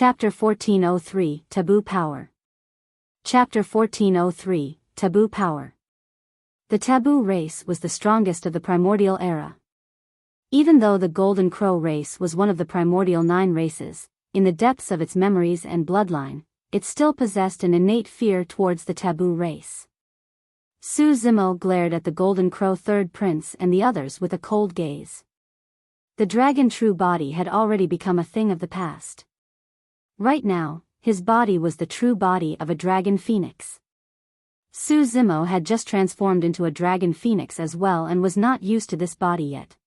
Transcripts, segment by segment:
Chapter 1403, Taboo Power. Chapter 1403, Taboo Power. The Taboo race was the strongest of the primordial era. Even though the Golden Crow race was one of the primordial 9 races, in the depths of its memories and bloodline, it still possessed an innate fear towards the Taboo race. Su Zimo glared at the Golden Crow third prince and the others with a cold gaze. The dragon true body had already become a thing of the past. Right now, his body was the true body of a dragon phoenix. Su Zimo had just transformed into a dragon phoenix as well and was not used to this body yet.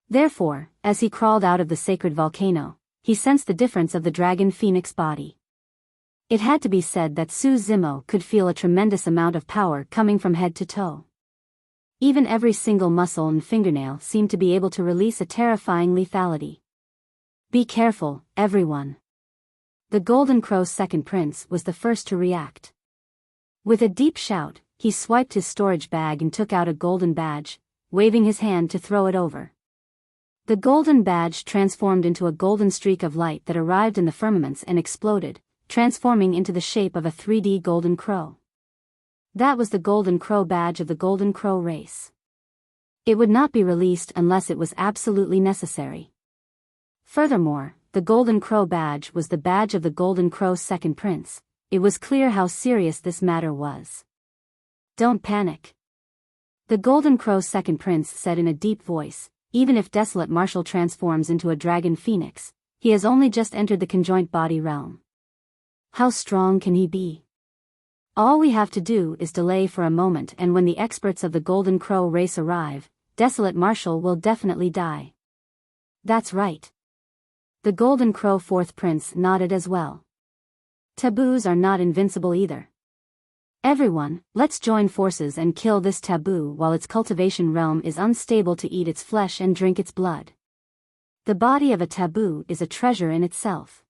Therefore, as he crawled out of the sacred volcano, he sensed the difference of the dragon phoenix body. It had to be said that Su Zimo could feel a tremendous amount of power coming from head to toe. Even every single muscle and fingernail seemed to be able to release a terrifying lethality. Be careful, everyone. The Golden Crow's second prince was the first to react. With a deep shout, he swiped his storage bag and took out a golden badge, waving his hand to throw it over. The golden badge transformed into a golden streak of light that arrived in the firmaments and exploded, transforming into the shape of a 3D golden crow. That was the Golden Crow badge of the Golden Crow race. It would not be released unless it was absolutely necessary. Furthermore, the Golden Crow badge was the badge of the Golden Crow's second prince. It was clear how serious this matter was. Don't panic. The Golden Crow's second prince said in a deep voice, even if Desolate Marshal transforms into a dragon phoenix, he has only just entered the conjoint body realm. How strong can he be? All we have to do is delay for a moment, and when the experts of the Golden Crow race arrive, Desolate Marshal will definitely die. That's right. The Golden Crow fourth prince nodded as well. Taboos are not invincible either. Everyone, let's join forces and kill this taboo while its cultivation realm is unstable to eat its flesh and drink its blood. The body of a taboo is a treasure in itself.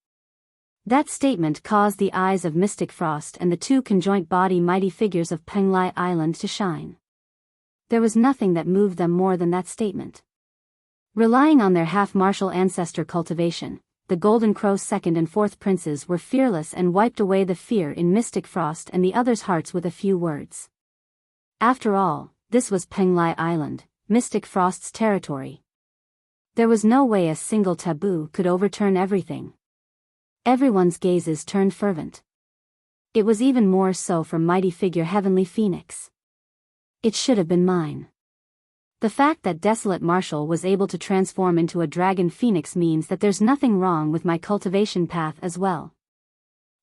That statement caused the eyes of Mystic Frost and the 2 conjoint body mighty figures of Penglai Island to shine. There was nothing that moved them more than that statement. Relying on their half-martial ancestor cultivation, the Golden Crow's second and fourth princes were fearless and wiped away the fear in Mystic Frost and the others' hearts with a few words. After all, this was Penglai Island, Mystic Frost's territory. There was no way a single taboo could overturn everything. Everyone's gazes turned fervent. It was even more so for mighty figure Heavenly Phoenix. It should have been mine. The fact that Desolate Marshal was able to transform into a dragon phoenix means that there's nothing wrong with my cultivation path as well.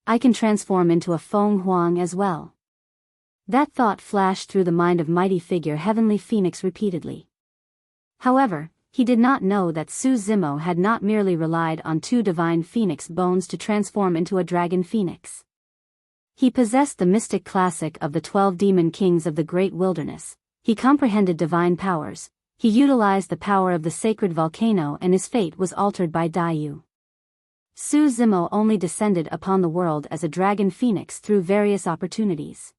I can transform into a Feng Huang as well. That thought flashed through the mind of mighty figure Heavenly Phoenix repeatedly. However, he did not know that Su Zimo had not merely relied on 2 divine phoenix bones to transform into a dragon phoenix. He possessed the mystic classic of the 12 demon kings of the great wilderness. He comprehended divine powers, he utilized the power of the sacred volcano, and his fate was altered by Dayu. Su Zimo only descended upon the world as a dragon phoenix through various opportunities.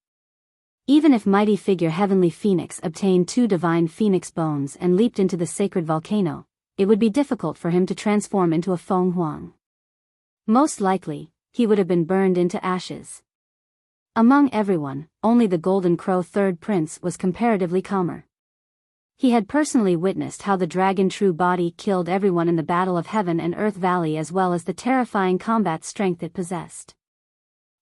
Even if mighty figure Heavenly Phoenix obtained 2 divine phoenix bones and leaped into the sacred volcano, it would be difficult for him to transform into a Feng Huang. Most likely, he would have been burned into ashes. Among everyone, only the Golden Crow third prince was comparatively calmer. He had personally witnessed how the dragon true body killed everyone in the Battle of Heaven and Earth Valley, as well as the terrifying combat strength it possessed.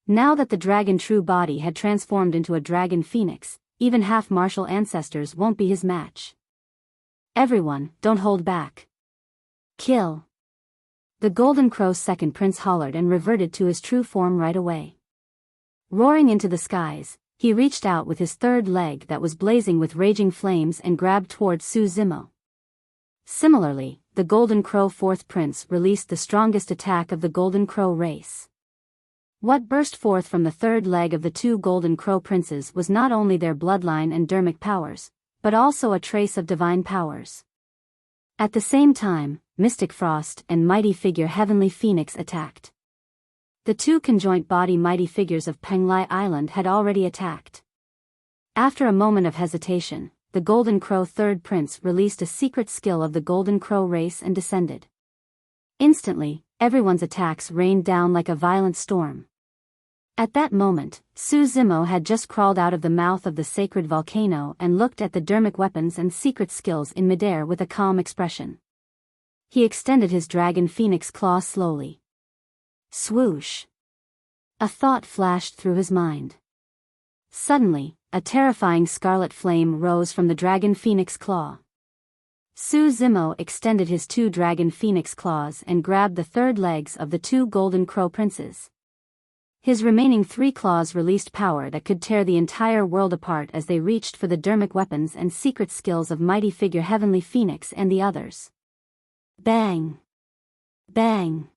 Now that the dragon true body had transformed into a dragon phoenix, even half-martial ancestors won't be his match. Everyone, don't hold back. Kill. The Golden Crow's second prince hollered and reverted to his true form right away. Roaring into the skies, he reached out with his third leg that was blazing with raging flames and grabbed towards Su Zimo. Similarly, the Golden Crow fourth prince released the strongest attack of the Golden Crow race. What burst forth from the third leg of the 2 Golden Crow princes was not only their bloodline and dermic powers, but also a trace of divine powers. At the same time, Mystic Frost and mighty figure Heavenly Phoenix attacked. The 2 conjoint body mighty figures of Penglai Island had already attacked. After a moment of hesitation, the Golden Crow third prince released a secret skill of the Golden Crow race and descended. Instantly, everyone's attacks rained down like a violent storm. At that moment, Su Zimo had just crawled out of the mouth of the sacred volcano and looked at the dermic weapons and secret skills in midair with a calm expression. He extended his dragon phoenix claw slowly. Swoosh! A thought flashed through his mind. Suddenly, a terrifying scarlet flame rose from the dragon phoenix claw. Su Zimo extended his 2 dragon phoenix claws and grabbed the 3rd legs of the 2 golden crow princes. His remaining 3 claws released power that could tear the entire world apart as they reached for the dermic weapons and secret skills of mighty figure Heavenly Phoenix and the others. Bang! Bang!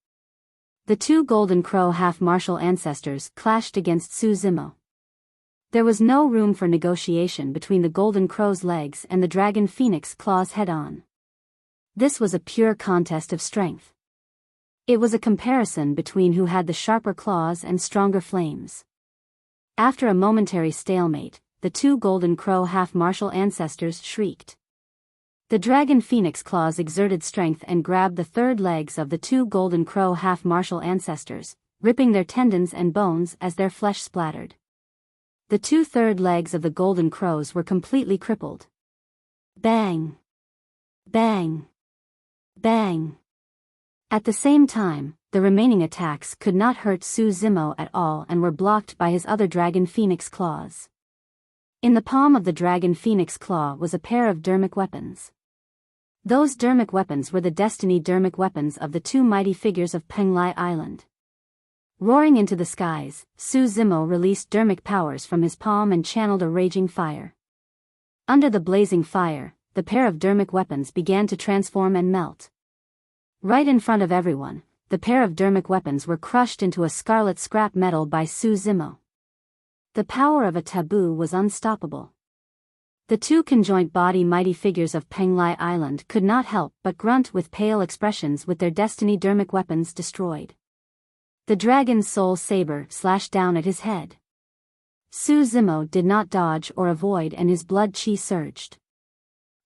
The 2 golden crow half-martial ancestors clashed against Su Zimo. There was no room for negotiation between the golden crow's legs and the dragon phoenix claws head-on. This was a pure contest of strength. It was a comparison between who had the sharper claws and stronger flames. After a momentary stalemate, the 2 golden crow half-martial ancestors shrieked. The dragon phoenix claws exerted strength and grabbed the 3rd legs of the 2 golden crow half-martial ancestors, ripping their tendons and bones as their flesh splattered. The 2 third legs of the golden crows were completely crippled. Bang! Bang! Bang! At the same time, the remaining attacks could not hurt Su Zimo at all and were blocked by his other dragon phoenix claws. In the palm of the dragon phoenix claw was a pair of dermic weapons. Those dermic weapons were the destiny dermic weapons of the 2 mighty figures of Penglai Island. Roaring into the skies, Su Zimo released dermic powers from his palm and channeled a raging fire. Under the blazing fire, the pair of dermic weapons began to transform and melt. Right in front of everyone, the pair of dermic weapons were crushed into a scarlet scrap metal by Su Zimo. The power of a taboo was unstoppable. The 2 conjoint body mighty figures of Penglai Island could not help but grunt with pale expressions with their destiny dermic weapons destroyed. The dragon's soul saber slashed down at his head. Su Zimo did not dodge or avoid and his blood chi surged.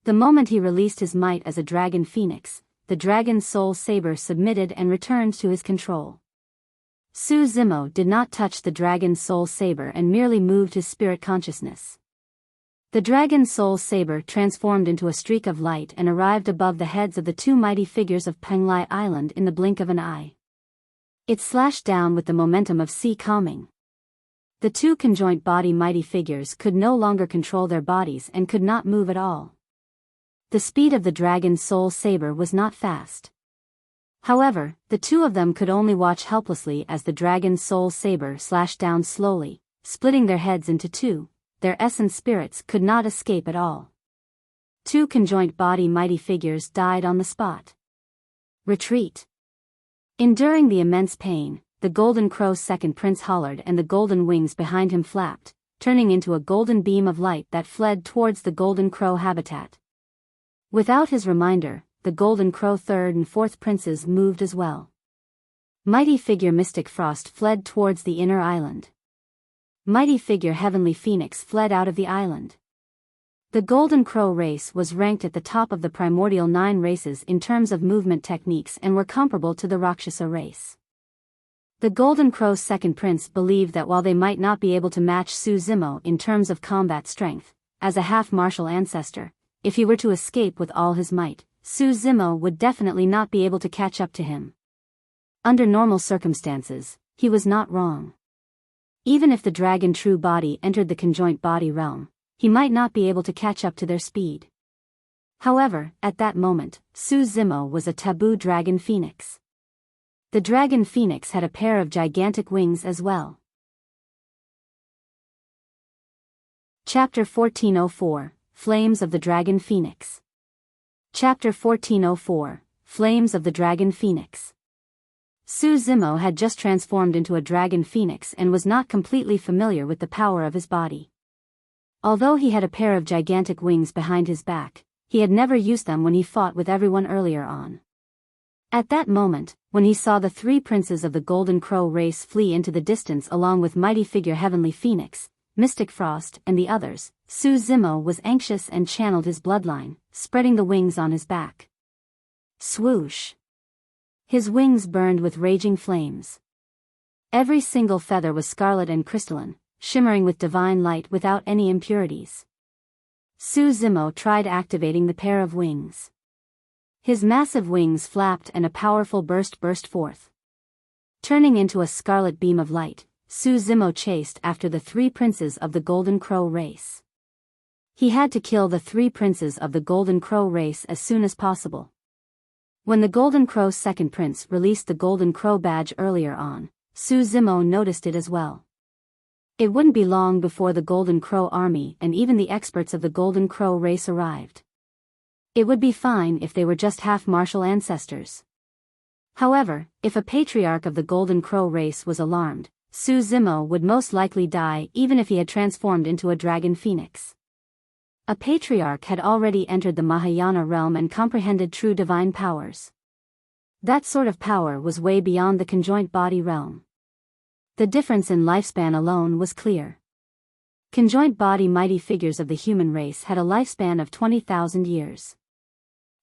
The moment he released his might as a dragon phoenix, the dragon's soul saber submitted and returned to his control. Su Zimo did not touch the dragon's soul saber and merely moved his spirit consciousness. The dragon's soul saber transformed into a streak of light and arrived above the heads of the 2 mighty figures of Penglai Island in the blink of an eye. It slashed down with the momentum of sea calming. The 2 conjoint body mighty figures could no longer control their bodies and could not move at all. The speed of the dragon's soul saber was not fast. However, the 2 of them could only watch helplessly as the dragon's soul saber slashed down slowly, splitting their heads into 2. Their essence spirits could not escape at all. 2 conjoint body mighty figures died on the spot. Retreat. Enduring the immense pain, the golden crow's second prince hollered and the golden wings behind him flapped, turning into a golden beam of light that fled towards the golden crow habitat. Without his reminder, the golden crow 3rd and 4th princes moved as well. Mighty figure Mystic Frost fled towards the inner island. Mighty figure Heavenly Phoenix fled out of the island. The Golden Crow race was ranked at the top of the primordial 9 races in terms of movement techniques and were comparable to the Rakshasa race. The Golden Crow's second prince believed that while they might not be able to match Su Zimo in terms of combat strength, as a half-martial ancestor, if he were to escape with all his might, Su Zimo would definitely not be able to catch up to him. Under normal circumstances, he was not wrong. Even if the dragon true body entered the conjoint body realm, he might not be able to catch up to their speed. However, at that moment, Su Zimo was a taboo dragon phoenix. The dragon phoenix had a pair of gigantic wings as well. Chapter 1404, Flames of the Dragon Phoenix. Chapter 1404, Flames of the Dragon Phoenix. Su Zimo had just transformed into a dragon phoenix and was not completely familiar with the power of his body. Although he had a pair of gigantic wings behind his back, he had never used them when he fought with everyone earlier on. At that moment, when he saw the 3 princes of the Golden Crow race flee into the distance along with mighty figure Heavenly Phoenix, Mystic Frost and the others, Su Zimo was anxious and channeled his bloodline, spreading the wings on his back. Swoosh! His wings burned with raging flames. Every single feather was scarlet and crystalline, shimmering with divine light without any impurities. Su Zimo tried activating the pair of wings. His massive wings flapped and a powerful burst forth. Turning into a scarlet beam of light, Su Zimo chased after the 3 princes of the Golden Crow race. He had to kill the 3 princes of the Golden Crow race as soon as possible. When the Golden Crow's second prince released the Golden Crow badge earlier on, Su Zimo noticed it as well. It wouldn't be long before the Golden Crow army and even the experts of the Golden Crow race arrived. It would be fine if they were just half-martial ancestors. However, if a Patriarch of the Golden Crow race was alarmed, Su Zimo would most likely die even if he had transformed into a dragon phoenix. A Patriarch had already entered the Mahayana realm and comprehended true divine powers. That sort of power was way beyond the conjoint body realm. The difference in lifespan alone was clear. Conjoint body mighty figures of the human race had a lifespan of 20,000 years.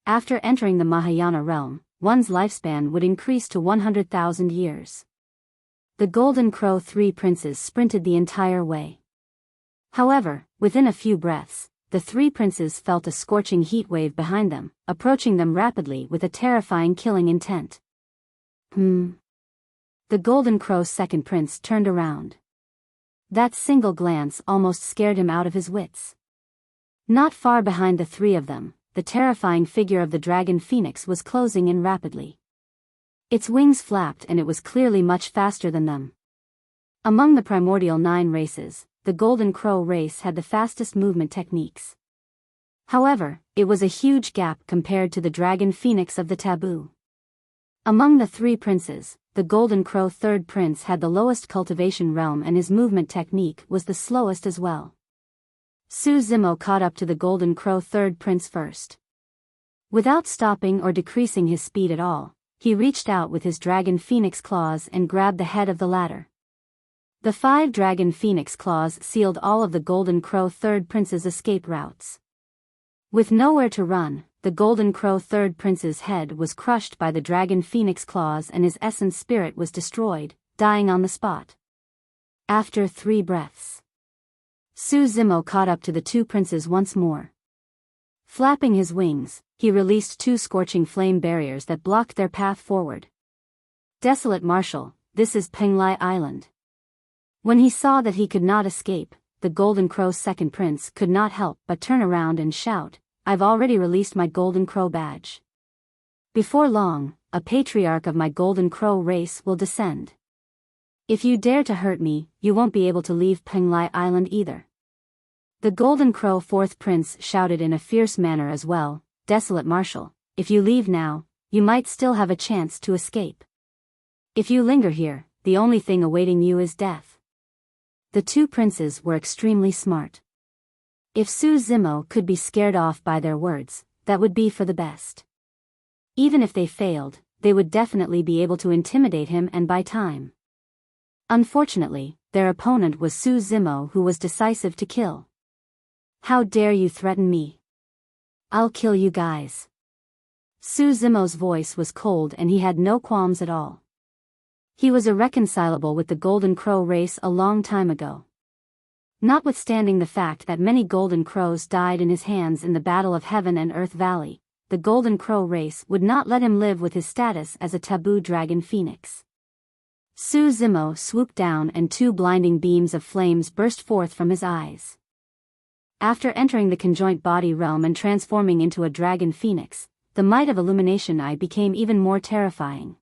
After entering the Mahayana realm, one's lifespan would increase to 100,000 years. The Golden Crow 3 princes sprinted the entire way. However, within a few breaths, the 3 princes felt a scorching heat wave behind them, approaching them rapidly with a terrifying killing intent. The Golden Crow's second prince turned around. That single glance almost scared him out of his wits. Not far behind the 3 of them, the terrifying figure of the dragon phoenix was closing in rapidly. Its wings flapped and it was clearly much faster than them. Among the primordial 9 races, the Golden Crow race had the fastest movement techniques. However, it was a huge gap compared to the dragon phoenix of the Taboo. Among the 3 princes, the Golden Crow third prince had the lowest cultivation realm and his movement technique was the slowest as well. Su Zimo caught up to the Golden Crow third prince first. Without stopping or decreasing his speed at all, he reached out with his dragon phoenix claws and grabbed the head of the latter. The 5 dragon phoenix claws sealed all of the Golden Crow third prince's escape routes. With nowhere to run, the Golden Crow third prince's head was crushed by the dragon phoenix claws and his essence spirit was destroyed, dying on the spot. After 3 breaths, Su Zimo caught up to the 2 princes once more. Flapping his wings, he released 2 scorching flame barriers that blocked their path forward. Desolate Marshal, this is Penglai Island. When he saw that he could not escape, the Golden Crow's second prince could not help but turn around and shout, "I've already released my Golden Crow badge. Before long, a Patriarch of my Golden Crow race will descend. If you dare to hurt me, you won't be able to leave Penglai Island either." The Golden Crow fourth prince shouted in a fierce manner as well, "Desolate Marshal, if you leave now, you might still have a chance to escape. If you linger here, the only thing awaiting you is death." The 2 princes were extremely smart. If Su Zimo could be scared off by their words, that would be for the best. Even if they failed, they would definitely be able to intimidate him and buy time. Unfortunately, their opponent was Su Zimo, who was decisive to kill. "How dare you threaten me? I'll kill you guys." Su Zimo's voice was cold and he had no qualms at all. He was irreconcilable with the Golden Crow race a long time ago. Notwithstanding the fact that many Golden Crows died in his hands in the Battle of Heaven and Earth Valley, the Golden Crow race would not let him live with his status as a taboo dragon phoenix. Su Zimo swooped down and 2 blinding beams of flames burst forth from his eyes. After entering the conjoint body realm and transforming into a dragon phoenix, the might of Illumination Eye became even more terrifying.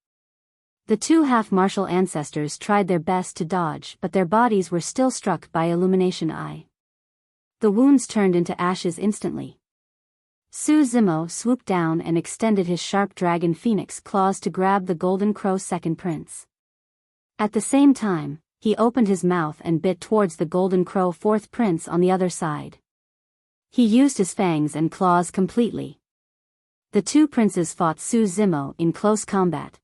The 2 half-martial ancestors tried their best to dodge, but their bodies were still struck by Illumination Eye. The wounds turned into ashes instantly. Su Zimo swooped down and extended his sharp dragon phoenix claws to grab the Golden Crow second prince. At the same time, he opened his mouth and bit towards the Golden Crow fourth prince on the other side. He used his fangs and claws completely. The 2 princes fought Su Zimo in close combat.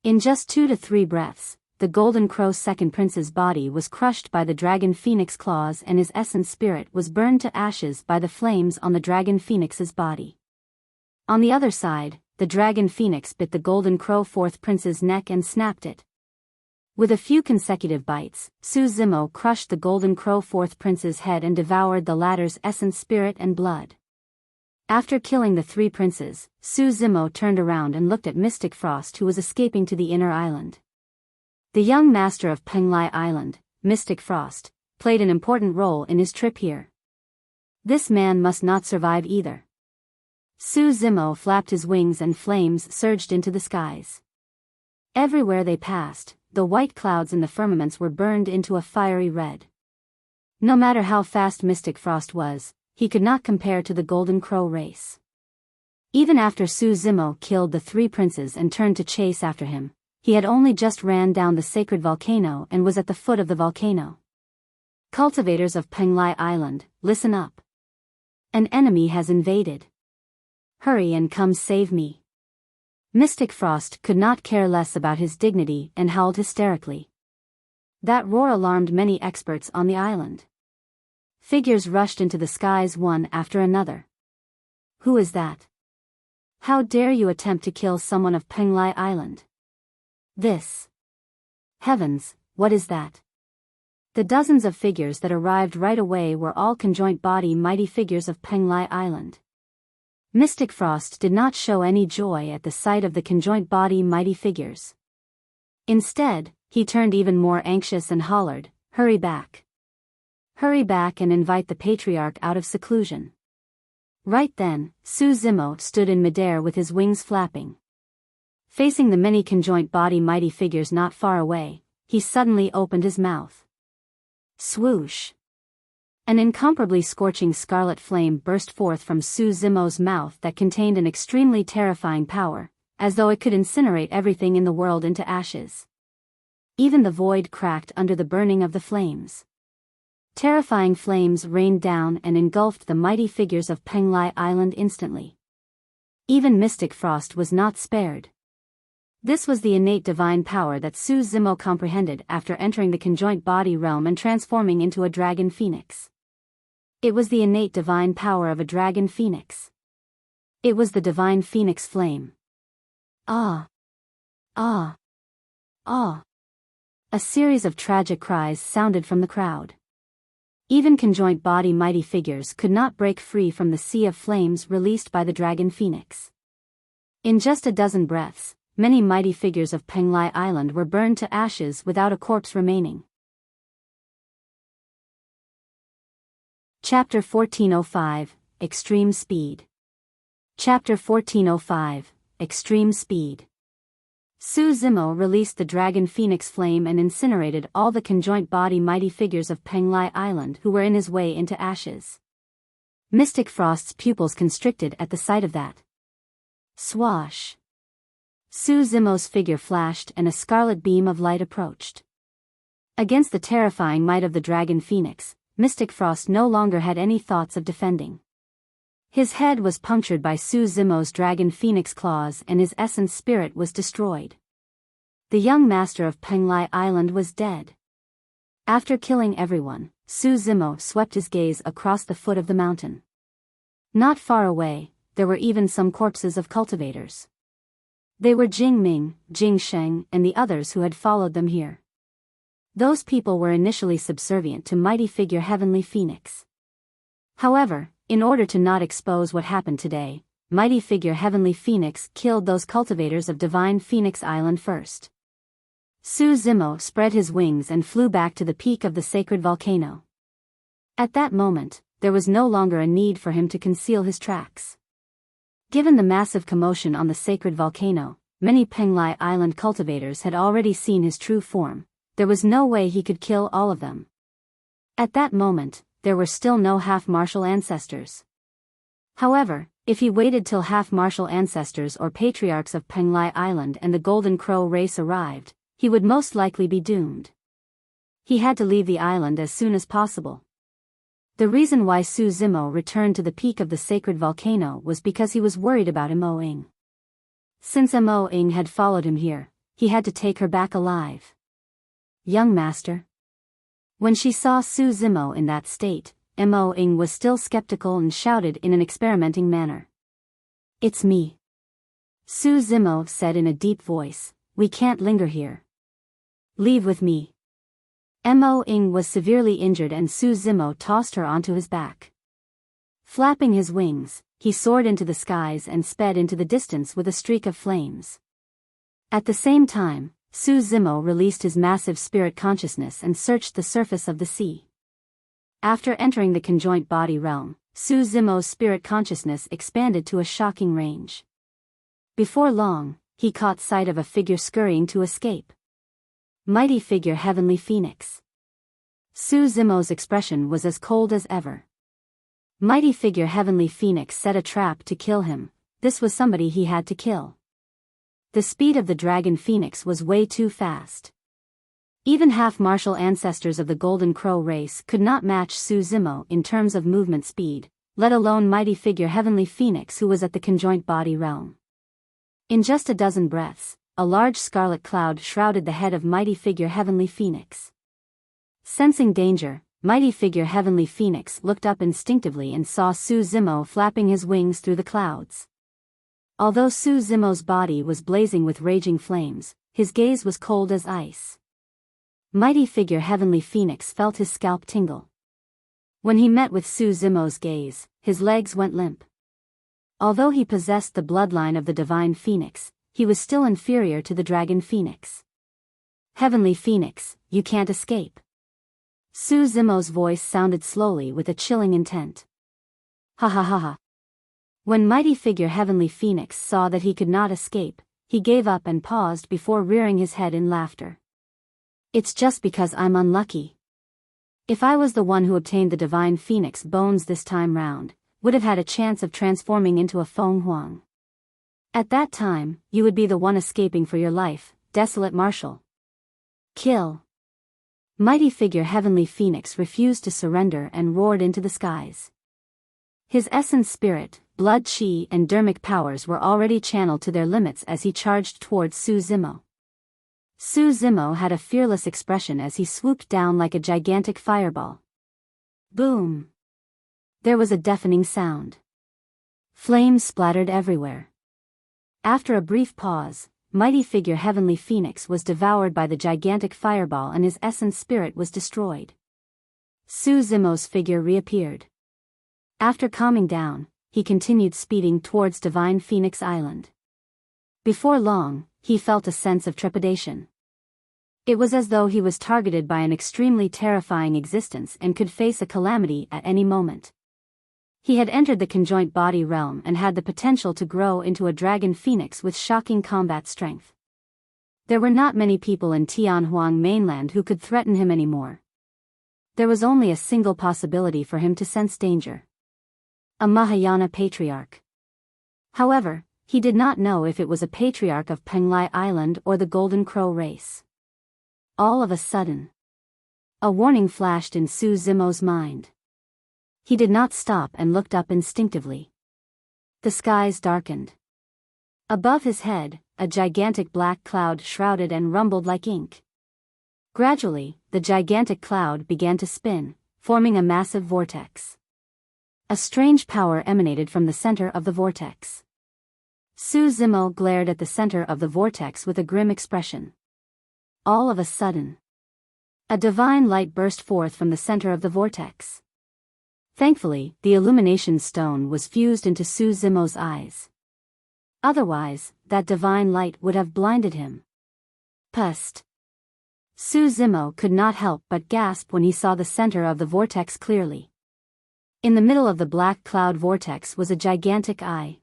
In just 2 to 3 breaths, the Golden Crow's second prince's body was crushed by the dragon phoenix claws and his essence spirit was burned to ashes by the flames on the dragon phoenix's body. On the other side, the dragon phoenix bit the golden crow fourth prince's neck and snapped it. With a few consecutive bites, Su Zimo crushed the golden crow fourth prince's head and devoured the latter's essence, spirit and blood. After killing the three princes, Su Zimo turned around and looked at Mystic Frost, who was escaping to the inner island. The young master of Penglai Island, Mystic Frost, played an important role in his trip here. This man must not survive either. Su Zimo flapped his wings and flames surged into the skies. Everywhere they passed, the white clouds in the firmaments were burned into a fiery red. No matter how fast Mystic Frost was, he could not compare to the Golden Crow race. Even after Su Zimo killed the three princes and turned to chase after him, he had only just ran down the sacred volcano and was at the foot of the volcano. Cultivators of Penglai Island, listen up. An enemy has invaded. Hurry and come save me. Mystic Frost could not care less about his dignity and howled hysterically. That roar alarmed many experts on the island. Figures rushed into the skies one after another. Who is that? How dare you attempt to kill someone of Penglai Island? This. Heavens, what is that? The dozens of figures that arrived right away were all conjoint body mighty figures of Penglai Island. Mystic Frost did not show any joy at the sight of the conjoint body mighty figures. Instead, he turned even more anxious and hollered, "Hurry back. Hurry back and invite the Patriarch out of seclusion." Right then, Su Zimo stood in midair with his wings flapping. Facing the many conjoint body mighty figures not far away, he suddenly opened his mouth. Swoosh! An incomparably scorching scarlet flame burst forth from Su Zimo's mouth that contained an extremely terrifying power, as though it could incinerate everything in the world into ashes. Even the void cracked under the burning of the flames. Terrifying flames rained down and engulfed the mighty figures of Penglai Island instantly. Even Mystic Frost was not spared. This was the innate divine power that Su Zimo comprehended after entering the conjoint body realm and transforming into a dragon phoenix. It was the innate divine power of a dragon phoenix. It was the divine phoenix flame. Ah! Ah! Ah! A series of tragic cries sounded from the crowd. Even conjoint body mighty figures could not break free from the sea of flames released by the dragon phoenix. In just a dozen breaths, many mighty figures of Penglai Island were burned to ashes without a corpse remaining. Chapter 1405, Extreme Speed. Chapter 1405, Extreme Speed. Su Zimo released the dragon phoenix flame and incinerated all the conjoint body mighty figures of Penglai Island who were in his way into ashes. Mystic Frost's pupils constricted at the sight of that. Swash! Su Zimo's figure flashed and a scarlet beam of light approached. Against the terrifying might of the dragon phoenix, Mystic Frost no longer had any thoughts of defending. His head was punctured by Su Zimo's dragon phoenix claws and his essence spirit was destroyed. The young master of Penglai Island was dead. After killing everyone, Su Zimo swept his gaze across the foot of the mountain. Not far away, there were even some corpses of cultivators. They were Jing Ming, Jing Sheng, and the others who had followed them here. Those people were initially subservient to mighty figure Heavenly Phoenix. However, in order to not expose what happened today, mighty figure Heavenly Phoenix killed those cultivators of Divine Phoenix Island first. Su Zimo spread his wings and flew back to the peak of the sacred volcano. At that moment, there was no longer a need for him to conceal his tracks. Given the massive commotion on the sacred volcano, many Penglai Island cultivators had already seen his true form. There was no way he could kill all of them. At that moment, there were still no half-martial ancestors. However, if he waited till half-martial ancestors or patriarchs of Penglai Island and the Golden Crow race arrived, he would most likely be doomed. He had to leave the island as soon as possible. The reason why Su Zimo returned to the peak of the sacred volcano was because he was worried about Mo Ing. Since Mo Ing had followed him here, he had to take her back alive. Young master. When she saw Su Zimo in that state, Mo Ing was still skeptical and shouted in an experimenting manner. It's me. Su Zimo said in a deep voice, "We can't linger here. Leave with me." Mo Ing was severely injured and Su Zimo tossed her onto his back. Flapping his wings, he soared into the skies and sped into the distance with a streak of flames. At the same time, Su Zimo released his massive spirit consciousness and searched the surface of the sea. After entering the conjoint body realm, Su Zimo's spirit consciousness expanded to a shocking range. Before long, he caught sight of a figure scurrying to escape. Mighty figure Heavenly Phoenix. Su Zimo's expression was as cold as ever. Mighty figure Heavenly Phoenix set a trap to kill him. This was somebody he had to kill. The speed of the dragon phoenix was way too fast. Even half-martial ancestors of the Golden Crow race could not match Su Zimo in terms of movement speed, let alone mighty figure Heavenly Phoenix who was at the conjoint body realm. In just a dozen breaths, a large scarlet cloud shrouded the head of mighty figure Heavenly Phoenix. Sensing danger, mighty figure Heavenly Phoenix looked up instinctively and saw Su Zimo flapping his wings through the clouds. Although Su Zimo's body was blazing with raging flames, his gaze was cold as ice. Mighty figure Heavenly Phoenix felt his scalp tingle. When he met with Su Zimo's gaze, his legs went limp. Although he possessed the bloodline of the divine phoenix, he was still inferior to the dragon phoenix. "Heavenly Phoenix, you can't escape." Su Zimo's voice sounded slowly with a chilling intent. "Ha ha ha ha." When mighty figure Heavenly Phoenix saw that he could not escape, he gave up and paused before rearing his head in laughter. "It's just because I'm unlucky. If I was the one who obtained the divine phoenix bones this time round, would have had a chance of transforming into a Feng Huang. At that time, you would be the one escaping for your life, Desolate Marshal. Kill." Mighty figure Heavenly Phoenix refused to surrender and roared into the skies. His essence spirit, blood chi and dermic powers were already channeled to their limits as he charged towards Su Zimo. Su Zimo had a fearless expression as he swooped down like a gigantic fireball. Boom! There was a deafening sound. Flames splattered everywhere. After a brief pause, mighty figure Heavenly Phoenix was devoured by the gigantic fireball and his essence spirit was destroyed. Su Zimo's figure reappeared. After calming down, he continued speeding towards Divine Phoenix Island. Before long, he felt a sense of trepidation. It was as though he was targeted by an extremely terrifying existence and could face a calamity at any moment. He had entered the conjoint body realm and had the potential to grow into a dragon phoenix with shocking combat strength. There were not many people in Tianhuang mainland who could threaten him anymore. There was only a single possibility for him to sense danger. A Mahayana Patriarch. However, he did not know if it was a Patriarch of Penglai Island or the Golden Crow race. All of a sudden, a warning flashed in Su Zimo's mind. He did not stop and looked up instinctively. The skies darkened. Above his head, a gigantic black cloud shrouded and rumbled like ink. Gradually, the gigantic cloud began to spin, forming a massive vortex. A strange power emanated from the center of the vortex. Su Zimo glared at the center of the vortex with a grim expression. All of a sudden, a divine light burst forth from the center of the vortex. Thankfully, the illumination stone was fused into Su Zimo's eyes. Otherwise, that divine light would have blinded him. Pust. Su Zimo could not help but gasp when he saw the center of the vortex clearly. In the middle of the black cloud vortex was a gigantic eye.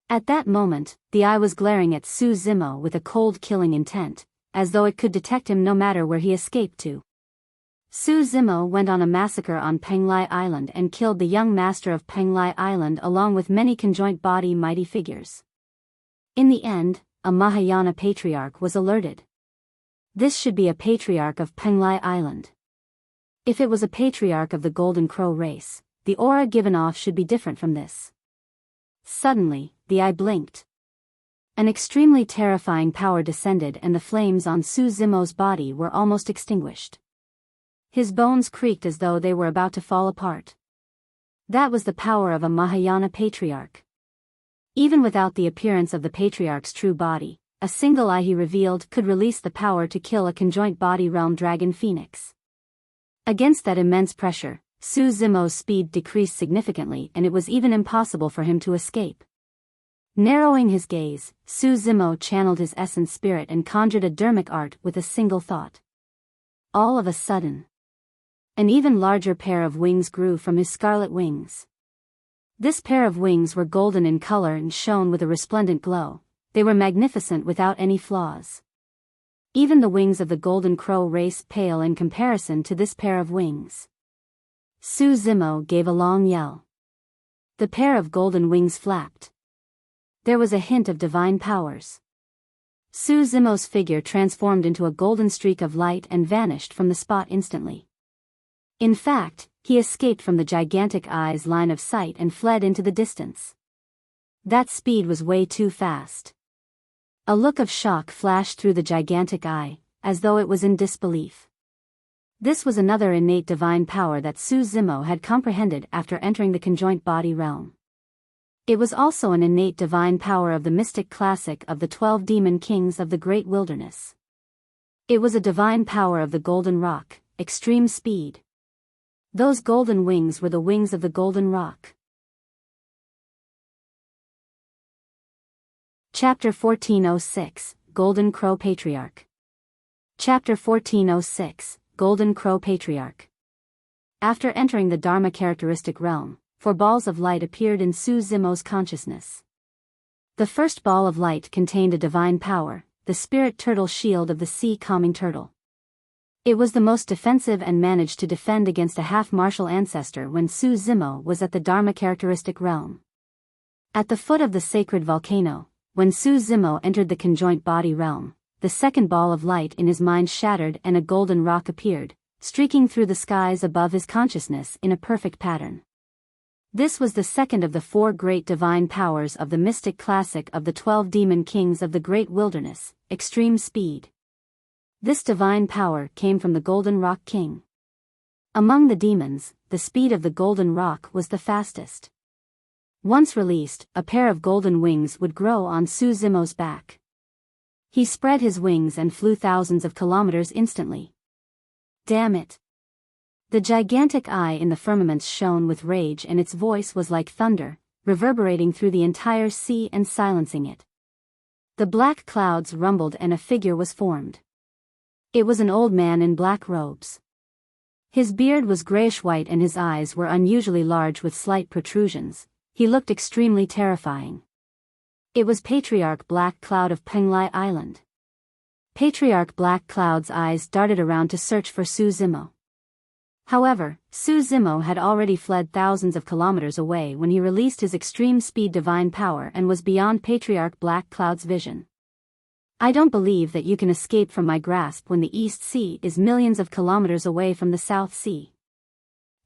At that moment, the eye was glaring at Su Zimo with a cold killing intent, as though it could detect him no matter where he escaped to. Su Zimo went on a massacre on Penglai Island and killed the young master of Penglai Island along with many conjoint body mighty figures. In the end, a Mahayana Patriarch was alerted. This should be a Patriarch of Penglai Island. If it was a Patriarch of the Golden Crow race, the aura given off should be different from this. Suddenly, the eye blinked. An extremely terrifying power descended and the flames on Su Zimo's body were almost extinguished. His bones creaked as though they were about to fall apart. That was the power of a Mahayana Patriarch. Even without the appearance of the Patriarch's true body, a single eye he revealed could release the power to kill a conjoint body realm dragon phoenix. Against that immense pressure, Su Zimo's speed decreased significantly and it was even impossible for him to escape. Narrowing his gaze, Su Zimo channeled his essence spirit and conjured a dermic art with a single thought. All of a sudden, an even larger pair of wings grew from his scarlet wings. This pair of wings were golden in color and shone with a resplendent glow. They were magnificent without any flaws. Even the wings of the golden crow race pale in comparison to this pair of wings. Su Zimo gave a long yell. The pair of golden wings flapped. There was a hint of divine powers. Su Zimo's figure transformed into a golden streak of light and vanished from the spot instantly. In fact, he escaped from the gigantic eye's line of sight and fled into the distance. That speed was way too fast. A look of shock flashed through the gigantic eye, as though it was in disbelief. This was another innate divine power that Su Zimo had comprehended after entering the conjoint body realm. It was also an innate divine power of the mystic classic of the 12 demon kings of the great wilderness. It was a divine power of the golden rock, extreme speed. Those golden wings were the wings of the golden rock. Chapter 1406, Golden Crow Patriarch. Chapter 1406, Golden Crow Patriarch. After entering the Dharma characteristic realm, 4 balls of light appeared in Su Zimo's consciousness. The first ball of light contained a divine power, the spirit turtle shield of the sea calming turtle. It was the most defensive and managed to defend against a half-martial ancestor when Su Zimo was at the Dharma characteristic realm. At the foot of the sacred volcano, when Su Zimo entered the conjoint body realm, the second ball of light in his mind shattered and a golden rock appeared, streaking through the skies above his consciousness in a perfect pattern. This was the second of the 4 great divine powers of the mystic classic of the 12 demon kings of the great wilderness, extreme speed. This divine power came from the Golden Rock King. Among the demons, the speed of the Golden Rock was the fastest. Once released, a pair of golden wings would grow on Su Zimo's back. He spread his wings and flew thousands of kilometers instantly. Damn it! The gigantic eye in the firmaments shone with rage and its voice was like thunder, reverberating through the entire sea and silencing it. The black clouds rumbled and a figure was formed. It was an old man in black robes. His beard was grayish-white and his eyes were unusually large with slight protrusions. He looked extremely terrifying. It was Patriarch Black Cloud of Penglai Island. Patriarch Black Cloud's eyes darted around to search for Su Zimo. However, Su Zimo had already fled thousands of kilometers away when he released his extreme speed divine power and was beyond Patriarch Black Cloud's vision. I don't believe that you can escape from my grasp when the East Sea is millions of kilometers away from the South Sea.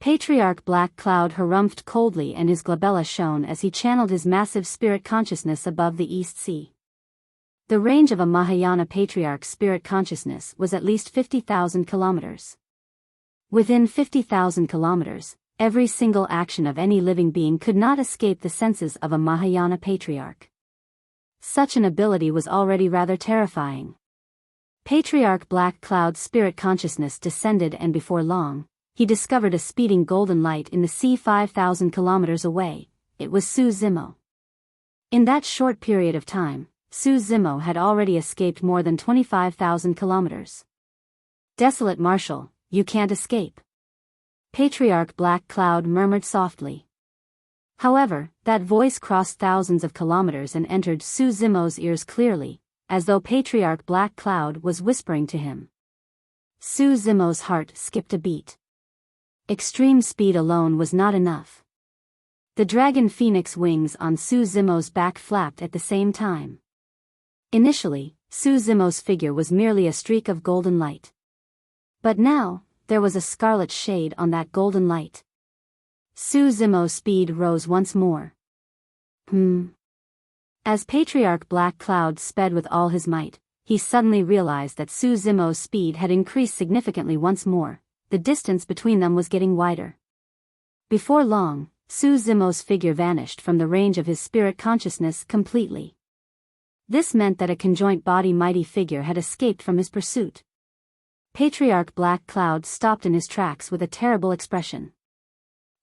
Patriarch Black Cloud harumphed coldly and his glabella shone as he channeled his massive spirit consciousness above the East Sea. The range of a Mahayana Patriarch's spirit consciousness was at least 50,000 kilometers. Within 50,000 kilometers, every single action of any living being could not escape the senses of a Mahayana Patriarch. Such an ability was already rather terrifying. Patriarch Black Cloud's spirit consciousness descended and before long, he discovered a speeding golden light in the sea 5,000 kilometers away. It was Su Zimo. In that short period of time, Su Zimo had already escaped more than 25,000 kilometers. Desolate Marshal, you can't escape. Patriarch Black Cloud murmured softly. However, that voice crossed thousands of kilometers and entered Su Zimo's ears clearly, as though Patriarch Black Cloud was whispering to him. Su Zimo's heart skipped a beat. Extreme speed alone was not enough. The dragon phoenix wings on Su Zimo's back flapped at the same time. Initially, Su Zimo's figure was merely a streak of golden light. But now, there was a scarlet shade on that golden light. Su Zimo's speed rose once more. As Patriarch Black Cloud sped with all his might, he suddenly realized that Su Zimo's speed had increased significantly once more. The distance between them was getting wider. Before long, Su Zimo's figure vanished from the range of his spirit consciousness completely. This meant that a conjoint body mighty figure had escaped from his pursuit. Patriarch Black Cloud stopped in his tracks with a terrible expression.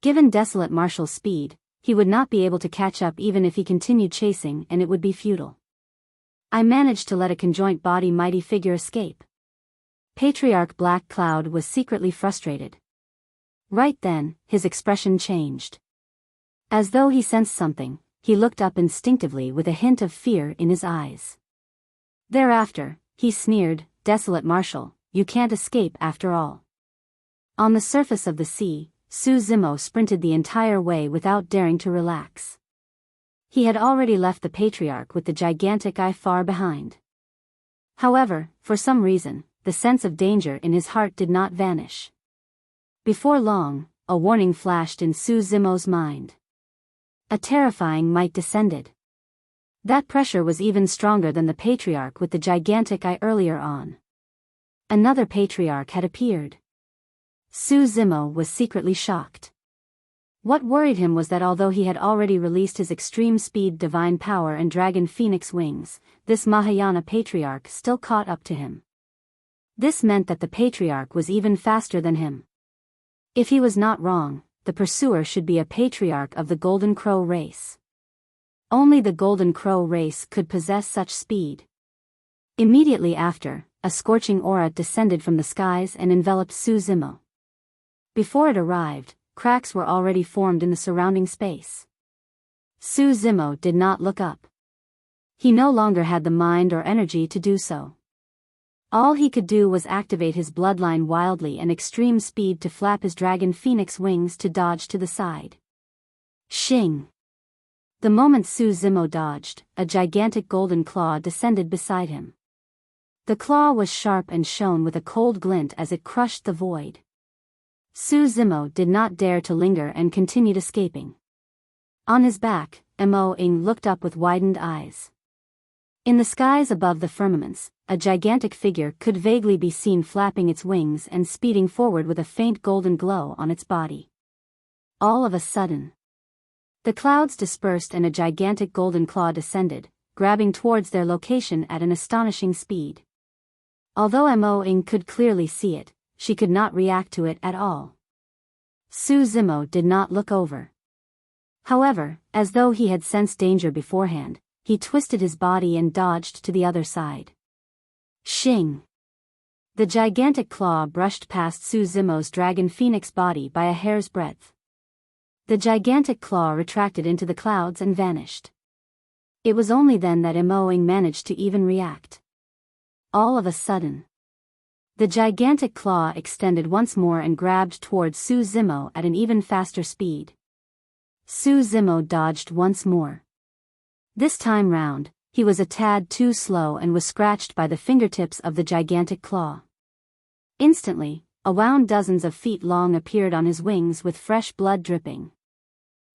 Given Desolate martial speed, he would not be able to catch up even if he continued chasing, and it would be futile. I managed to let a conjoint body mighty figure escape. Patriarch Black Cloud was secretly frustrated. Right then, his expression changed. As though he sensed something, he looked up instinctively with a hint of fear in his eyes. Thereafter, he sneered, "Desolate Marshal, you can't escape after all." On the surface of the sea, Su Zimo sprinted the entire way without daring to relax. He had already left the Patriarch with the gigantic eye far behind. However, for some reason, the sense of danger in his heart did not vanish. Before long, a warning flashed in Su Zimo's mind. A terrifying might descended. That pressure was even stronger than the Patriarch with the gigantic eye earlier on. Another Patriarch had appeared. Su Zimo was secretly shocked. What worried him was that although he had already released his extreme speed divine power and dragon phoenix wings, this Mahayana Patriarch still caught up to him. This meant that the Patriarch was even faster than him. If he was not wrong, the pursuer should be a Patriarch of the Golden Crow race. Only the Golden Crow race could possess such speed. Immediately after, a scorching aura descended from the skies and enveloped Su Zimo. Before it arrived, cracks were already formed in the surrounding space. Su Zimo did not look up. He no longer had the mind or energy to do so. All he could do was activate his bloodline wildly and extreme speed to flap his dragon phoenix wings to dodge to the side. Shing! The moment Su Zimo dodged, a gigantic golden claw descended beside him. The claw was sharp and shone with a cold glint as it crushed the void. Su Zimo did not dare to linger and continued escaping. On his back, Mo-ing looked up with widened eyes. In the skies above the firmaments, a gigantic figure could vaguely be seen flapping its wings and speeding forward with a faint golden glow on its body. All of a sudden, the clouds dispersed and a gigantic golden claw descended, grabbing towards their location at an astonishing speed. Although Mo-ing could clearly see it, she could not react to it at all. Su Zimo did not look over. However, as though he had sensed danger beforehand, he twisted his body and dodged to the other side. Shing! The gigantic claw brushed past Su Zimo's dragon phoenix body by a hair's breadth. The gigantic claw retracted into the clouds and vanished. It was only then that Mo-ing managed to even react. All of a sudden, the gigantic claw extended once more and grabbed towards Su Zimo at an even faster speed. Su Zimo dodged once more. This time round, he was a tad too slow and was scratched by the fingertips of the gigantic claw. Instantly, a wound dozens of feet long appeared on his wings with fresh blood dripping.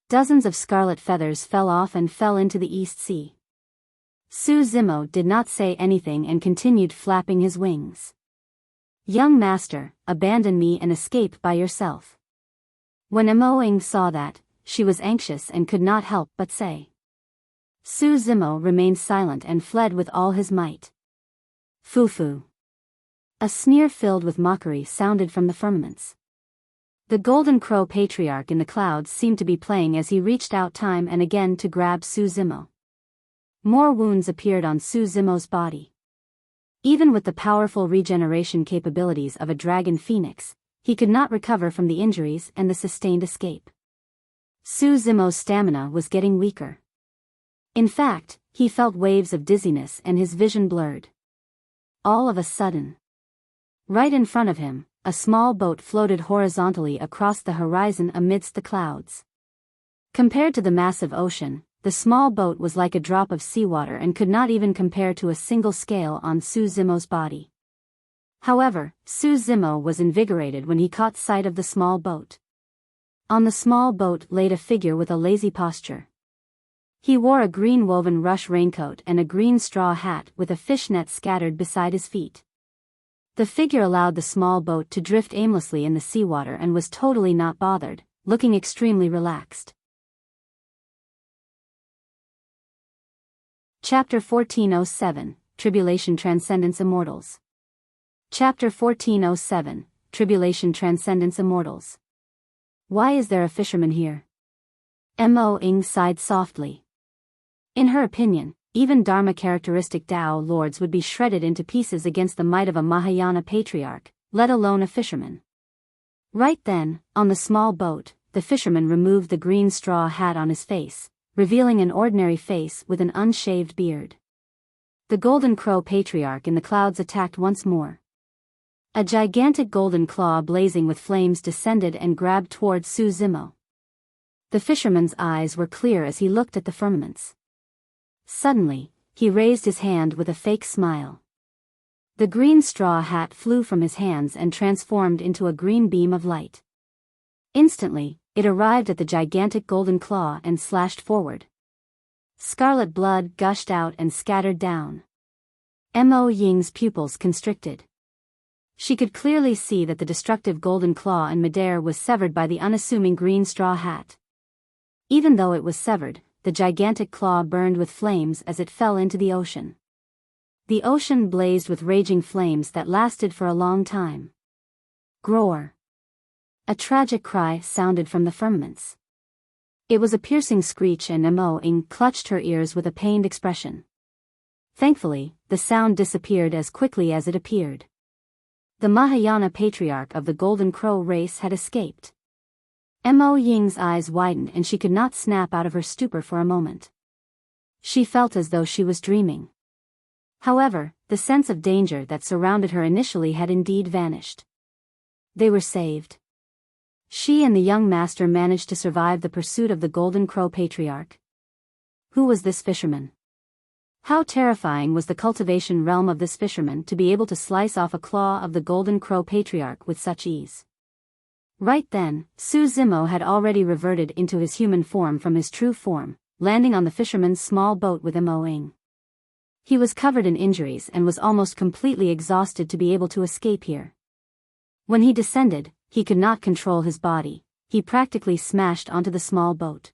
Dozens of scarlet feathers fell off and fell into the East Sea. Su Zimo did not say anything and continued flapping his wings. "Young master, abandon me and escape by yourself." When Mo-ing saw that, she was anxious and could not help but say. Su Zimo remained silent and fled with all his might. Foo-foo. A sneer filled with mockery sounded from the firmaments. The Golden Crow Patriarch in the clouds seemed to be playing as he reached out time and again to grab Su Zimo. More wounds appeared on Su Zimo's body. Even with the powerful regeneration capabilities of a dragon phoenix, he could not recover from the injuries and the sustained escape. Su Zimo's stamina was getting weaker. In fact, he felt waves of dizziness and his vision blurred. All of a sudden, right in front of him, a small boat floated horizontally across the horizon amidst the clouds. Compared to the massive ocean, the small boat was like a drop of seawater and could not even compare to a single scale on Su Zimo's body. However, Su Zimo was invigorated when he caught sight of the small boat. On the small boat laid a figure with a lazy posture. He wore a green woven rush raincoat and a green straw hat with a fishnet scattered beside his feet. The figure allowed the small boat to drift aimlessly in the seawater and was totally not bothered, looking extremely relaxed. Chapter 1407, Tribulation Transcendence Immortals. Chapter 1407, Tribulation Transcendence Immortals. Why is there a fisherman here? Mo-ing sighed softly. In her opinion, even Dharma-characteristic Tao lords would be shredded into pieces against the might of a Mahayana patriarch, let alone a fisherman. Right then, on the small boat, the fisherman removed the green straw hat on his face, revealing an ordinary face with an unshaved beard. The Golden Crow Patriarch in the clouds attacked once more. A gigantic golden claw blazing with flames descended and grabbed towards Su Zimo. The fisherman's eyes were clear as he looked at the firmaments. Suddenly, he raised his hand with a fake smile. The green straw hat flew from his hands and transformed into a green beam of light. Instantly, it arrived at the gigantic golden claw and slashed forward. Scarlet blood gushed out and scattered down. Mo Ying's pupils constricted. She could clearly see that the destructive golden claw in midair was severed by the unassuming green straw hat. Even though it was severed, the gigantic claw burned with flames as it fell into the ocean. The ocean blazed with raging flames that lasted for a long time. Groar. A tragic cry sounded from the firmaments. It was a piercing screech and Mo-ing clutched her ears with a pained expression. Thankfully, the sound disappeared as quickly as it appeared. The Mahayana patriarch of the Golden Crow race had escaped. Mo Ying's eyes widened and she could not snap out of her stupor for a moment. She felt as though she was dreaming. However, the sense of danger that surrounded her initially had indeed vanished. They were saved. She and the young master managed to survive the pursuit of the Golden Crow Patriarch. Who was this fisherman? How terrifying was the cultivation realm of this fisherman to be able to slice off a claw of the Golden Crow Patriarch with such ease. Right then, Su Zimo had already reverted into his human form from his true form, landing on the fisherman's small boat with Mo-ing. He was covered in injuries and was almost completely exhausted to be able to escape here. When he descended, he could not control his body. He practically smashed onto the small boat.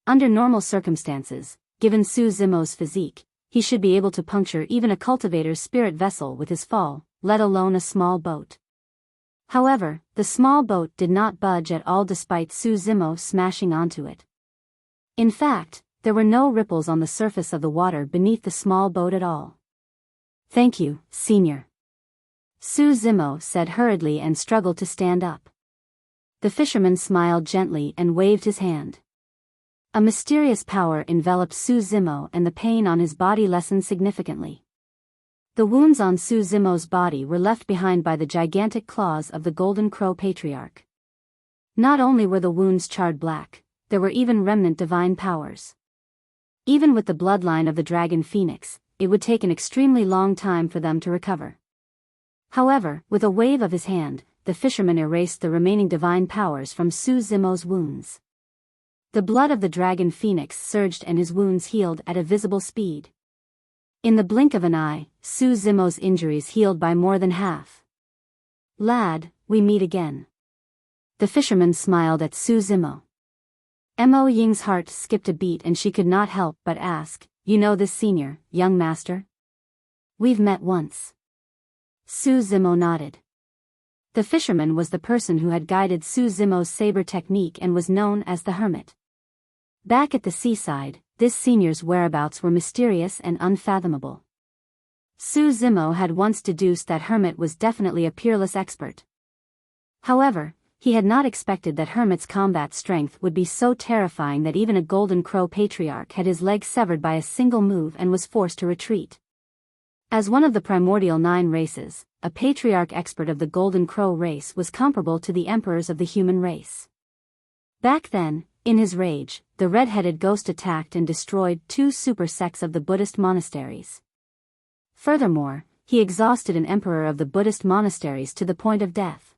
Under normal circumstances, given Su Zimo's physique, he should be able to puncture even a cultivator's spirit vessel with his fall, let alone a small boat. However, the small boat did not budge at all despite Su Zimo smashing onto it. In fact, there were no ripples on the surface of the water beneath the small boat at all. "Thank you, Senior," Su Zimo said hurriedly and struggled to stand up. The fisherman smiled gently and waved his hand. A mysterious power enveloped Su Zimo and the pain on his body lessened significantly. The wounds on Su Zimo's body were left behind by the gigantic claws of the Golden Crow Patriarch. Not only were the wounds charred black, there were even remnant divine powers. Even with the bloodline of the Dragon Phoenix, it would take an extremely long time for them to recover. However, with a wave of his hand, the fisherman erased the remaining divine powers from Su Zimo's wounds. The blood of the Dragon Phoenix surged and his wounds healed at a visible speed. In the blink of an eye, Su Zimo's injuries healed by more than half. "Lad, we meet again." The fisherman smiled at Su Zimo. Mo Ying's heart skipped a beat and she could not help but ask, "You know this senior, young master?" "We've met once." Su Zimo nodded. The fisherman was the person who had guided Su Zimo's saber technique and was known as the Hermit. Back at the seaside, this senior's whereabouts were mysterious and unfathomable. Su Zimo had once deduced that Hermit was definitely a peerless expert. However, he had not expected that Hermit's combat strength would be so terrifying that even a Golden Crow Patriarch had his leg severed by a single move and was forced to retreat. As one of the primordial 9 races, a patriarch expert of the Golden Crow race was comparable to the emperors of the human race. Back then, in his rage, the red-headed ghost attacked and destroyed 2 super sects of the Buddhist monasteries. Furthermore, he exhausted an emperor of the Buddhist monasteries to the point of death.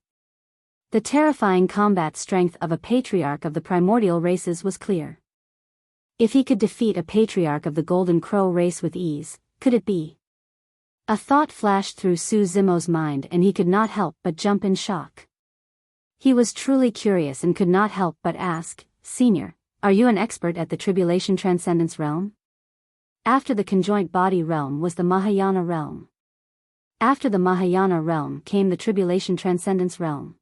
The terrifying combat strength of a patriarch of the primordial races was clear. If he could defeat a patriarch of the Golden Crow race with ease, could it be? A thought flashed through Su Zimo's mind and he could not help but jump in shock. He was truly curious and could not help but ask, "Senior, are you an expert at the Tribulation Transcendence realm?" After the conjoint body realm was the Mahayana realm. After the Mahayana realm came the Tribulation Transcendence realm.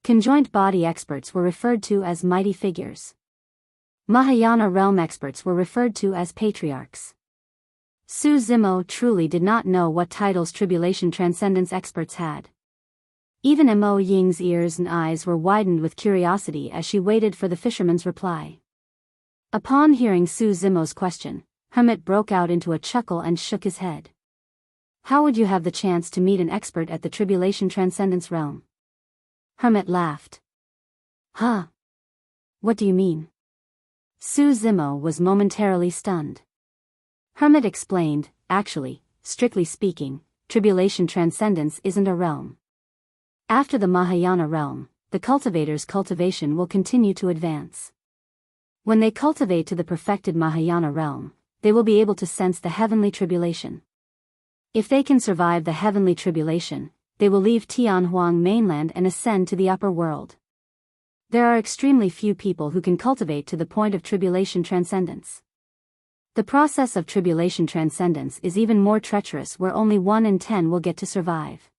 Conjoint body experts were referred to as mighty figures. Mahayana realm experts were referred to as patriarchs. Su Zimo truly did not know what titles Tribulation Transcendence experts had. Even Mo Ying's ears and eyes were widened with curiosity as she waited for the fisherman's reply. Upon hearing Su Zimo's question, Hermit broke out into a chuckle and shook his head. How would you have the chance to meet an expert at the Tribulation Transcendence realm? Hermit laughed. Huh? What do you mean? Su Zimo was momentarily stunned. Hermit explained, actually, strictly speaking, Tribulation Transcendence isn't a realm. After the Mahayana realm, the cultivator's cultivation will continue to advance. When they cultivate to the perfected Mahayana realm, they will be able to sense the heavenly tribulation. If they can survive the heavenly tribulation, they will leave Tianhuang mainland and ascend to the upper world. There are extremely few people who can cultivate to the point of Tribulation Transcendence. The process of Tribulation Transcendence is even more treacherous, where only 1 in 10 will get to survive.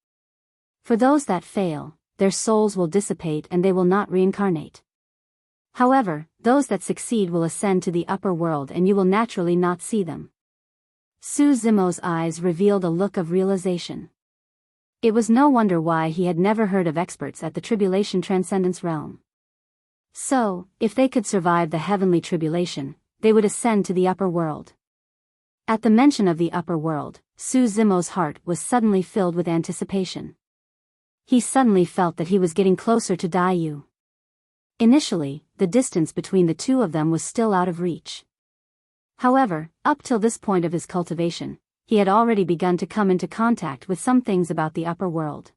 For those that fail, their souls will dissipate and they will not reincarnate. However, those that succeed will ascend to the upper world and you will naturally not see them. Su Zimo's eyes revealed a look of realization. It was no wonder why he had never heard of experts at the Tribulation Transcendence realm. So, if they could survive the heavenly tribulation, they would ascend to the upper world. At the mention of the upper world, Su Zimo's heart was suddenly filled with anticipation. He suddenly felt that he was getting closer to Daiyu. Initially, the distance between the two of them was still out of reach. However, up till this point of his cultivation, he had already begun to come into contact with some things about the upper world.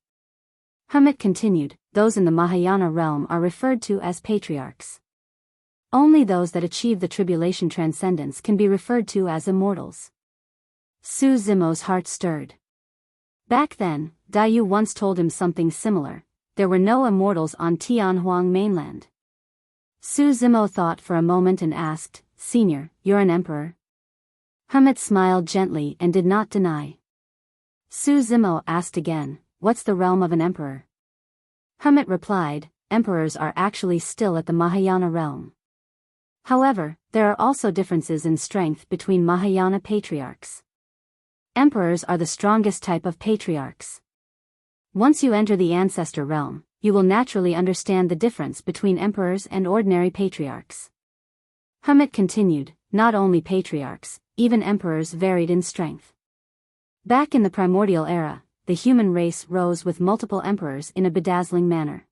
Hermit continued, those in the Mahayana realm are referred to as patriarchs. Only those that achieve the Tribulation Transcendence can be referred to as immortals. Su Zimo's heart stirred. Back then, Daiyu once told him something similar. There were no immortals on Tianhuang mainland. Su Zimo thought for a moment and asked, Senior, you're an emperor? Hermit smiled gently and did not deny. Su Zimo asked again, what's the realm of an emperor? Hermit replied, emperors are actually still at the Mahayana realm. However, there are also differences in strength between Mahayana patriarchs. Emperors are the strongest type of patriarchs. Once you enter the Ancestor realm, you will naturally understand the difference between emperors and ordinary patriarchs. Hermit continued, not only patriarchs, even emperors varied in strength. Back in the primordial era, the human race rose with multiple emperors in a bedazzling manner.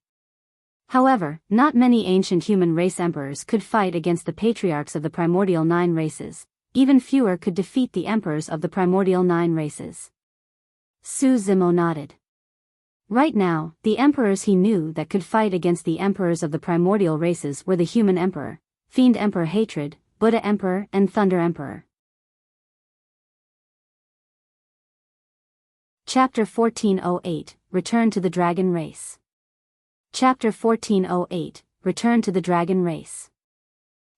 However, not many ancient human race emperors could fight against the patriarchs of the primordial 9 races, even fewer could defeat the emperors of the primordial 9 races. Su Zimo nodded. Right now, the emperors he knew that could fight against the emperors of the primordial races were the Human Emperor, Fiend Emperor Hatred, Buddha Emperor and Thunder Emperor. Chapter 1408, Return to the Dragon Race. Chapter 1408, Return to the Dragon Race.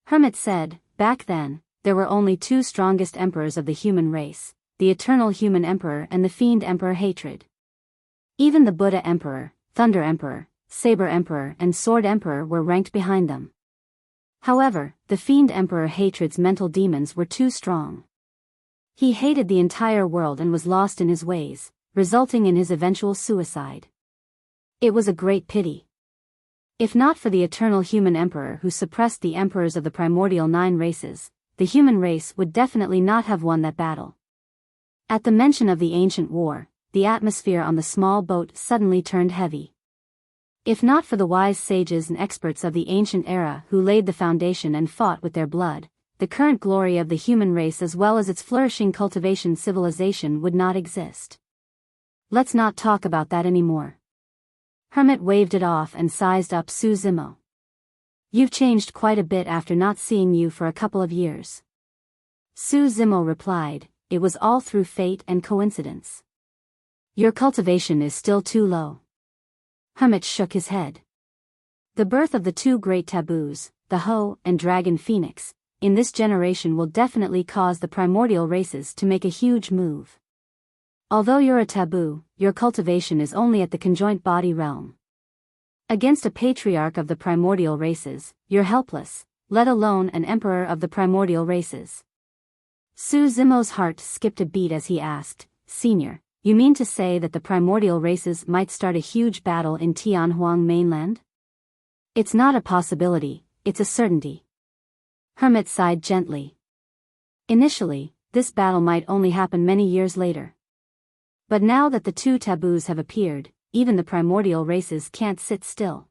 Hermit said, back then, there were only 2 strongest emperors of the human race, the Eternal Human Emperor and the Fiend Emperor Hatred. Even the Buddha Emperor, Thunder Emperor, Saber Emperor and Sword Emperor were ranked behind them. However, the Fiend Emperor Hatred's mental demons were too strong. He hated the entire world and was lost in his ways, resulting in his eventual suicide. It was a great pity. If not for the Eternal Human Emperor who suppressed the emperors of the primordial 9 races, the human race would definitely not have won that battle. At the mention of the ancient war, the atmosphere on the small boat suddenly turned heavy. If not for the wise sages and experts of the ancient era who laid the foundation and fought with their blood, the current glory of the human race as well as its flourishing cultivation civilization would not exist. Let's not talk about that anymore. Hermit waved it off and sized up Su Zimo. You've changed quite a bit after not seeing you for a couple of years. Su Zimo replied, it was all through fate and coincidence. Your cultivation is still too low. Hermit shook his head. The birth of the 2 great taboos, the Ho and Dragon Phoenix, in this generation will definitely cause the primordial races to make a huge move. Although you're a taboo, your cultivation is only at the conjoint body realm. Against a patriarch of the primordial races, you're helpless, let alone an emperor of the primordial races. Su Zimo's heart skipped a beat as he asked, Senior, you mean to say that the primordial races might start a huge battle in Tianhuang mainland? It's not a possibility, it's a certainty. Hermit sighed gently. Initially, this battle might only happen many years later. But now that the two taboos have appeared, even the primordial races can't sit still.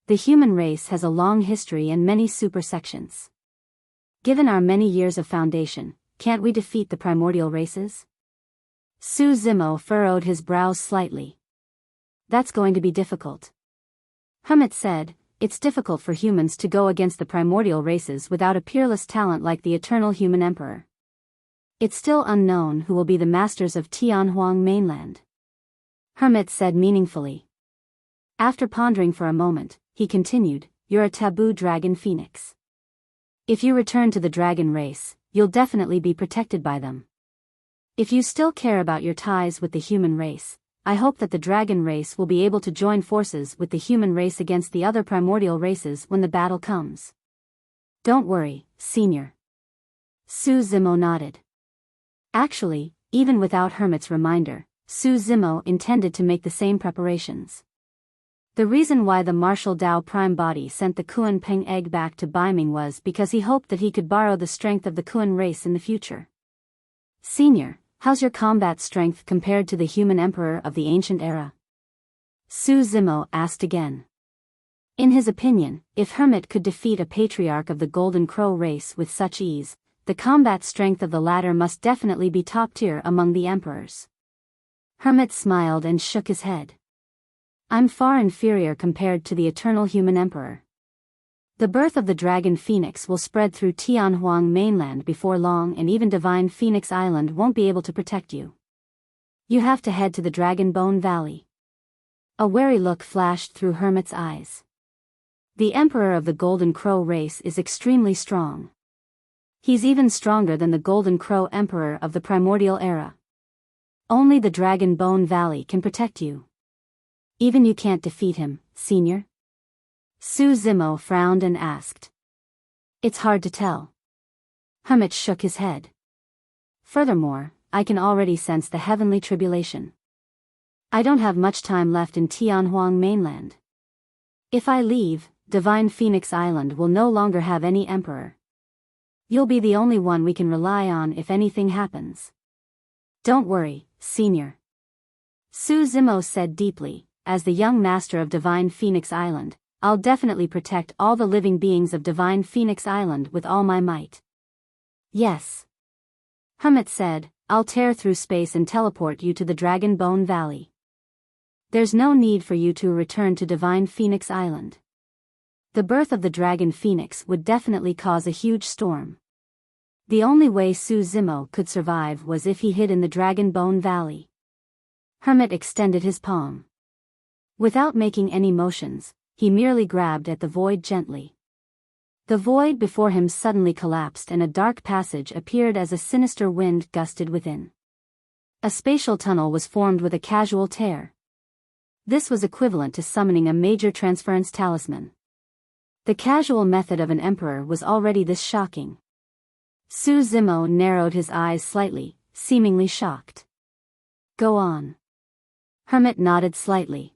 The human race has a long history and many supersections. Given our many years of foundation, can't we defeat the primordial races? Su Zimo furrowed his brows slightly. That's going to be difficult. Hermit said, it's difficult for humans to go against the primordial races without a peerless talent like the eternal human emperor. It's still unknown who will be the masters of Tianhuang mainland. Hermit said meaningfully. After pondering for a moment, he continued, you're a taboo dragon phoenix. If you return to the dragon race, you'll definitely be protected by them. If you still care about your ties with the human race, I hope that the dragon race will be able to join forces with the human race against the other primordial races when the battle comes. Don't worry, Senior. Su Zimo nodded. Actually, even without Hermit's reminder, Su Zimo intended to make the same preparations. The reason why the Martial Dao Prime Body sent the Kuan Peng egg back to Biming was because he hoped that he could borrow the strength of the Kuan race in the future. Senior, how's your combat strength compared to the human emperor of the ancient era? Su Zimo asked again. In his opinion, if Hermit could defeat a patriarch of the Golden Crow race with such ease, the combat strength of the latter must definitely be top tier among the emperors. Hermit smiled and shook his head. I'm far inferior compared to the eternal human emperor. The birth of the dragon phoenix will spread through Tianhuang mainland before long, and even Divine Phoenix Island won't be able to protect you. You have to head to the Dragon Bone Valley. A wary look flashed through Hermit's eyes. The emperor of the Golden Crow race is extremely strong. He's even stronger than the Golden Crow emperor of the primordial era. Only the Dragon Bone Valley can protect you. Even you can't defeat him, Senior? Su Zimo frowned and asked. It's hard to tell. Hermit shook his head. Furthermore, I can already sense the heavenly tribulation. I don't have much time left in Tianhuang mainland. If I leave, Divine Phoenix Island will no longer have any emperor. You'll be the only one we can rely on if anything happens. Don't worry, Senior. Su Zimo said deeply, as the young master of Divine Phoenix Island, I'll definitely protect all the living beings of Divine Phoenix Island with all my might. Yes. Hermit said, I'll tear through space and teleport you to the Dragon Bone Valley. There's no need for you to return to Divine Phoenix Island. The birth of the Dragon Phoenix would definitely cause a huge storm. The only way Su Zimo could survive was if he hid in the Dragon Bone Valley. Hermit extended his palm. Without making any motions, he merely grabbed at the void gently. The void before him suddenly collapsed and a dark passage appeared as a sinister wind gusted within. A spatial tunnel was formed with a casual tear. This was equivalent to summoning a major transference talisman. The casual method of an emperor was already this shocking. Su Zimo narrowed his eyes slightly, seemingly shocked. Go on. Hermit nodded slightly.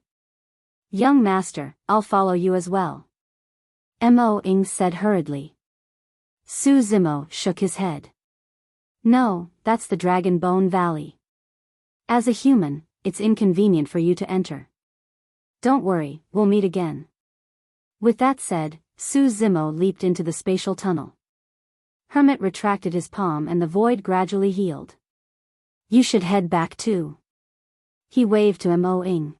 Young master, I'll follow you as well. Mo-ing said hurriedly. Su Zimo shook his head. No, that's the Dragon Bone Valley. As a human, it's inconvenient for you to enter. Don't worry, we'll meet again. With that said, Su Zimo leaped into the spatial tunnel. Hermit retracted his palm and the void gradually healed. You should head back too. He waved to Mo-ing.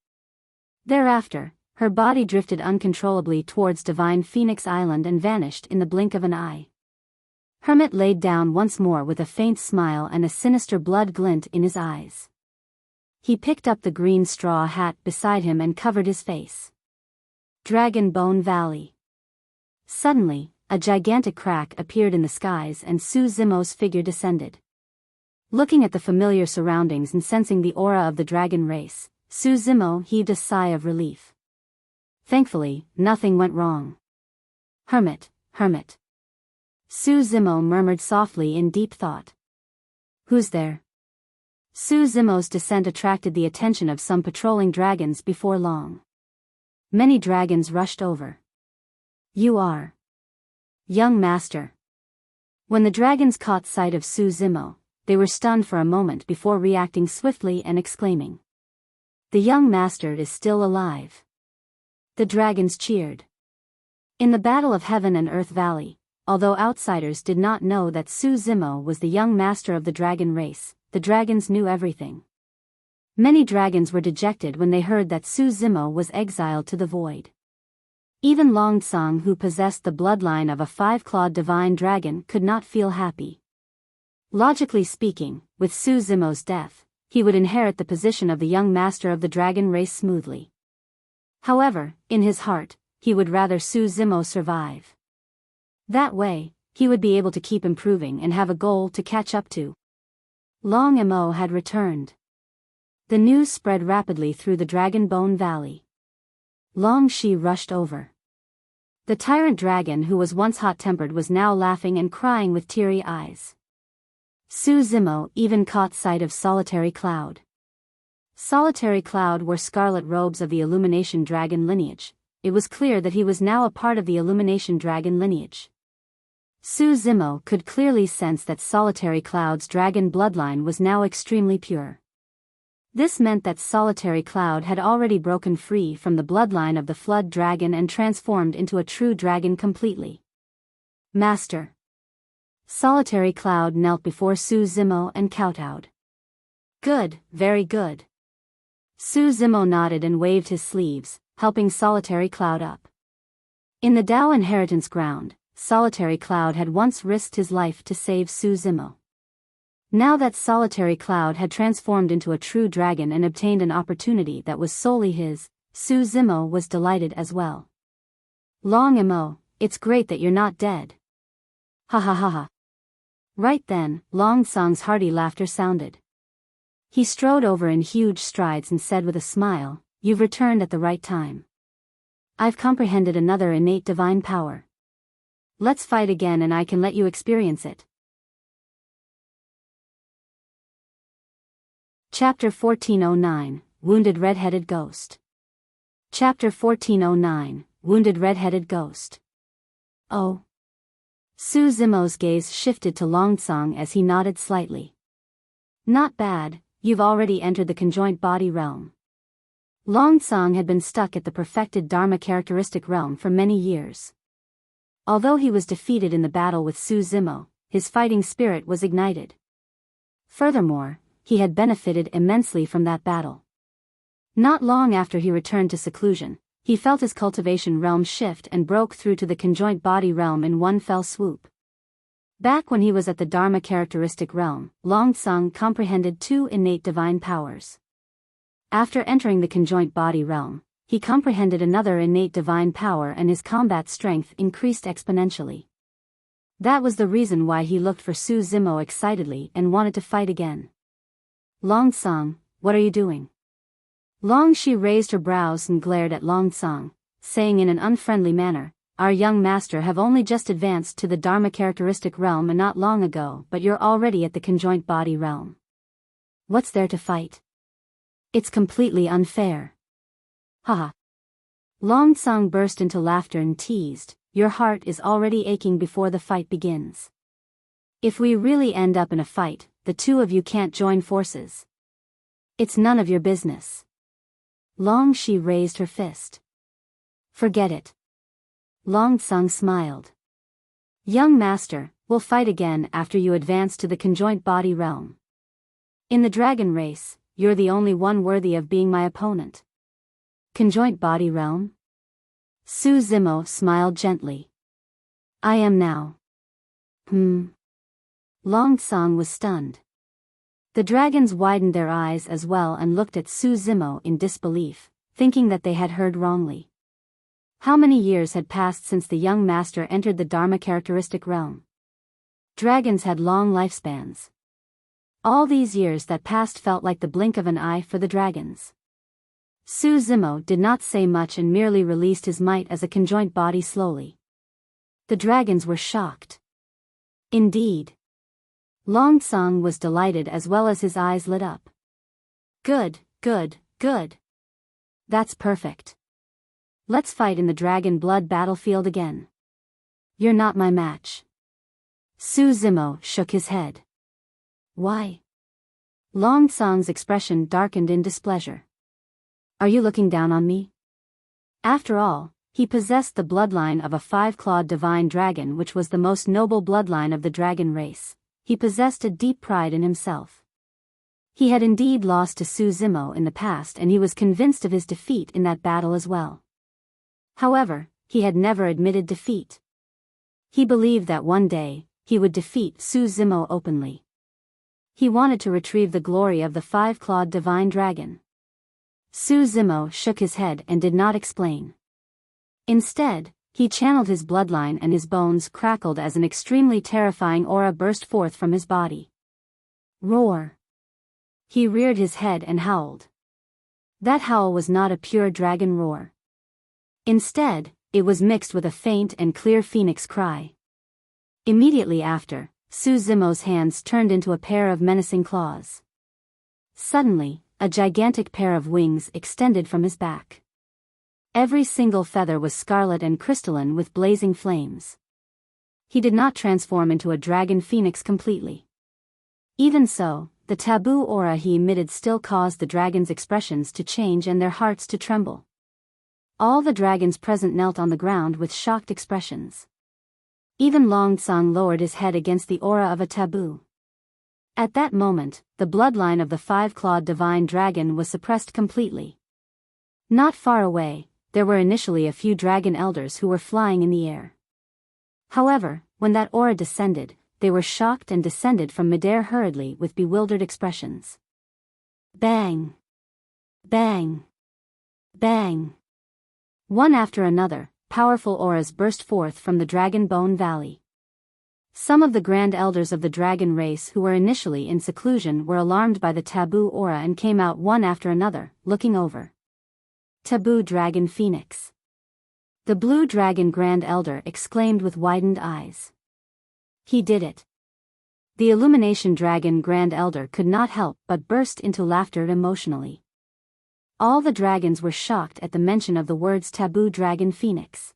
Thereafter, her body drifted uncontrollably towards Divine Phoenix Island and vanished in the blink of an eye. Hermit laid down once more with a faint smile and a sinister blood glint in his eyes. He picked up the green straw hat beside him and covered his face. Dragon Bone Valley. Suddenly, a gigantic crack appeared in the skies and Su Zimo's figure descended. Looking at the familiar surroundings and sensing the aura of the dragon race, Su Zimo heaved a sigh of relief. Thankfully, nothing went wrong. Hermit, hermit. Su Zimo murmured softly in deep thought. Who's there? Su Zimo's descent attracted the attention of some patrolling dragons before long. Many dragons rushed over. You are. Young master. When the dragons caught sight of Su Zimo, they were stunned for a moment before reacting swiftly and exclaiming. The young master is still alive. The dragons cheered. In the Battle of Heaven and Earth Valley, although outsiders did not know that Su Zimo was the young master of the dragon race, the dragons knew everything. Many dragons were dejected when they heard that Su Zimo was exiled to the void. Even Longsong, who possessed the bloodline of a five-clawed divine dragon, could not feel happy. Logically speaking, with Su Zimo's death, he would inherit the position of the young master of the dragon race smoothly. However, in his heart, he would rather Su Zimo survive. That way, he would be able to keep improving and have a goal to catch up to. Long Mo had returned. The news spread rapidly through the Dragon Bone Valley. Long Shi rushed over. The tyrant dragon who was once hot-tempered was now laughing and crying with teary eyes. Su Zimo even caught sight of Solitary Cloud. Solitary Cloud wore scarlet robes of the Illumination Dragon lineage. It was clear that he was now a part of the Illumination Dragon lineage. Su Zimo could clearly sense that Solitary Cloud's dragon bloodline was now extremely pure. This meant that Solitary Cloud had already broken free from the bloodline of the Flood Dragon and transformed into a true dragon completely. Master. Solitary Cloud knelt before Su Zimo and kowtowed. Good, very good. Su Zimo nodded and waved his sleeves, helping Solitary Cloud up. In the Dao inheritance ground, Solitary Cloud had once risked his life to save Su Zimo. Now that Solitary Cloud had transformed into a true dragon and obtained an opportunity that was solely his, Su Zimo was delighted as well. Long Mo, it's great that you're not dead. Ha ha ha ha. Right then, Long Song's hearty laughter sounded. He strode over in huge strides and said with a smile, You've returned at the right time. I've comprehended another innate divine power. Let's fight again and I can let you experience it. Chapter 1409, Wounded Red-Headed Ghost. Chapter 1409, Wounded Red-Headed Ghost. Oh. Su Zimo's gaze shifted to Longsong as he nodded slightly. Not bad, you've already entered the conjoint body realm. Longsong had been stuck at the perfected Dharma characteristic realm for many years. Although he was defeated in the battle with Su Zimo, his fighting spirit was ignited. Furthermore, he had benefited immensely from that battle. Not long after he returned to seclusion, he felt his cultivation realm shift and broke through to the conjoint body realm in one fell swoop. Back when he was at the Dharma characteristic realm, Longsong comprehended two innate divine powers. After entering the conjoint body realm, he comprehended another innate divine power and his combat strength increased exponentially. That was the reason why he looked for Su Zimo excitedly and wanted to fight again. Longsong, what are you doing? Long Shi raised her brows and glared at Longsong, saying in an unfriendly manner, Our young master have only just advanced to the Dharma characteristic realm and not long ago, but you're already at the conjoint body realm. What's there to fight? It's completely unfair. Haha. Longsong burst into laughter and teased, Your heart is already aching before the fight begins. If we really end up in a fight, the two of you can't join forces. It's none of your business. Long Shi raised her fist. Forget it. Longsong smiled. Young master, we'll fight again after you advance to the conjoint body realm. In the dragon race, you're the only one worthy of being my opponent. Conjoint body realm? Su Zimo smiled gently. I am now. Longsong was stunned. The dragons widened their eyes as well and looked at Su Zimo in disbelief, thinking that they had heard wrongly. How many years had passed since the young master entered the Dharma characteristic realm? Dragons had long lifespans. All these years that passed felt like the blink of an eye for the dragons. Su Zimo did not say much and merely released his might as a conjoint body slowly. The dragons were shocked. Indeed. Long Tsang was delighted as well as his eyes lit up. Good, good, good. That's perfect. Let's fight in the dragon blood battlefield again. You're not my match. Su Zimo shook his head. Why? Long Tsang's expression darkened in displeasure. Are you looking down on me? After all, he possessed the bloodline of a five-clawed divine dragon, which was the most noble bloodline of the dragon race. He possessed a deep pride in himself. He had indeed lost to Su Zimo in the past and he was convinced of his defeat in that battle as well. However, he had never admitted defeat. He believed that one day, he would defeat Su Zimo openly. He wanted to retrieve the glory of the five-clawed divine dragon. Su Zimo shook his head and did not explain. Instead, he channeled his bloodline and his bones crackled as an extremely terrifying aura burst forth from his body. Roar! He reared his head and howled. That howl was not a pure dragon roar. Instead, it was mixed with a faint and clear phoenix cry. Immediately after, Su Zimo's hands turned into a pair of menacing claws. Suddenly, a gigantic pair of wings extended from his back. Every single feather was scarlet and crystalline with blazing flames. He did not transform into a dragon phoenix completely. Even so, the taboo aura he emitted still caused the dragon's expressions to change and their hearts to tremble. All the dragons present knelt on the ground with shocked expressions. Even Long Tsang lowered his head against the aura of a taboo. At that moment, the bloodline of the five-clawed divine dragon was suppressed completely. Not far away, there were initially a few dragon elders who were flying in the air. However, when that aura descended, they were shocked and descended from midair hurriedly with bewildered expressions. Bang! Bang! Bang! One after another, powerful auras burst forth from the Dragon Bone Valley. Some of the grand elders of the dragon race who were initially in seclusion were alarmed by the taboo aura and came out one after another, looking over. Taboo Dragon Phoenix. The Blue Dragon Grand Elder exclaimed with widened eyes. He did it. The Illumination Dragon Grand Elder could not help but burst into laughter emotionally. All the dragons were shocked at the mention of the words Taboo Dragon Phoenix.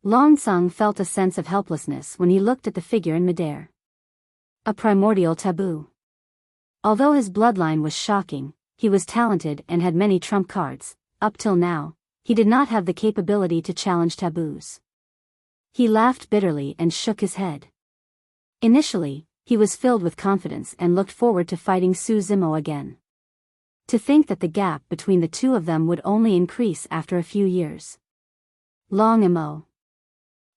Long Tsang felt a sense of helplessness when he looked at the figure in midair. A primordial taboo. Although his bloodline was shocking, he was talented and had many trump cards. Up till now, he did not have the capability to challenge taboos. He laughed bitterly and shook his head. Initially, he was filled with confidence and looked forward to fighting Su Zimo again. To think that the gap between the two of them would only increase after a few years. Long Imo.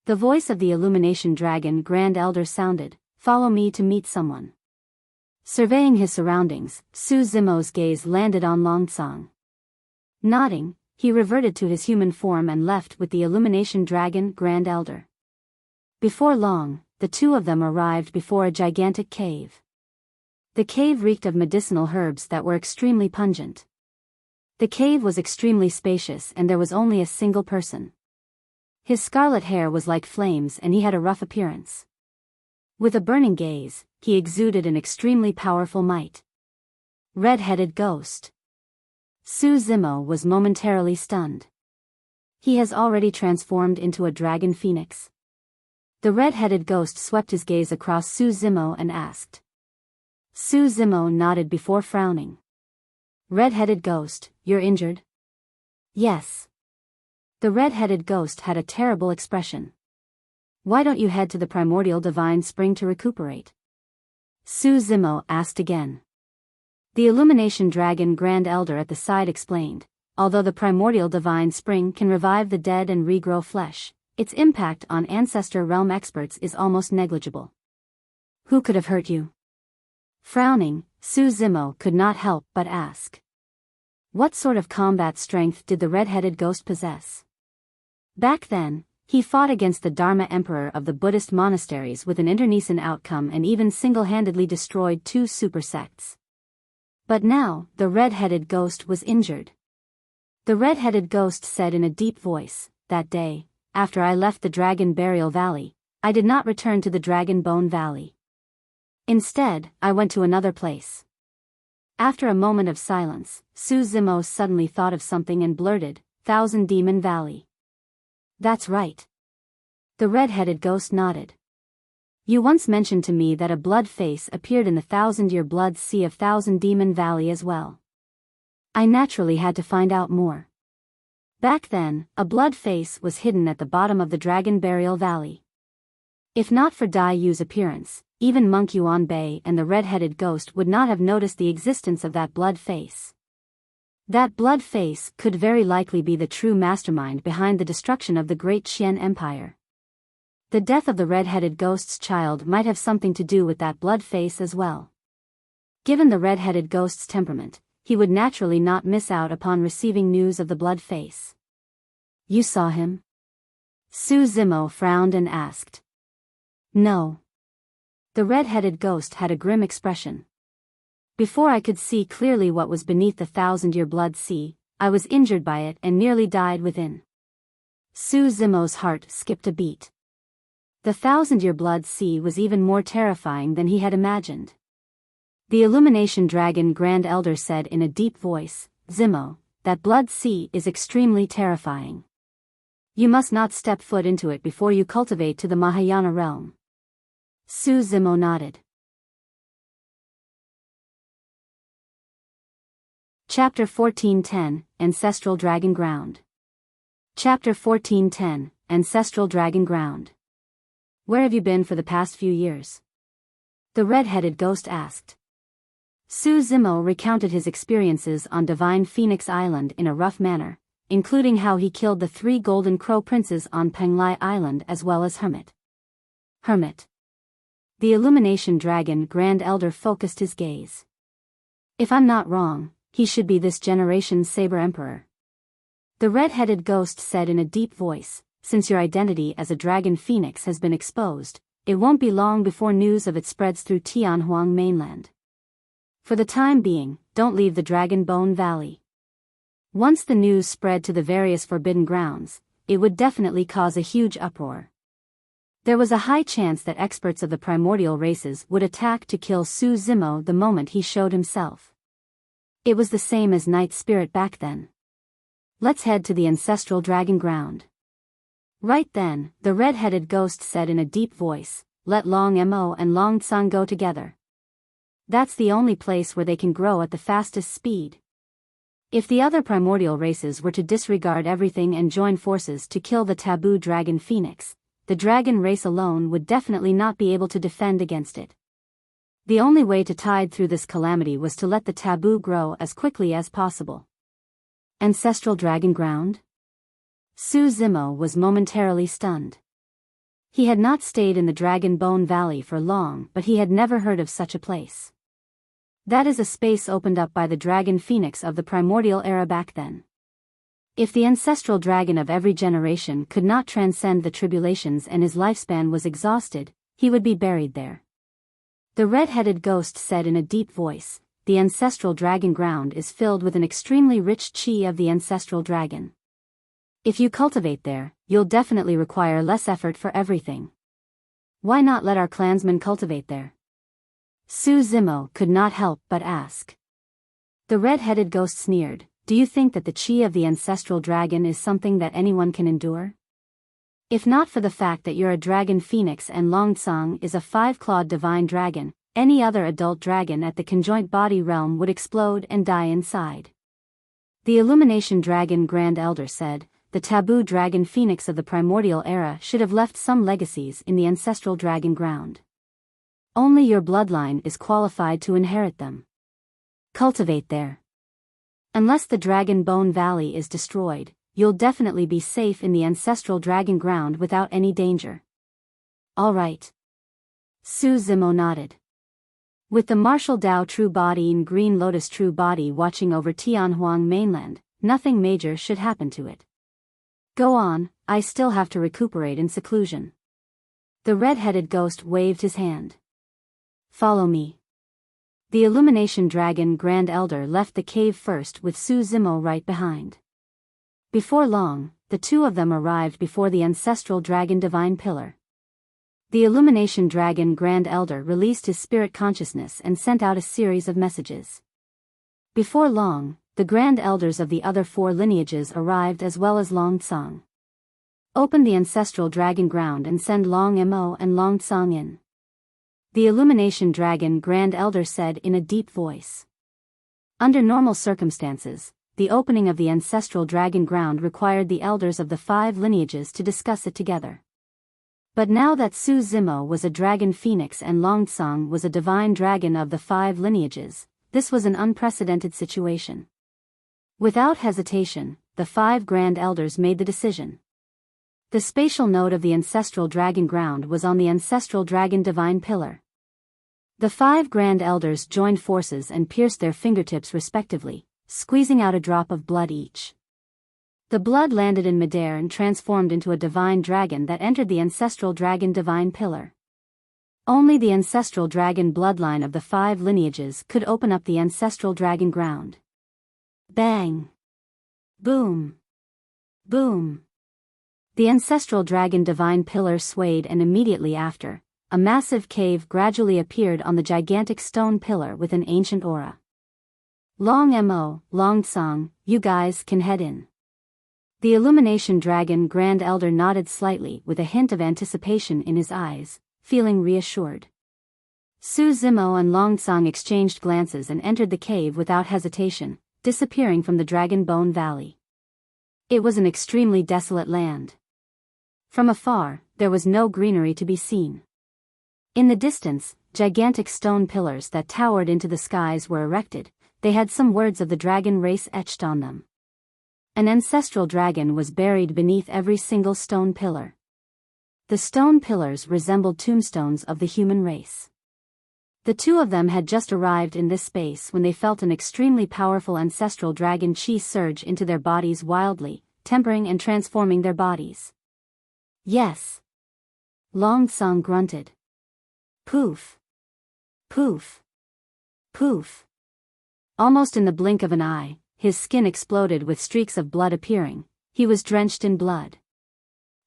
The voice of the Illumination Dragon Grand Elder sounded, "Follow me to meet someone." Surveying his surroundings, Su Zimo's gaze landed on Long Tsang. Nodding, he reverted to his human form and left with the Illumination Dragon Grand Elder. Before long, the two of them arrived before a gigantic cave. The cave reeked of medicinal herbs that were extremely pungent. The cave was extremely spacious and there was only a single person. His scarlet hair was like flames and he had a rough appearance. With a burning gaze, he exuded an extremely powerful might. Red-headed ghost. Su Zimo was momentarily stunned. He has already transformed into a dragon phoenix. The red-headed ghost swept his gaze across Su Zimo and asked. Su Zimo nodded before frowning. Red-headed ghost, you're injured? Yes. The red-headed ghost had a terrible expression. Why don't you head to the primordial divine spring to recuperate? Su Zimo asked again. The Illumination Dragon Grand Elder at the side explained, although the primordial divine spring can revive the dead and regrow flesh, its impact on Ancestor realm experts is almost negligible. Who could have hurt you? Frowning, Su Zimo could not help but ask. What sort of combat strength did the red-headed ghost possess? Back then, he fought against the Dharma Emperor of the Buddhist monasteries with an internecine outcome and even single-handedly destroyed 2 super sects. But now, the red-headed ghost was injured. The red-headed ghost said in a deep voice, "That day, after I left the Dragon Burial Valley, I did not return to the Dragon Bone Valley. Instead, I went to another place." After a moment of silence, Su Zimo suddenly thought of something and blurted, "Thousand Demon Valley." "That's right." The red-headed ghost nodded. "You once mentioned to me that a blood face appeared in the 1,000-year blood sea of Thousand Demon Valley as well. I naturally had to find out more. Back then, a blood face was hidden at the bottom of the Dragon Burial Valley. If not for Dai Yu's appearance, even Monk Yuan Bei and the red-headed ghost would not have noticed the existence of that blood face. That blood face could very likely be the true mastermind behind the destruction of the great Qian Empire. The death of the red-headed ghost's child might have something to do with that blood face as well. Given the red-headed ghost's temperament, he would naturally not miss out upon receiving news of the blood face. "You saw him?" Su Zimo frowned and asked. "No." The red-headed ghost had a grim expression. "Before I could see clearly what was beneath the 1,000-year blood sea, I was injured by it and nearly died within." Su Zimo's heart skipped a beat. The 1,000-year blood sea was even more terrifying than he had imagined. The Illumination Dragon Grand Elder said in a deep voice, "Zimo, that blood sea is extremely terrifying. You must not step foot into it before you cultivate to the Mahayana realm." Su Zimo nodded. Chapter 1410, Ancestral Dragon Ground. Chapter 1410, Ancestral Dragon Ground. "Where have you been for the past few years?" the red-headed ghost asked. Su Zimo recounted his experiences on Divine Phoenix Island in a rough manner, including how he killed the 3 Golden Crow Princes on Penglai Island as well as Hermit. The Illumination Dragon Grand Elder focused his gaze. "If I'm not wrong, he should be this generation's Saber Emperor." The red-headed ghost said in a deep voice, "Since your identity as a Dragon Phoenix has been exposed, it won't be long before news of it spreads through Tianhuang mainland. For the time being, don't leave the Dragon Bone Valley. Once the news spread to the various forbidden grounds, it would definitely cause a huge uproar." There was a high chance that experts of the primordial races would attack to kill Su Zimo the moment he showed himself. It was the same as Night Spirit back then. "Let's head to the Ancestral Dragon Ground." Right then, the red-headed ghost said in a deep voice, "Let Long Mo and Long Tsang go together. That's the only place where they can grow at the fastest speed. If the other primordial races were to disregard everything and join forces to kill the Taboo Dragon Phoenix, the dragon race alone would definitely not be able to defend against it. The only way to tide through this calamity was to let the Taboo grow as quickly as possible." Ancestral Dragon Ground? Su Zimo was momentarily stunned. He had not stayed in the Dragon Bone Valley for long, but he had never heard of such a place. That is a space opened up by the Dragon Phoenix of the primordial era back then. If the ancestral dragon of every generation could not transcend the tribulations and his lifespan was exhausted, he would be buried there. The red-headed ghost said in a deep voice, "The Ancestral Dragon Ground is filled with an extremely rich chi of the ancestral dragon. If you cultivate there, you'll definitely require less effort for everything. Why not let our clansmen cultivate there?" Su Zimo could not help but ask. The red-headed ghost sneered, "Do you think that the chi of the ancestral dragon is something that anyone can endure? If not for the fact that you're a dragon phoenix and Long Tsang is a 5-clawed divine dragon, any other adult dragon at the conjoint body realm would explode and die inside." The Illumination Dragon Grand Elder said, "The Taboo Dragon Phoenix of the primordial era should have left some legacies in the Ancestral Dragon Ground. Only your bloodline is qualified to inherit them. Cultivate there. Unless the Dragon Bone Valley is destroyed, you'll definitely be safe in the Ancestral Dragon Ground without any danger." "All right." Su Zimo nodded. With the Martial Dao True Body and Green Lotus True Body watching over Tianhuang mainland, nothing major should happen to it. Go on, I still have to recuperate in seclusion. The red-headed ghost waved his hand. Follow me. The Illumination Dragon Grand Elder left the cave first with Su Zimo right behind. Before long, the two of them arrived before the Ancestral Dragon Divine Pillar. The Illumination Dragon Grand Elder released his spirit consciousness and sent out a series of messages. Before long, the Grand Elders of the other four lineages arrived as well as Long Tsang. Open the Ancestral Dragon Ground and send Long Mo and Long Tsang in. The Illumination Dragon Grand Elder said in a deep voice. Under normal circumstances, the opening of the Ancestral Dragon Ground required the elders of the 5 lineages to discuss it together. But now that Su Zimo was a dragon phoenix and Long Tsang was a divine dragon of the 5 lineages, this was an unprecedented situation. Without hesitation, the 5 Grand Elders made the decision. The spatial node of the Ancestral Dragon Ground was on the Ancestral Dragon Divine Pillar. The 5 Grand Elders joined forces and pierced their fingertips respectively, squeezing out a drop of blood each. The blood landed in midair and transformed into a divine dragon that entered the Ancestral Dragon Divine Pillar. Only the Ancestral Dragon bloodline of the 5 lineages could open up the Ancestral Dragon Ground. Bang! Boom! Boom! The Ancestral Dragon Divine Pillar swayed, and immediately after, a massive cave gradually appeared on the gigantic stone pillar with an ancient aura. Long Mo, Long Tsang, you guys can head in. The Illumination Dragon Grand Elder nodded slightly with a hint of anticipation in his eyes, feeling reassured. Su Zimo and Long Tsang exchanged glances and entered the cave without hesitation, disappearing from the Dragon Bone Valley. It was an extremely desolate land. From afar, there was no greenery to be seen. In the distance, gigantic stone pillars that towered into the skies were erected. They had some words of the dragon race etched on them. An ancestral dragon was buried beneath every single stone pillar. The stone pillars resembled tombstones of the human race. The two of them had just arrived in this space when they felt an extremely powerful ancestral dragon chi surge into their bodies wildly, tempering and transforming their bodies. Yes. Long Tsang grunted. Poof. Poof. Poof. Almost in the blink of an eye, his skin exploded with streaks of blood appearing. He was drenched in blood.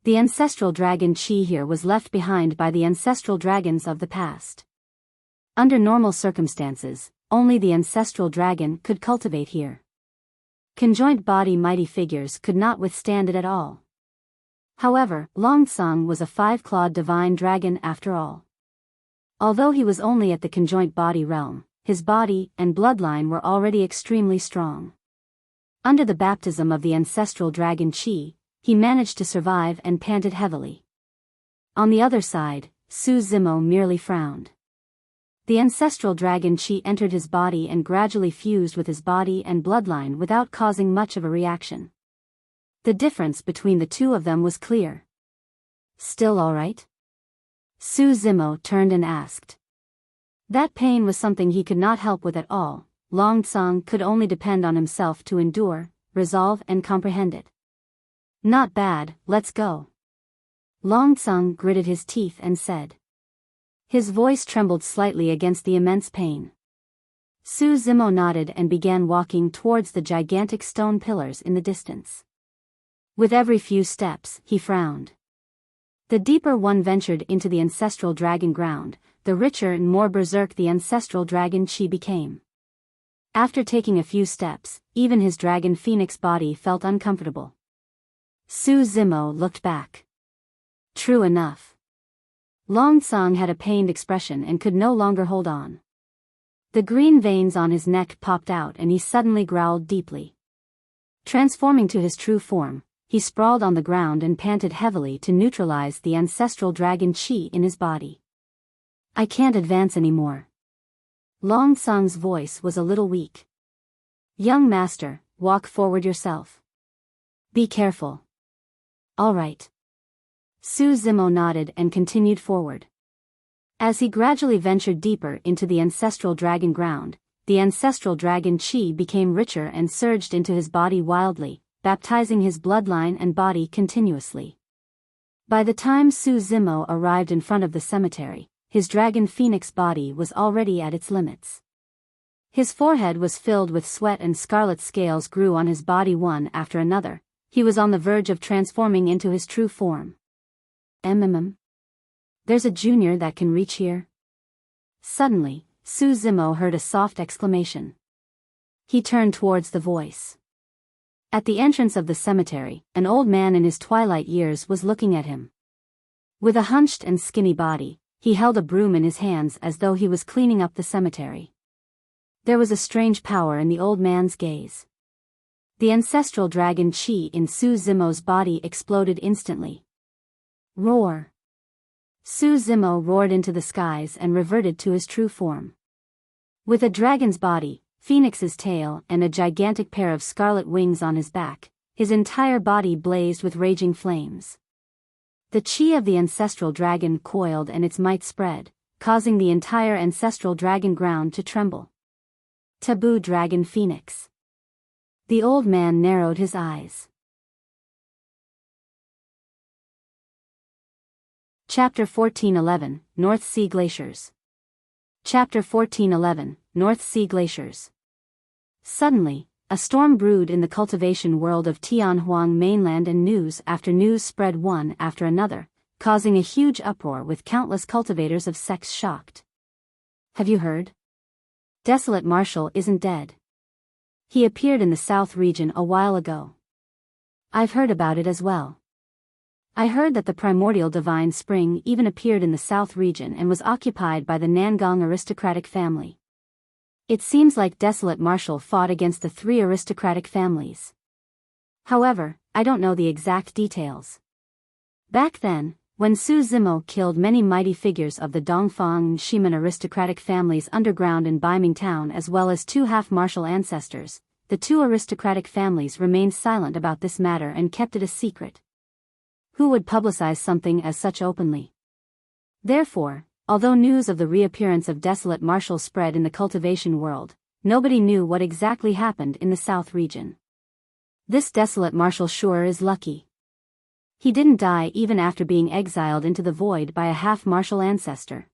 The ancestral dragon chi here was left behind by the ancestral dragons of the past. Under normal circumstances, only the ancestral dragon could cultivate here. Conjoined body mighty figures could not withstand it at all. However, Long Tsang was a 5-clawed divine dragon after all. Although he was only at the conjoint body realm, his body and bloodline were already extremely strong. Under the baptism of the ancestral dragon chi, he managed to survive and panted heavily. On the other side, Su Zimo merely frowned. The ancestral dragon chi entered his body and gradually fused with his body and bloodline without causing much of a reaction. The difference between the two of them was clear. Still all right? Su Zimo turned and asked. That pain was something he could not help with at all. Long Tsang could only depend on himself to endure, resolve and comprehend it. Not bad, let's go. Long Tsang gritted his teeth and said. His voice trembled slightly against the immense pain. Su Zimo nodded and began walking towards the gigantic stone pillars in the distance. With every few steps, he frowned. The deeper one ventured into the ancestral dragon ground, the richer and more berserk the ancestral dragon chi became. After taking a few steps, even his dragon phoenix body felt uncomfortable. Su Zimo looked back. True enough. Long Tsang had a pained expression and could no longer hold on. The green veins on his neck popped out and he suddenly growled deeply. Transforming to his true form, he sprawled on the ground and panted heavily to neutralize the ancestral dragon chi in his body. I can't advance anymore. Long Tsang's voice was a little weak. Young master, walk forward yourself. Be careful. All right. Su Zimo nodded and continued forward. As he gradually ventured deeper into the ancestral dragon ground, the ancestral dragon chi became richer and surged into his body wildly, baptizing his bloodline and body continuously. By the time Su Zimo arrived in front of the cemetery, his dragon phoenix body was already at its limits. His forehead was filled with sweat and scarlet scales grew on his body one after another. He was on the verge of transforming into his true form. There's a junior that can reach here? Suddenly, Su Zimo heard a soft exclamation. He turned towards the voice. At the entrance of the cemetery, an old man in his twilight years was looking at him. With a hunched and skinny body, he held a broom in his hands as though he was cleaning up the cemetery. There was a strange power in the old man's gaze. The ancestral dragon chi in Su Zimo's body exploded instantly. Roar! Su Zimo roared into the skies and reverted to his true form. With a dragon's body, Phoenix's tail and a gigantic pair of scarlet wings on his back, his entire body blazed with raging flames. The chi of the ancestral dragon coiled and its might spread, causing the entire ancestral dragon ground to tremble. Taboo Dragon Phoenix. The old man narrowed his eyes. Chapter 1411, North Sea Glaciers. Chapter 1411, North Sea Glaciers. Suddenly, a storm brewed in the cultivation world of Tianhuang mainland and news after news spread one after another, causing a huge uproar with countless cultivators of sex shocked. Have you heard? Desolate Marshal isn't dead. He appeared in the south region a while ago. I've heard about it as well. I heard that the primordial divine spring even appeared in the south region and was occupied by the Nangong aristocratic family. It seems like Desolate Marshal fought against the three aristocratic families. However, I don't know the exact details. Back then, when Su Zimo killed many mighty figures of the Dongfang and Shiman aristocratic families underground in Biming Town as well as two half-martial ancestors, the two aristocratic families remained silent about this matter and kept it a secret. Who would publicize something as such openly? Therefore, although news of the reappearance of Desolate Marshal spread in the cultivation world, nobody knew what exactly happened in the south region. This Desolate Marshal sure is lucky. He didn't die even after being exiled into the void by a half-martial ancestor.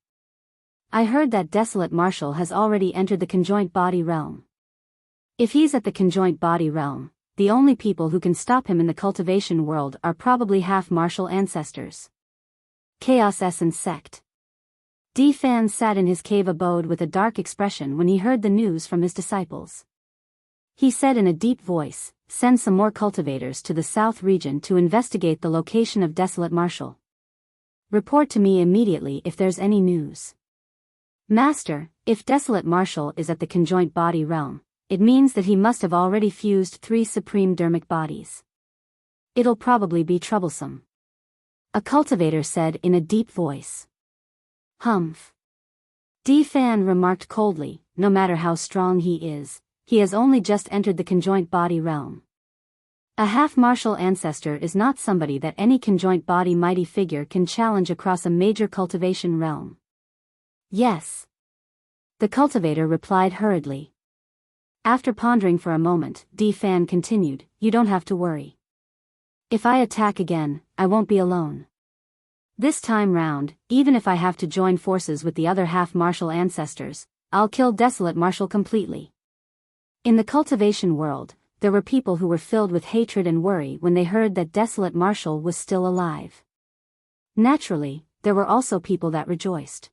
I heard that Desolate Marshal has already entered the conjoint body realm. If he's at the conjoint body realm, the only people who can stop him in the cultivation world are probably half-martial ancestors. Chaos Essence Sect. D-Fan sat in his cave abode with a dark expression when he heard the news from his disciples. He said in a deep voice, "Send some more cultivators to the south region to investigate the location of Desolate Marshal. Report to me immediately if there's any news." Master, if Desolate Marshal is at the conjoint body realm, it means that he must have already fused 3 supreme dermic bodies. It'll probably be troublesome. A cultivator said in a deep voice. Humph. D-Fan remarked coldly, no matter how strong he is, he has only just entered the conjoint body realm. A half-martial ancestor is not somebody that any conjoint body mighty figure can challenge across a major cultivation realm. Yes. The cultivator replied hurriedly. After pondering for a moment, D-Fan continued, "You don't have to worry. If I attack again, I won't be alone. This time round, even if I have to join forces with the other half-martial ancestors, I'll kill Desolate Marshal completely." In the cultivation world, there were people who were filled with hatred and worry when they heard that Desolate Marshal was still alive. Naturally, there were also people that rejoiced.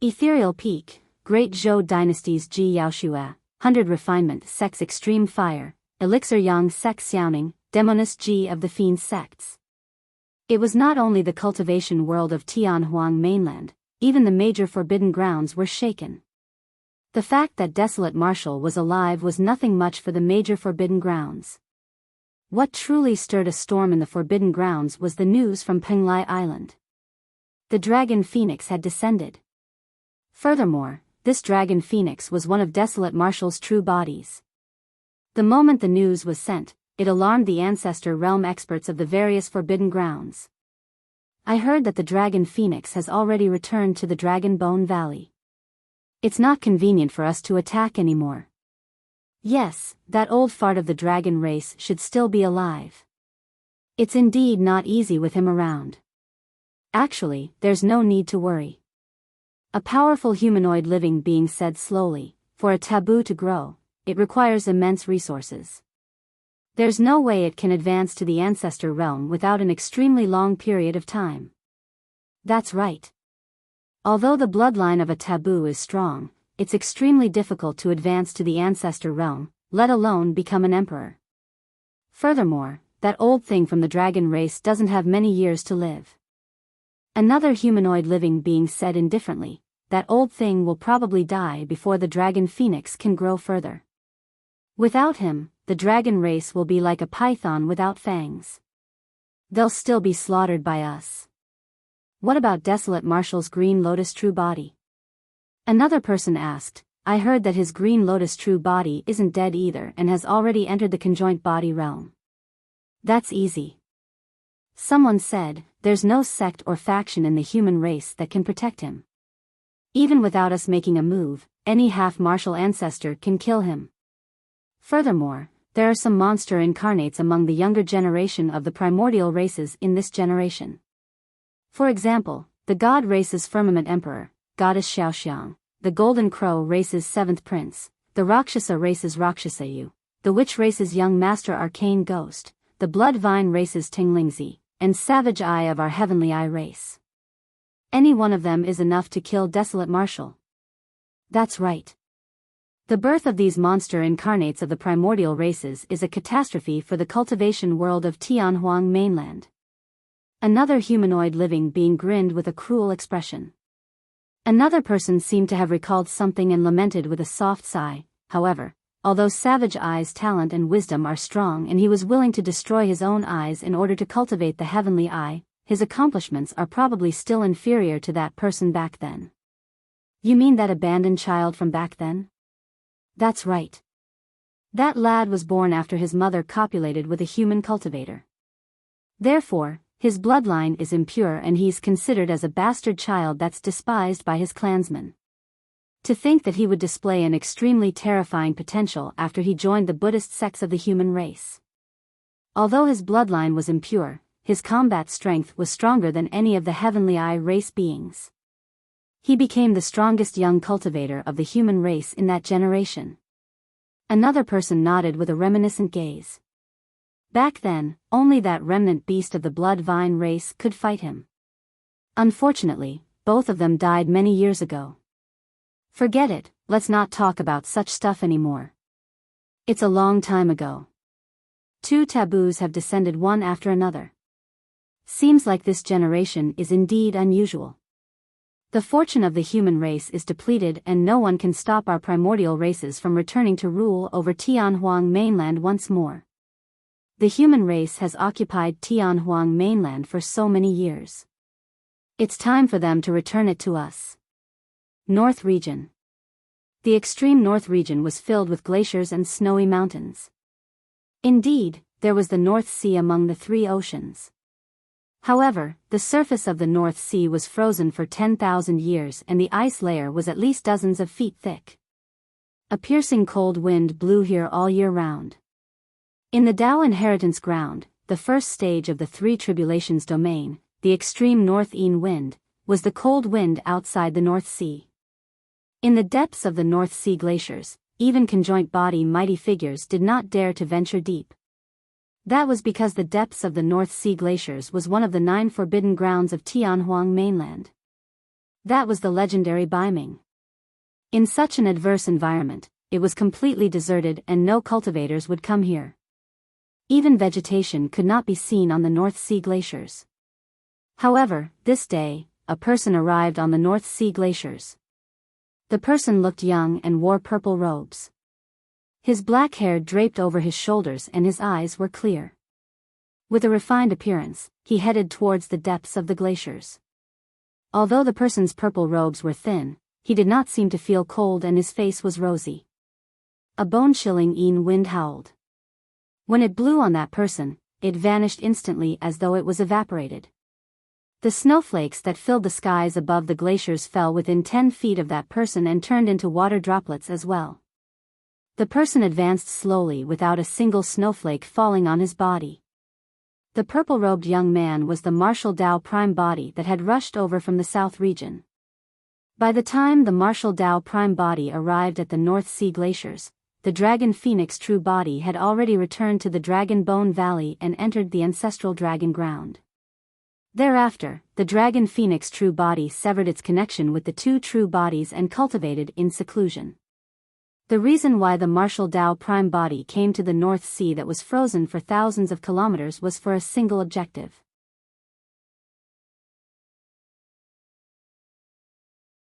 Ethereal Peak, Great Zhou Dynasty's Ji Yaoshua, 100 Refinement Sects Extreme Fire, Elixir Yang Sect Xiaoning, Demonist Ji of the Fiend Sects. It was not only the cultivation world of Tianhuang mainland, even the major forbidden grounds were shaken. The fact that Desolate Marshal was alive was nothing much for the major forbidden grounds. What truly stirred a storm in the forbidden grounds was the news from Penglai Island. The dragon phoenix had descended. Furthermore, this dragon phoenix was one of Desolate Marshal's true bodies. The moment the news was sent, it alarmed the Ancestor realm experts of the various forbidden grounds. I heard that the dragon phoenix has already returned to the Dragon Bone Valley. It's not convenient for us to attack anymore. Yes, that old fart of the dragon race should still be alive. It's indeed not easy with him around. Actually, there's no need to worry. A powerful humanoid living being said slowly, for a taboo to grow, it requires immense resources. There's no way it can advance to the Ancestor realm without an extremely long period of time. That's right. Although the bloodline of a taboo is strong, it's extremely difficult to advance to the Ancestor realm, let alone become an emperor. Furthermore, that old thing from the dragon race doesn't have many years to live. Another humanoid living being said indifferently, that old thing will probably die before the dragon phoenix can grow further. Without him, the dragon race will be like a python without fangs. They'll still be slaughtered by us. What about Desolate Marshall's Green Lotus true body? Another person asked. I heard that his Green Lotus true body isn't dead either and has already entered the conjoint body realm. That's easy. Someone said, there's no sect or faction in the human race that can protect him. Even without us making a move, any half-martial ancestor can kill him. Furthermore, there are some monster incarnates among the younger generation of the primordial races in this generation. For example, the God race's Firmament Emperor, Goddess Xiaoxiang, the Golden Crow race's 7th Prince, the Rakshasa race's Rakshasayu, the Witch race's Young Master Arcane Ghost, the Blood Vine race's Teng Lingzi, and Savage Eye of our Heavenly Eye race. Any one of them is enough to kill Desolate Marshall. That's right. The birth of these monster incarnates of the primordial races is a catastrophe for the cultivation world of Tianhuang mainland. Another humanoid living being grinned with a cruel expression. Another person seemed to have recalled something and lamented with a soft sigh. However, although Savage Eye's talent and wisdom are strong and he was willing to destroy his own eyes in order to cultivate the heavenly eye, his accomplishments are probably still inferior to that person back then. You mean that abandoned child from back then? That's right. That lad was born after his mother copulated with a human cultivator. Therefore, his bloodline is impure and he's considered as a bastard child that's despised by his clansmen. To think that he would display an extremely terrifying potential after he joined the Buddhist sects of the human race. Although his bloodline was impure, his combat strength was stronger than any of the Heavenly Eye race beings. He became the strongest young cultivator of the human race in that generation. Another person nodded with a reminiscent gaze. Back then, only that remnant beast of the Blood Vine race could fight him. Unfortunately, both of them died many years ago. Forget it, let's not talk about such stuff anymore. It's a long time ago. 2 taboos have descended one after another. Seems like this generation is indeed unusual. The fortune of the human race is depleted and no one can stop our primordial races from returning to rule over Tianhuang mainland once more. The human race has occupied Tianhuang mainland for so many years. It's time for them to return it to us. North region. The extreme north region was filled with glaciers and snowy mountains. Indeed, there was the North Sea among the 3 oceans. However, the surface of the North Sea was frozen for 10,000 years and the ice layer was at least dozens of feet thick. A piercing cold wind blew here all year round. In the Tao inheritance ground, the first stage of the 3 tribulations domain, the extreme north-east wind, was the cold wind outside the North Sea. In the depths of the North Sea glaciers, even conjoint body mighty figures did not dare to venture deep. That was because the depths of the North Sea glaciers was one of the 9 forbidden grounds of Tianhuang mainland. That was the legendary Ming. In such an adverse environment, it was completely deserted and no cultivators would come here. Even vegetation could not be seen on the North Sea glaciers. However, this day, a person arrived on the North Sea glaciers. The person looked young and wore purple robes. His black hair draped over his shoulders and his eyes were clear. With a refined appearance, he headed towards the depths of the glaciers. Although the person's purple robes were thin, he did not seem to feel cold and his face was rosy. A bone-chilling wind howled. When it blew on that person, it vanished instantly as though it was evaporated. The snowflakes that filled the skies above the glaciers fell within 10 feet of that person and turned into water droplets as well. The person advanced slowly without a single snowflake falling on his body. The purple-robed young man was the martial Dao prime body that had rushed over from the south region. By the time the martial Dao prime body arrived at the North Sea glaciers, the Dragon Phoenix true body had already returned to the Dragon Bone Valley and entered the ancestral dragon ground. Thereafter, the Dragon Phoenix true body severed its connection with the two true bodies and cultivated in seclusion. The reason why the martial Dao prime body came to the North Sea that was frozen for thousands of kilometers was for a single objective.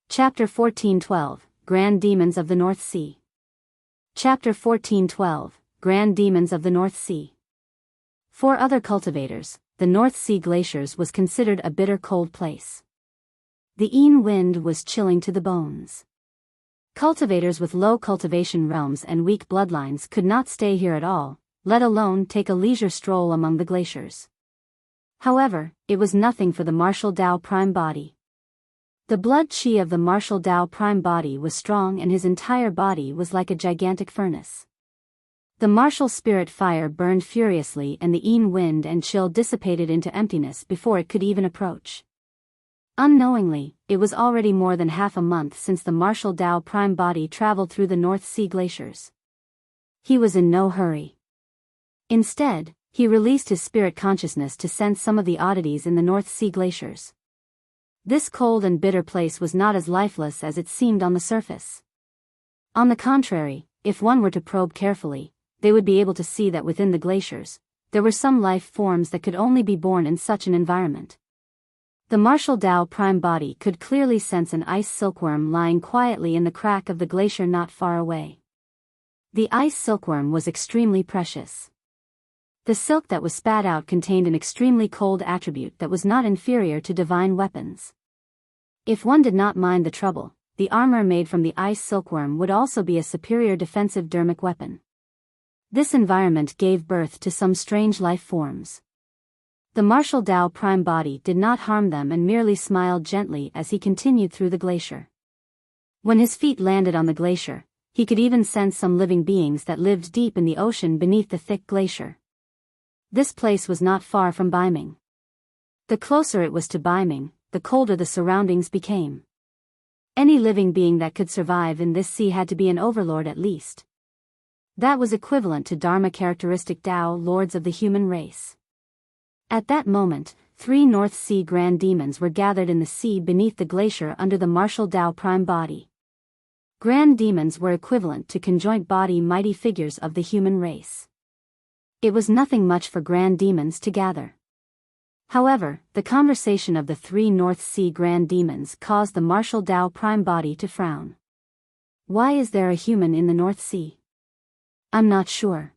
Chapter 14:12, Grand Demons of the North Sea. Chapter 14:12, Grand Demons of the North Sea. For other cultivators, the North Sea glaciers was considered a bitter cold place. The Yin wind was chilling to the bones. Cultivators with low cultivation realms and weak bloodlines could not stay here at all, let alone take a leisure stroll among the glaciers. However, it was nothing for the martial Dao prime body. The blood chi of the martial Dao prime body was strong and his entire body was like a gigantic furnace. The martial spirit fire burned furiously and the Yin wind and chill dissipated into emptiness before it could even approach. Unknowingly, it was already more than half a month since the martial Dao prime body traveled through the North Sea glaciers. He was in no hurry. Instead, he released his spirit consciousness to sense some of the oddities in the North Sea glaciers. This cold and bitter place was not as lifeless as it seemed on the surface. On the contrary, if one were to probe carefully, they would be able to see that within the glaciers, there were some life forms that could only be born in such an environment. The martial Dao prime body could clearly sense an ice silkworm lying quietly in the crack of the glacier not far away. The ice silkworm was extremely precious. The silk that was spat out contained an extremely cold attribute that was not inferior to divine weapons. If one did not mind the trouble, the armor made from the ice silkworm would also be a superior defensive dermic weapon. This environment gave birth to some strange life forms. The martial Dao prime body did not harm them and merely smiled gently as he continued through the glacier. When his feet landed on the glacier, he could even sense some living beings that lived deep in the ocean beneath the thick glacier. This place was not far from Ming. The closer it was to Ming, the colder the surroundings became. Any living being that could survive in this sea had to be an overlord at least. That was equivalent to Dharma characteristic Dao lords of the human race. At that moment, 3 North Sea grand demons were gathered in the sea beneath the glacier under the martial Dao prime body. Grand demons were equivalent to conjoint body mighty figures of the human race. It was nothing much for grand demons to gather. However, the conversation of the 3 North Sea grand demons caused the martial Dao prime body to frown. Why is there a human in the North Sea? I'm not sure.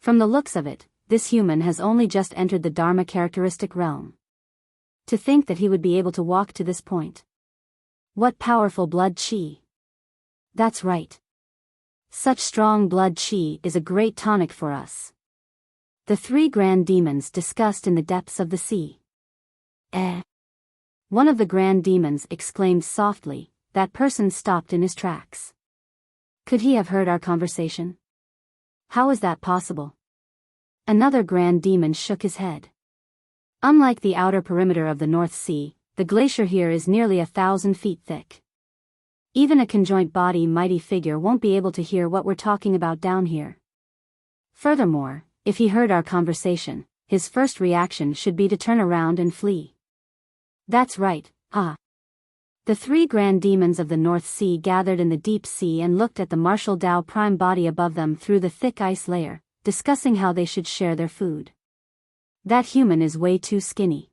From the looks of it, this human has only just entered the Dharma characteristic realm. To think that he would be able to walk to this point. What powerful blood chi. That's right. Such strong blood chi is a great tonic for us. The 3 grand demons discussed in the depths of the sea. One of the grand demons exclaimed softly. That person stopped in his tracks. Could he have heard our conversation? How is that possible? Another grand demon shook his head. Unlike the outer perimeter of the North Sea, the glacier here is nearly 1,000 feet thick. Even a conjoint body mighty figure won't be able to hear what we're talking about down here. Furthermore, if he heard our conversation, his first reaction should be to turn around and flee. That's right, The 3 grand demons of the North Sea gathered in the deep sea and looked at the martial Dao prime body above them through the thick ice layer, discussing how they should share their food. That human is way too skinny.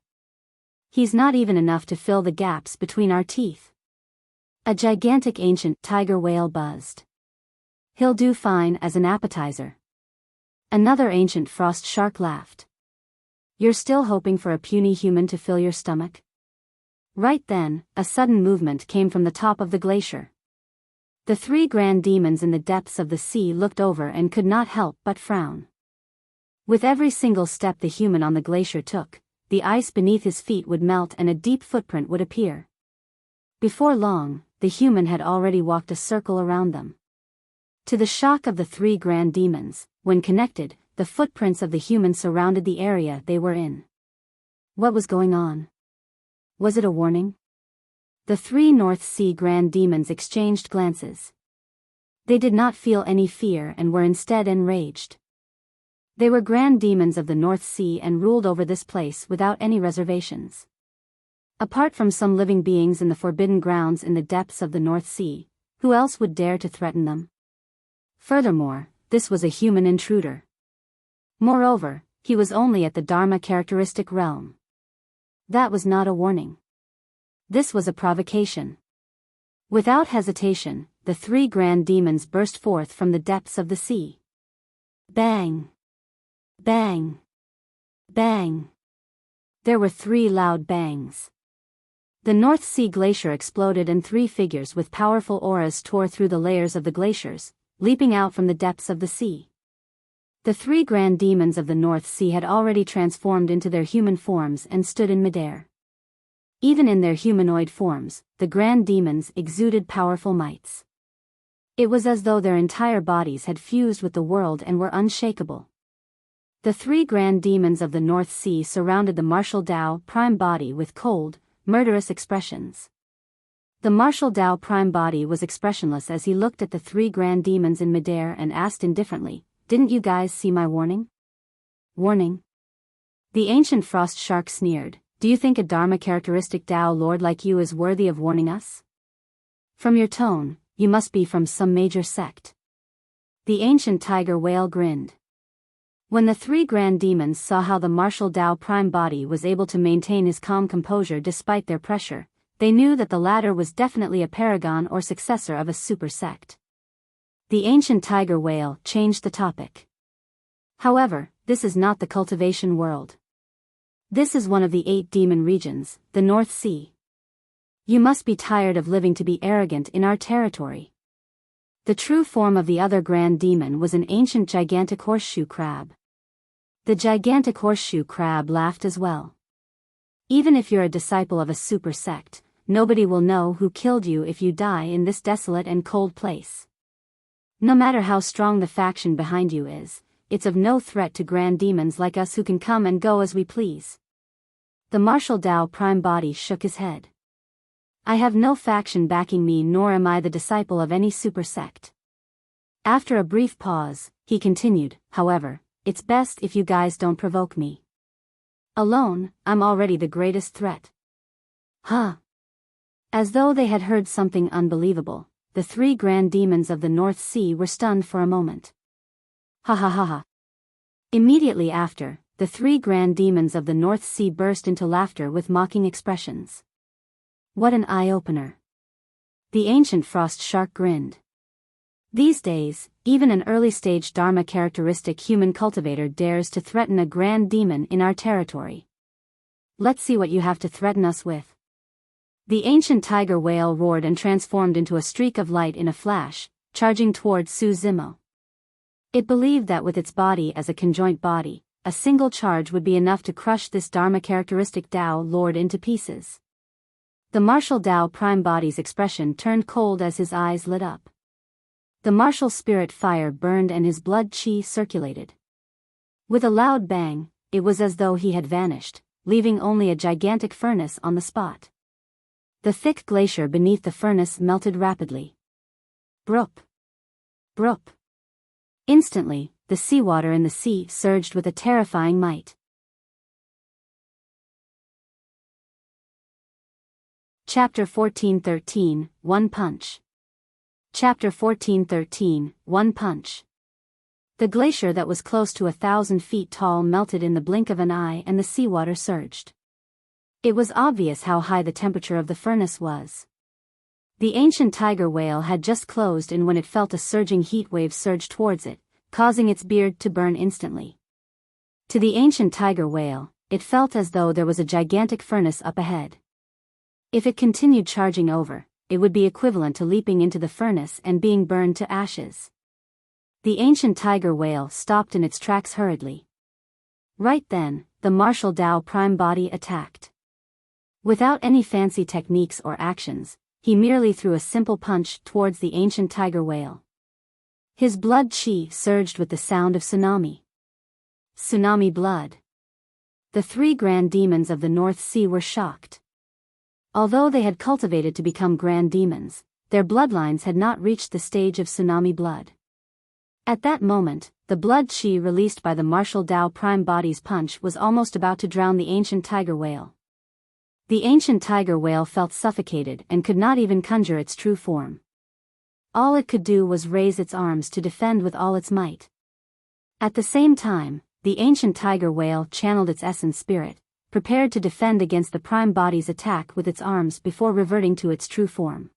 He's not even enough to fill the gaps between our teeth. A gigantic ancient tiger whale buzzed. He'll do fine as an appetizer. Another ancient frost shark laughed. You're still hoping for a puny human to fill your stomach? Right then, a sudden movement came from the top of the glacier. The 3 grand demons in the depths of the sea looked over and could not help but frown. With every single step the human on the glacier took, the ice beneath his feet would melt and a deep footprint would appear. Before long, the human had already walked a circle around them. To the shock of the three grand demons, when connected, the footprints of the humans surrounded the area they were in. What was going on? Was it a warning? The three North Sea grand demons exchanged glances. They did not feel any fear and were instead enraged. They were grand demons of the North Sea and ruled over this place without any reservations. Apart from some living beings in the forbidden grounds in the depths of the North Sea, who else would dare to threaten them? Furthermore, this was a human intruder. Moreover, he was only at the Dharma characteristic realm. That was not a warning. This was a provocation. Without hesitation, the three grand demons burst forth from the depths of the sea. Bang! Bang! Bang! There were three loud bangs. The North Sea glacier exploded and three figures with powerful auras tore through the layers of the glaciers, leaping out from the depths of the sea. The three grand demons of the North Sea had already transformed into their human forms and stood in midair. Even in their humanoid forms, the grand demons exuded powerful mights. It was as though their entire bodies had fused with the world and were unshakable. The three grand demons of the North Sea surrounded the martial Tao prime body with cold, murderous expressions. The martial Tao prime body was expressionless as he looked at the three grand demons in midair and asked indifferently, "Didn't you guys see my warning?" Warning? The ancient frost shark sneered, "Do you think a Dharma characteristic Tao lord like you is worthy of warning us? From your tone, you must be from some major sect." The ancient tiger whale grinned. When the three grand demons saw how the martial Tao prime body was able to maintain his calm composure despite their pressure, they knew that the latter was definitely a paragon or successor of a super sect. The ancient tiger whale changed the topic. However, this is not the cultivation world. This is one of the 8 demon regions, the North Sea. You must be tired of living to be arrogant in our territory. The true form of the other grand demon was an ancient gigantic horseshoe crab. The gigantic horseshoe crab laughed as well. Even if you're a disciple of a super sect, nobody will know who killed you if you die in this desolate and cold place. No matter how strong the faction behind you is, it's of no threat to grand demons like us who can come and go as we please. The martial Tao prime body shook his head. I have no faction backing me, nor am I the disciple of any super sect. After a brief pause, he continued, however, it's best if you guys don't provoke me. Alone, I'm already the greatest threat. Huh? As though they had heard something unbelievable, the three grand demons of the North Sea were stunned for a moment. Ha ha ha ha. Immediately after, the three grand demons of the North Sea burst into laughter with mocking expressions. What an eye-opener. The ancient frost shark grinned. These days, even an early-stage Dharma characteristic human cultivator dares to threaten a grand demon in our territory. Let's see what you have to threaten us with. The ancient tiger whale roared and transformed into a streak of light in a flash, charging toward Su Zimo. It believed that with its body as a conjoint body, a single charge would be enough to crush this Dharma characteristic Tao lord into pieces. The martial Tao prime body's expression turned cold as his eyes lit up. The martial spirit fire burned and his blood chi circulated. With a loud bang, it was as though he had vanished, leaving only a gigantic furnace on the spot. The thick glacier beneath the furnace melted rapidly. Broop! Broop! Instantly, the seawater in the sea surged with a terrifying might. Chapter 14:13, One Punch. Chapter 14:13, One Punch. The glacier that was close to 1,000 feet tall melted in the blink of an eye and the seawater surged. It was obvious how high the temperature of the furnace was. The ancient tiger whale had just closed in when it felt a surging heat wave surge towards it, causing its beard to burn instantly. To the ancient tiger whale, it felt as though there was a gigantic furnace up ahead. If it continued charging over, it would be equivalent to leaping into the furnace and being burned to ashes. The ancient tiger whale stopped in its tracks hurriedly. Right then, the martial Tao prime body attacked. Without any fancy techniques or actions, he merely threw a simple punch towards the ancient tiger whale. His blood chi surged with the sound of tsunami. Tsunami blood. The 3 grand demons of the North Sea were shocked. Although they had cultivated to become grand demons, their bloodlines had not reached the stage of tsunami blood. At that moment, the blood chi released by the martial Dao prime body's punch was almost about to drown the ancient tiger whale. The ancient tiger whale felt suffocated and could not even conjure its true form. All it could do was raise its arms to defend with all its might. At the same time, the ancient tiger whale channeled its essence spirit, prepared to defend against the prime body's attack with its arms before reverting to its true form.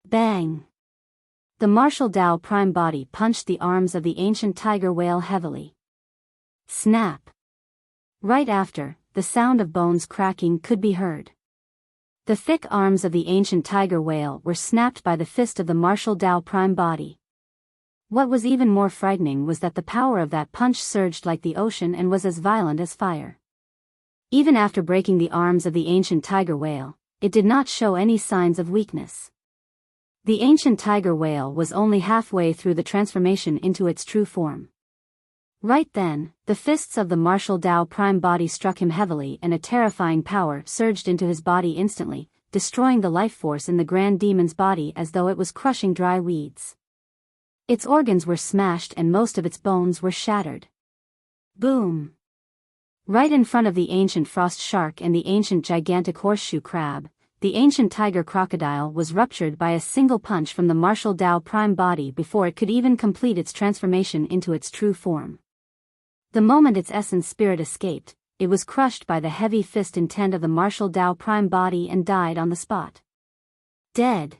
Bang! The martial Dao prime body punched the arms of the ancient tiger whale heavily. Snap! Right after, the sound of bones cracking could be heard. The thick arms of the ancient tiger whale were snapped by the fist of the martial Dao prime body. What was even more frightening was that the power of that punch surged like the ocean and was as violent as fire. Even after breaking the arms of the ancient tiger whale, it did not show any signs of weakness. The ancient tiger whale was only halfway through the transformation into its true form. Right then, the fists of the martial Dao prime body struck him heavily and a terrifying power surged into his body instantly, destroying the life force in the grand demon's body as though it was crushing dry weeds. Its organs were smashed and most of its bones were shattered. Boom! Right in front of the ancient frost shark and the ancient gigantic horseshoe crab, the ancient tiger crocodile was ruptured by a single punch from the martial Dao prime body before it could even complete its transformation into its true form. The moment its essence spirit escaped, it was crushed by the heavy fist intent of the martial Dao prime body and died on the spot. Dead.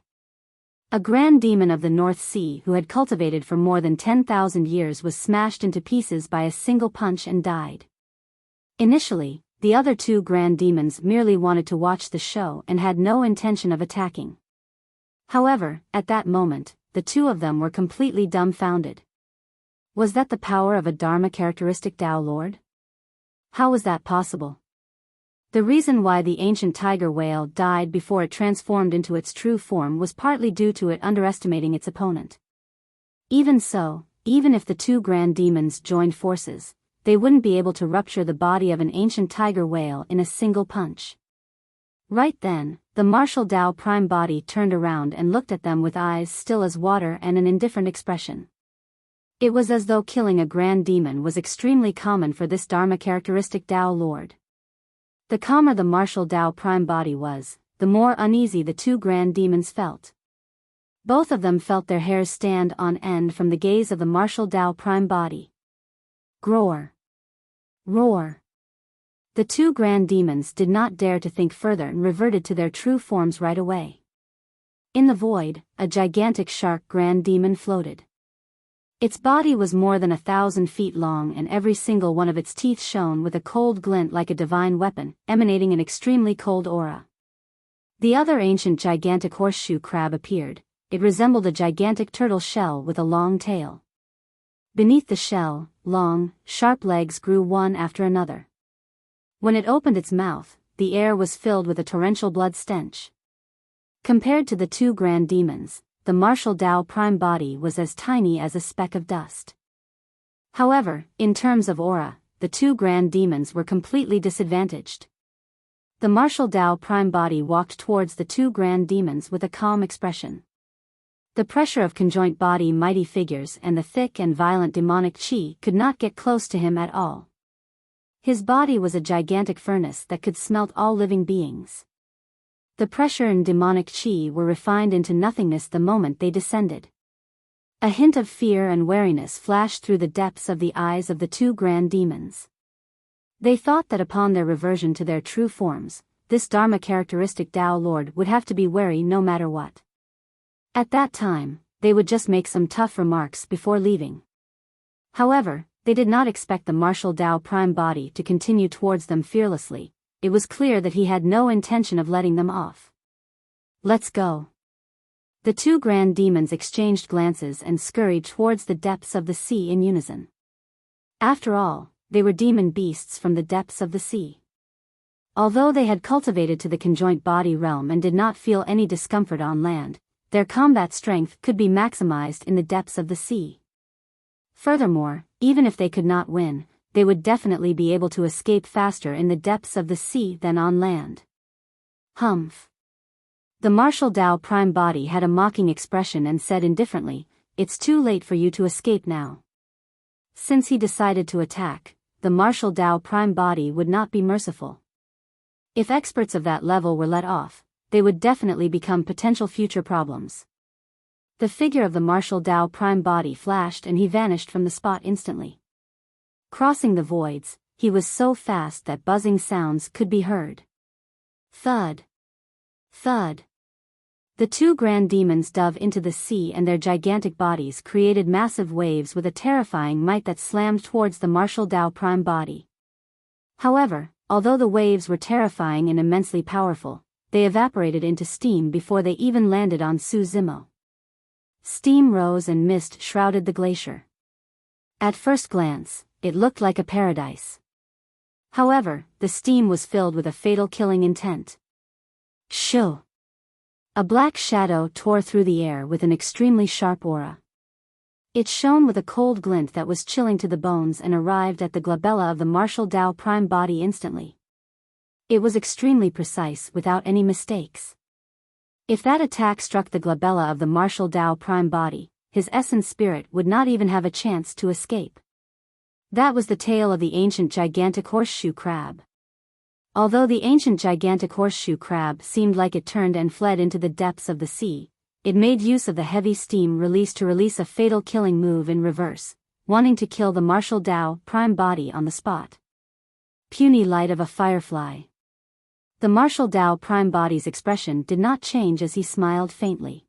A grand demon of the North Sea who had cultivated for more than 10,000 years was smashed into pieces by a single punch and died. Initially, the other 2 grand demons merely wanted to watch the show and had no intention of attacking. However, at that moment, the 2 of them were completely dumbfounded. Was that the power of a Dharma characteristic Tao Lord? How was that possible? The reason why the ancient tiger whale died before it transformed into its true form was partly due to it underestimating its opponent. Even so, even if the 2 grand demons joined forces, they wouldn't be able to rupture the body of an ancient tiger whale in a single punch. Right then, the martial Dao prime body turned around and looked at them with eyes still as water and an indifferent expression. It was as though killing a grand demon was extremely common for this Dharma characteristic Tao Lord. The calmer the martial Dao prime body was, the more uneasy the 2 grand demons felt. Both of them felt their hairs stand on end from the gaze of the martial Dao prime body. Roar! Roar! The 2 grand demons did not dare to think further and reverted to their true forms right away. In the void, a gigantic shark grand demon floated. Its body was more than 1,000 feet long and every single one of its teeth shone with a cold glint like a divine weapon, emanating an extremely cold aura. The other ancient gigantic horseshoe crab appeared. It resembled a gigantic turtle shell with a long tail. Beneath the shell, long, sharp legs grew one after another. When it opened its mouth, the air was filled with a torrential blood stench. Compared to the 2 grand demons, the martial Dao prime body was as tiny as a speck of dust. However, in terms of aura, the 2 grand demons were completely disadvantaged. The martial Dao prime body walked towards the 2 grand demons with a calm expression. The pressure of conjoint body mighty figures and the thick and violent demonic chi could not get close to him at all. His body was a gigantic furnace that could smelt all living beings. The pressure and demonic chi were refined into nothingness the moment they descended. A hint of fear and wariness flashed through the depths of the eyes of the 2 grand demons. They thought that upon their reversion to their true forms, this Dharma characteristic Tao Lord would have to be wary no matter what. At that time, they would just make some tough remarks before leaving. However, they did not expect the martial Dao prime body to continue towards them fearlessly. It was clear that he had no intention of letting them off. Let's go. The 2 grand demons exchanged glances and scurried towards the depths of the sea in unison. After all, they were demon beasts from the depths of the sea. Although they had cultivated to the conjoint body realm and did not feel any discomfort on land, their combat strength could be maximized in the depths of the sea. Furthermore, even if they could not win, they would definitely be able to escape faster in the depths of the sea than on land. Humph. The martial Dao Prime Body had a mocking expression and said indifferently, "It's too late for you to escape now." Since he decided to attack, the martial Dao Prime Body would not be merciful. If experts of that level were let off, they would definitely become potential future problems. The figure of the martial Dao Prime Body flashed and he vanished from the spot instantly. Crossing the voids, he was so fast that buzzing sounds could be heard. Thud. Thud. The two grand demons dove into the sea and their gigantic bodies created massive waves with a terrifying might that slammed towards the martial Dao Prime Body. However, although the waves were terrifying and immensely powerful, they evaporated into steam before they even landed on Su Zimo. Steam rose and mist shrouded the glacier. At first glance, it looked like a paradise. However, the steam was filled with a fatal killing intent. Shoo! A black shadow tore through the air with an extremely sharp aura. It shone with a cold glint that was chilling to the bones and arrived at the glabella of the martial Dao Prime Body instantly. It was extremely precise without any mistakes. If that attack struck the glabella of the martial Dao Prime Body, his essence spirit would not even have a chance to escape. That was the tail of the ancient gigantic horseshoe crab. Although the ancient gigantic horseshoe crab seemed like it turned and fled into the depths of the sea, it made use of the heavy steam release to release a fatal killing move in reverse, wanting to kill the martial Dao Prime Body on the spot. Puny light of a firefly. The martial Dao Prime Body's expression did not change as he smiled faintly.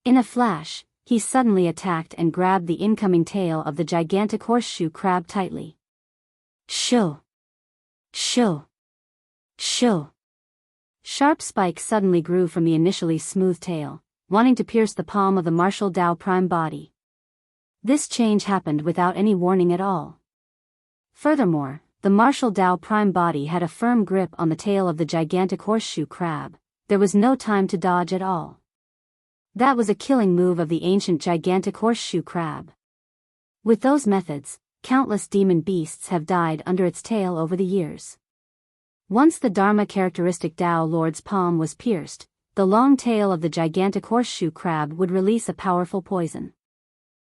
In a flash, he suddenly attacked and grabbed the incoming tail of the gigantic horseshoe crab tightly. Shoo! Shoo! Shoo! Sharp spikes suddenly grew from the initially smooth tail, wanting to pierce the palm of the martial Dao Prime Body. This change happened without any warning at all. Furthermore, the martial Dao Prime Body had a firm grip on the tail of the gigantic horseshoe crab. There was no time to dodge at all. That was a killing move of the ancient gigantic horseshoe crab. With those methods, countless demon beasts have died under its tail over the years. Once the Dharma characteristic Dao Lord's palm was pierced, the long tail of the gigantic horseshoe crab would release a powerful poison.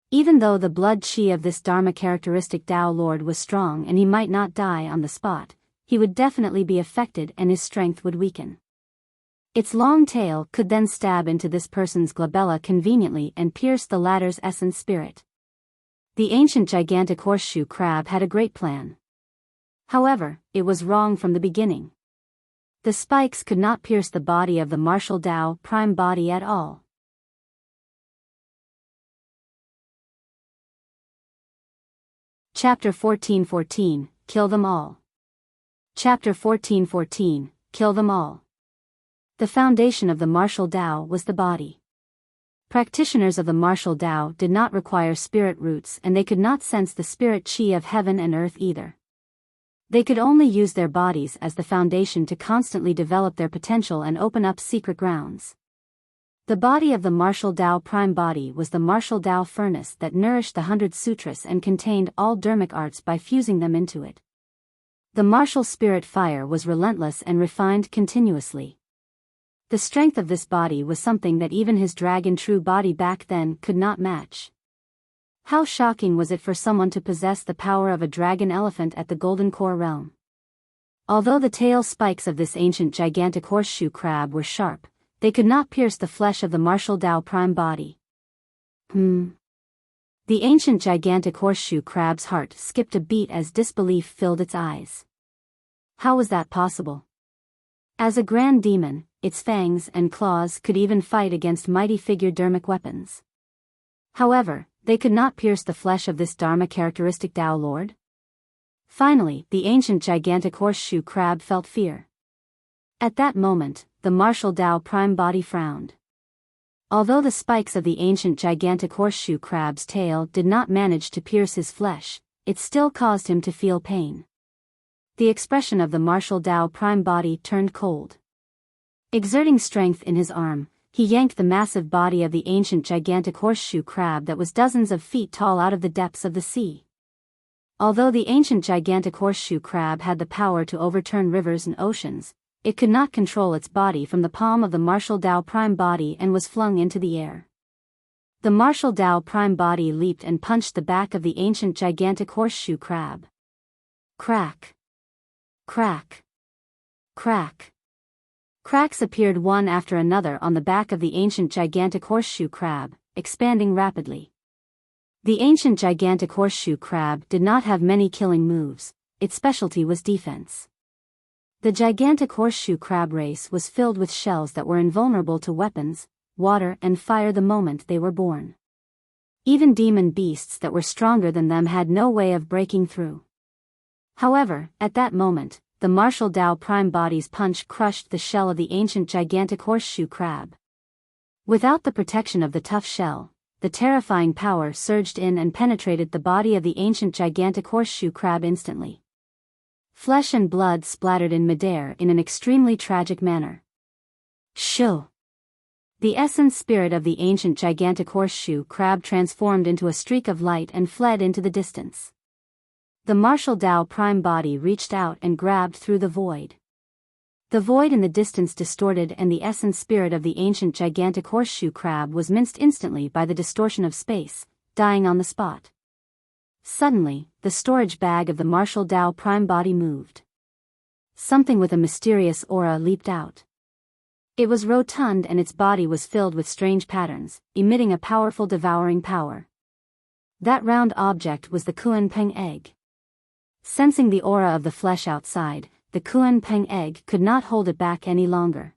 Even though the blood chi of this Dharma characteristic Dao Lord was strong and he might not die on the spot, he would definitely be affected and his strength would weaken. Its long tail could then stab into this person's glabella conveniently and pierce the latter's essence spirit. The ancient gigantic horseshoe crab had a great plan. However, it was wrong from the beginning. The spikes could not pierce the body of the martial Dao Prime Body at all. Chapter 14:14, Kill Them All. Chapter 14:14, Kill Them All. The foundation of the martial Dao was the body. Practitioners of the martial Dao did not require spirit roots and they could not sense the spirit chi of heaven and earth either. They could only use their bodies as the foundation to constantly develop their potential and open up secret grounds. The body of the martial Dao Prime Body was the martial Dao furnace that nourished the 100 sutras and contained all dharmic arts by fusing them into it. The martial spirit fire was relentless and refined continuously. The strength of this body was something that even his dragon true body back then could not match. How shocking was it for someone to possess the power of a dragon elephant at the Golden Core realm. Although the tail spikes of this ancient gigantic horseshoe crab were sharp, they could not pierce the flesh of the martial Dao Prime Body. The ancient gigantic horseshoe crab's heart skipped a beat as disbelief filled its eyes. How was that possible? As a grand demon, its fangs and claws could even fight against mighty figure dharmic weapons. However, they could not pierce the flesh of this Dharma characteristic Dao Lord. Finally, the ancient gigantic horseshoe crab felt fear. At that moment, the martial Dao Prime Body frowned. Although the spikes of the ancient gigantic horseshoe crab's tail did not manage to pierce his flesh, it still caused him to feel pain. The expression of the martial Dao Prime Body turned cold. Exerting strength in his arm, he yanked the massive body of the ancient gigantic horseshoe crab that was dozens of feet tall out of the depths of the sea. Although the ancient gigantic horseshoe crab had the power to overturn rivers and oceans, it could not control its body from the palm of the Martial Dao Prime body and was flung into the air. The Martial Dao Prime body leaped and punched the back of the ancient gigantic horseshoe crab. Crack! Crack! Crack! Cracks appeared one after another on the back of the ancient gigantic horseshoe crab, expanding rapidly. The ancient gigantic horseshoe crab did not have many killing moves, its specialty was defense. The gigantic horseshoe crab race was filled with shells that were invulnerable to weapons, water and fire the moment they were born. Even demon beasts that were stronger than them had no way of breaking through. However, at that moment, the Martial Dao Prime body's punch crushed the shell of the ancient gigantic horseshoe crab. Without the protection of the tough shell, the terrifying power surged in and penetrated the body of the ancient gigantic horseshoe crab instantly. Flesh and blood splattered in midair in an extremely tragic manner. Shoo! The essence spirit of the ancient gigantic horseshoe crab transformed into a streak of light and fled into the distance. The Martial Dao Prime body reached out and grabbed through the void. The void in the distance distorted and the essence spirit of the ancient gigantic horseshoe crab was minced instantly by the distortion of space, dying on the spot. Suddenly, the storage bag of the Martial Dao Prime body moved. Something with a mysterious aura leaped out. It was rotund and its body was filled with strange patterns, emitting a powerful devouring power. That round object was the Kuan Peng egg. Sensing the aura of the flesh outside, the Kuan Peng egg could not hold it back any longer.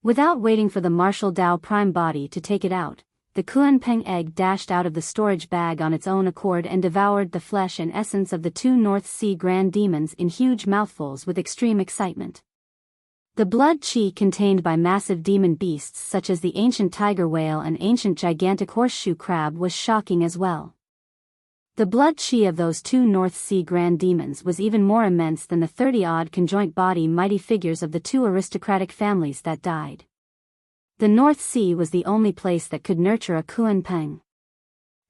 Without waiting for the Martial Dao Prime body to take it out, the Kuan Peng egg dashed out of the storage bag on its own accord and devoured the flesh and essence of the two North Sea Grand Demons in huge mouthfuls with extreme excitement. The blood chi contained by massive demon beasts such as the ancient tiger whale and ancient gigantic horseshoe crab was shocking as well. The blood chi of those two North Sea Grand Demons was even more immense than the 30-odd conjoint body mighty figures of the two aristocratic families that died. The North Sea was the only place that could nurture a Kuan Peng.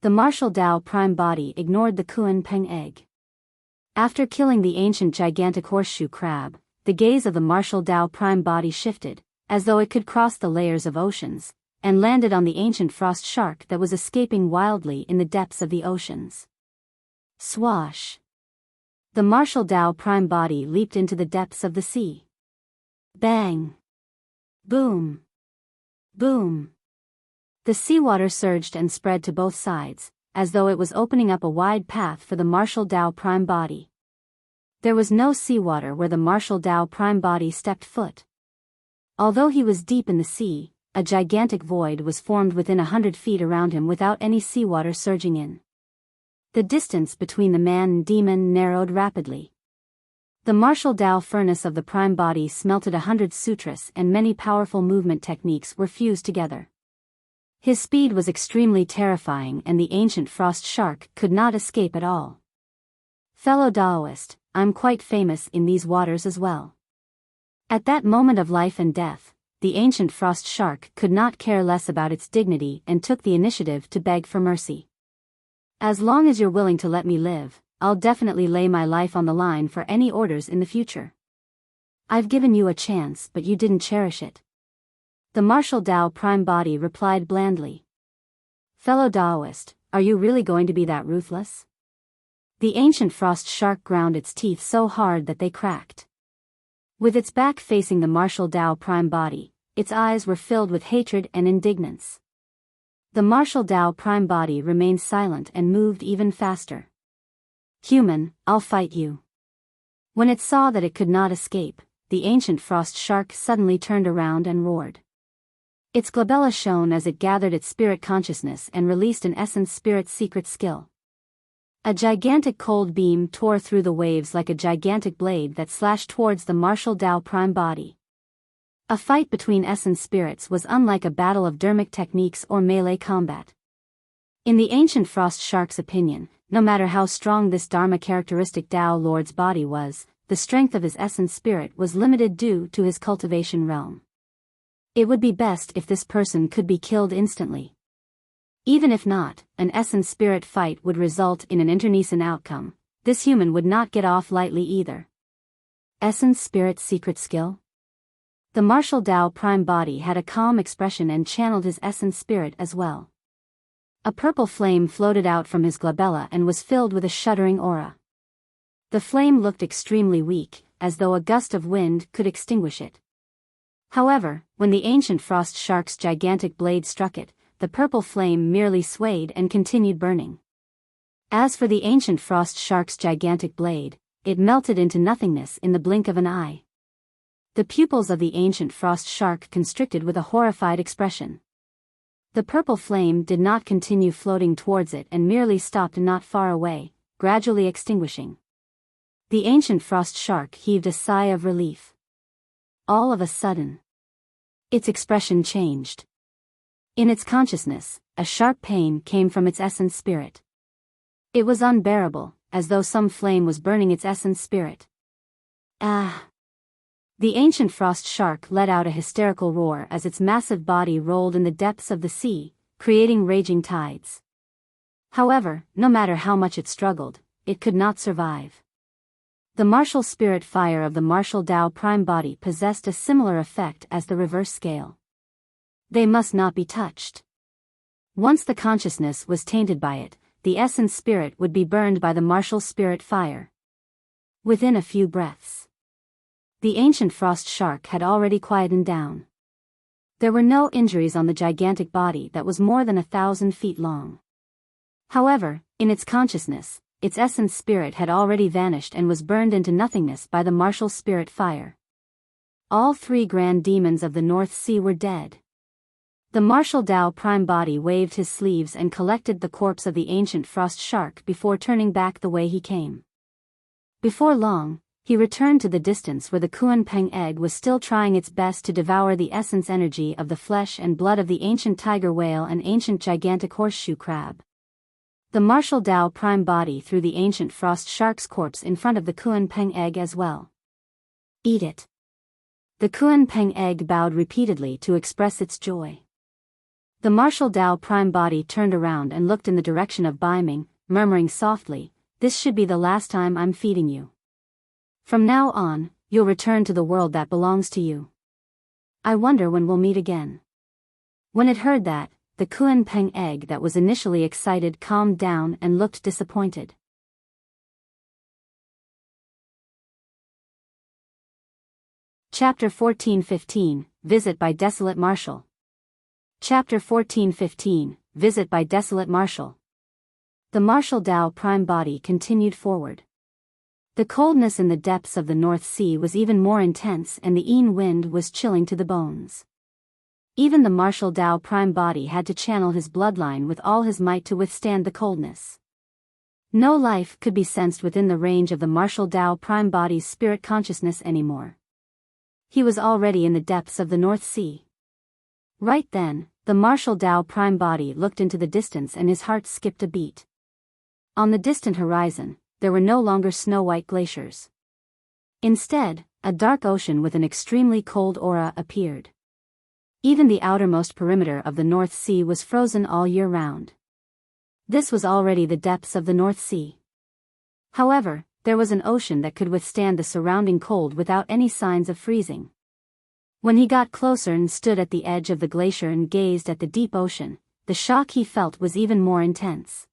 The Martial Dao Prime body ignored the Kuan Peng egg. After killing the ancient gigantic horseshoe crab, the gaze of the Martial Dao Prime body shifted, as though it could cross the layers of oceans, and landed on the ancient frost shark that was escaping wildly in the depths of the oceans. Swash! The Martial Dao Prime body leaped into the depths of the sea. Bang! Boom! Boom! The seawater surged and spread to both sides, as though it was opening up a wide path for the Martial Dao Prime body. There was no seawater where the Martial Dao Prime body stepped foot. Although he was deep in the sea, a gigantic void was formed within 100 feet around him without any seawater surging in. The distance between the man and demon narrowed rapidly. The Martial Dao furnace of the Prime body smelted 100 sutras and many powerful movement techniques were fused together. His speed was extremely terrifying and the ancient frost shark could not escape at all. Fellow Daoist, I'm quite famous in these waters as well. At that moment of life and death, the ancient frost shark could not care less about its dignity and took the initiative to beg for mercy. As long as you're willing to let me live, I'll definitely lay my life on the line for any orders in the future. I've given you a chance but you didn't cherish it. The Martial Dao Prime body replied blandly. Fellow Daoist, are you really going to be that ruthless? The ancient frost shark ground its teeth so hard that they cracked. With its back facing the Martial Dao Prime body, its eyes were filled with hatred and indignance. The Martial Dao Prime body remained silent and moved even faster. Human, I'll fight you. When it saw that it could not escape, the ancient frost shark suddenly turned around and roared. Its glabella shone as it gathered its spirit consciousness and released an essence spirit secret skill. A gigantic cold beam tore through the waves like a gigantic blade that slashed towards the Martial Dao Prime body. A fight between essence spirits was unlike a battle of dermic techniques or melee combat. In the ancient frost shark's opinion, no matter how strong this Dharma characteristic Dao Lord's body was, the strength of his essence spirit was limited due to his cultivation realm. It would be best if this person could be killed instantly. Even if not, an essence spirit fight would result in an internecine outcome. This human would not get off lightly either. Essence spirit secret skill? The martial Tao prime body had a calm expression and channeled his essence spirit as well. A purple flame floated out from his glabella and was filled with a shuddering aura. The flame looked extremely weak, as though a gust of wind could extinguish it. However, when the ancient frost shark's gigantic blade struck it, the purple flame merely swayed and continued burning. As for the ancient frost shark's gigantic blade, it melted into nothingness in the blink of an eye. The pupils of the ancient frost shark constricted with a horrified expression. The purple flame did not continue floating towards it and merely stopped not far away, gradually extinguishing. The ancient frost shark heaved a sigh of relief. All of a sudden, its expression changed. In its consciousness, a sharp pain came from its essence spirit. It was unbearable, as though some flame was burning its essence spirit. Ah! The ancient frost shark let out a hysterical roar as its massive body rolled in the depths of the sea, creating raging tides. However, no matter how much it struggled, it could not survive. The martial spirit fire of the martial Tao prime body possessed a similar effect as the reverse scale. They must not be touched. Once the consciousness was tainted by it, the essence spirit would be burned by the martial spirit fire. Within a few breaths, the ancient frost shark had already quietened down. There were no injuries on the gigantic body that was more than 1,000 feet long. However, in its consciousness, its essence spirit had already vanished and was burned into nothingness by the martial spirit fire. All three grand demons of the North Sea were dead. The martial Tao prime body waved his sleeves and collected the corpse of the ancient frost shark before turning back the way he came. Before long, he returned to the distance where the Kuan Peng egg was still trying its best to devour the essence energy of the flesh and blood of the ancient tiger whale and ancient gigantic horseshoe crab. The martial Tao prime body threw the ancient frost shark's corpse in front of the Kuan Peng egg as well. Eat it. The Kuan Peng egg bowed repeatedly to express its joy. The martial Tao prime body turned around and looked in the direction of Ming, murmuring softly, "This should be the last time I'm feeding you. From now on, you'll return to the world that belongs to you. I wonder when we'll meet again." When it heard that, the Kuan Peng egg that was initially excited calmed down and looked disappointed. Chapter 14:15, Visit by Desolate Marshal. Chapter 14:15, Visit by Desolate Marshal. The martial Tao prime body continued forward. The coldness in the depths of the North Sea was even more intense and the Yin wind was chilling to the bones. Even the martial Tao prime body had to channel his bloodline with all his might to withstand the coldness. No life could be sensed within the range of the martial Tao prime body's spirit consciousness anymore. He was already in the depths of the North Sea. Right then, the martial Tao prime body looked into the distance and his heart skipped a beat. On the distant horizon, there were no longer snow-white glaciers. Instead, a dark ocean with an extremely cold aura appeared. Even the outermost perimeter of the North Sea was frozen all year round. This was already the depths of the North Sea. However, there was an ocean that could withstand the surrounding cold without any signs of freezing. When he got closer and stood at the edge of the glacier and gazed at the deep ocean, the shock he felt was even more intense.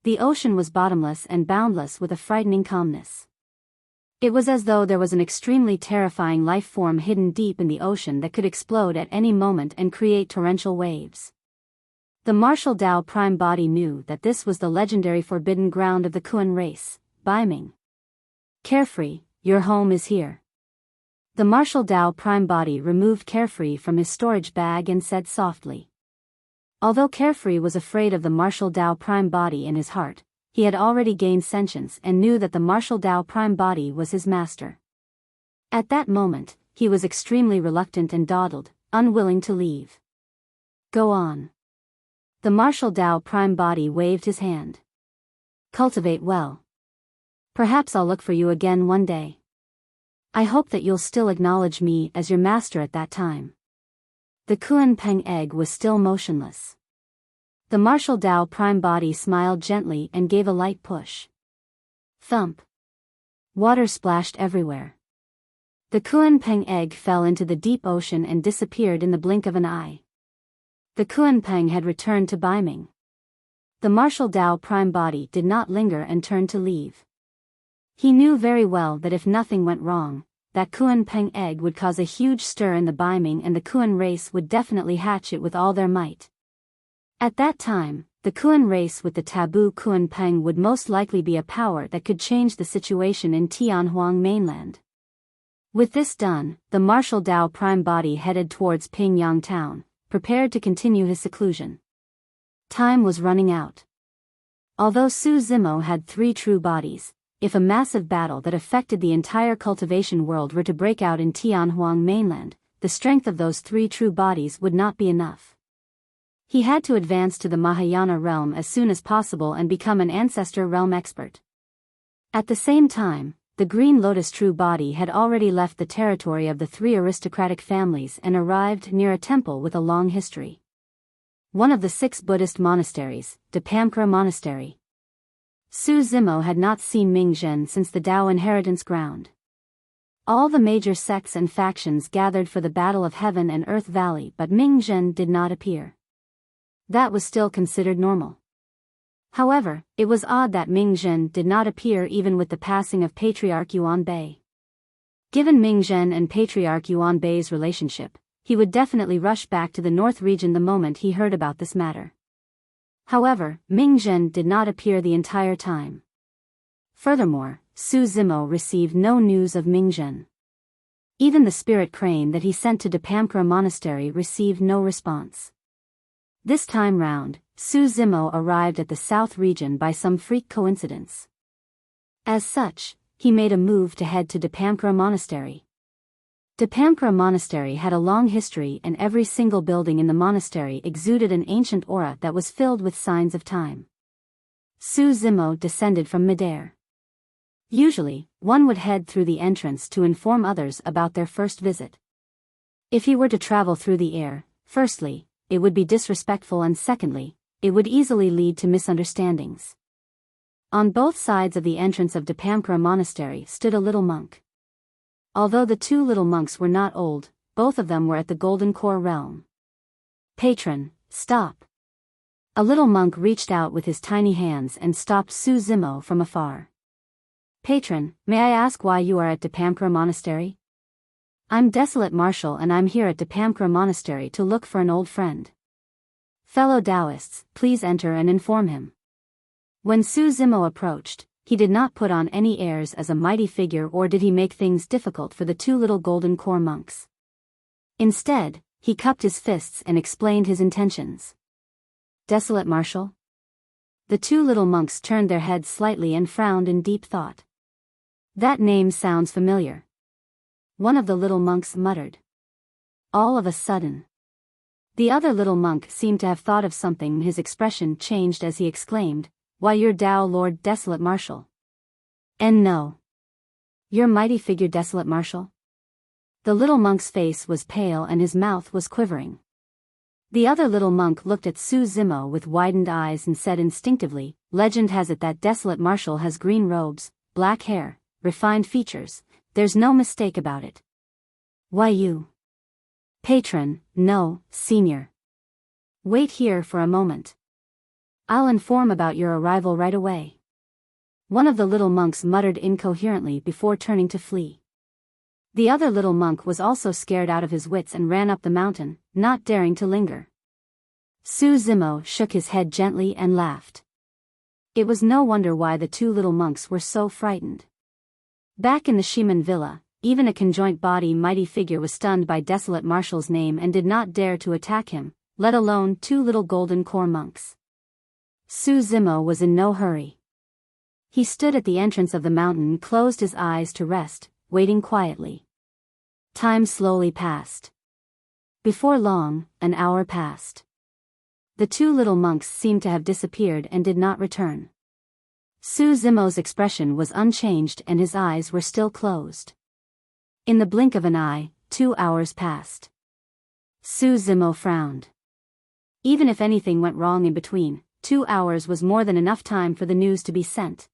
The ocean was bottomless and boundless with a frightening calmness. It was as though there was an extremely terrifying life form hidden deep in the ocean that could explode at any moment and create torrential waves. The martial Tao prime body knew that this was the legendary forbidden ground of the Kuan race, Ming. "Carefree, your home is here." The martial Tao prime body removed Carefree from his storage bag and said softly. Although Carefree was afraid of the martial Tao prime body in his heart, he had already gained sentience and knew that the martial Tao prime body was his master. At that moment, he was extremely reluctant and dawdled, unwilling to leave. "Go on." The martial Tao prime body waved his hand. "Cultivate well. Perhaps I'll look for you again one day. I hope that you'll still acknowledge me as your master at that time." The Kuan Peng egg was still motionless. The martial Tao prime body smiled gently and gave a light push. Thump. Water splashed everywhere. The Kuan Peng egg fell into the deep ocean and disappeared in the blink of an eye. The Kuan Peng had returned to Ming. The martial Tao prime body did not linger and turned to leave. He knew very well that if nothing went wrong, that Kuan Peng egg would cause a huge stir in the Ming and the Kuan race would definitely hatch it with all their might. At that time, the Kuan race with the taboo Kuan Peng would most likely be a power that could change the situation in Tianhuang mainland. With this done, the martial Tao prime body headed towards Pingyang town, prepared to continue his seclusion. Time was running out. Although Su Zimo had 3 true bodies, if a massive battle that affected the entire cultivation world were to break out in Tianhuang mainland, the strength of those 3 true bodies would not be enough. He had to advance to the Mahayana realm as soon as possible and become an Ancestor realm expert. At the same time, the Green Lotus true body had already left the territory of the 3 aristocratic families and arrived near a temple with a long history. One of the 6 Buddhist monasteries, Depamkra Monastery. Su Zimo had not seen Ming Zhen since the Tao inheritance ground. All the major sects and factions gathered for the Battle of Heaven and Earth Valley, but Ming Zhen did not appear. That was still considered normal. However, it was odd that Ming Zhen did not appear even with the passing of Patriarch Yuan Bei. Given Ming Zhen and Patriarch Yuan Bei's relationship, he would definitely rush back to the North region the moment he heard about this matter. However, Ming Zhen did not appear the entire time. Furthermore, Su Zimo received no news of Ming Zhen. Even the spirit crane that he sent to Depamkra Monastery received no response. This time round, Su Zimo arrived at the South region by some freak coincidence. As such, he made a move to head to Depamkra Monastery. Depamkra Monastery had a long history and every single building in the monastery exuded an ancient aura that was filled with signs of time. Su Zimo descended from midair. Usually, one would head through the entrance to inform others about their first visit. If he were to travel through the air, firstly, it would be disrespectful and secondly, it would easily lead to misunderstandings. On both sides of the entrance of Depamkra Monastery stood a little monk. Although the 2 little monks were not old, both of them were at the Golden Core realm. "Patron, stop." A little monk reached out with his tiny hands and stopped Su Zimo from afar. "Patron, may I ask why you are at Depamkra Monastery?" "I'm Desolate Marshal and I'm here at Depamkra Monastery to look for an old friend." "Fellow Taoists, please enter and inform him." When Su Zimo approached, he did not put on any airs as a mighty figure or did he make things difficult for the 2 little Golden Core monks. Instead, he cupped his fists and explained his intentions. "Desolate Marshal?" The 2 little monks turned their heads slightly and frowned in deep thought. "That name sounds familiar." One of the little monks muttered. All of a sudden, the other little monk seemed to have thought of something. His expression changed as he exclaimed, "Why, you're Tao Lord Desolate Marshal." "And no. Your mighty figure Desolate Marshal?" The little monk's face was pale and his mouth was quivering. The other little monk looked at Su Zimo with widened eyes and said instinctively, "Legend has it that Desolate Marshal has green robes, black hair, refined features, there's no mistake about it." "Why you?" "Patron, no, Senior. Wait here for a moment. I'll inform about your arrival right away." One of the little monks muttered incoherently before turning to flee. The other little monk was also scared out of his wits and ran up the mountain, not daring to linger. Su Zimo shook his head gently and laughed. It was no wonder why the 2 little monks were so frightened. Back in the Shiman villa, even a conjoint body mighty figure was stunned by Desolate Marshal's name and did not dare to attack him, let alone 2 little Golden Core monks. Su Zimo was in no hurry. He stood at the entrance of the mountain and closed his eyes to rest, waiting quietly. Time slowly passed. Before long, an hour passed. The 2 little monks seemed to have disappeared and did not return. Su Zimo's expression was unchanged and his eyes were still closed. In the blink of an eye, 2 hours passed. Su Zimo frowned. Even if anything went wrong in between, 2 hours was more than enough time for the news to be sent.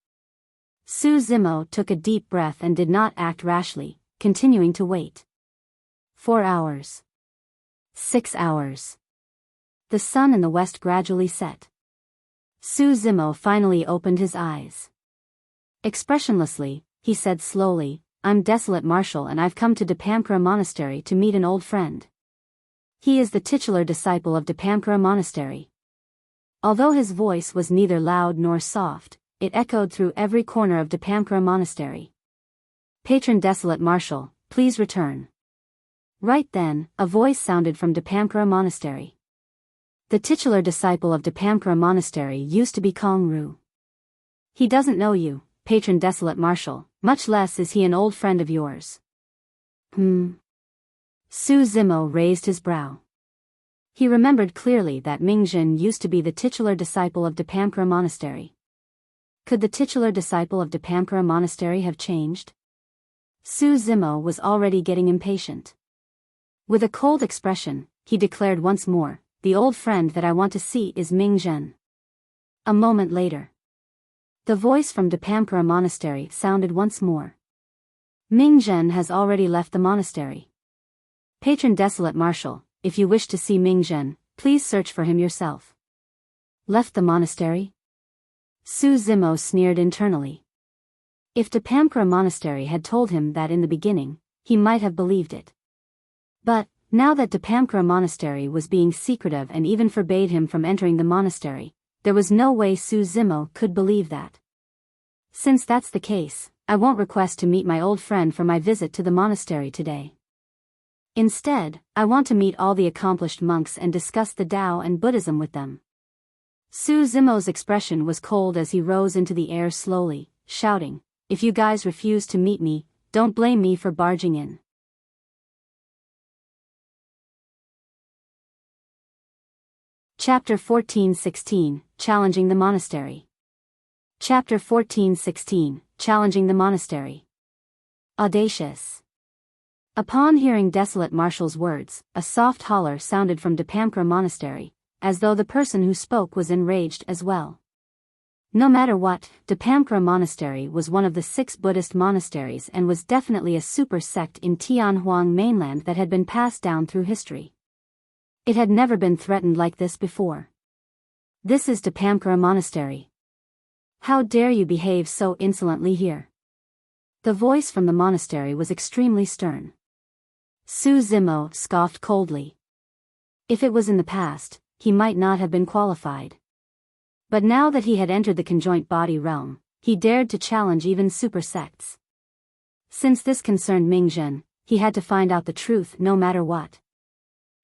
Su Zimo took a deep breath and did not act rashly, continuing to wait. 4 hours. 6 hours. The sun in the west gradually set. Su Zimo finally opened his eyes. Expressionlessly, he said slowly, "I'm Desolate Marshal and I've come to Depamkara Monastery to meet an old friend. He is the titular disciple of Depamkara Monastery." Although his voice was neither loud nor soft, it echoed through every corner of Depamkara Monastery. "Patron Desolate Marshal, please return." Right then, a voice sounded from Depamkara Monastery. The titular disciple of Depamkara Monastery used to be Kongru. "He doesn't know you, Patron Desolate Marshal, much less is he an old friend of yours." Su Zimo raised his brow. He remembered clearly that Ming used to be the titular disciple of Depamkara Monastery. Could the titular disciple of Depamkara Monastery have changed? Su Zimo was already getting impatient. With a cold expression, he declared once more, "The old friend that I want to see is Ming Zhen." A moment later, the voice from Depamkara Monastery sounded once more. "Ming Zhen has already left the monastery. Patron Desolate Marshal, if you wish to see Ming Zhen, please search for him yourself." Left the monastery? Su Zimo sneered internally. If Depamkara Monastery had told him that in the beginning, he might have believed it. But, now that Depamkara Monastery was being secretive and even forbade him from entering the monastery, there was no way Su Zimo could believe that. "Since that's the case, I won't request to meet my old friend for my visit to the monastery today. Instead, I want to meet all the accomplished monks and discuss the Tao and Buddhism with them." Su Zimo's expression was cold as he rose into the air slowly, shouting, "If you guys refuse to meet me, don't blame me for barging in." Chapter 14:16, Challenging the Monastery. Chapter 14:16, Challenging the Monastery. Audacious. Upon hearing Desolate Marshal's words, a soft holler sounded from Depamkara Monastery, as though the person who spoke was enraged as well. No matter what, Depamkara Monastery was one of the 6 Buddhist monasteries and was definitely a super sect in Tianhuang mainland that had been passed down through history. It had never been threatened like this before. "This is Depamkara Monastery. How dare you behave so insolently here?" The voice from the monastery was extremely stern. Su Zimo scoffed coldly. If it was in the past, he might not have been qualified. But now that he had entered the conjoint body realm, he dared to challenge even super sects. Since this concerned Ming Zhen, he had to find out the truth no matter what.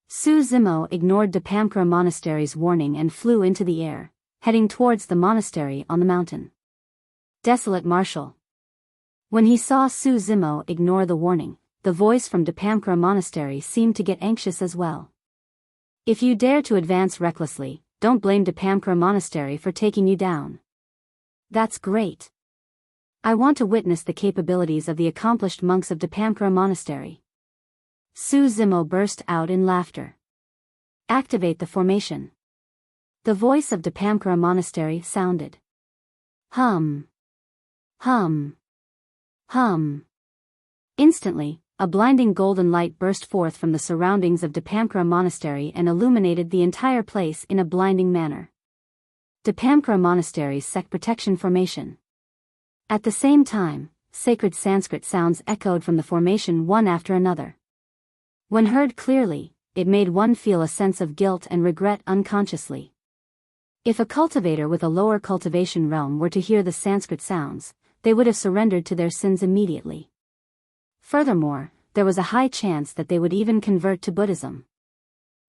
Su Zimo ignored Depamkara Monastery's warning and flew into the air, heading towards the monastery on the mountain. Desolate Marshal. When he saw Su Zimo ignore the warning, the voice from Depamkara Monastery seemed to get anxious as well. "If you dare to advance recklessly, don't blame Depamkara Monastery for taking you down." "That's great. I want to witness the capabilities of the accomplished monks of Depamkara Monastery." Su Zimo burst out in laughter. "Activate the formation." The voice of Depamkara Monastery sounded. Hum. Hum. Hum. Instantly, a blinding golden light burst forth from the surroundings of Depamkara Monastery and illuminated the entire place in a blinding manner. Depamkara Monastery's sect protection formation. At the same time, sacred Sanskrit sounds echoed from the formation one after another. When heard clearly, it made one feel a sense of guilt and regret unconsciously. If a cultivator with a lower cultivation realm were to hear the Sanskrit sounds, they would have surrendered to their sins immediately. Furthermore, there was a high chance that they would even convert to Buddhism.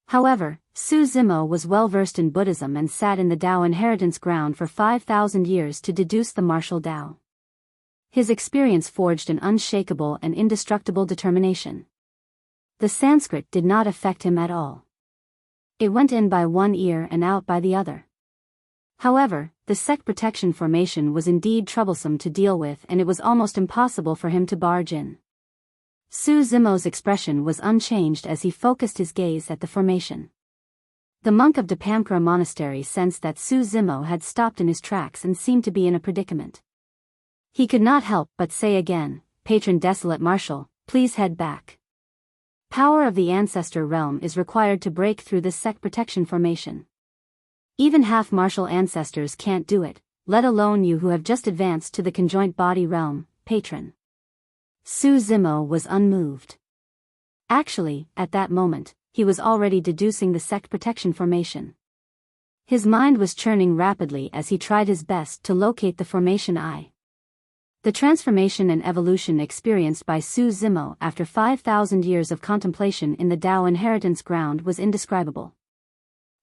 However, Su Zimo was well versed in Buddhism and sat in the Tao inheritance ground for 5,000 years to deduce the martial Tao. His experience forged an unshakable and indestructible determination. The Sanskrit did not affect him at all. It went in by one ear and out by the other. However, the sect protection formation was indeed troublesome to deal with and it was almost impossible for him to barge in. Su Zimo's expression was unchanged as he focused his gaze at the formation. The monk of Depamkra Monastery sensed that Su Zimo had stopped in his tracks and seemed to be in a predicament. He could not help but say again, "Patron Desolate Marshal, please head back. Power of the Ancestor realm is required to break through this sect protection formation. Even half-martial ancestors can't do it, let alone you who have just advanced to the conjoint body realm, Patron." Su Zimo was unmoved. Actually, at that moment, he was already deducing the sect protection formation. His mind was churning rapidly as he tried his best to locate the formation eye. The transformation and evolution experienced by Su Zimo after 5,000 years of contemplation in the Dao inheritance ground was indescribable.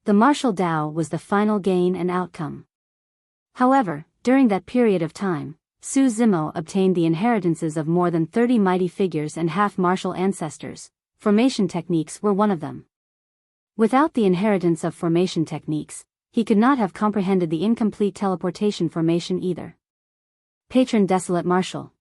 The martial Dao was the final gain and outcome. However, during that period of time, Su Zimo obtained the inheritances of more than 30 mighty figures and half-martial ancestors. Formation techniques were one of them. Without the inheritance of formation techniques, he could not have comprehended the incomplete teleportation formation either. Patron Desolate Marshal.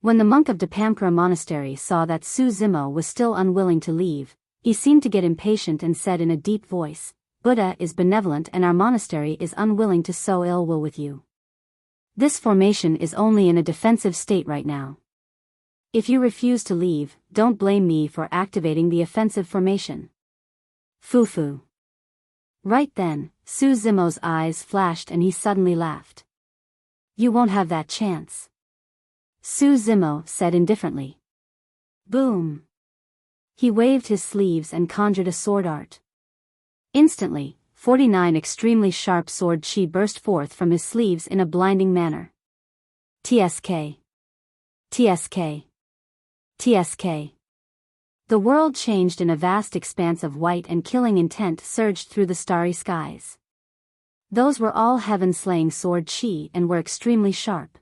When the monk of Depamkra Monastery saw that Su Zimo was still unwilling to leave, he seemed to get impatient and said in a deep voice, "Buddha is benevolent and our monastery is unwilling to sow ill will with you. This formation is only in a defensive state right now. If you refuse to leave, don't blame me for activating the offensive formation." Fufu. Right then, Su Zimo's eyes flashed and he suddenly laughed. "You won't have that chance," Su Zimo said indifferently. Boom. He waved his sleeves and conjured a sword art. Instantly, 49 extremely sharp sword chi burst forth from his sleeves in a blinding manner. TSK. TSK. TSK. The world changed in a vast expanse of white and killing intent surged through the starry skies. Those were all heaven-slaying sword chi and were extremely sharp.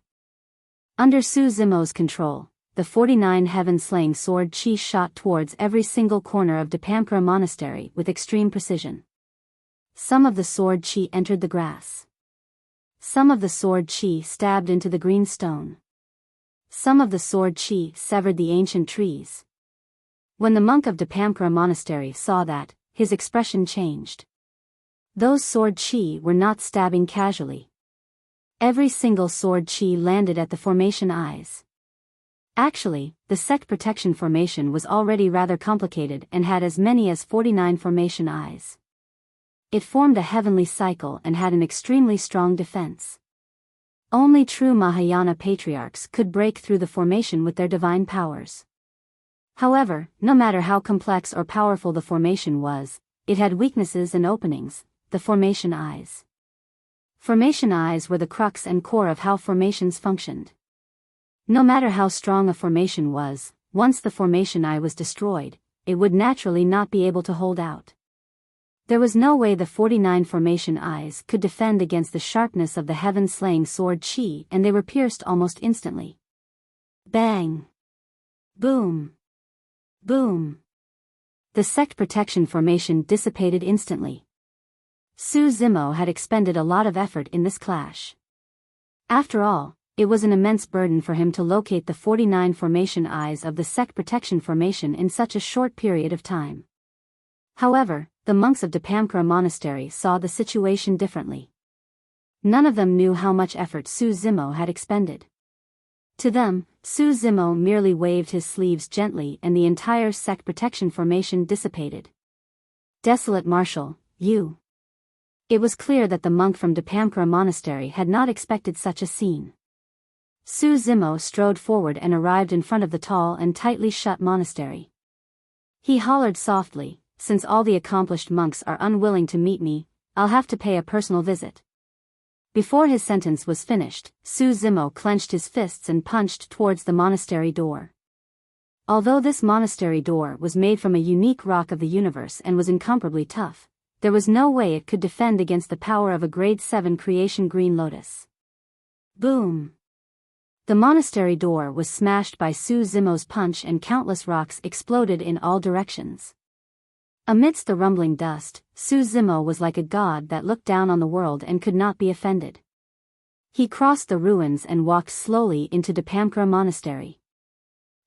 Under Su Zimo's control, the 49 heaven-slaying sword chi shot towards every single corner of Depamkra Monastery with extreme precision. Some of the sword chi entered the grass. Some of the sword chi stabbed into the green stone. Some of the sword chi severed the ancient trees. When the monk of Depamkra Monastery saw that, his expression changed. Those sword chi were not stabbing casually. Every single sword chi landed at the formation eyes. Actually, the sect protection formation was already rather complicated and had as many as 49 formation eyes. It formed a heavenly cycle and had an extremely strong defense. Only true Mahayana patriarchs could break through the formation with their divine powers. However, no matter how complex or powerful the formation was, it had weaknesses and openings, the formation eyes. Formation eyes were the crux and core of how formations functioned. No matter how strong a formation was, once the formation eye was destroyed, it would naturally not be able to hold out. There was no way the 49 formation eyes could defend against the sharpness of the heaven-slaying sword chi, and they were pierced almost instantly. Bang! Boom! Boom! The sect protection formation dissipated instantly. Su Zimo had expended a lot of effort in this clash. After all, it was an immense burden for him to locate the 49 formation eyes of the sect protection formation in such a short period of time. However, the monks of Depamkra Monastery saw the situation differently. None of them knew how much effort Su Zimo had expended. To them, Su Zimo merely waved his sleeves gently and the entire sect protection formation dissipated. Desolate Marshal, you. It was clear that the monk from Depamkra Monastery had not expected such a scene. Su Zimo strode forward and arrived in front of the tall and tightly shut monastery. He hollered softly, "Since all the accomplished monks are unwilling to meet me, I'll have to pay a personal visit." Before his sentence was finished, Su Zimo clenched his fists and punched towards the monastery door. Although this monastery door was made from a unique rock of the universe and was incomparably tough, there was no way it could defend against the power of a grade 7 creation green lotus. Boom! The monastery door was smashed by Su Zimo's punch and countless rocks exploded in all directions. Amidst the rumbling dust, Su Zimo was like a god that looked down on the world and could not be offended. He crossed the ruins and walked slowly into Depamkra Monastery.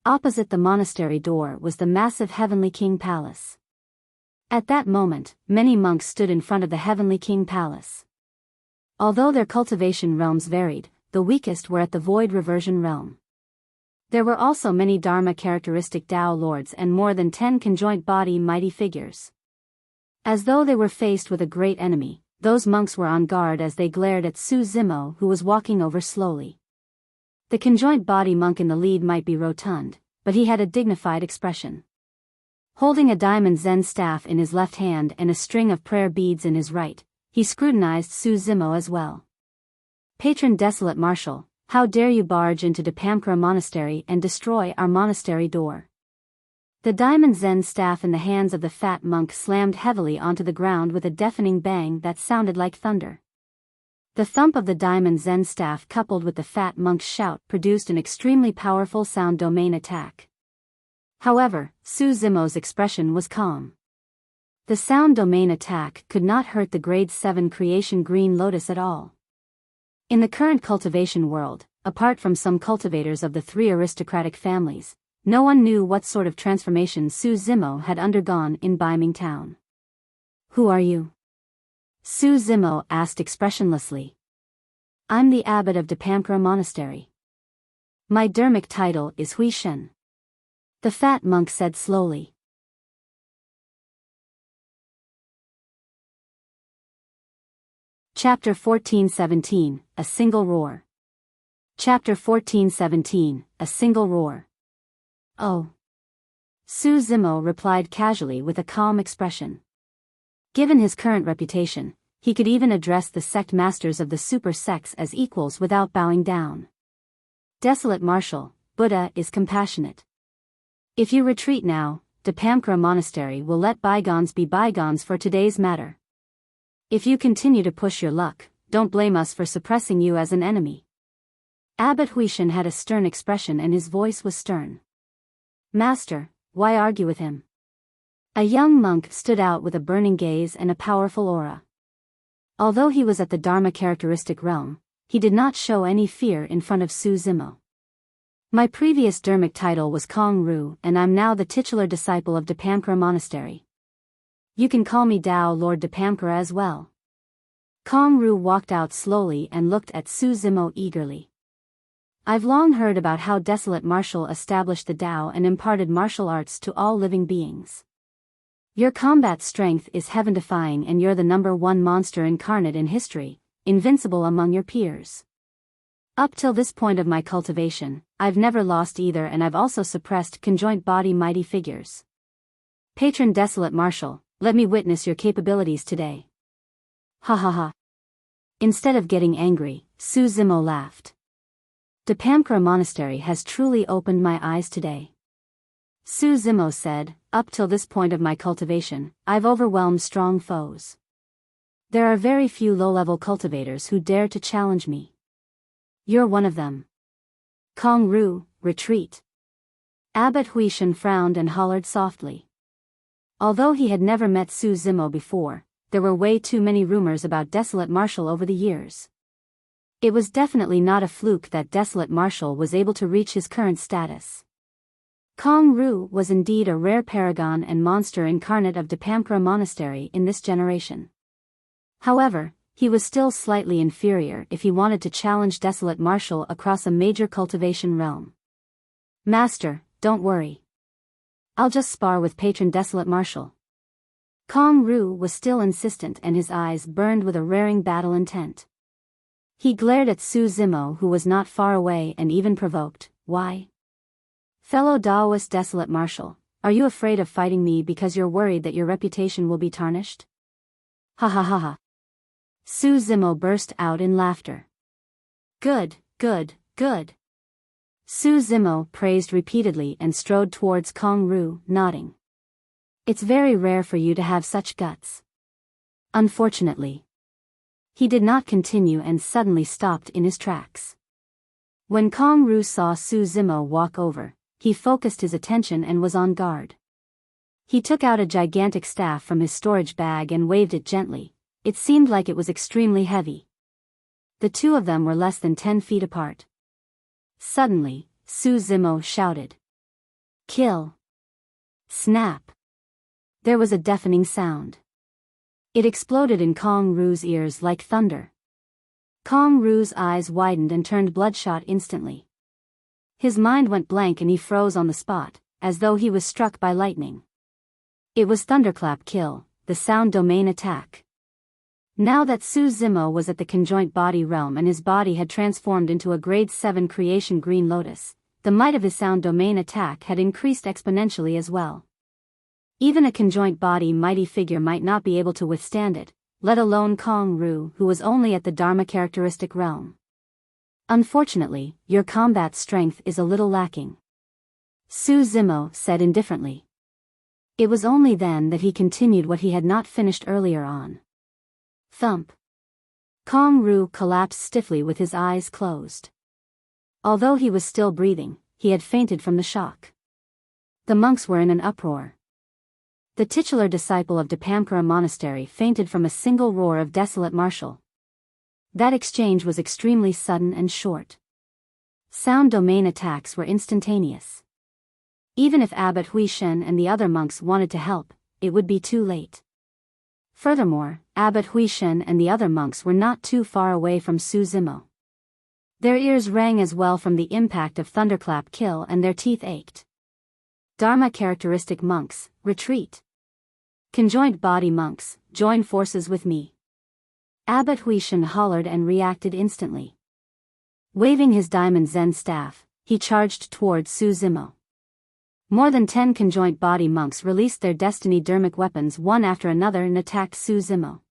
Opposite the monastery door was the massive Heavenly King Palace. At that moment, many monks stood in front of the Heavenly King Palace. Although their cultivation realms varied, the weakest were at the Void Reversion realm. There were also many Dharma-characteristic Tao lords and more than 10 conjoint body mighty figures. As though they were faced with a great enemy, those monks were on guard as they glared at Su Zimo, who was walking over slowly. The conjoint body monk in the lead might be rotund, but he had a dignified expression. Holding a diamond Zen staff in his left hand and a string of prayer beads in his right, he scrutinized Su Zimo as well. "Patron Desolate Marshal, how dare you barge into Depamkara Monastery and destroy our monastery door?" The diamond Zen staff in the hands of the fat monk slammed heavily onto the ground with a deafening bang that sounded like thunder. The thump of the diamond Zen staff coupled with the fat monk's shout produced an extremely powerful sound domain attack. However, Su Zimo's expression was calm. The sound domain attack could not hurt the grade 7 creation green lotus at all. In the current cultivation world, apart from some cultivators of the 3 aristocratic families, no one knew what sort of transformation Su Zimo had undergone in Biming Town. "Who are you?" Su Zimo asked expressionlessly. "I'm the abbot of Depamkara Monastery. My dermic title is Hui Shen," the fat monk said slowly. Chapter 14:17, A Single Roar. Chapter 14:17, A Single Roar. "Oh." Su Zimo replied casually with a calm expression. Given his current reputation, he could even address the sect masters of the super sects as equals without bowing down. "Desolate Marshal, Buddha is compassionate. If you retreat now, Depamkara Monastery will let bygones be bygones for today's matter. If you continue to push your luck, don't blame us for suppressing you as an enemy." Abbot Huishan had a stern expression and his voice was stern. "Master, why argue with him?" A young monk stood out with a burning gaze and a powerful aura. Although he was at the Dharma characteristic realm, he did not show any fear in front of Su Zimo. "My previous dermic title was Kong Ru and I'm now the titular disciple of Depamkara Monastery. You can call me Tao Lord Depamkara as well." Kong Ru walked out slowly and looked at Su Zimo eagerly. "I've long heard about how Desolate Marshal established the Tao and imparted martial arts to all living beings. Your combat strength is heaven-defying and you're the #1 monster incarnate in history, invincible among your peers. Up till this point of my cultivation, I've never lost either and I've also suppressed conjoint body mighty figures. Patron Desolate Marshal, let me witness your capabilities today." "Ha ha ha." Instead of getting angry, Su Zimo laughed. "Depamkara Monastery has truly opened my eyes today." Su Zimo said, "Up till this point of my cultivation, I've overwhelmed strong foes. There are very few low-level cultivators who dare to challenge me. You're one of them. Kong Ru, retreat." Abbot Huishan frowned and hollered softly. Although he had never met Su Zimo before, there were way too many rumors about Desolate Marshal over the years. It was definitely not a fluke that Desolate Marshal was able to reach his current status. Kong Ru was indeed a rare paragon and monster incarnate of Depamkara Monastery in this generation. However, he was still slightly inferior if he wanted to challenge Desolate Marshal across a major cultivation realm. "Master, don't worry. I'll just spar with Patron Desolate Marshal." Kong Ru was still insistent and his eyes burned with a raring battle intent. He glared at Su Zimo who was not far away and even provoked, "Why? Fellow Daoist Desolate Marshal, are you afraid of fighting me because you're worried that your reputation will be tarnished?" "Ha ha ha ha." Su Zimo burst out in laughter. "Good, good, good." Su Zimo praised repeatedly and strode towards Kong Ru, nodding. "It's very rare for you to have such guts." Unfortunately. He did not continue and suddenly stopped in his tracks. When Kong Ru saw Su Zimo walk over, he focused his attention and was on guard. He took out a gigantic staff from his storage bag and waved it gently. It seemed like it was extremely heavy. The two of them were less than 10 feet apart. Suddenly, Su Zimo shouted. Kill. Snap. There was a deafening sound. It exploded in Kong Ru's ears like thunder. Kong Ru's eyes widened and turned bloodshot instantly. His mind went blank and he froze on the spot, as though he was struck by lightning. It was Thunderclap Kill, the sound domain attack. Now that Su Zimo was at the conjoint body realm and his body had transformed into a grade 7 creation green lotus, the might of his sound domain attack had increased exponentially as well. Even a conjoint body mighty figure might not be able to withstand it, let alone Kong Ru, who was only at the Dharma characteristic realm. Unfortunately, your combat strength is a little lacking, Su Zimo said indifferently. It was only then that he continued what he had not finished earlier on. Thump. Kong Ru collapsed stiffly with his eyes closed. Although he was still breathing, he had fainted from the shock. The monks were in an uproar. The titular disciple of Dipamkara Monastery fainted from a single roar of Desolate martial. That exchange was extremely sudden and short. Sound domain attacks were instantaneous. Even if Abbot Huishen and the other monks wanted to help, it would be too late. Furthermore, Abbot Huishen and the other monks were not too far away from Su Zimo. Their ears rang as well from the impact of Thunderclap Kill and their teeth ached. Dharma characteristic monks, retreat. Conjoint body monks, join forces with me. Abbot Huishen hollered and reacted instantly. Waving his diamond Zen staff, he charged towards Su Zimo. More than 10 conjoint body monks released their destiny dermic weapons one after another and attacked Su Zimo.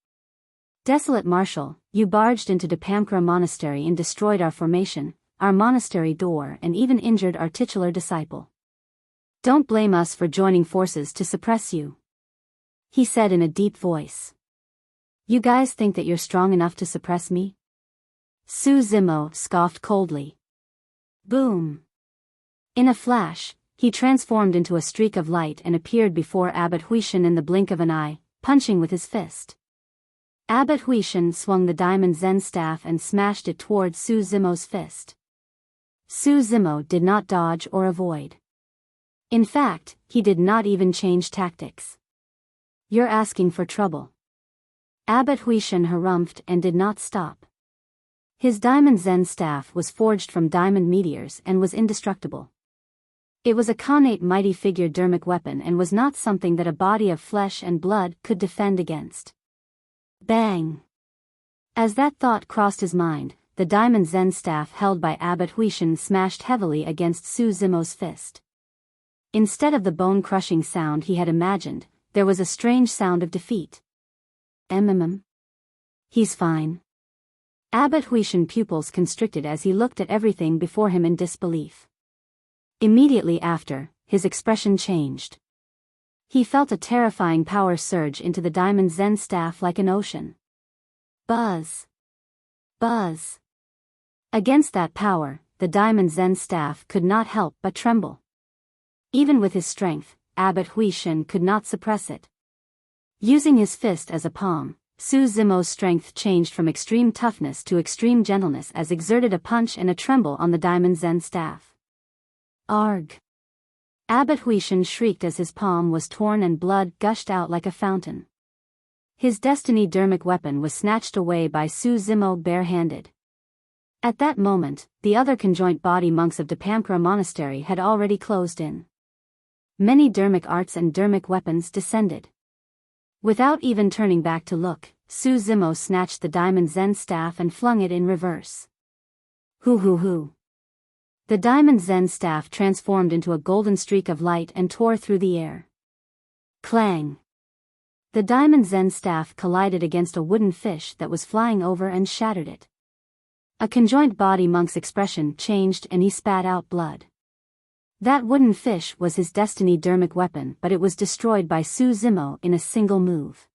Desolate Marshal, you barged into Dipamkara Monastery and destroyed our formation, our monastery door, and even injured our titular disciple. Don't blame us for joining forces to suppress you, he said in a deep voice. You guys think that you're strong enough to suppress me? Su Zimo scoffed coldly. Boom. In a flash, he transformed into a streak of light and appeared before Abbot Huishen in the blink of an eye, punching with his fist. Abbot Huishen swung the diamond Zen staff and smashed it towards Su Zimo's fist. Su Zimo did not dodge or avoid. In fact, he did not even change tactics. You're asking for trouble. Abbot Huishen harumphed and did not stop. His diamond Zen staff was forged from diamond meteors and was indestructible. It was a connate mighty figure dermic weapon and was not something that a body of flesh and blood could defend against. Bang! As that thought crossed his mind, the diamond Zen staff held by Abbot Huishen smashed heavily against Su Zimo's fist. Instead of the bone-crushing sound he had imagined, there was a strange sound of defeat. He's fine. Abbot Huishen pupils constricted as he looked at everything before him in disbelief. Immediately after, his expression changed. He felt a terrifying power surge into the diamond Zen staff like an ocean. Buzz. Buzz. Against that power, the diamond Zen staff could not help but tremble. Even with his strength, Abbot Huishen could not suppress it. Using his fist as a palm, Su Zimo's strength changed from extreme toughness to extreme gentleness as exerted a punch and a tremble on the diamond Zen staff. Arg! Abbot Huishen shrieked as his palm was torn and blood gushed out like a fountain. His destiny dermic weapon was snatched away by Su Zimo barehanded. At that moment, the other conjoint body monks of Dipamkara Monastery had already closed in. Many dermic arts and dermic weapons descended. Without even turning back to look, Su Zimo snatched the diamond Zen staff and flung it in reverse. Hoo. The diamond Zen staff transformed into a golden streak of light and tore through the air. Clang! The diamond Zen staff collided against a wooden fish that was flying over and shattered it. A conjoint body monk's expression changed and he spat out blood. That wooden fish was his destiny dermic weapon, but it was destroyed by Su Zimo in a single move.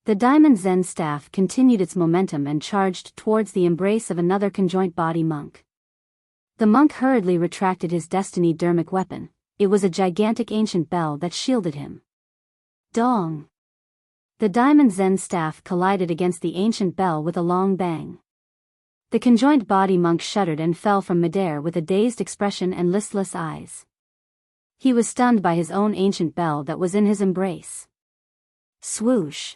The diamond Zen staff continued its momentum and charged towards the embrace of another conjoint body monk. The monk hurriedly retracted his destiny dermic weapon. It was a gigantic ancient bell that shielded him. Dong! The diamond Zen staff collided against the ancient bell with a long bang. The conjoint body monk shuddered and fell from midair with a dazed expression and listless eyes. He was stunned by his own ancient bell that was in his embrace. Swoosh!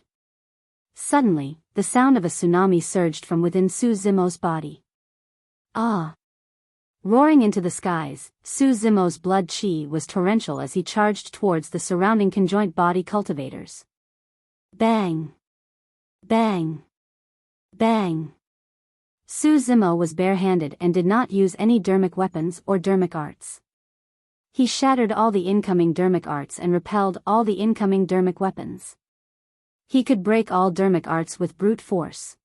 Suddenly, the sound of a tsunami surged from within Su Zimo's body. Ah! Roaring into the skies, Su Zimo's blood chi was torrential as he charged towards the surrounding conjoint body cultivators. Bang! Bang! Bang! Su Zimo was barehanded and did not use any dermic weapons or dermic arts. He shattered all the incoming dermic arts and repelled all the incoming dermic weapons. He could break all dermic arts with brute force.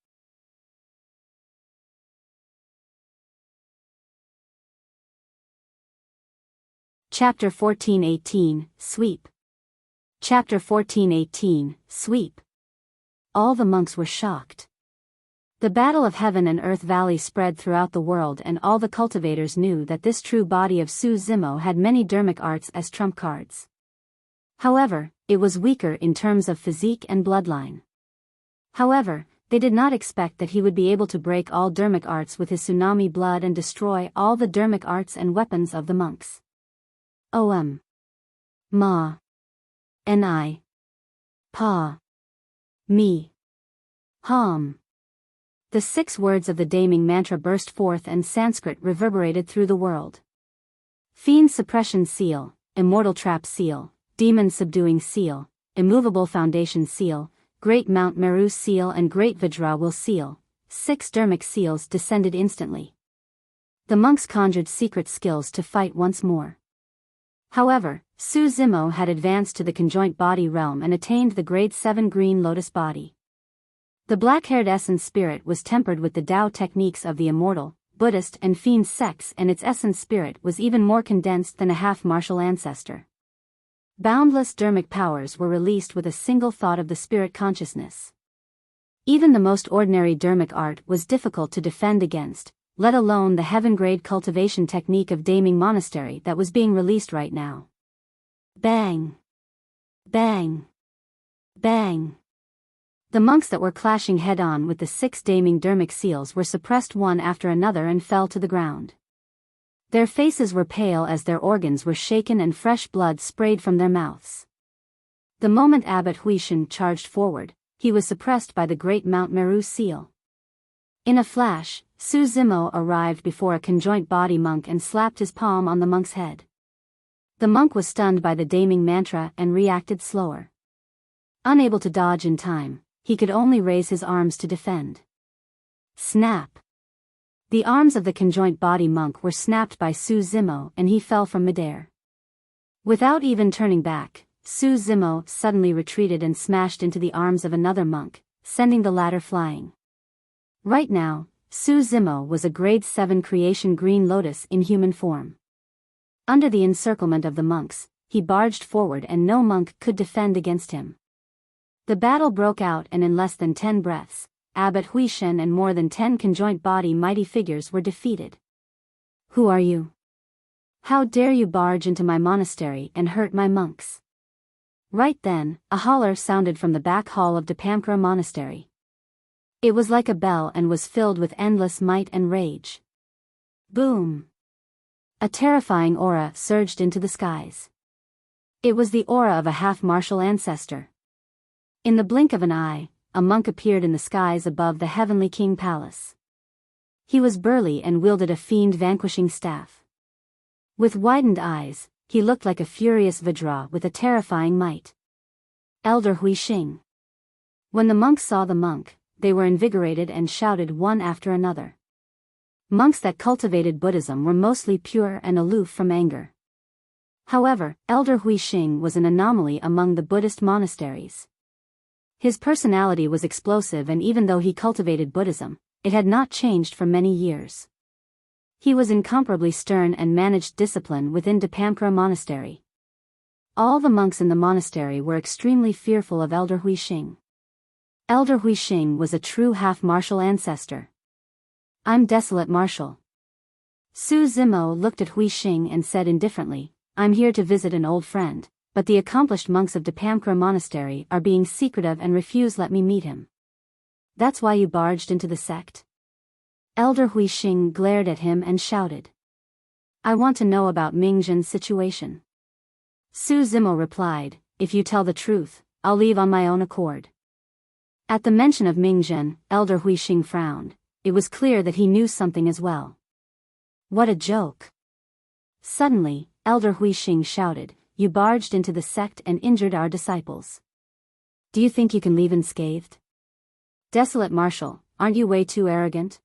Chapter 14:18, Sweep. Chapter 14:18, Sweep. All the monks were shocked. The battle of Heaven and Earth Valley spread throughout the world, and all the cultivators knew that this true body of Su Zimo had many dermic arts as trump cards. However, it was weaker in terms of physique and bloodline. However, they did not expect that he would be able to break all dermic arts with his tsunami blood and destroy all the dermic arts and weapons of the monks. Ma. Ni. Pa. Mi. Hum. The 6 words of the Daming mantra burst forth and Sanskrit reverberated through the world. Fiend Suppression Seal, Immortal Trap Seal, Demon Subduing Seal, Immovable Foundation Seal, Great Mount Meru Seal and Great Vajra Will Seal. 6 dermic seals descended instantly. The monks conjured secret skills to fight once more. However, Su Zimo had advanced to the conjoint body realm and attained the grade 7 green lotus body. The black-haired essence spirit was tempered with the Tao techniques of the immortal, Buddhist and fiend sects, and its essence spirit was even more condensed than a half-martial ancestor. Boundless dermic powers were released with a single thought of the spirit consciousness. Even the most ordinary dermic art was difficult to defend against, let alone the heaven-grade cultivation technique of Daming Monastery that was being released right now. Bang! Bang! Bang! The monks that were clashing head-on with the 6 Daming dermic seals were suppressed one after another and fell to the ground. Their faces were pale as their organs were shaken and fresh blood sprayed from their mouths. The moment Abbot Huishan charged forward, he was suppressed by the great Mount Meru seal. In a flash, Su Zimo arrived before a conjoint body monk and slapped his palm on the monk's head. The monk was stunned by the Daming mantra and reacted slower. Unable to dodge in time, he could only raise his arms to defend. Snap! The arms of the conjoint body monk were snapped by Su Zimo and he fell from midair. Without even turning back, Su Zimo suddenly retreated and smashed into the arms of another monk, sending the latter flying. Right now, Su Zimo was a grade 7 creation green lotus in human form. Under the encirclement of the monks, he barged forward and no monk could defend against him. The battle broke out and in less than 10 breaths, Abbot Huishan and more than 10 conjoint body mighty figures were defeated. Who are you? How dare you barge into my monastery and hurt my monks? Right then, a holler sounded from the back hall of Dipamkara Monastery. It was like a bell and was filled with endless might and rage. Boom! A terrifying aura surged into the skies. It was the aura of a half-martial ancestor. In the blink of an eye, a monk appeared in the skies above the heavenly king palace. He was burly and wielded a fiend-vanquishing staff. With widened eyes, he looked like a furious Vajra with a terrifying might. Elder Huixing. When the monks saw the monk, they were invigorated and shouted one after another. Monks that cultivated Buddhism were mostly pure and aloof from anger. However, Elder Huixing was an anomaly among the Buddhist monasteries. His personality was explosive, and even though he cultivated Buddhism, it had not changed for many years. He was incomparably stern and managed discipline within Dipamkara Monastery. All the monks in the monastery were extremely fearful of Elder Huixing. Elder Huixing was a true half-martial ancestor. I'm Desolate Martial. Su Zimo looked at Huixing and said indifferently, I'm here to visit an old friend, but the accomplished monks of Dipamkara Monastery are being secretive and refuse let me meet him. That's why you barged into the sect? Elder Huixing glared at him and shouted. I want to know about Ming Zhen's situation. Su Zimo replied, "If you tell the truth, I'll leave on my own accord." At the mention of Ming Zhen, Elder Huixing frowned. It was clear that he knew something as well. What a joke. Suddenly, Elder Huixing shouted, "You barged into the sect and injured our disciples. Do you think you can leave unscathed? Desolate Marshal, aren't you way too arrogant?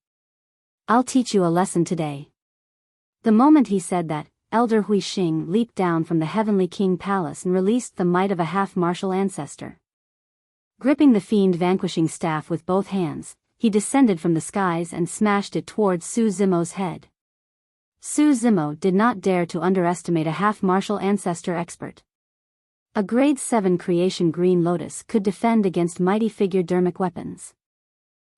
I'll teach you a lesson today." The moment he said that, Elder Huixing leaped down from the Heavenly King Palace and released the might of a half-martial ancestor. Gripping the fiend vanquishing staff with both hands, he descended from the skies and smashed it towards Su Zimo's head. Su Zimo did not dare to underestimate a half-martial ancestor expert. A grade 7 creation green lotus could defend against mighty figure dermic weapons.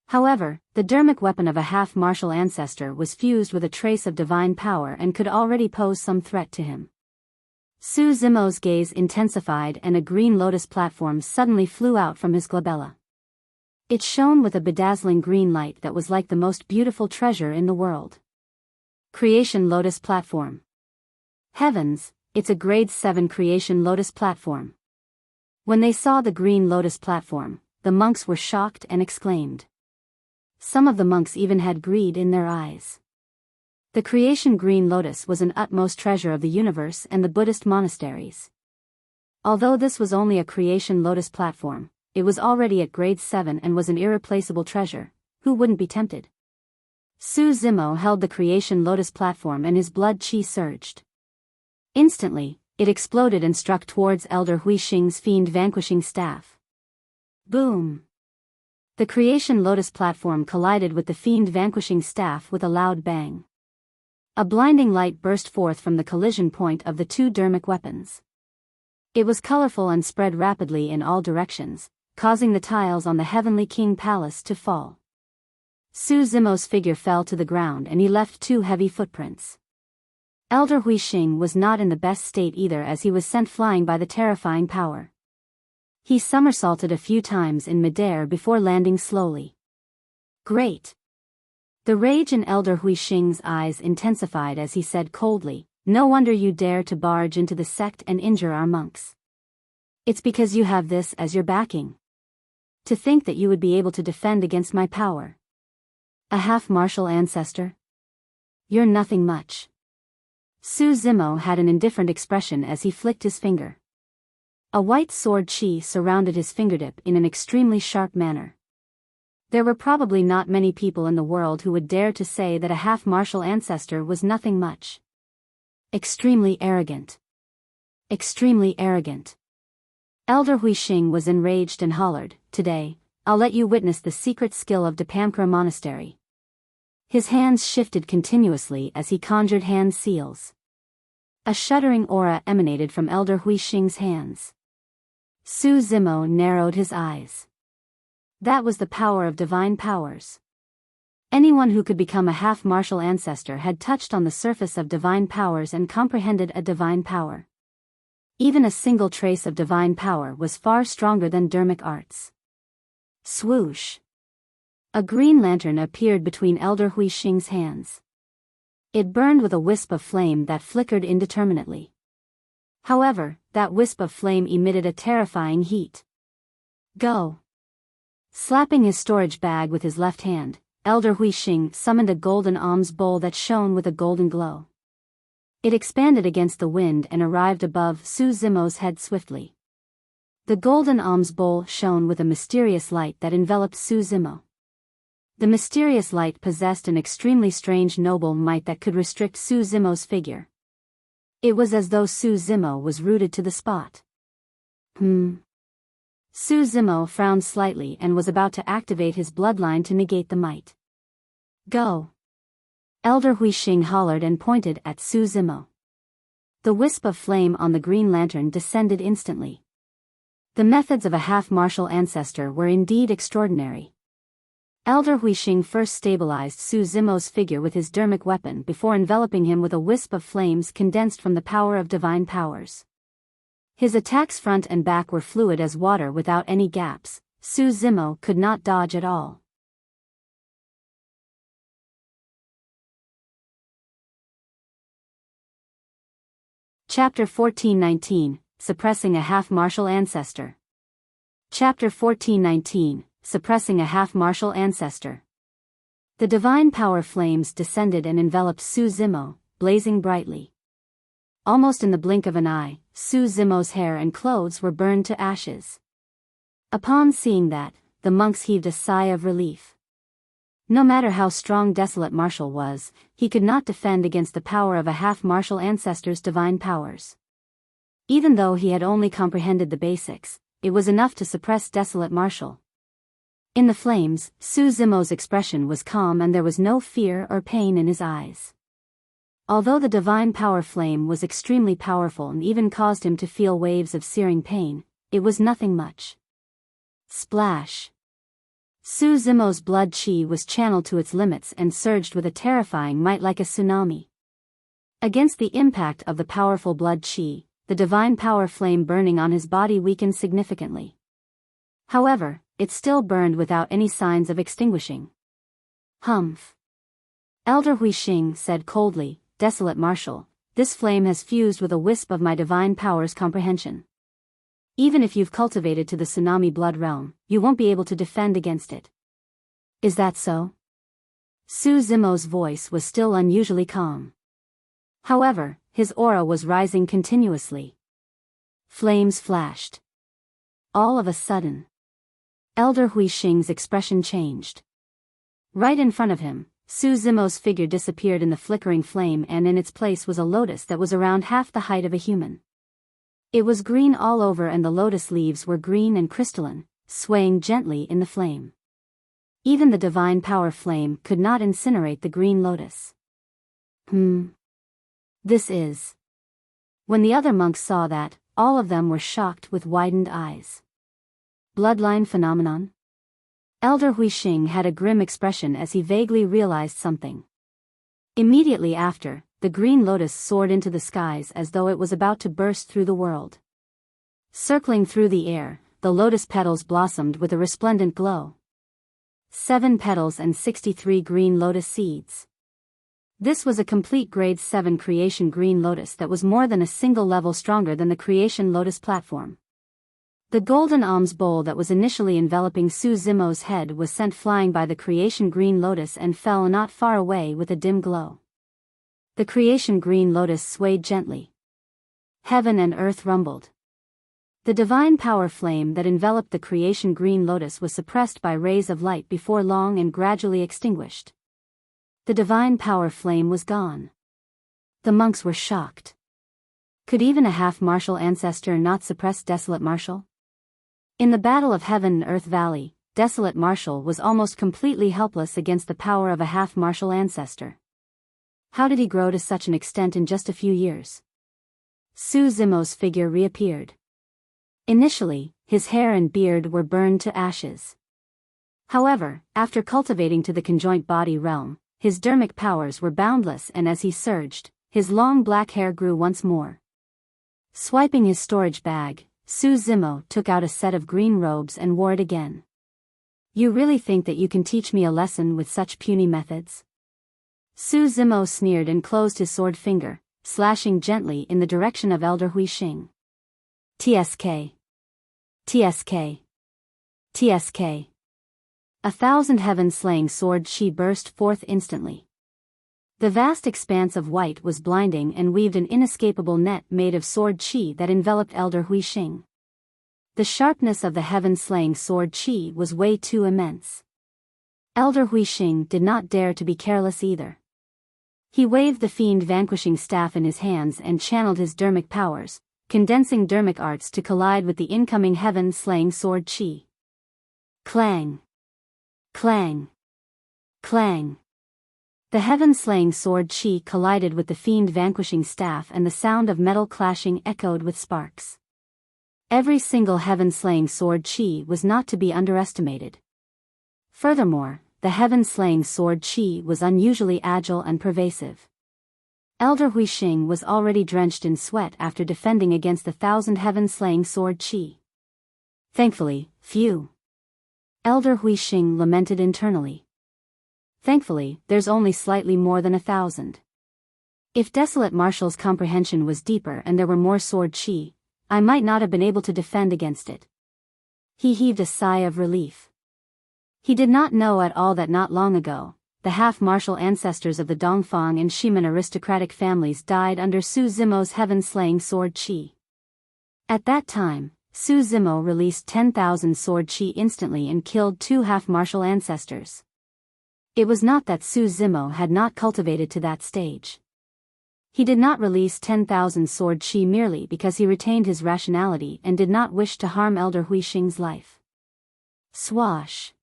However, the dermic weapon of a half-martial ancestor was fused with a trace of divine power and could already pose some threat to him. Su Zimo's gaze intensified and a green lotus platform suddenly flew out from his glabella. It shone with a bedazzling green light that was like the most beautiful treasure in the world. Creation Lotus Platform. Heavens, it's a grade 7 Creation Lotus Platform. When they saw the green lotus platform, the monks were shocked and exclaimed. Some of the monks even had greed in their eyes. The creation green lotus was an utmost treasure of the universe and the Buddhist monasteries. Although this was only a creation lotus platform, it was already at grade 7 and was an irreplaceable treasure. Who wouldn't be tempted? Su Zimo held the creation lotus platform and his blood chi surged. Instantly, it exploded and struck towards Elder Huixing's fiend vanquishing staff. Boom! The creation lotus platform collided with the fiend vanquishing staff with a loud bang. A blinding light burst forth from the collision point of the two dermic weapons. It was colorful and spread rapidly in all directions, causing the tiles on the Heavenly King Palace to fall. Su Zimo's figure fell to the ground and he left 2 heavy footprints. Elder Huixing was not in the best state either as he was sent flying by the terrifying power. He somersaulted a few times in midair before landing slowly. Great! The rage in Elder Huixing's eyes intensified as he said coldly, "No wonder you dare to barge into the sect and injure our monks. It's because you have this as your backing. To think that you would be able to defend against my power. A half-martial ancestor? You're nothing much." Su Zimo had an indifferent expression as he flicked his finger. A white sword chi surrounded his fingertip in an extremely sharp manner. There were probably not many people in the world who would dare to say that a half-martial ancestor was nothing much. Extremely arrogant. Extremely arrogant. Elder Huixing was enraged and hollered, "Today, I'll let you witness the secret skill of Dapamkara Monastery." His hands shifted continuously as he conjured hand seals. A shuddering aura emanated from Elder Huixing's hands. Su Zimo narrowed his eyes. That was the power of divine powers. Anyone who could become a half-martial ancestor had touched on the surface of divine powers and comprehended a divine power. Even a single trace of divine power was far stronger than dermic arts. Swoosh! A green lantern appeared between Elder Huixing's hands. It burned with a wisp of flame that flickered indeterminately. However, that wisp of flame emitted a terrifying heat. Go! Slapping his storage bag with his left hand, Elder Huixing summoned a golden alms bowl that shone with a golden glow. It expanded against the wind and arrived above Su Zimo's head swiftly. The golden alms bowl shone with a mysterious light that enveloped Su Zimo. The mysterious light possessed an extremely strange noble might that could restrict Su Zimo's figure. It was as though Su Zimo was rooted to the spot. Su Zimo frowned slightly and was about to activate his bloodline to negate the might. Go! Elder Huixing hollered and pointed at Su Zimo. The wisp of flame on the green lantern descended instantly. The methods of a half-martial ancestor were indeed extraordinary. Elder Huixing first stabilized Su Zimo's figure with his dermic weapon before enveloping him with a wisp of flames condensed from the power of divine powers. His attacks front and back were fluid as water without any gaps. Su Zimo could not dodge at all. Chapter 1419, Suppressing a Half-Martial Ancestor. Chapter 1419, Suppressing a Half-Martial Ancestor. The divine power flames descended and enveloped Su Zimo, blazing brightly. Almost in the blink of an eye, Su Zimo's hair and clothes were burned to ashes. Upon seeing that, the monks heaved a sigh of relief. No matter how strong Desolate Martial was, he could not defend against the power of a half-martial ancestor's divine powers. Even though he had only comprehended the basics, it was enough to suppress Desolate Martial. In the flames, Su Zimo's expression was calm and there was no fear or pain in his eyes. Although the divine power flame was extremely powerful and even caused him to feel waves of searing pain, it was nothing much. Splash! Su Zimo's blood chi was channeled to its limits and surged with a terrifying might like a tsunami. Against the impact of the powerful blood chi, the divine power flame burning on his body weakened significantly. However, it still burned without any signs of extinguishing. Humph! Elder Huixing said coldly, "Desolate Martial, this flame has fused with a wisp of my divine power's comprehension. Even if you've cultivated to the tsunami blood realm, you won't be able to defend against it." "Is that so?" Su Zimo's voice was still unusually calm. However, his aura was rising continuously. Flames flashed. All of a sudden, Elder Huixing's expression changed. Right in front of him, Su Zimo's figure disappeared in the flickering flame and in its place was a lotus that was around half the height of a human. It was green all over and the lotus leaves were green and crystalline, swaying gently in the flame. Even the divine power flame could not incinerate the green lotus. This is... When the other monks saw that, all of them were shocked with widened eyes. Bloodline phenomenon? Elder Huixing had a grim expression as he vaguely realized something. Immediately after, the green lotus soared into the skies as though it was about to burst through the world. Circling through the air, the lotus petals blossomed with a resplendent glow. 7 petals and 63 green lotus seeds. This was a complete grade 7 creation green lotus that was more than a single level stronger than the creation lotus platform. The golden alms bowl that was initially enveloping Su Zimo's head was sent flying by the creation green lotus and fell not far away with a dim glow. The creation green lotus swayed gently. Heaven and earth rumbled. The divine power flame that enveloped the creation green lotus was suppressed by rays of light before long and gradually extinguished. The divine power flame was gone. The monks were shocked. Could even a half-martial ancestor not suppress Desolate Martial? In the Battle of Heaven and Earth Valley, Desolate Martial was almost completely helpless against the power of a half-martial ancestor. How did he grow to such an extent in just a few years? Su Zimo's figure reappeared. Initially, his hair and beard were burned to ashes. However, after cultivating to the conjoint body realm, his dermic powers were boundless and as he surged, his long black hair grew once more. Swiping his storage bag, Su Zimo took out a set of green robes and wore it again. "You really think that you can teach me a lesson with such puny methods?" Su Zimo sneered and closed his sword finger, slashing gently in the direction of Elder Huixing. TSK. TSK. TSK. 1,000 heaven-slaying sword chi burst forth instantly. The vast expanse of white was blinding and weaved an inescapable net made of sword chi that enveloped Elder Huixing. The sharpness of the heaven-slaying sword chi was way too immense. Elder Huixing did not dare to be careless either. He waved the fiend-vanquishing staff in his hands and channeled his dermic powers, condensing dermic arts to collide with the incoming heaven-slaying sword chi. Clang! Clang! Clang! The heaven-slaying sword chi collided with the fiend-vanquishing staff and the sound of metal clashing echoed with sparks. Every single heaven-slaying sword chi was not to be underestimated. Furthermore, the heaven-slaying sword chi was unusually agile and pervasive. Elder Huixing was already drenched in sweat after defending against the 1,000 heaven-slaying sword chi. Thankfully, phew. Elder Huixing lamented internally. Thankfully, there's only slightly more than 1,000. If Desolate Marshal's comprehension was deeper and there were more sword chi, I might not have been able to defend against it. He heaved a sigh of relief. He did not know at all that not long ago, the half-martial ancestors of the Dongfang and Shiman aristocratic families died under Su Zimo's heaven-slaying sword chi. At that time, Su Zimo released 10,000 sword chi instantly and killed 2 half-martial ancestors. It was not that Su Zimo had not cultivated to that stage. He did not release 10,000 sword chi merely because he retained his rationality and did not wish to harm Elder Huixing's life. Swash.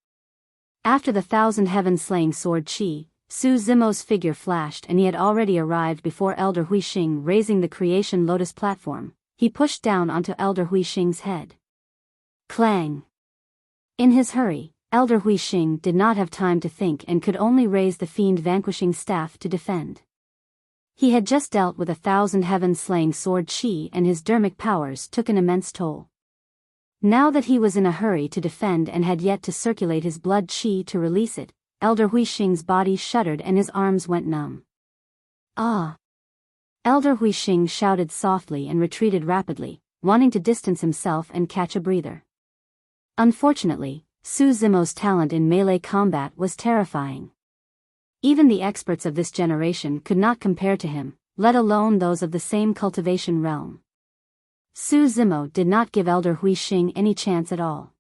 After the 1,000 heaven-slaying sword chi, Su Zimo's figure flashed and he had already arrived before Elder Huixing. Raising the creation lotus platform, he pushed down onto Elder Huixing's head. Clang. In his hurry, Elder Huixing did not have time to think and could only raise the fiend vanquishing staff to defend. He had just dealt with 1,000 heaven-slaying sword chi and his dermic powers took an immense toll. Now that he was in a hurry to defend and had yet to circulate his blood chi to release it, Elder Huixing's body shuddered and his arms went numb. Ah! Elder Huixing shouted softly and retreated rapidly, wanting to distance himself and catch a breather. Unfortunately, Su Zimo's talent in melee combat was terrifying. Even the experts of this generation could not compare to him, let alone those of the same cultivation realm. Su Zimo did not give Elder Huixing any chance at all.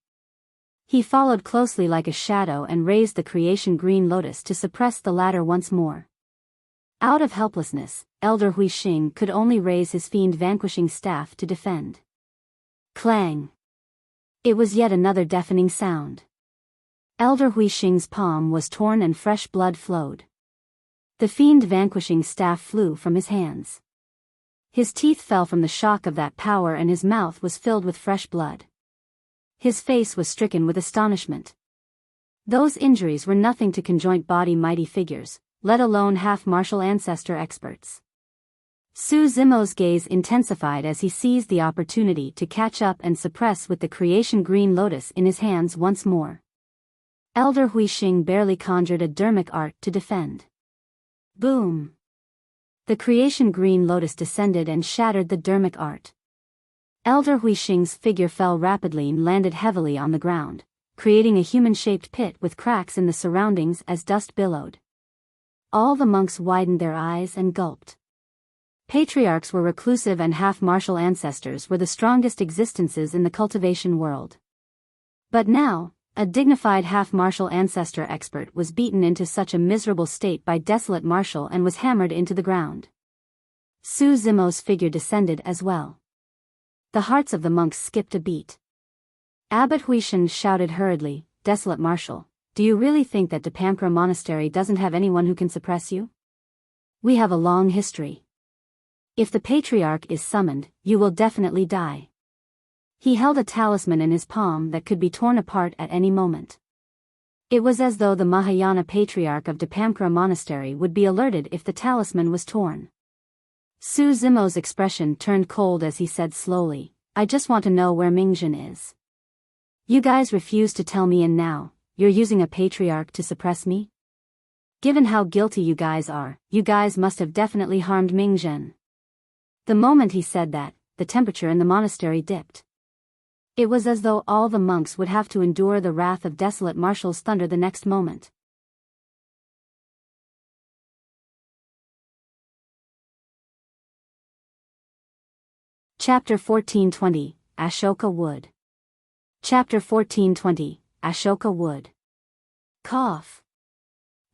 He followed closely like a shadow and raised the creation green lotus to suppress the latter once more. Out of helplessness, Elder Huixing could only raise his fiend vanquishing staff to defend. Clang! It was yet another deafening sound. Elder Huixing's palm was torn and fresh blood flowed. The fiend vanquishing staff flew from his hands. His teeth fell from the shock of that power and his mouth was filled with fresh blood. His face was stricken with astonishment. Those injuries were nothing to conjoint body mighty figures, let alone half-martial ancestor experts. Su Zimo's gaze intensified as he seized the opportunity to catch up and suppress with the creation green lotus in his hands once more. Elder Huixing barely conjured a dermic art to defend. Boom! The creation green lotus descended and shattered the dermic art. Elder Huixing's figure fell rapidly and landed heavily on the ground, creating a human-shaped pit with cracks in the surroundings as dust billowed. All the monks widened their eyes and gulped. Patriarchs were reclusive and half-martial ancestors were the strongest existences in the cultivation world. But now, a dignified half-martial ancestor expert was beaten into such a miserable state by Desolate Marshal and was hammered into the ground. Su Zimo's figure descended as well. The hearts of the monks skipped a beat. Abbot Huixin shouted hurriedly, "Desolate Marshal, do you really think that Depampra Monastery doesn't have anyone who can suppress you? We have a long history. If the Patriarch is summoned, you will definitely die." He held a talisman in his palm that could be torn apart at any moment. It was as though the Mahayana Patriarch of Depampra Monastery would be alerted if the talisman was torn. Su Zimo's expression turned cold as he said slowly, "I just want to know where Ming is. You guys refuse to tell me and now, you're using a Patriarch to suppress me? Given how guilty you guys are, you guys must have definitely harmed Ming. The moment he said that, the temperature in the monastery dipped. It was as though all the monks would have to endure the wrath of Desolate Marshal's thunder the next moment. Chapter 1420, Ashoka Wood. Chapter 1420, Ashoka Wood. Cough.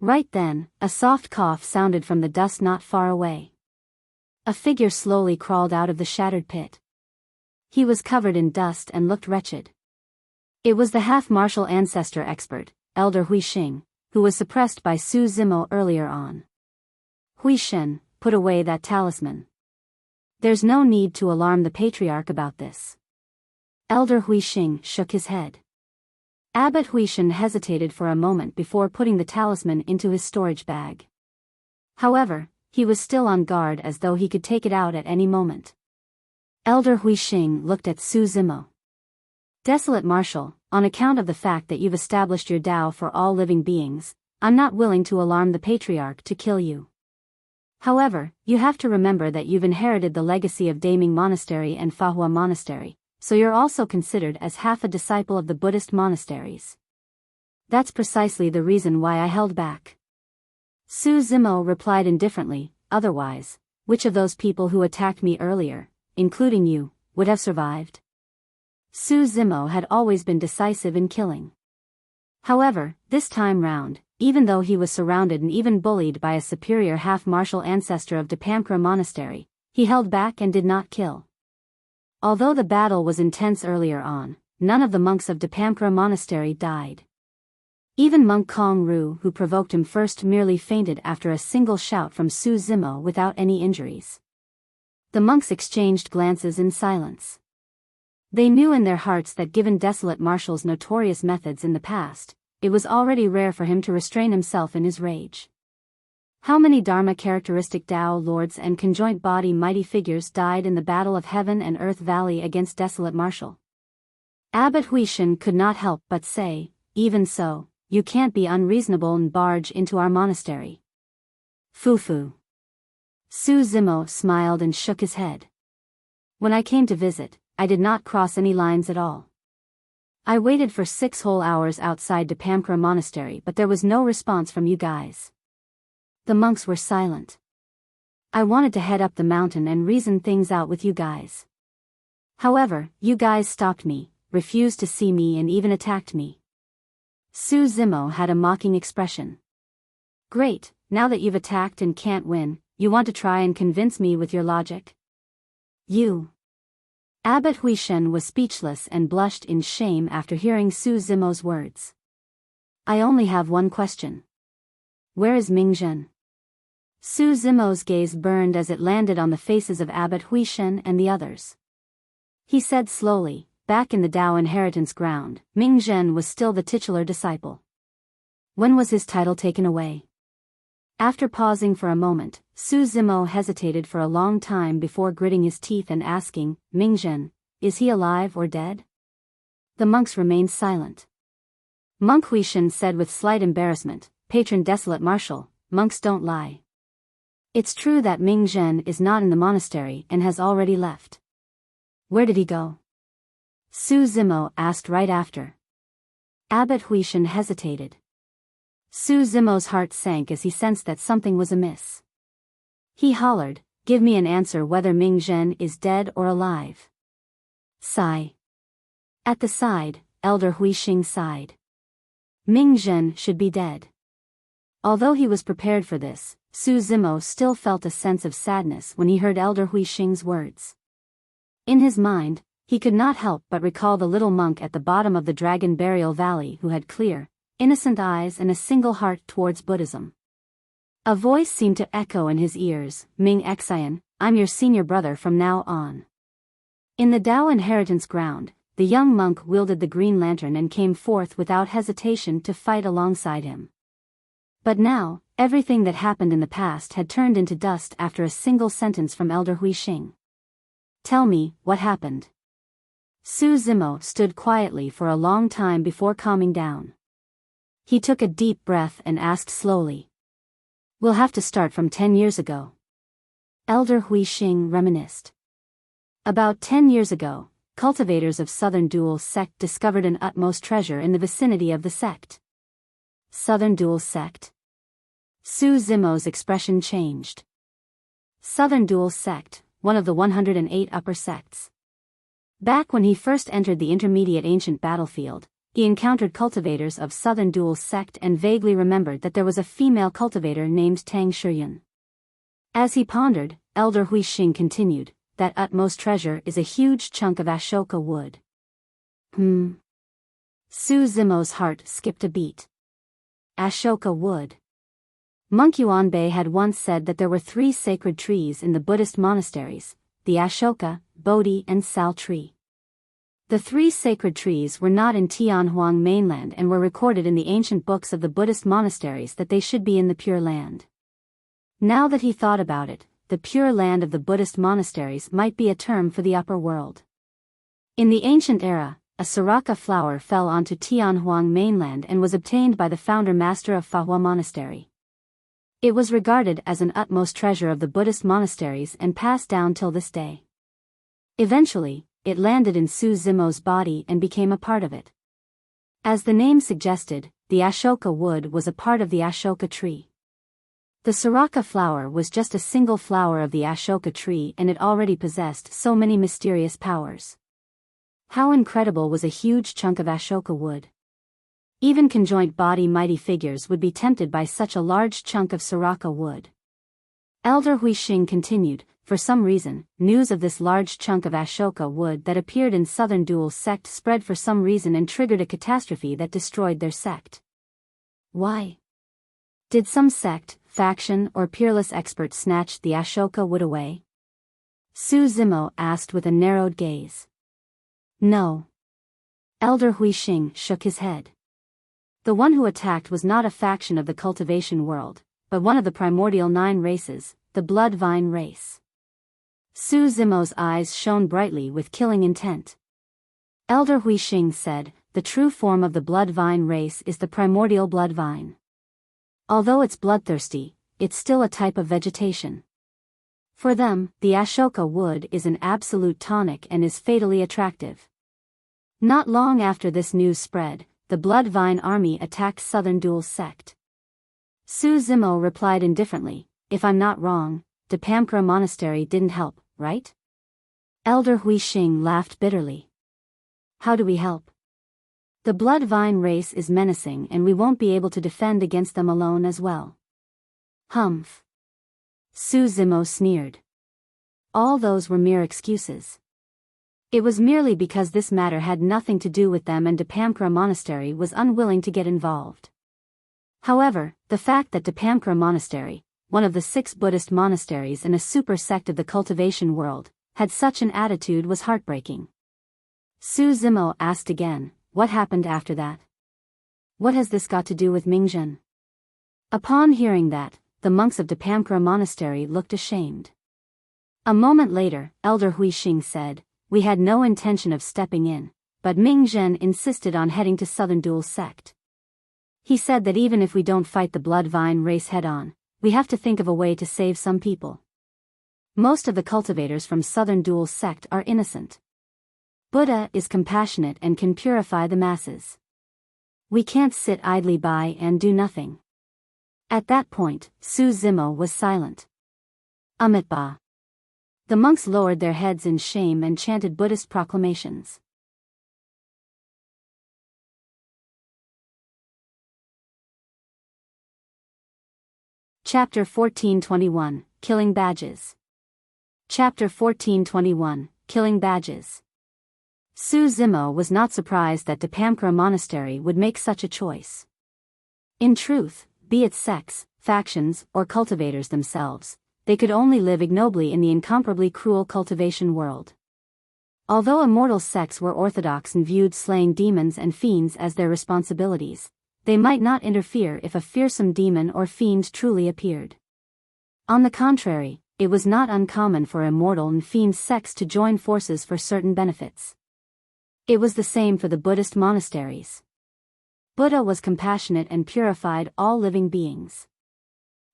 Right then, a soft cough sounded from the dust not far away. A figure slowly crawled out of the shattered pit. He was covered in dust and looked wretched. It was the half-martial ancestor expert, Elder Huixing, who was suppressed by Su Zimo earlier on. Huixin, put away that talisman. There's no need to alarm the Patriarch about this. Elder Huixing shook his head. Abbot Huixin hesitated for a moment before putting the talisman into his storage bag. However, he was still on guard as though he could take it out at any moment. Elder Huixing looked at Su Zimo. "Desolate Marshal, on account of the fact that you've established your Tao for all living beings, I'm not willing to alarm the Patriarch to kill you. However, you have to remember that you've inherited the legacy of Ming Monastery and Fahua Monastery, so you're also considered as half a disciple of the Buddhist monasteries. That's precisely the reason why I held back. Su Zimo replied indifferently. Otherwise, which of those people who attacked me earlier, including you, would have survived? Su Zimo had always been decisive in killing. However, this time round, even though he was surrounded and even bullied by a superior half-martial ancestor of Depamkra Monastery, he held back and did not kill. Although the battle was intense earlier on, none of the monks of Depamkra Monastery died. Even monk Kong Ru, who provoked him first, merely fainted after a single shout from Su Zimo without any injuries. The monks exchanged glances in silence. They knew in their hearts that given Desolate Marshal's notorious methods in the past, it was already rare for him to restrain himself in his rage. How many Dharma characteristic Dao lords and conjoint body mighty figures died in the Battle of Heaven and Earth Valley against Desolate Marshal? Abbot Huishan could not help but say, even so, you can't be unreasonable and barge into our monastery. Fufu. Su Zimo smiled and shook his head. When I came to visit, I did not cross any lines at all. I waited for 6 whole hours outside Depamkra Monastery, but there was no response from you guys. The monks were silent. I wanted to head up the mountain and reason things out with you guys. However, you guys stopped me, refused to see me and even attacked me. Su Zimo had a mocking expression. Great, now that you've attacked and can't win, you want to try and convince me with your logic? You. Abbot Huishan was speechless and blushed in shame after hearing Su Zimo's words. I only have one question. Where is Ming Zhen? Su Zimo's gaze burned as it landed on the faces of Abbot Huishan and the others. He said slowly, back in the Dao inheritance ground, Ming Zhen was still the titular disciple. When was his title taken away? After pausing for a moment, Su Zimo hesitated for a long time before gritting his teeth and asking, Ming Zhen, is he alive or dead? The monks remained silent. Monk Huishan said with slight embarrassment, Patron Desolate Marshal, monks don't lie. It's true that Ming Zhen is not in the monastery and has already left. Where did he go? Su Zimo asked right after. Abbot Huishan hesitated. Su Zimo's heart sank as he sensed that something was amiss. He hollered, give me an answer whether Ming Zhen is dead or alive. Sigh. At the side, Elder Huixing sighed. Ming Zhen should be dead. Although he was prepared for this, Su Zimo still felt a sense of sadness when he heard Elder Huixing's words. In his mind, he could not help but recall the little monk at the bottom of the Dragon Burial Valley who had clear, innocent eyes and a single heart towards Buddhism. A voice seemed to echo in his ears, Ming Xian, I'm your senior brother from now on. In the Dao inheritance ground, the young monk wielded the green lantern and came forth without hesitation to fight alongside him. But now, everything that happened in the past had turned into dust after a single sentence from Elder Huixing. Tell me, what happened? Su Zimo stood quietly for a long time before calming down. He took a deep breath and asked slowly. We'll have to start from 10 years ago. Elder Huixing reminisced. About 10 years ago, cultivators of Southern Dual Sect discovered an utmost treasure in the vicinity of the sect. Southern Dual Sect? Su Zimo's expression changed. Southern Dual Sect, one of the 108 upper sects. Back when he first entered the intermediate ancient battlefield, he encountered cultivators of Southern Dual Sect and vaguely remembered that there was a female cultivator named Teng Shuyun. As he pondered, Elder Huixing continued, that utmost treasure is a huge chunk of Ashoka wood. Su Zimo's heart skipped a beat. Ashoka wood. Monk Yuanbei had once said that there were 3 sacred trees in the Buddhist monasteries, the Ashoka, Bodhi and Sal tree. The 3 sacred trees were not in Tianhuang mainland and were recorded in the ancient books of the Buddhist monasteries that they should be in the Pure Land. Now that he thought about it, the Pure Land of the Buddhist monasteries might be a term for the upper world. In the ancient era, a Siraka flower fell onto Tianhuang mainland and was obtained by the founder master of Fahua Monastery. It was regarded as an utmost treasure of the Buddhist monasteries and passed down till this day. Eventually, it landed in Su Zimo's body and became a part of it. As the name suggested, the Ashoka wood was a part of the Ashoka tree. The Soraka flower was just a single flower of the Ashoka tree, and it already possessed so many mysterious powers. How incredible was a huge chunk of Ashoka wood! Even conjoint body mighty figures would be tempted by such a large chunk of Soraka wood. Elder Huixing continued, for some reason, news of this large chunk of Ashoka wood that appeared in Southern Dual's sect spread for some reason and triggered a catastrophe that destroyed their sect. Why? Did some sect, faction, or peerless expert snatch the Ashoka wood away? Su Zimo asked with a narrowed gaze. No. Elder Huixing shook his head. The one who attacked was not a faction of the cultivation world, but one of the primordial 9 races, the Blood Vine race. Su Zimo's eyes shone brightly with killing intent. Elder Huixing said, the true form of the Blood Vine race is the primordial blood vine. Although it's bloodthirsty, it's still a type of vegetation. For them, the Ashoka wood is an absolute tonic and is fatally attractive. Not long after this news spread, the Blood Vine army attacked Southern Dual's sect. Su Zimo replied indifferently, if I'm not wrong, Dapamkara Monastery didn't help, right? Elder Huixing laughed bitterly. How do we help? The Blood Vine race is menacing and we won't be able to defend against them alone as well. Humph. Su Zimo sneered. All those were mere excuses. It was merely because this matter had nothing to do with them and Dapamkara Monastery was unwilling to get involved. However, the fact that Dapamkara Monastery, one of the 6 Buddhist monasteries and a super sect of the cultivation world, had such an attitude was heartbreaking. Su Zimo asked again, what happened after that? What has this got to do with Ming? Upon hearing that, the monks of Dapamkara Monastery looked ashamed. A moment later, Elder Huixing said, we had no intention of stepping in, but Ming insisted on heading to Southern Dual's sect. He said that even if we don't fight the Blood Vine race head-on, we have to think of a way to save some people. Most of the cultivators from Southern Dual's sect are innocent. Buddha is compassionate and can purify the masses. We can't sit idly by and do nothing. At that point, Su Zimo was silent. Amitabha. The monks lowered their heads in shame and chanted Buddhist proclamations. Chapter 1421, Killing Badges. Chapter 1421, Killing Badges. Su Zimo was not surprised that Dapamkara Monastery would make such a choice. In truth, be it sects, factions, or cultivators themselves, they could only live ignobly in the incomparably cruel cultivation world. Although immortal sects were orthodox and viewed slaying demons and fiends as their responsibilities, they might not interfere if a fearsome demon or fiend truly appeared. On the contrary, it was not uncommon for immortal and fiend sects to join forces for certain benefits. It was the same for the Buddhist monasteries. Buddha was compassionate and purified all living beings.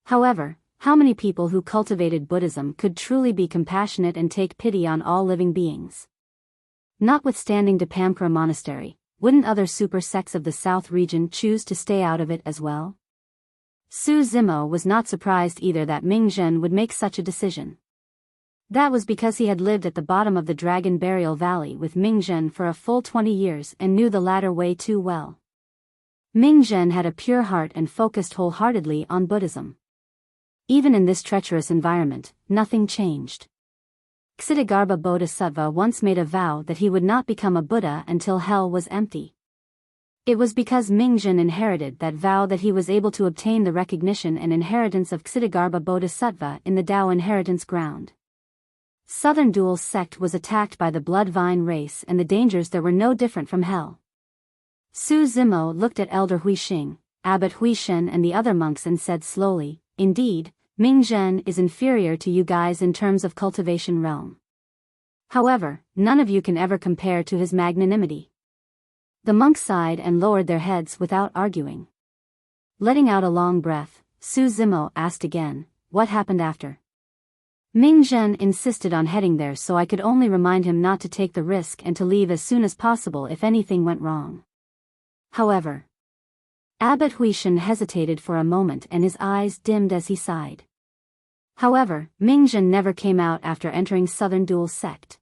However, how many people who cultivated Buddhism could truly be compassionate and take pity on all living beings? Notwithstanding Dapamkara Monastery, wouldn't other super sects of the South region choose to stay out of it as well? Su Zimo was not surprised either that Ming would make such a decision. That was because he had lived at the bottom of the Dragon Burial Valley with Ming for a full 20 years and knew the latter way too well. Ming had a pure heart and focused wholeheartedly on Buddhism. Even in this treacherous environment, nothing changed. Ksitigarbha Bodhisattva once made a vow that he would not become a Buddha until hell was empty. It was because Ming inherited that vow that he was able to obtain the recognition and inheritance of Ksitigarbha Bodhisattva in the Tao inheritance ground. Southern Dual's sect was attacked by the Blood Vine race and the dangers there were no different from hell. Su Zimo looked at Elder Huixing, Abbot Huishen and the other monks and said slowly, indeed, Ming is inferior to you guys in terms of cultivation realm. However, none of you can ever compare to his magnanimity. The monks sighed and lowered their heads without arguing. Letting out a long breath, Su Zimo asked again, what happened after? Ming Zhen insisted on heading there, so I could only remind him not to take the risk and to leave as soon as possible if anything went wrong. However, Abbot Huishan hesitated for a moment and his eyes dimmed as he sighed. However, Ming Zhen never came out after entering Southern Dual Sect.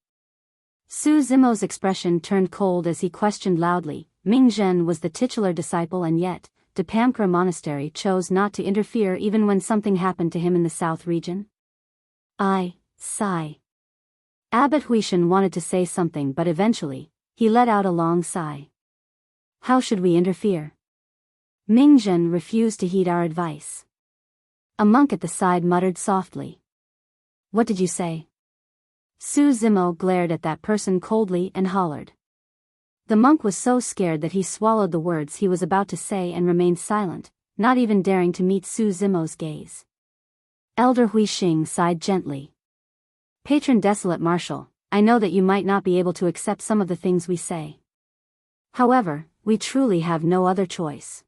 Su Zimo's expression turned cold as he questioned loudly. Ming Zhen was the titular disciple, and yet, Depamkra Monastery chose not to interfere even when something happened to him in the south region? Sigh. Abbot Huishan wanted to say something, but eventually, he let out a long sigh. How should we interfere? Ming Zhen refused to heed our advice. A monk at the side muttered softly. What did you say? Su Zimo glared at that person coldly and hollered. The monk was so scared that he swallowed the words he was about to say and remained silent, not even daring to meet Su Zimo's gaze. Elder Huixing sighed gently. Patron Desolate Marshal, I know that you might not be able to accept some of the things we say. However, we truly have no other choice.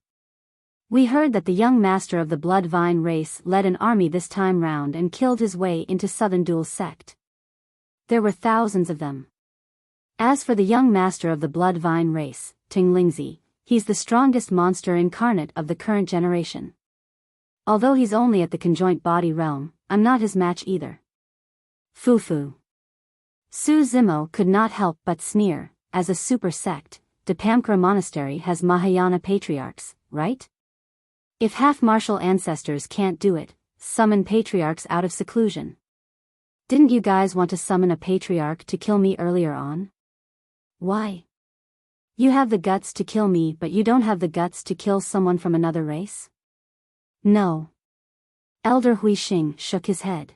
We heard that the young master of the Blood Vine race led an army this time round and killed his way into Southern Dual Sect. There were thousands of them. As for the young master of the Blood Vine race, Teng Lingzi, he's the strongest monster incarnate of the current generation. Although he's only at the conjoint body realm, I'm not his match either. Foo-foo. Su Zimo could not help but sneer. As a super sect, Depamkra Monastery has Mahayana patriarchs, right? If half-martial ancestors can't do it, summon patriarchs out of seclusion. Didn't you guys want to summon a patriarch to kill me earlier on? Why? You have the guts to kill me, but you don't have the guts to kill someone from another race? No. Elder Huixing shook his head.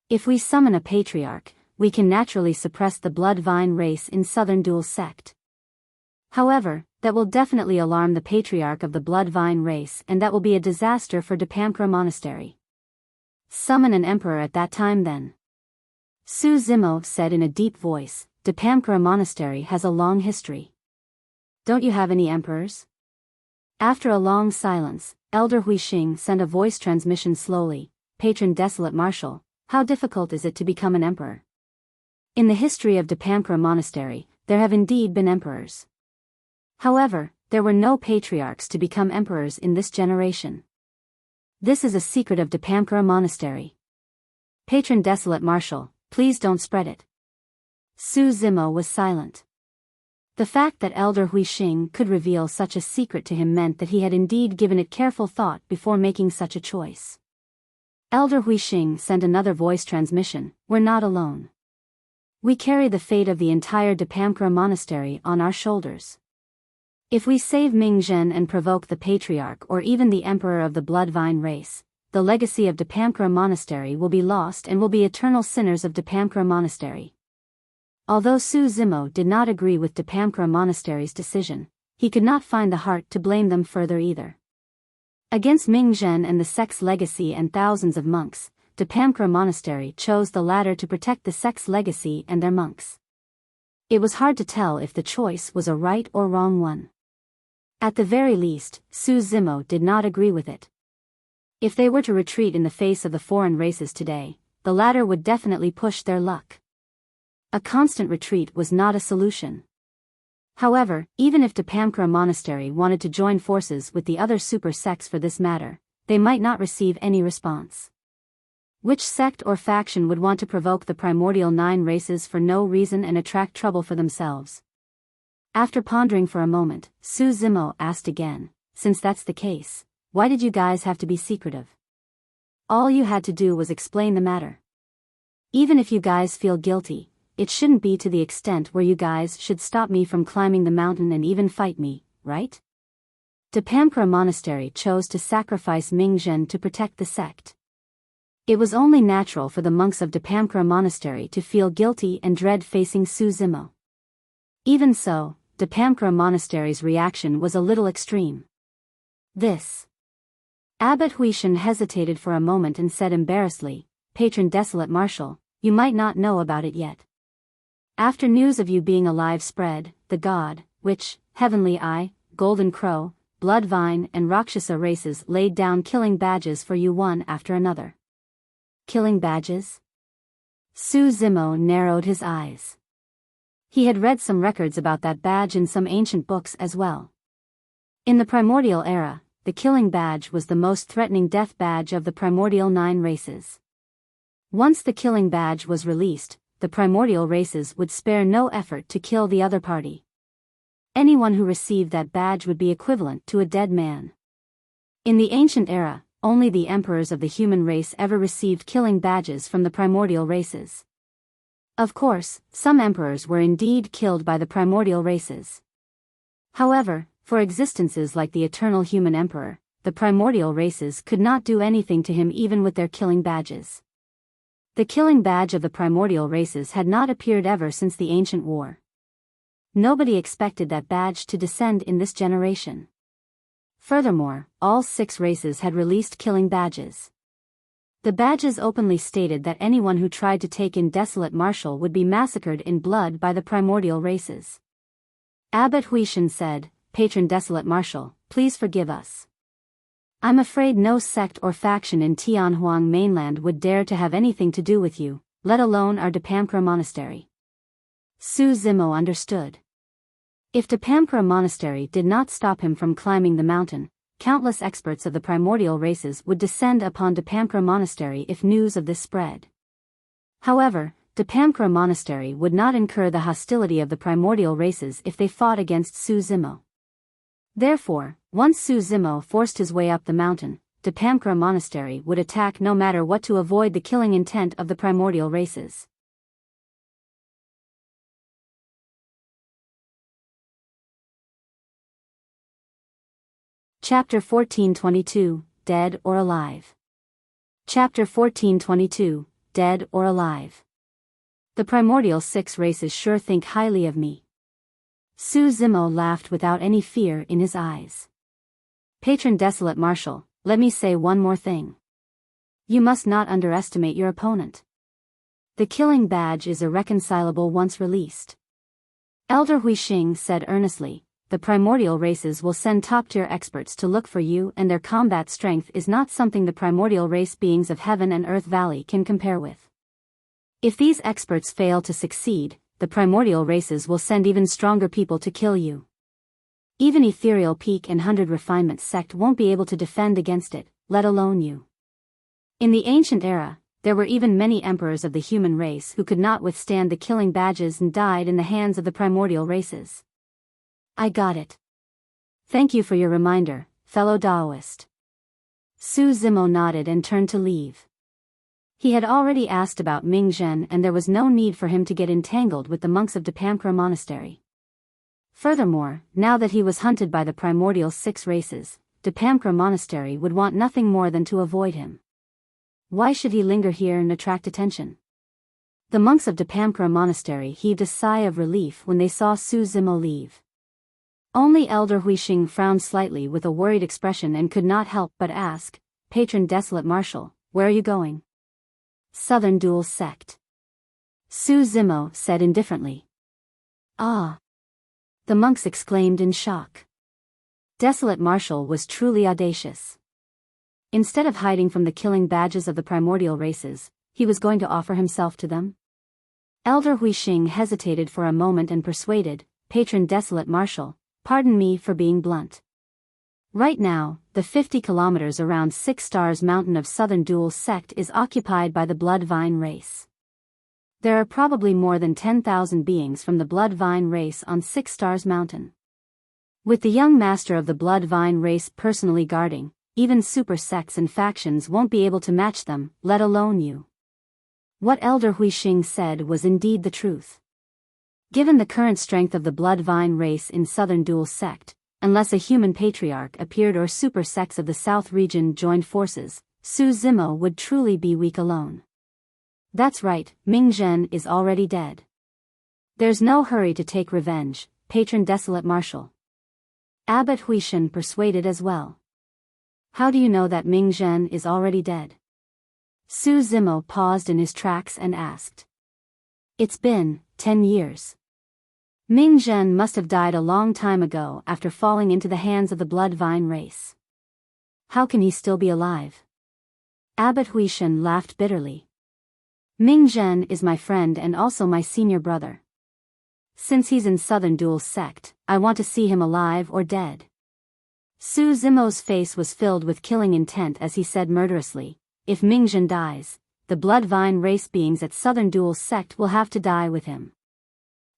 If we summon a patriarch, we can naturally suppress the Blood Vine race in Southern Dual Sect. However, that will definitely alarm the Patriarch of the Blood Vine race, and that will be a disaster for Depamkra Monastery. Summon an emperor at that time then. Su Zimo said in a deep voice, Depamkra Monastery has a long history. Don't you have any emperors? After a long silence, Elder Huixing sent a voice transmission slowly. Patron Desolate Marshal, how difficult is it to become an emperor? In the history of Depamkra Monastery, there have indeed been emperors. However, there were no patriarchs to become emperors in this generation. This is a secret of Depamkra Monastery. Patron Desolate Marshal, please don't spread it. Su Zimo was silent. The fact that Elder Huixing could reveal such a secret to him meant that he had indeed given it careful thought before making such a choice. Elder Huixing sent another voice transmission, we're not alone. We carry the fate of the entire Depamkra Monastery on our shoulders. If we save Ming Zhen and provoke the Patriarch or even the Emperor of the Blood Vine race, the legacy of Depamkra Monastery will be lost and will be eternal sinners of Depamkra Monastery. Although Su Zimo did not agree with Depamkra Monastery's decision, he could not find the heart to blame them further either. Against Ming Zhen and the sect's legacy and thousands of monks, Depamkra Monastery chose the latter to protect the sect's legacy and their monks. It was hard to tell if the choice was a right or wrong one. At the very least, Su Zimo did not agree with it. If they were to retreat in the face of the foreign races today, the latter would definitely push their luck. A constant retreat was not a solution. However, even if Depamkra Monastery wanted to join forces with the other super sects for this matter, they might not receive any response. Which sect or faction would want to provoke the primordial 9 races for no reason and attract trouble for themselves? After pondering for a moment, Su Zimo asked again, since that's the case, why did you guys have to be secretive? All you had to do was explain the matter. Even if you guys feel guilty, it shouldn't be to the extent where you guys should stop me from climbing the mountain and even fight me, right? Depamkra Monastery chose to sacrifice Ming Zhen to protect the sect. It was only natural for the monks of Depamkra Monastery to feel guilty and dread facing Su Zimo. Even so, Depamkra Monastery's reaction was a little extreme. This. Abbot Huishan hesitated for a moment and said embarrassedly, Patron Desolate Marshal, you might not know about it yet. After news of you being alive spread, the god, Heavenly Eye, Golden Crow, Bloodvine and Rakshasa races laid down killing badges for you one after another. Killing badges? Su Zimo narrowed his eyes. He had read some records about that badge in some ancient books as well. In the primordial era, the killing badge was the most threatening death badge of the primordial 9 races. Once the killing badge was released, the primordial races would spare no effort to kill the other party. Anyone who received that badge would be equivalent to a dead man. In the ancient era, only the emperors of the human race ever received killing badges from the primordial races. Of course, some emperors were indeed killed by the primordial races. However, for existences like the eternal human emperor, the primordial races could not do anything to him even with their killing badges. The killing badge of the primordial races had not appeared ever since the ancient war. Nobody expected that badge to descend in this generation. Furthermore, all 6 races had released killing badges. The badges openly stated that anyone who tried to take in Desolate Marshal would be massacred in blood by the primordial races. Abbot Huishan said, "Patron Desolate Marshal, please forgive us. I'm afraid no sect or faction in Tianhuang mainland would dare to have anything to do with you, let alone our Dapamkara Monastery." Su Zimo understood. If Dapamkara Monastery did not stop him from climbing the mountain, countless experts of the primordial races would descend upon Dapamkara Monastery if news of this spread. However, Dapamkara Monastery would not incur the hostility of the primordial races if they fought against Su Zimo. Therefore, once Su Zimo forced his way up the mountain, Dapamkara Monastery would attack no matter what to avoid the killing intent of the primordial races. Chapter 1422, Dead or Alive. Chapter 1422, Dead or Alive. The primordial 6 races sure think highly of me. Su Zimo laughed without any fear in his eyes. Patron Desolate Marshal, let me say one more thing. You must not underestimate your opponent. The killing badge is irreconcilable once released. Elder Huixing said earnestly, the primordial races will send top-tier experts to look for you, and their combat strength is not something the primordial race beings of Heaven and Earth Valley can compare with. If these experts fail to succeed, the primordial races will send even stronger people to kill you. Even Ethereal Peak and 100 Refinement sect won't be able to defend against it, let alone you. In the ancient era, there were even many emperors of the human race who could not withstand the killing badges and died in the hands of the primordial races. I got it. Thank you for your reminder, fellow Daoist. Su Zimo nodded and turned to leave. He had already asked about Ming Zhen, and there was no need for him to get entangled with the monks of Dapamkara Monastery. Furthermore, now that he was hunted by the primordial 6 races, Dapamkara Monastery would want nothing more than to avoid him. Why should he linger here and attract attention? The monks of Dapamkara Monastery heaved a sigh of relief when they saw Su Zimo leave. Only Elder Huixing frowned slightly with a worried expression and could not help but ask, Patron Desolate Marshal, where are you going? Southern Dual Sect. Su Zimo said indifferently. Ah! The monks exclaimed in shock. Desolate Marshal was truly audacious. Instead of hiding from the killing badges of the primordial races, he was going to offer himself to them? Elder Huixing hesitated for a moment and persuaded, Patron Desolate Marshal, pardon me for being blunt. Right now, the 50 kilometers around 6 Stars Mountain of Southern Dual Sect is occupied by the Bloodvine race. There are probably more than 10,000 beings from the Bloodvine race on 6 Stars Mountain. With the young master of the Bloodvine race personally guarding, even super sects and factions won't be able to match them, let alone you. What Elder Huixing said was indeed the truth. Given the current strength of the Bloodvine race in Southern Dual Sect, unless a human patriarch appeared or super sects of the South region joined forces, Su Zimo would truly be weak alone. That's right, Ming Zhen is already dead. There's no hurry to take revenge, Patron Desolate Marshal. Abbot Huishan persuaded as well. How do you know that Ming Zhen is already dead? Su Zimo paused in his tracks and asked. It's been 10 years. Ming Zhen must have died a long time ago after falling into the hands of the Bloodvine race. How can he still be alive? Abbot Huishan laughed bitterly. Ming Zhen is my friend and also my senior brother. Since he's in Southern Duel's sect, I want to see him alive or dead. Su Zimo's face was filled with killing intent as he said murderously, if Ming Zhen dies, the Bloodvine race beings at Southern Duel's sect will have to die with him.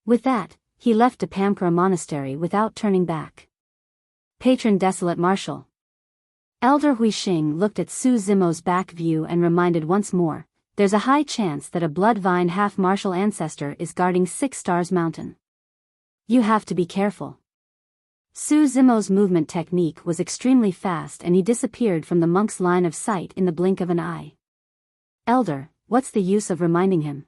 With that, he left Depamkara Monastery without turning back. Patron Desolate Marshal. Elder Huixing looked at Su Zimo's back view and reminded once more, there's a high chance that a Bloodvine half-martial ancestor is guarding 6 Stars Mountain. You have to be careful. Su Zimo's movement technique was extremely fast and he disappeared from the monk's line of sight in the blink of an eye. Elder, what's the use of reminding him?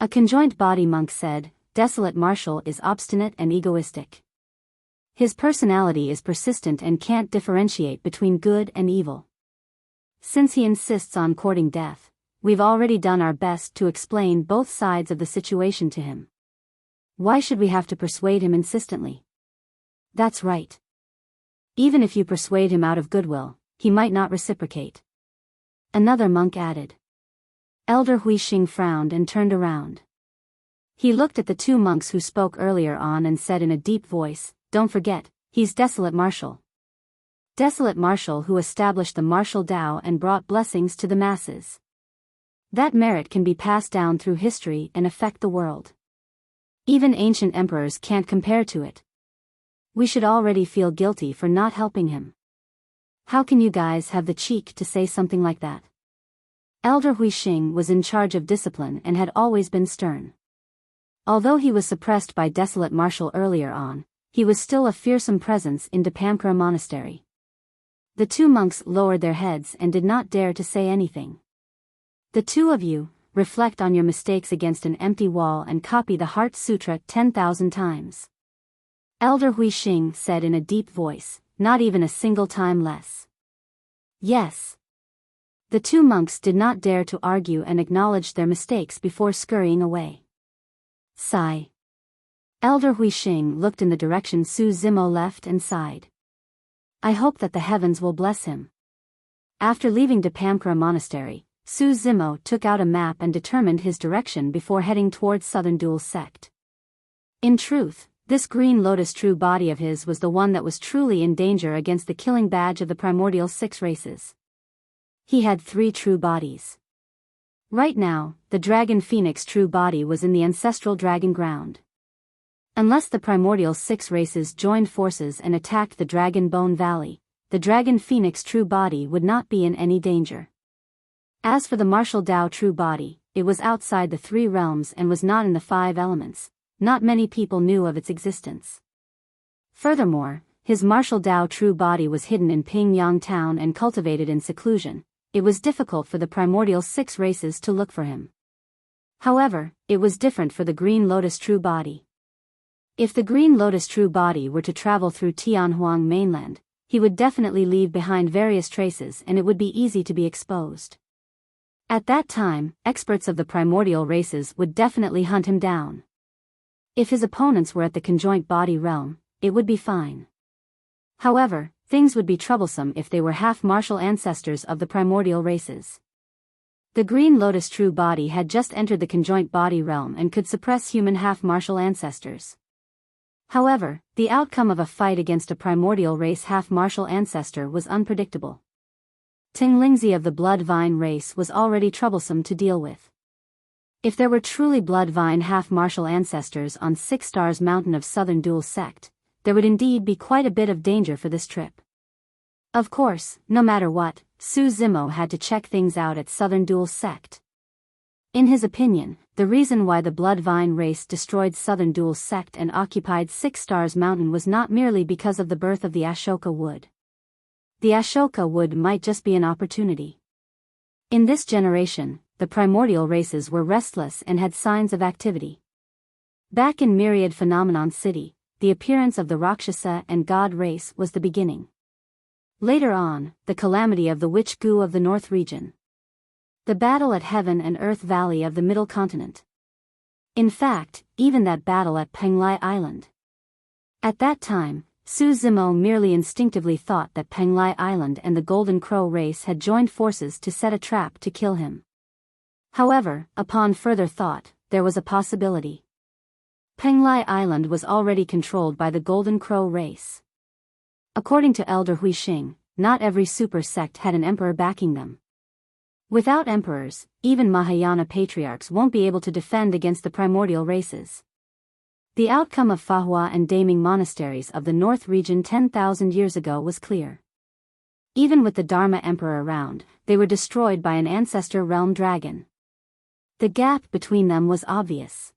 A conjoined body monk said, Desolate Marshal is obstinate and egoistic. His personality is persistent and can't differentiate between good and evil. Since he insists on courting death, we've already done our best to explain both sides of the situation to him. Why should we have to persuade him insistently? That's right. Even if you persuade him out of goodwill, he might not reciprocate. Another monk added. Elder Huixing frowned and turned around. He looked at the 2 monks who spoke earlier on and said in a deep voice, don't forget, he's Desolate Marshal. Desolate Marshal who established the martial Tao and brought blessings to the masses. That merit can be passed down through history and affect the world. Even ancient emperors can't compare to it. We should already feel guilty for not helping him. How can you guys have the cheek to say something like that? Elder Huixing was in charge of discipline and had always been stern. Although he was suppressed by Desolate Marshal earlier on, he was still a fearsome presence in Depamkara Monastery. The 2 monks lowered their heads and did not dare to say anything. The 2 of you, reflect on your mistakes against an empty wall and copy the Heart Sutra 10,000 times. Elder Huixing said in a deep voice, not even a single time less. Yes. The 2 monks did not dare to argue and acknowledged their mistakes before scurrying away. Sigh. Elder Huixing looked in the direction Su Zimo left and sighed. I hope that the heavens will bless him. After leaving Depamkara Monastery, Su Zimo took out a map and determined his direction before heading towards Southern Duel's sect. In truth, this green lotus true body of his was the one that was truly in danger against the killing badge of the primordial 6 races. He had 3 true bodies. Right now, the Dragon Phoenix true body was in the Ancestral Dragon Ground. Unless the primordial 6 races joined forces and attacked the Dragon Bone Valley, the Dragon Phoenix true body would not be in any danger. As for the martial Tao true body, it was outside the 3 realms and was not in the 5 elements. Not many people knew of its existence. Furthermore, his martial Tao true body was hidden in Pingyang town and cultivated in seclusion. It was difficult for the primordial 6 races to look for him. However, it was different for the Green Lotus true body. If the Green Lotus true body were to travel through Tianhuang mainland, he would definitely leave behind various traces and it would be easy to be exposed. At that time, experts of the primordial races would definitely hunt him down. If his opponents were at the conjoint body realm, it would be fine. However, things would be troublesome if they were half-martial ancestors of the primordial races. The Green Lotus true body had just entered the conjoint body realm and could suppress human half-martial ancestors. However, the outcome of a fight against a primordial race half-martial ancestor was unpredictable. Teng Lingzi of the Bloodvine race was already troublesome to deal with. If there were truly Bloodvine half-martial ancestors on 6 Stars Mountain of Southern Duel sect, there would indeed be quite a bit of danger for this trip. Of course, no matter what, Su Zimo had to check things out at Southern Duel sect. In his opinion, the reason why the Bloodvine race destroyed Southern Duel sect and occupied 6 Stars Mountain was not merely because of the birth of the Ashoka wood. The Ashoka wood might just be an opportunity. In this generation, the primordial races were restless and had signs of activity. Back in Myriad Phenomenon City, the appearance of the Rakshasa and God race was the beginning. Later on, the calamity of the Witch Gu of the North region. The battle at Heaven and Earth Valley of the Middle Continent. In fact, even that battle at Penglai Island. At that time, Su Zimo merely instinctively thought that Penglai Island and the Golden Crow race had joined forces to set a trap to kill him. However, upon further thought, there was a possibility. Penglai Island was already controlled by the Golden Crow race. According to Elder Hui Xing, not every super sect had an emperor backing them. Without emperors, even Mahayana patriarchs won't be able to defend against the primordial races. The outcome of Fahua and Daming monasteries of the North region 10,000 years ago was clear. Even with the Dharma Emperor around, they were destroyed by an Ancestor realm dragon. The gap between them was obvious.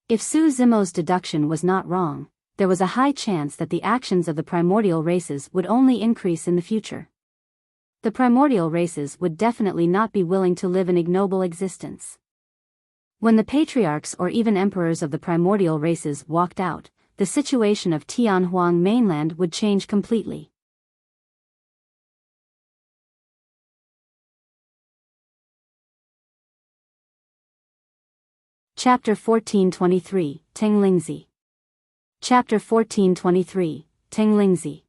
If Su Zimo's deduction was not wrong, there was a high chance that the actions of the primordial races would only increase in the future. The primordial races would definitely not be willing to live an ignoble existence. When the patriarchs or even emperors of the primordial races walked out, the situation of Tianhuang mainland would change completely. Chapter 1423, Teng Lingzi. Chapter 1423, Teng Lingzi.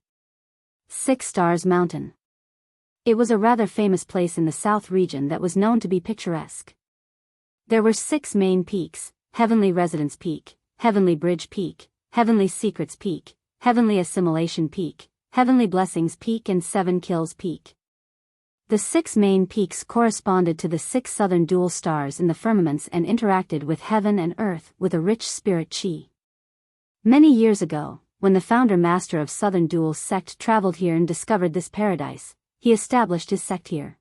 6 Stars Mountain. It was a rather famous place in the south region that was known to be picturesque. There were 6 main peaks: Heavenly Residence Peak, Heavenly Bridge Peak, Heavenly Secrets Peak, Heavenly Assimilation Peak, Heavenly Blessings Peak and 7 Kills Peak. The 6 main peaks corresponded to the 6 southern dual stars in the firmaments and interacted with heaven and earth with a rich spirit chi. Many years ago, when the founder master of Southern Dual sect traveled here and discovered this paradise, he established his sect here.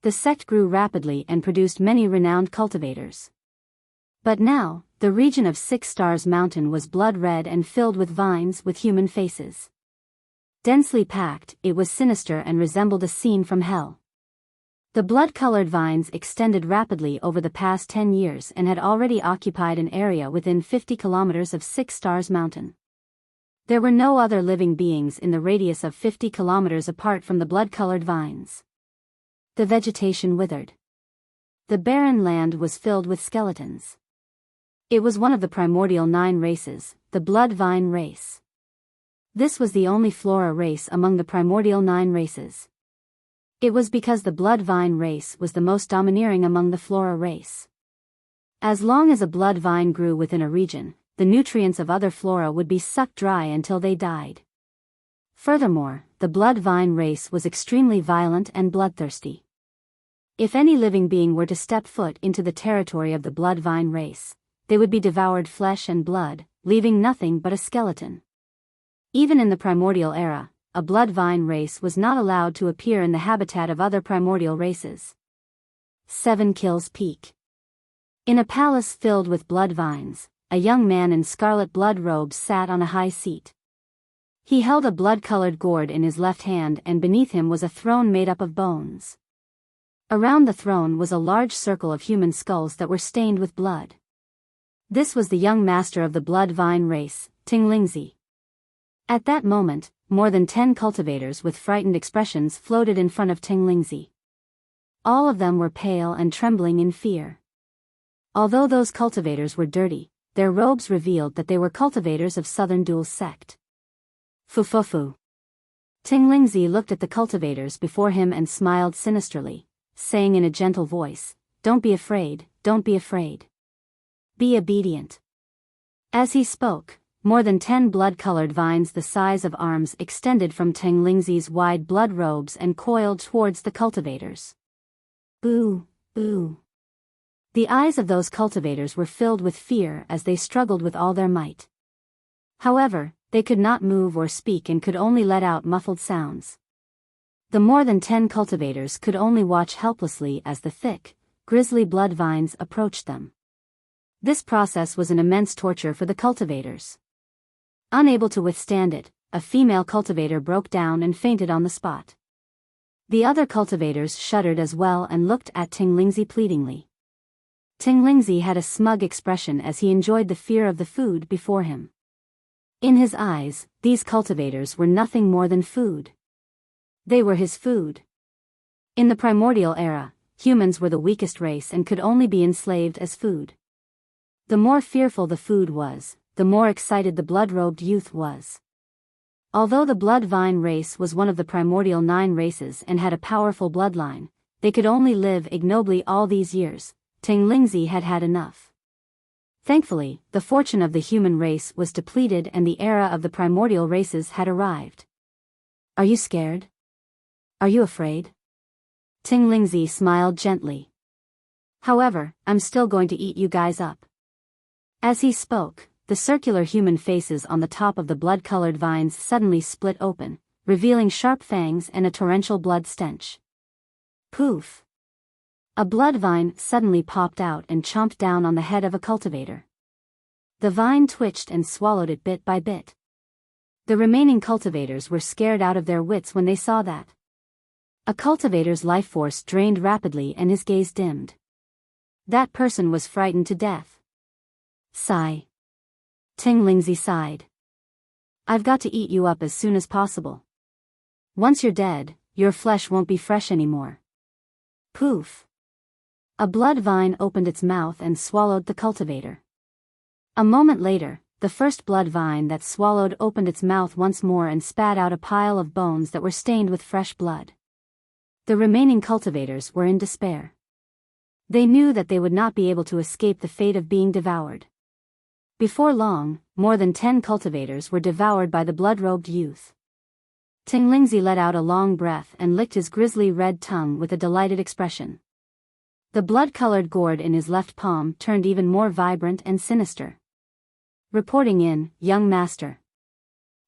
The sect grew rapidly and produced many renowned cultivators. But now, the region of 6 Stars Mountain was blood-red and filled with vines with human faces. Densely packed, it was sinister and resembled a scene from hell. The blood-colored vines extended rapidly over the past 10 years and had already occupied an area within 50 kilometers of 6 Stars Mountain. There were no other living beings in the radius of 50 kilometers apart from the blood-colored vines. The vegetation withered. The barren land was filled with skeletons. It was one of the primordial 9 races, the Blood Vine race. This was the only flora race among the primordial 9 races. It was because the Blood Vine race was the most domineering among the flora race. As long as a blood vine grew within a region, the nutrients of other flora would be sucked dry until they died. Furthermore, the Blood Vine race was extremely violent and bloodthirsty. If any living being were to step foot into the territory of the Blood Vine race, they would be devoured flesh and blood, leaving nothing but a skeleton. Even in the primordial era, a Blood Vine race was not allowed to appear in the habitat of other primordial races. 7 Kills Peak. In a palace filled with blood vines, a young man in scarlet blood robes sat on a high seat. He held a blood-colored gourd in his left hand and beneath him was a throne made up of bones. Around the throne was a large circle of human skulls that were stained with blood. This was the young master of the Blood Vine race, Teng Lingzi. At that moment, more than 10 cultivators with frightened expressions floated in front of Teng Lingzi. All of them were pale and trembling in fear. Although those cultivators were dirty, their robes revealed that they were cultivators of Southern Dual sect. Fufufu. Teng Lingzi looked at the cultivators before him and smiled sinisterly, saying in a gentle voice, "Don't be afraid, don't be afraid. Be obedient." As he spoke, more than 10 blood-colored vines the size of arms extended from Teng Lingzi's wide blood robes and coiled towards the cultivators. Boo, boo. The eyes of those cultivators were filled with fear as they struggled with all their might. However, they could not move or speak and could only let out muffled sounds. The more than 10 cultivators could only watch helplessly as the thick, grisly blood vines approached them. This process was an immense torture for the cultivators. Unable to withstand it, a female cultivator broke down and fainted on the spot. The other cultivators shuddered as well and looked at Teng Lingzi pleadingly. Teng Lingzi had a smug expression as he enjoyed the fear of the food before him. In his eyes, these cultivators were nothing more than food. They were his food. In the primordial era, humans were the weakest race and could only be enslaved as food. The more fearful the food was, the more excited the blood-robed youth was. Although the Blood Vine race was one of the primordial 9 races and had a powerful bloodline, they could only live ignobly all these years. Teng Lingzi had had enough. Thankfully, the fortune of the human race was depleted and the era of the primordial races had arrived. Are you scared? Are you afraid? Teng Lingzi smiled gently. However, I'm still going to eat you guys up. As he spoke, the circular human faces on the top of the blood-colored vines suddenly split open, revealing sharp fangs and a torrential blood stench. Poof! A blood vine suddenly popped out and chomped down on the head of a cultivator. The vine twitched and swallowed it bit by bit. The remaining cultivators were scared out of their wits when they saw that. A cultivator's life force drained rapidly and his gaze dimmed. That person was frightened to death. Sigh. Teng Lingzi sighed. I've got to eat you up as soon as possible. Once you're dead, your flesh won't be fresh anymore. Poof. A blood vine opened its mouth and swallowed the cultivator. A moment later, the first blood vine that swallowed opened its mouth once more and spat out a pile of bones that were stained with fresh blood. The remaining cultivators were in despair. They knew that they would not be able to escape the fate of being devoured. Before long, more than 10 cultivators were devoured by the blood-robed youth. Teng Lingzi let out a long breath and licked his grisly red tongue with a delighted expression. The blood-colored gourd in his left palm turned even more vibrant and sinister. Reporting in, young master.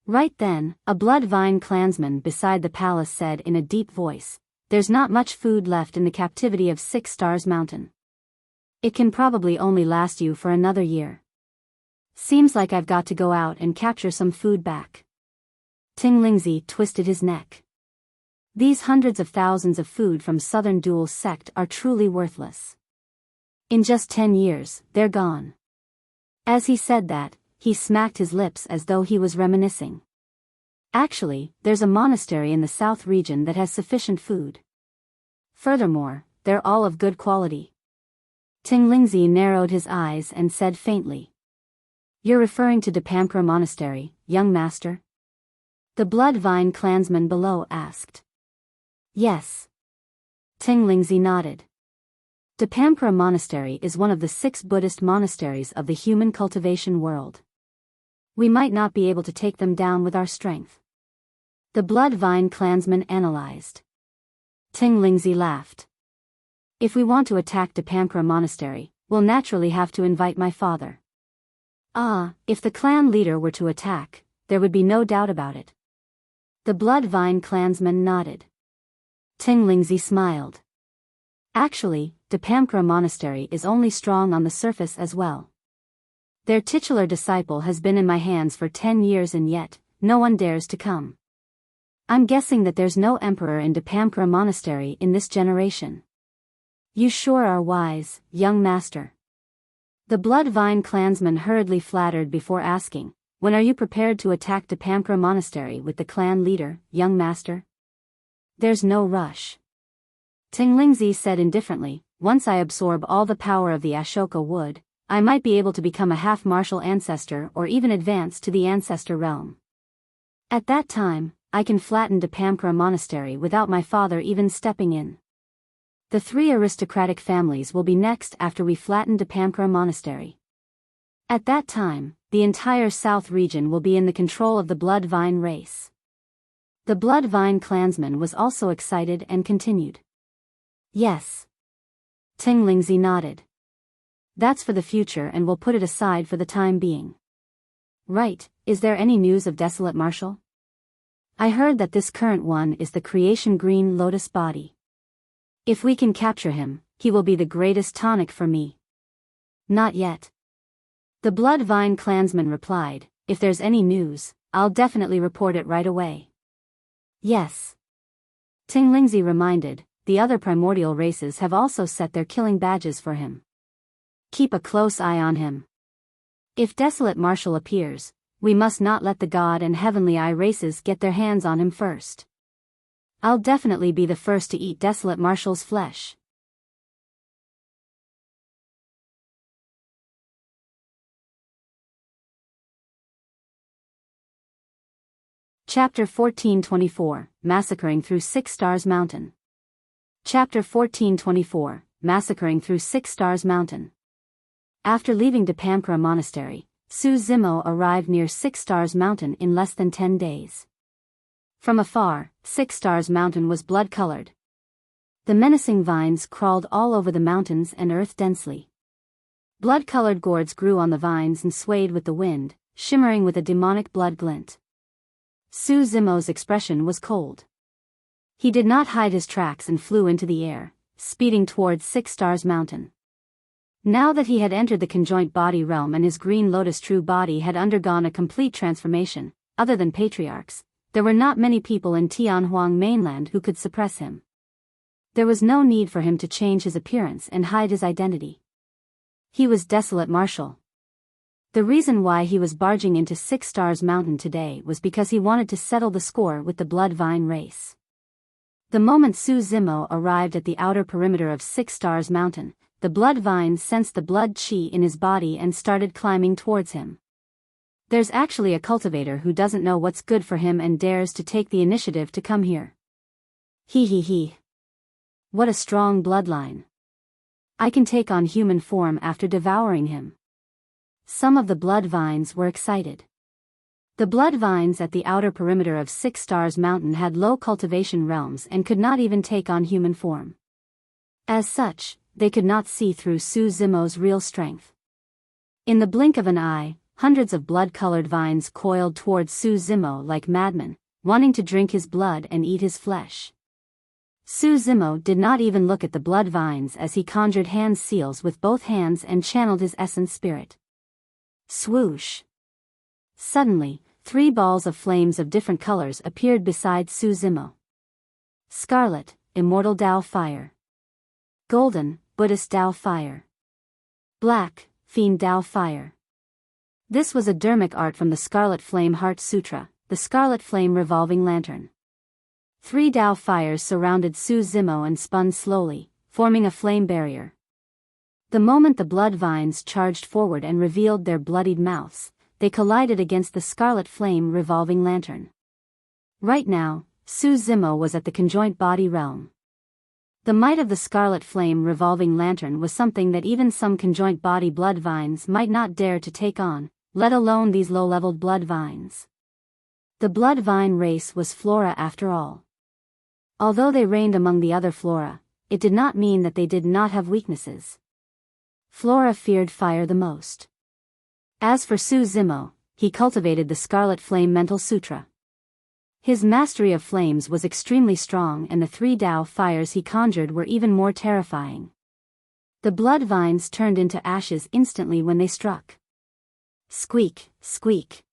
Right then, a blood vine clansman beside the palace said in a deep voice, "There's not much food left in the captivity of 6 Stars Mountain. It can probably only last you for another year. Seems like I've got to go out and capture some food back." Teng Lingzi twisted his neck. These hundreds of thousands of food from Southern Dual Sect are truly worthless. In just 10 years, they're gone. As he said that, he smacked his lips as though he was reminiscing. Actually, there's a monastery in the south region that has sufficient food. Furthermore, they're all of good quality. Teng Lingzi narrowed his eyes and said faintly. You're referring to Depamkra Monastery, young master? The blood vine clansman below asked. Yes. Teng Lingzi nodded. Depamkra Monastery is one of the 6 Buddhist monasteries of the human cultivation world. We might not be able to take them down with our strength. The blood vine clansman analyzed. Teng Lingzi laughed. If we want to attack Depamkra Monastery, we'll naturally have to invite my father. If the clan leader were to attack, there would be no doubt about it. The blood vine clansman nodded. Teng Lingzi smiled. Actually, Depamkra Monastery is only strong on the surface as well. Their titular disciple has been in my hands for 10 years and yet, no one dares to come. I'm guessing that there's no emperor in Depamkra Monastery in this generation. You sure are wise, young master. The blood vine clansman hurriedly flattered before asking, when are you prepared to attack Depamkra Monastery with the clan leader, young master? There's no rush. Teng Lingzi said indifferently, once I absorb all the power of the Ashoka wood, I might be able to become a half-martial ancestor or even advance to the ancestor realm. At that time, I can flatten Depamkra Monastery without my father even stepping in. The 3 aristocratic families will be next after we flatten Depamkra Monastery. At that time, the entire south region will be in the control of the blood vine race. The blood vine clansman was also excited and continued. Yes. Teng Lingzi nodded. That's for the future and we'll put it aside for the time being. Right, is there any news of Desolate Marshal? I heard that this current one is the creation green lotus body. If we can capture him, he will be the greatest tonic for me. Not yet. The blood vine clansman replied, if there's any news, I'll definitely report it right away. Yes. Teng Lingzi reminded, the other primordial races have also set their killing badges for him. Keep a close eye on him. If Desolate Marshal appears, we must not let the God and Heavenly Eye races get their hands on him first. I'll definitely be the first to eat Desolate Marshal's flesh. Chapter 1424, Massacring through 6 Stars Mountain. Chapter 1424, Massacring through 6 Stars Mountain. After leaving Dapampra Monastery, Su Zimo arrived near 6 Stars Mountain in less than 10 days. From afar, 6 Stars Mountain was blood-colored. The menacing vines crawled all over the mountains and earth densely. Blood-colored gourds grew on the vines and swayed with the wind, shimmering with a demonic blood glint. Su Zimo's expression was cold. He did not hide his tracks and flew into the air, speeding towards 6 Stars Mountain. Now that he had entered the conjoint body realm and his green lotus true body had undergone a complete transformation, other than patriarchs, there were not many people in Tianhuang mainland who could suppress him. There was no need for him to change his appearance and hide his identity. He was Desolate Marshal. The reason why he was barging into 6 Stars Mountain today was because he wanted to settle the score with the Blood Vine race. The moment Su Zimo arrived at the outer perimeter of 6 Stars Mountain, the Blood Vines sensed the blood chi in his body and started climbing towards him. There's actually a cultivator who doesn't know what's good for him and dares to take the initiative to come here. He. What a strong bloodline. I can take on human form after devouring him. Some of the blood vines were excited. The blood vines at the outer perimeter of 6 Stars Mountain had low cultivation realms and could not even take on human form. As such, they could not see through Su Zimo's real strength. In the blink of an eye, hundreds of blood-colored vines coiled towards Su Zimo like madmen, wanting to drink his blood and eat his flesh. Su Zimo did not even look at the blood vines as he conjured hand seals with both hands and channeled his essence spirit. Swoosh! Suddenly, 3 balls of flames of different colors appeared beside Su Zimo. Scarlet, Immortal Dao Fire. Golden, Buddhist Dao Fire. Black, Fiend Dao Fire. This was a dermic art from the Scarlet Flame Heart Sutra, the Scarlet Flame Revolving Lantern. 3 Dao fires surrounded Su Zimo and spun slowly, forming a flame barrier. The moment the blood vines charged forward and revealed their bloodied mouths, they collided against the Scarlet Flame Revolving Lantern. Right now, Su Zimo was at the conjoint body realm. The might of the Scarlet Flame Revolving Lantern was something that even some conjoint body blood vines might not dare to take on, let alone these low-leveled blood vines. The blood vine race was flora after all. Although they reigned among the other flora, it did not mean that they did not have weaknesses. Flora feared fire the most. As for Su Zimo, he cultivated the Scarlet Flame Mental Sutra. His mastery of flames was extremely strong and the 3 Dao fires he conjured were even more terrifying. The blood vines turned into ashes instantly when they struck. Squeak, squeak.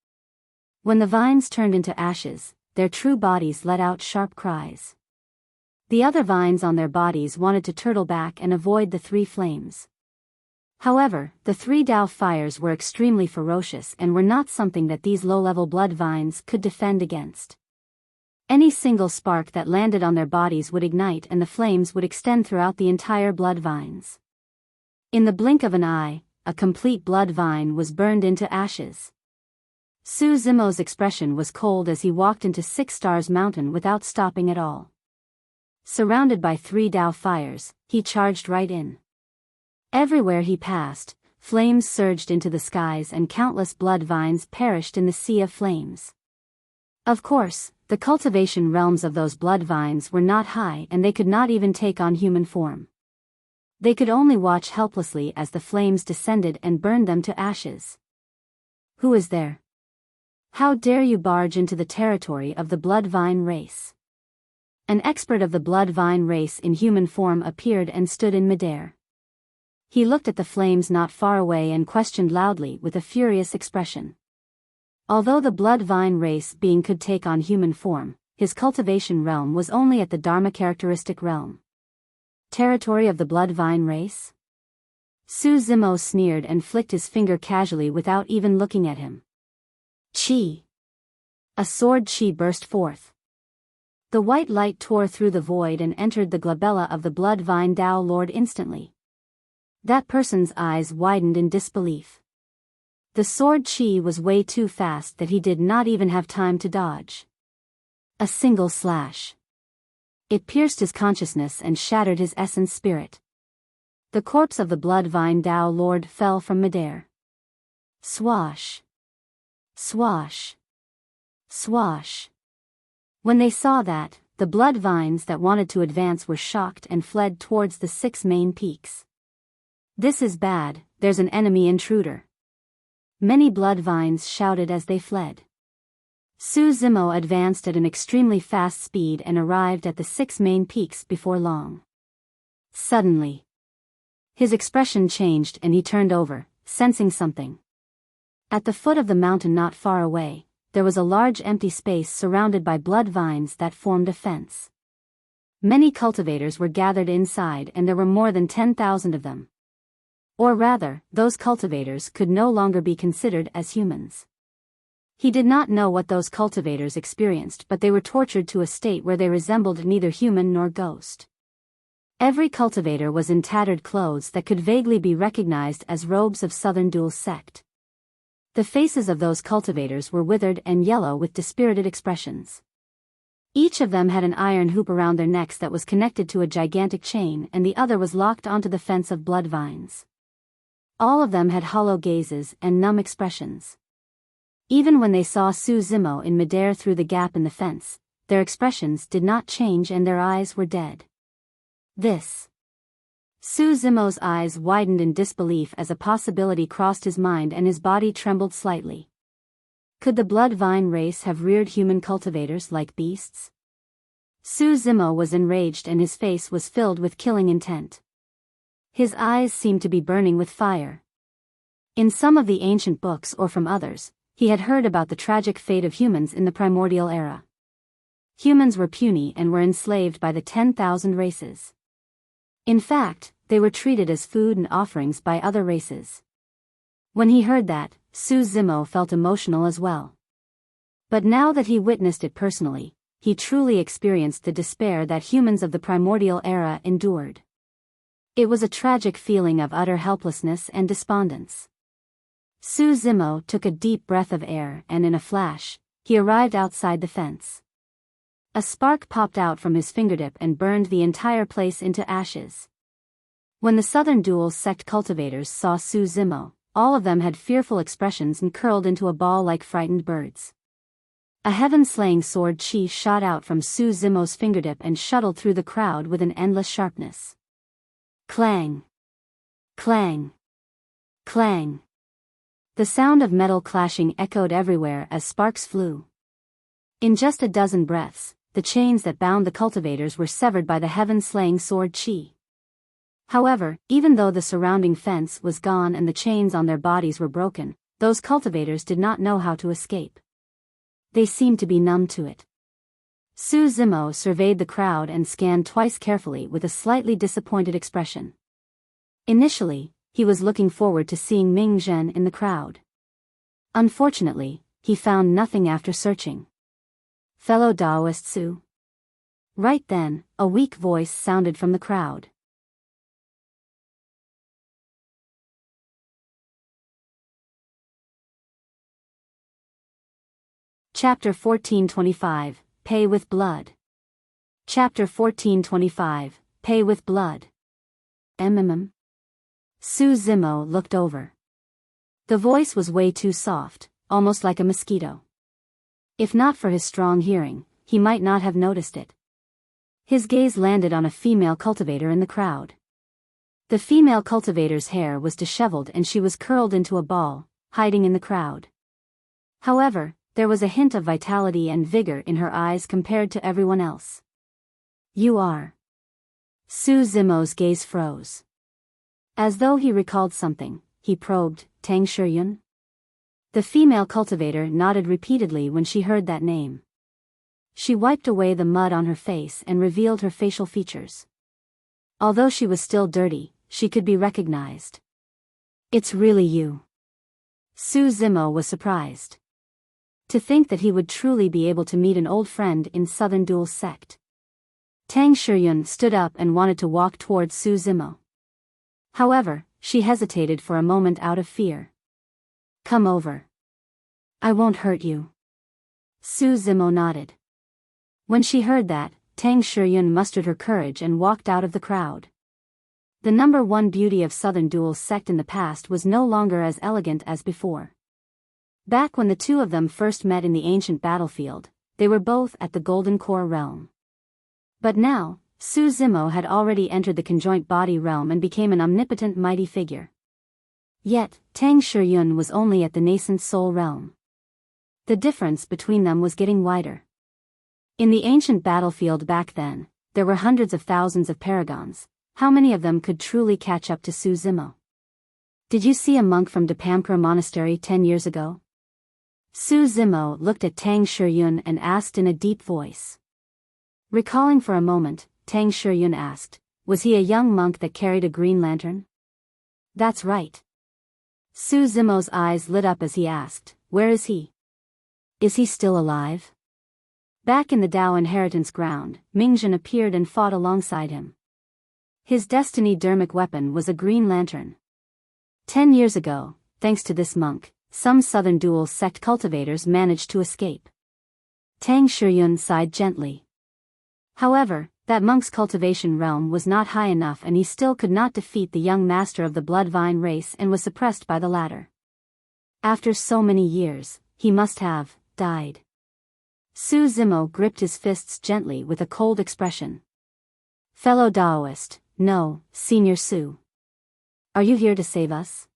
When the vines turned into ashes, their true bodies let out sharp cries. The other vines on their bodies wanted to turtle back and avoid the 3 flames. However, the 3 Dao fires were extremely ferocious and were not something that these low-level blood vines could defend against. Any single spark that landed on their bodies would ignite and the flames would extend throughout the entire blood vines. In the blink of an eye, a complete blood vine was burned into ashes. Su Zimo's expression was cold as he walked into 6 Stars Mountain without stopping at all. Surrounded by 3 Dao fires, he charged right in. Everywhere he passed, flames surged into the skies and countless blood vines perished in the sea of flames. Of course, the cultivation realms of those blood vines were not high and they could not even take on human form. They could only watch helplessly as the flames descended and burned them to ashes. Who is there? How dare you barge into the territory of the blood vine race? An expert of the blood vine race in human form appeared and stood in midair. He looked at the flames not far away and questioned loudly with a furious expression. Although the blood vine race being could take on human form, his cultivation realm was only at the Dharma characteristic realm. Territory of the blood vine race? Su Zimo sneered and flicked his finger casually without even looking at him. Chi! A sword chi burst forth. The white light tore through the void and entered the glabella of the blood vine Dao Lord instantly. That person's eyes widened in disbelief. The sword chi was way too fast that he did not even have time to dodge. A single slash. It pierced his consciousness and shattered his essence spirit. The corpse of the Blood Vine Tao Lord fell from midair. Swash. Swash. Swash. When they saw that, the blood vines that wanted to advance were shocked and fled towards the 6 main peaks. This is bad, there's an enemy intruder. Many blood vines shouted as they fled. Su Zimo advanced at an extremely fast speed and arrived at the 6 main peaks before long. Suddenly, his expression changed and he turned over, sensing something. At the foot of the mountain not far away, there was a large empty space surrounded by blood vines that formed a fence. Many cultivators were gathered inside and there were more than 10,000 of them. Or rather, those cultivators could no longer be considered as humans. He did not know what those cultivators experienced, but they were tortured to a state where they resembled neither human nor ghost. Every cultivator was in tattered clothes that could vaguely be recognized as robes of Southern Dual sect. The faces of those cultivators were withered and yellow with dispirited expressions. Each of them had an iron hoop around their necks that was connected to a gigantic chain, and the other was locked onto the fence of blood vines. All of them had hollow gazes and numb expressions. Even when they saw Su Zimo in midair through the gap in the fence, their expressions did not change and their eyes were dead. This. Su Zimo's eyes widened in disbelief as a possibility crossed his mind and his body trembled slightly. Could the blood vine race have reared human cultivators like beasts? Su Zimo was enraged and his face was filled with killing intent. His eyes seemed to be burning with fire. In some of the ancient books or from others, he had heard about the tragic fate of humans in the primordial era. Humans were puny and were enslaved by the 10,000 races. In fact, they were treated as food and offerings by other races. When he heard that, Su Zimo felt emotional as well. But now that he witnessed it personally, he truly experienced the despair that humans of the primordial era endured. It was a tragic feeling of utter helplessness and despondence. Su Zimo took a deep breath of air and in a flash, he arrived outside the fence. A spark popped out from his fingertip and burned the entire place into ashes. When the Southern Dual sect cultivators saw Su Zimo, all of them had fearful expressions and curled into a ball like frightened birds. A heaven-slaying sword chi shot out from Su Zimo's fingertip and shuttled through the crowd with an endless sharpness. Clang! Clang! Clang! The sound of metal clashing echoed everywhere as sparks flew. In just a dozen breaths, the chains that bound the cultivators were severed by the heaven-slaying sword chi. However, even though the surrounding fence was gone and the chains on their bodies were broken, those cultivators did not know how to escape. They seemed to be numb to it. Su Zimo surveyed the crowd and scanned twice carefully with a slightly disappointed expression. Initially, he was looking forward to seeing Ming Zhen in the crowd. Unfortunately, he found nothing after searching. Fellow Daoist Su. Right then, a weak voice sounded from the crowd. Chapter 1425, Pay with Blood. Chapter 1425, Pay with Blood. Su Zimo looked over. The voice was way too soft, almost like a mosquito. If not for his strong hearing, he might not have noticed it. His gaze landed on a female cultivator in the crowd. The female cultivator's hair was disheveled and she was curled into a ball, hiding in the crowd. However, there was a hint of vitality and vigor in her eyes compared to everyone else. You are. Su Zimo's gaze froze. As though he recalled something, he probed, Teng Shiyun? The female cultivator nodded repeatedly when she heard that name. She wiped away the mud on her face and revealed her facial features. Although she was still dirty, she could be recognized. It's really you. Su Zimo was surprised. To think that he would truly be able to meet an old friend in Southern Dual sect. Teng Shiyun stood up and wanted to walk towards Su Zimo. However, she hesitated for a moment out of fear. Come over. I won't hurt you. Su Zimo nodded. When she heard that, Teng Shiyun mustered her courage and walked out of the crowd. The number one beauty of Southern Duel's sect in the past was no longer as elegant as before. Back when the two of them first met in the ancient battlefield, they were both at the Golden Core realm. But now, Su Zimo had already entered the conjoint body realm and became an omnipotent mighty figure. Yet, Teng Shiyun was only at the nascent soul realm. The difference between them was getting wider. In the ancient battlefield back then, there were hundreds of thousands of paragons. How many of them could truly catch up to Su Zimo? Did you see a monk from Depamkra Monastery 10 years ago? Su Zimo looked at Teng Shiyun and asked in a deep voice. Recalling for a moment, Teng Shiyun asked, was he a young monk that carried a green lantern? That's right. Su Zimo's eyes lit up as he asked, where is he? Is he still alive? Back in the Dao inheritance ground, Ming appeared and fought alongside him. His destiny dermic weapon was a green lantern. 10 years ago, thanks to this monk, some Southern Duel sect cultivators managed to escape. Teng Shiyun sighed gently. However, that monk's cultivation realm was not high enough and he still could not defeat the young master of the Bloodvine race and was suppressed by the latter. After so many years, he must have died. Su Zimo gripped his fists gently with a cold expression. Fellow Daoist, no, Senior Su. Are you here to save us?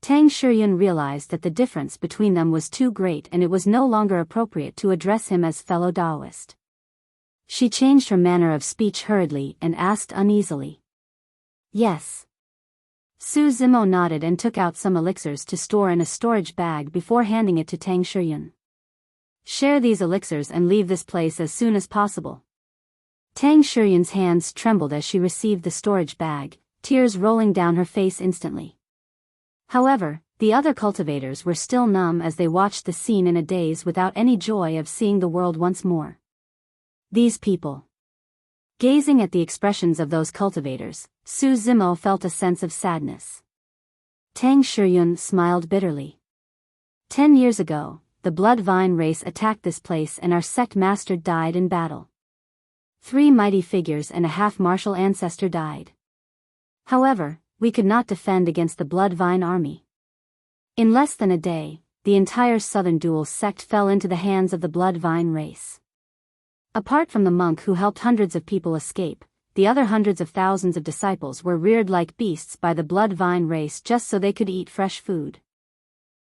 Teng Shiyun realized that the difference between them was too great and it was no longer appropriate to address him as fellow Daoist. She changed her manner of speech hurriedly and asked uneasily. Yes. Su Zimo nodded and took out some elixirs to store in a storage bag before handing it to Teng Shiyun. Share these elixirs and leave this place as soon as possible. Teng Shiyun's hands trembled as she received the storage bag, tears rolling down her face instantly. However, the other cultivators were still numb as they watched the scene in a daze without any joy of seeing the world once more. These people. Gazing at the expressions of those cultivators, Su Zimo felt a sense of sadness. Teng Shiyun smiled bitterly. 10 years ago, the Bloodvine race attacked this place and our sect master died in battle. 3 mighty figures and a half-martial ancestor died. However, we could not defend against the Bloodvine army. In less than a day, the entire Southern Duel sect fell into the hands of the Bloodvine race. Apart from the monk who helped hundreds of people escape, the other hundreds of thousands of disciples were reared like beasts by the Bloodvine race just so they could eat fresh food.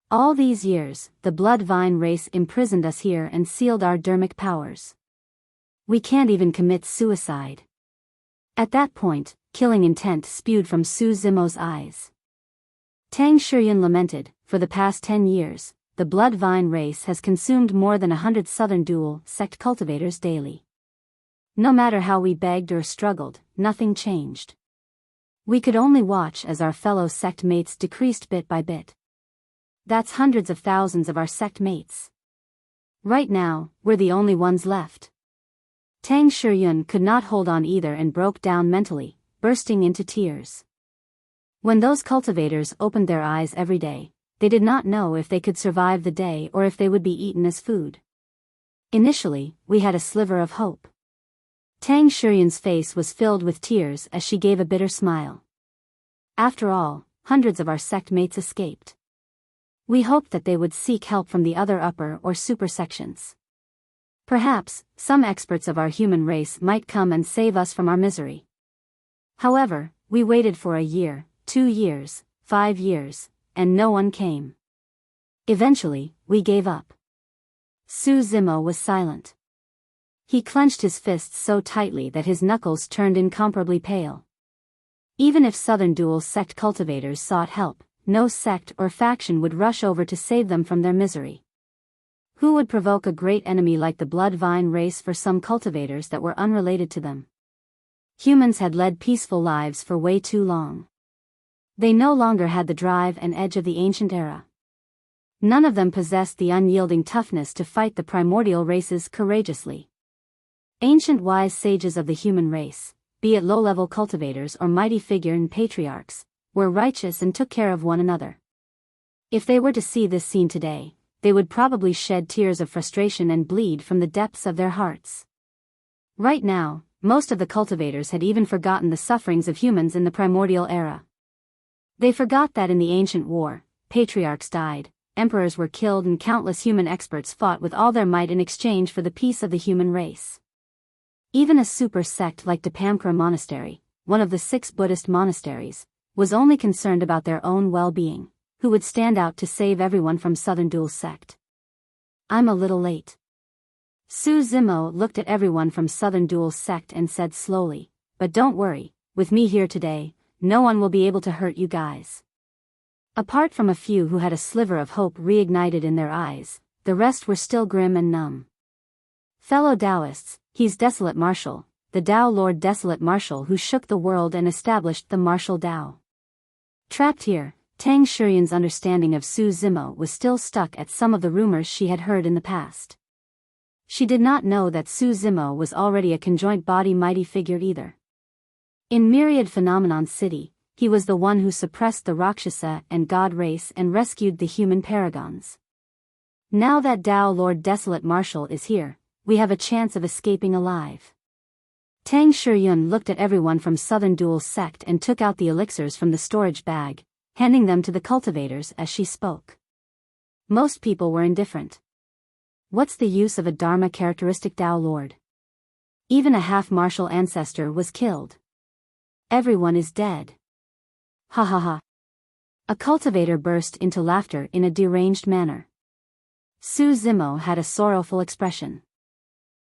All these years, the Bloodvine race imprisoned us here and sealed our dermic powers. We can't even commit suicide. At that point, killing intent spewed from Su Zimo's eyes. Teng Shiyun lamented, for the past 10 years, the Bloodvine race has consumed more than 100 Southern Duel sect cultivators daily. No matter how we begged or struggled, nothing changed. We could only watch as our fellow sect mates decreased bit by bit. That's hundreds of thousands of our sect mates. Right now, we're the only ones left. Teng Shiyun could not hold on either and broke down mentally, bursting into tears. When those cultivators opened their eyes every day, they did not know if they could survive the day or if they would be eaten as food. Initially, we had a sliver of hope. Teng Shiyun's face was filled with tears as she gave a bitter smile. After all, hundreds of our sect mates escaped. We hoped that they would seek help from the other upper or super sections. Perhaps, some experts of our human race might come and save us from our misery. However, we waited for a year, 2 years, 5 years, and no one came. Eventually, we gave up. Su Zimo was silent. He clenched his fists so tightly that his knuckles turned incomparably pale. Even if Southern Duel sect cultivators sought help, no sect or faction would rush over to save them from their misery. Who would provoke a great enemy like the Bloodvine race for some cultivators that were unrelated to them? Humans had led peaceful lives for way too long. They no longer had the drive and edge of the ancient era. None of them possessed the unyielding toughness to fight the primordial races courageously. Ancient wise sages of the human race, be it low-level cultivators or mighty figure patriarchs, were righteous and took care of one another. If they were to see this scene today, they would probably shed tears of frustration and bleed from the depths of their hearts. Right now, most of the cultivators had even forgotten the sufferings of humans in the primordial era. They forgot that in the ancient war, patriarchs died, emperors were killed and countless human experts fought with all their might in exchange for the peace of the human race. Even a super sect like Dapamkra Monastery, one of the 6 Buddhist monasteries, was only concerned about their own well-being, who would stand out to save everyone from Southern Dual sect. I'm a little late. Su Zimo looked at everyone from Southern Dual sect and said slowly, but don't worry, with me here today, no one will be able to hurt you guys. Apart from a few who had a sliver of hope reignited in their eyes, the rest were still grim and numb. Fellow Taoists, he's Desolate Martial, the Tao Lord Desolate Martial who shook the world and established the martial Tao. Trapped here, Teng Shuyuan's understanding of Su Zimo was still stuck at some of the rumors she had heard in the past. She did not know that Su Zimo was already a conjoint body mighty figure either. In Myriad Phenomenon City, he was the one who suppressed the Rakshasa and God race and rescued the human paragons. Now that Tao Lord Desolate Martial is here, we have a chance of escaping alive. Teng Shuyuan looked at everyone from Southern Dual sect and took out the elixirs from the storage bag, handing them to the cultivators as she spoke. Most people were indifferent. What's the use of a Dharma characteristic Tao Lord? Even a half-martial ancestor was killed. Everyone is dead. Ha ha ha. A cultivator burst into laughter in a deranged manner. Su Zimo had a sorrowful expression.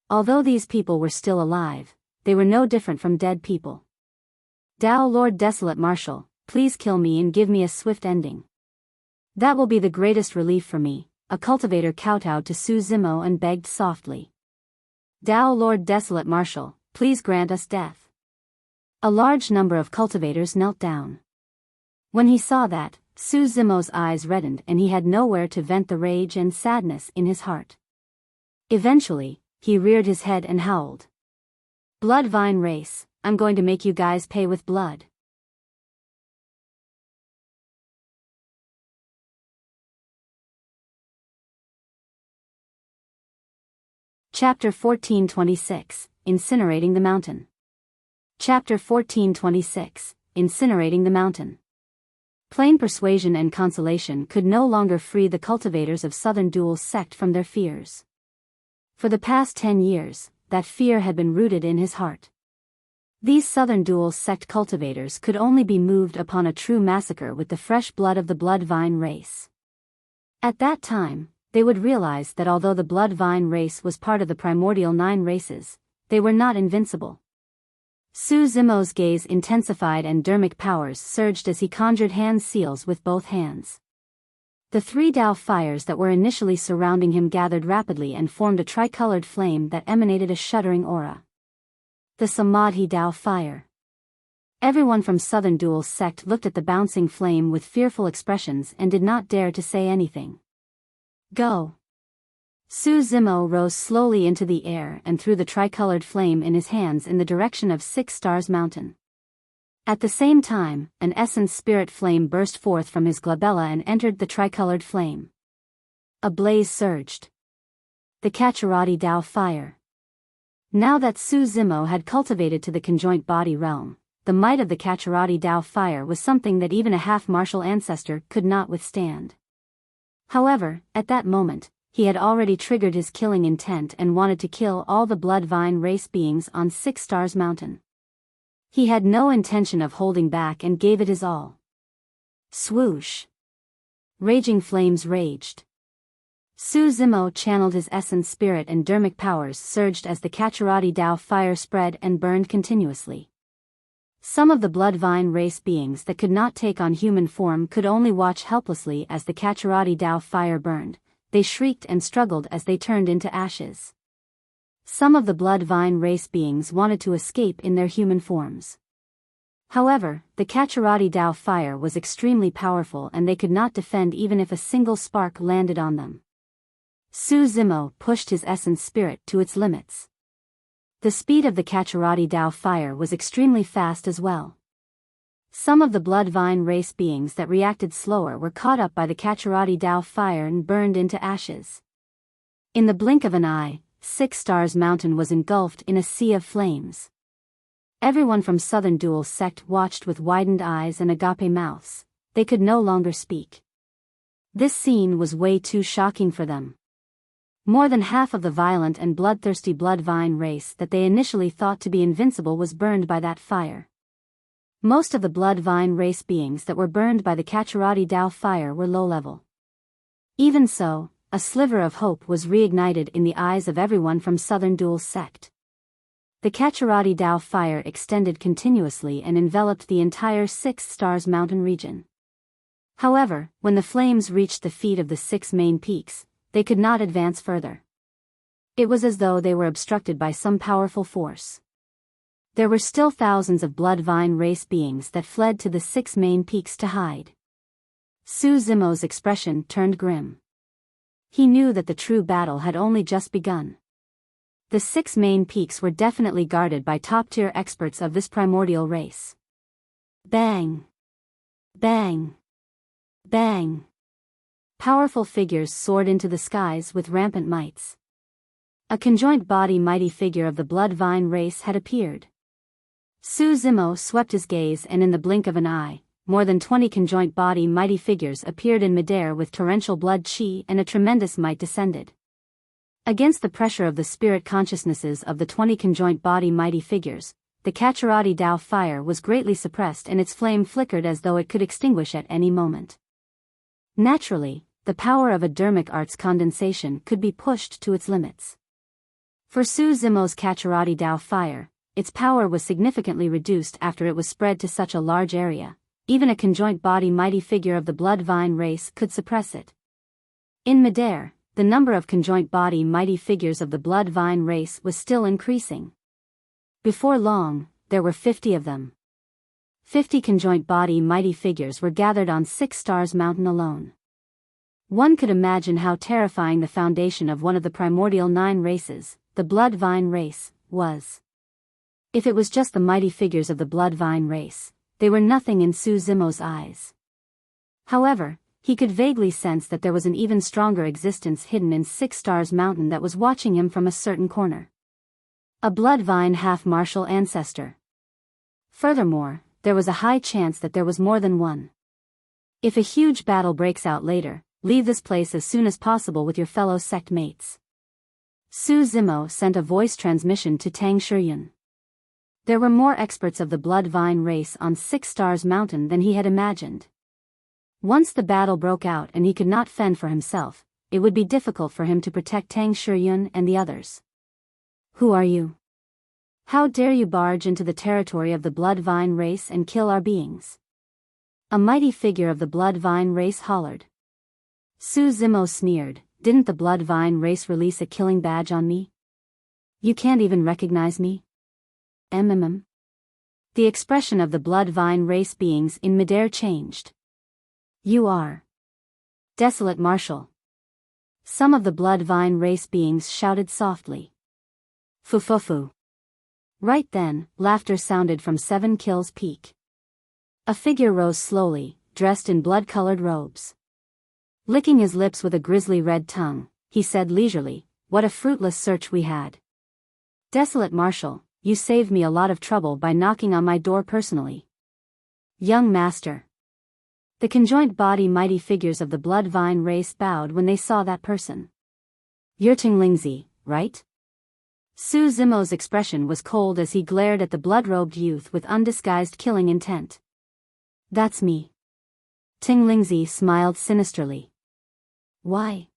Although these people were still alive, they were no different from dead people. Tao Lord Desolate Martial, please kill me and give me a swift ending. That will be the greatest relief for me, a cultivator kowtowed to Su Zimo and begged softly. Tao Lord Desolate Martial, please grant us death. A large number of cultivators knelt down. When he saw that, Su Zimo's eyes reddened and he had nowhere to vent the rage and sadness in his heart. Eventually, he reared his head and howled. Blood vine race, I'm going to make you guys pay with blood. Chapter 1426, Incinerating the Mountain. Chapter 1426, Incinerating the Mountain. Plain persuasion and consolation could no longer free the cultivators of Southern Dual sect from their fears. For the past 10 years, that fear had been rooted in his heart. These Southern Dual sect cultivators could only be moved upon a true massacre with the fresh blood of the blood vine race. At that time, they would realize that although the blood vine race was part of the primordial 9 races, they were not invincible. Su Zimo's gaze intensified and dermic powers surged as he conjured hand seals with both hands. The 3 Tao fires that were initially surrounding him gathered rapidly and formed a tricolored flame that emanated a shuddering aura. The Samadhi Tao fire. Everyone from Southern Dual sect looked at the bouncing flame with fearful expressions and did not dare to say anything. Go! Su Zimo rose slowly into the air and threw the tricolored flame in his hands in the direction of 6 Stars Mountain. At the same time, an essence spirit flame burst forth from his glabella and entered the tricolored flame. A blaze surged. The Kacharati Tao fire. Now that Su Zimo had cultivated to the conjoint body realm, the might of the Kacharati Tao fire was something that even a half-martial ancestor could not withstand. However, at that moment, he had already triggered his killing intent and wanted to kill all the blood vine race beings on 6 Stars Mountain. He had no intention of holding back and gave it his all. Swoosh! Raging flames raged. Su Zimo channeled his essence spirit and dermic powers surged as the Kacharati Tao fire spread and burned continuously. Some of the blood vine race beings that could not take on human form could only watch helplessly as the Kacharati Tao fire burned. They shrieked and struggled as they turned into ashes. Some of the blood vine race beings wanted to escape in their human forms. However, the Kacharati Tao fire was extremely powerful and they could not defend even if a single spark landed on them. Su Zimo pushed his essence spirit to its limits. The speed of the Kacharati Tao fire was extremely fast as well. Some of the blood vine race beings that reacted slower were caught up by the Kacharati Tao fire and burned into ashes. In the blink of an eye, Six Stars Mountain was engulfed in a sea of flames. Everyone from Southern Dual Sect watched with widened eyes and agape mouths. They could no longer speak. This scene was way too shocking for them. More than half of the violent and bloodthirsty Bloodvine race that they initially thought to be invincible was burned by that fire. Most of the Bloodvine race beings that were burned by the Kacharati Dao fire were low-level. Even so, a sliver of hope was reignited in the eyes of everyone from Southern Dual Sect. The Kacharati Dao fire extended continuously and enveloped the entire Six Stars Mountain region. However, when the flames reached the feet of the six main peaks, they could not advance further. It was as though they were obstructed by some powerful force. There were still thousands of Bloodvine race beings that fled to the six main peaks to hide. Su Zimo's expression turned grim. He knew that the true battle had only just begun. The six main peaks were definitely guarded by top-tier experts of this primordial race. Bang! Bang! Bang! Powerful figures soared into the skies with rampant mights. A conjoint body mighty figure of the Bloodvine race had appeared. Su Zimo swept his gaze, and in the blink of an eye, more than 20 conjoint body mighty figures appeared in midair with torrential blood chi, and a tremendous might descended. Against the pressure of the spirit consciousnesses of the 20 conjoint body mighty figures, the Kacharati Dao fire was greatly suppressed and its flame flickered as though it could extinguish at any moment. Naturally, the power of a dermic arts condensation could be pushed to its limits. For Su Zimo's Kacharati Dao fire, its power was significantly reduced after it was spread to such a large area. Even a conjoint body mighty figure of the Bloodvine race could suppress it. In midair, the number of conjoint body mighty figures of the Bloodvine race was still increasing. Before long, there were 50 of them. 50 conjoint body mighty figures were gathered on Six Stars Mountain alone. One could imagine how terrifying the foundation of one of the primordial 9 races, the Bloodvine race, was. If it was just the mighty figures of the Bloodvine race, they were nothing in Su Zimo's eyes. However, he could vaguely sense that there was an even stronger existence hidden in Six Stars Mountain that was watching him from a certain corner. A Bloodvine half-martial ancestor. Furthermore, there was a high chance that there was more than one. If a huge battle breaks out later, leave this place as soon as possible with your fellow sect mates. Su Zimo sent a voice transmission to Teng Shiyun. There were more experts of the Bloodvine race on Six Stars Mountain than he had imagined. Once the battle broke out and he could not fend for himself, it would be difficult for him to protect Teng Shiyun and the others. Who are you? How dare you barge into the territory of the Bloodvine race and kill our beings? A mighty figure of the Bloodvine race hollered. Su Zimo sneered, didn't the Bloodvine race release a killing badge on me? You can't even recognize me? The expression of the Bloodvine race beings in midair changed. You are Desolate Marshal. Some of the Bloodvine race beings shouted softly. Fufufu. Right then, laughter sounded from 7 Kills Peak. A figure rose slowly, dressed in blood-colored robes. Licking his lips with a grisly red tongue, he said leisurely, "What a fruitless search we had. Desolate Marshal, you saved me a lot of trouble by knocking on my door personally." Young Master. The conjoint body mighty figures of the Bloodvine race bowed when they saw that person. You're Teng Lingzi, right? Su Zimo's expression was cold as he glared at the blood-robed youth with undisguised killing intent. That's me. Teng Lingzi smiled sinisterly. Why?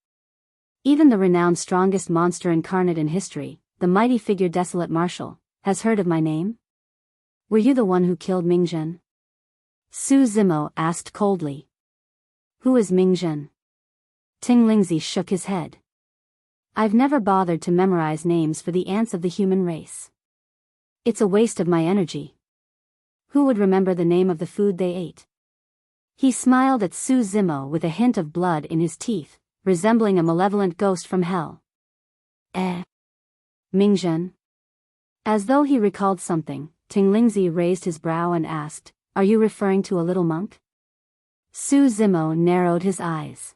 Even the renowned strongest monster incarnate in history, the mighty figure Desolate Marshal, has heard of my name? Were you the one who killed Ming Zhen? Su Zimo asked coldly. Who is Ming Zhen? Teng Lingzi shook his head. I've never bothered to memorize names for the ants of the human race. It's a waste of my energy. Who would remember the name of the food they ate? He smiled at Su Zimo with a hint of blood in his teeth, resembling a malevolent ghost from hell. Ming Zhen? As though he recalled something, Teng Lingzi raised his brow and asked, Are you referring to a little monk? Su Zimo narrowed his eyes.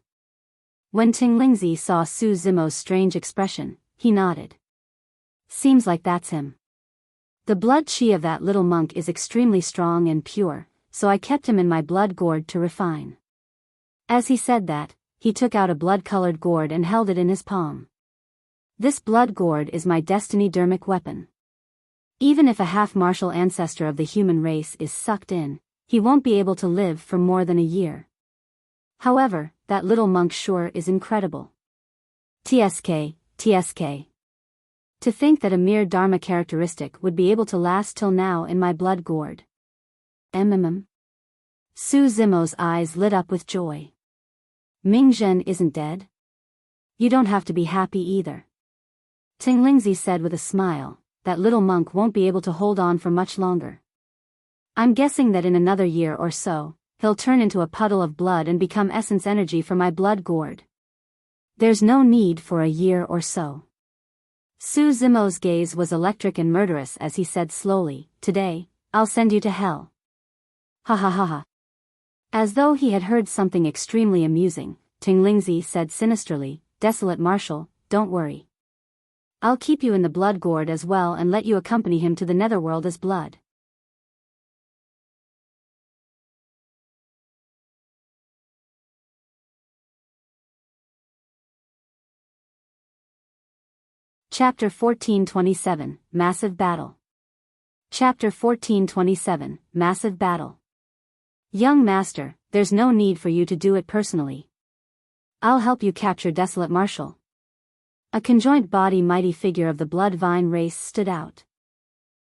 When Teng Lingzi saw Su Zimo's strange expression, he nodded. Seems like that's him. The blood chi of that little monk is extremely strong and pure, so I kept him in my blood gourd to refine. As he said that, he took out a blood-colored gourd and held it in his palm. This blood gourd is my destiny-dermic weapon. Even if a half-martial ancestor of the human race is sucked in, he won't be able to live for more than a year. However, that little monk sure is incredible. TSK. To think that a mere dharma characteristic would be able to last till now in my blood gourd. Su Zimo's eyes lit up with joy. Ming Zhen isn't dead? You don't have to be happy either. Teng Lingzi said with a smile, that little monk won't be able to hold on for much longer. I'm guessing that in another year or so, he'll turn into a puddle of blood and become essence energy for my blood gourd. There's no need for a year or so. Su Zimo's gaze was electric and murderous as he said slowly, today, I'll send you to hell. Ha ha ha ha. As though he had heard something extremely amusing, Teng Lingzi said sinisterly, Desolate Marshal, don't worry. I'll keep you in the blood gourd as well and let you accompany him to the netherworld as blood. Chapter 1427, Massive Battle. Chapter 1427, Massive Battle. Young Master, there's no need for you to do it personally. I'll help you capture Desolate Marshal. A conjoined body mighty figure of the blood vine race stood out.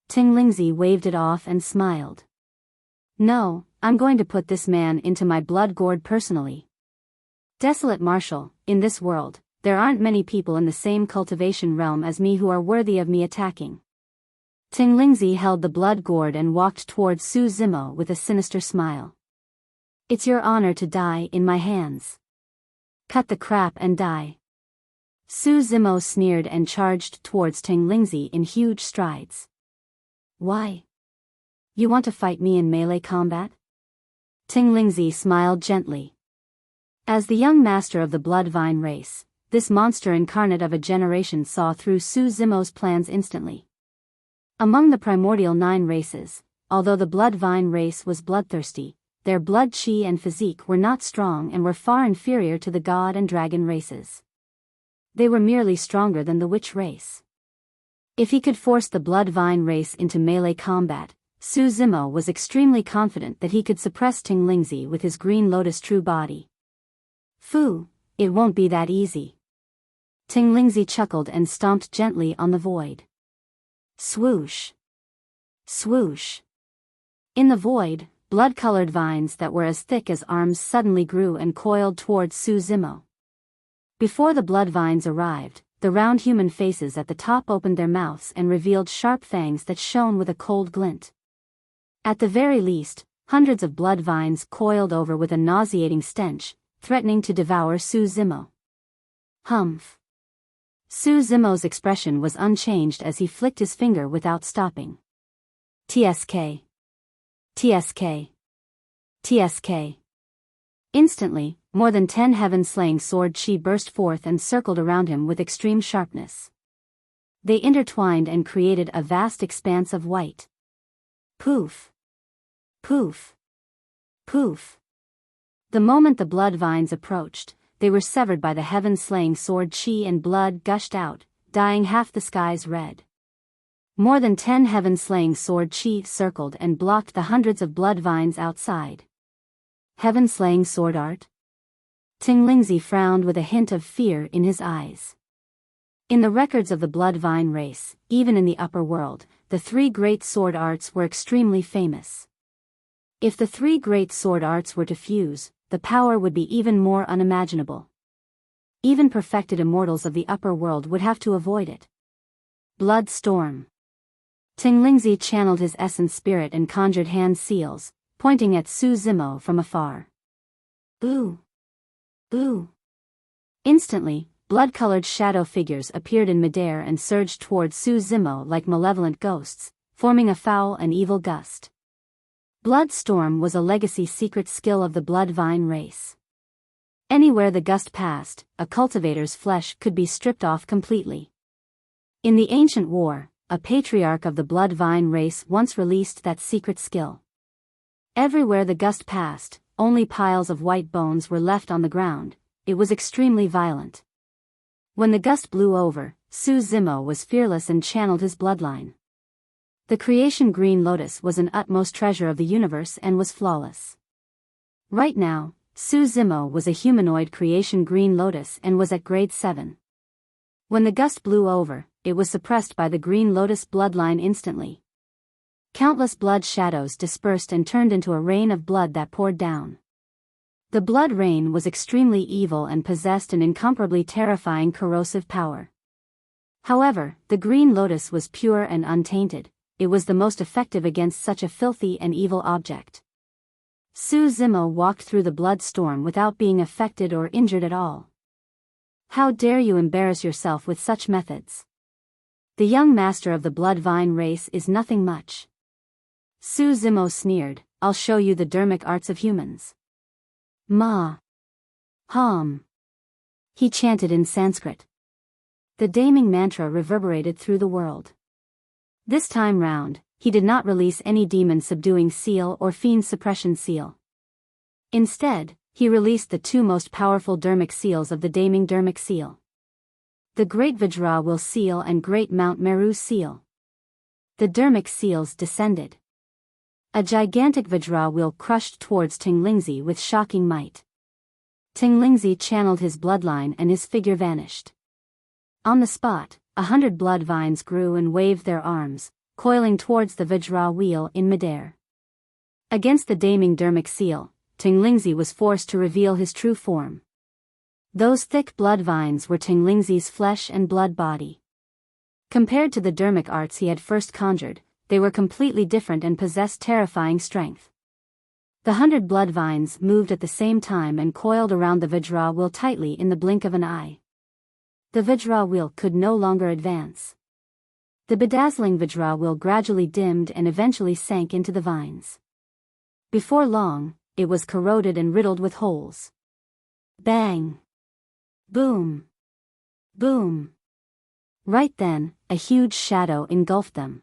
Teng Lingzi waved it off and smiled. No, I'm going to put this man into my blood gourd personally. Desolate Marshal, in this world, there aren't many people in the same cultivation realm as me who are worthy of me attacking. Teng Lingzi held the blood gourd and walked towards Su Zimo with a sinister smile. It's your honor to die in my hands. Cut the crap and die. Su Zimo sneered and charged towards Teng Lingzi in huge strides. Why? You want to fight me in melee combat? Teng Lingzi smiled gently. As the young master of the blood vine race, this monster incarnate of a generation saw through Su Zimo's plans instantly. Among the primordial 9 races, although the blood vine race was bloodthirsty, their blood chi and physique were not strong and were far inferior to the god and dragon races. They were merely stronger than the witch race. If he could force the blood vine race into melee combat, Su Zimo was extremely confident that he could suppress Teng Lingzi with his green lotus true body. Fu, it won't be that easy. Teng Lingzi chuckled and stomped gently on the void. Swoosh. Swoosh. In the void, blood-colored vines that were as thick as arms suddenly grew and coiled towards Su Zimo. Before the blood vines arrived, the round human faces at the top opened their mouths and revealed sharp fangs that shone with a cold glint. At the very least, hundreds of blood vines coiled over with a nauseating stench, threatening to devour Su Zimo. Humph. Su Zimo's expression was unchanged as he flicked his finger without stopping. TSK. TSK. TSK. Instantly, more than 10 heaven-slaying sword chi burst forth and circled around him with extreme sharpness. They intertwined and created a vast expanse of white. Poof. Poof. Poof. The moment the blood vines approached, they were severed by the heaven-slaying sword chi and blood gushed out, dyeing half the skies red. More than 10 heaven-slaying sword chi circled and blocked the hundreds of blood vines outside. Heaven-slaying sword art? Teng Lingzi frowned with a hint of fear in his eyes. In the records of the blood vine race, even in the upper world, the 3 great sword arts were extremely famous. If the 3 great sword arts were to fuse, the power would be even more unimaginable. Even perfected immortals of the upper world would have to avoid it. Blood storm. Teng Lingzi channeled his essence spirit and conjured hand seals, pointing at Su Zimo from afar. Ooh. Ooh. Instantly, blood-colored shadow figures appeared in midair and surged towards Su Zimo like malevolent ghosts, forming a foul and evil gust. Blood storm was a legacy secret skill of the blood vine race. Anywhere the gust passed, a cultivator's flesh could be stripped off completely. In the ancient war, a patriarch of the blood vine race once released that secret skill. Everywhere the gust passed, only piles of white bones were left on the ground. It was extremely violent. When the gust blew over, Su Zimo was fearless and channeled his bloodline. The creation green lotus was an utmost treasure of the universe and was flawless. Right now, Su Zimo was a humanoid creation green lotus and was at grade 7. When the gust blew over, it was suppressed by the green lotus bloodline instantly. Countless blood shadows dispersed and turned into a rain of blood that poured down. The blood rain was extremely evil and possessed an incomparably terrifying corrosive power. However, the green lotus was pure and untainted. It was the most effective against such a filthy and evil object. Su Zimo walked through the blood storm without being affected or injured at all. How dare you embarrass yourself with such methods? The young master of the blood vine race is nothing much. Su Zimo sneered, I'll show you the dermic arts of humans. Ma. Hum. He chanted in Sanskrit. The damning mantra reverberated through the world. This time round, he did not release any demon-subduing seal or fiend suppression seal. Instead, he released the two most powerful dermic seals of the damning dermic seal. The Great Vajra Will Seal and Great Mount Meru Seal. The dermic seals descended. A gigantic Vajra wheel crushed towards Teng Lingzi with shocking might. Teng Lingzi channeled his bloodline and his figure vanished. On the spot, 100 blood vines grew and waved their arms, coiling towards the Vajra wheel in midair. Against the damning dermic seal, Teng Lingzi was forced to reveal his true form. Those thick blood vines were Teng Lingzi's flesh and blood body. Compared to the dermic arts he had first conjured, they were completely different and possessed terrifying strength. The 100 blood vines moved at the same time and coiled around the Vajra wheel tightly in the blink of an eye. The Vajra wheel could no longer advance. The bedazzling Vajra wheel gradually dimmed and eventually sank into the vines. Before long, it was corroded and riddled with holes. Bang! Boom! Boom! Right then, a huge shadow engulfed them.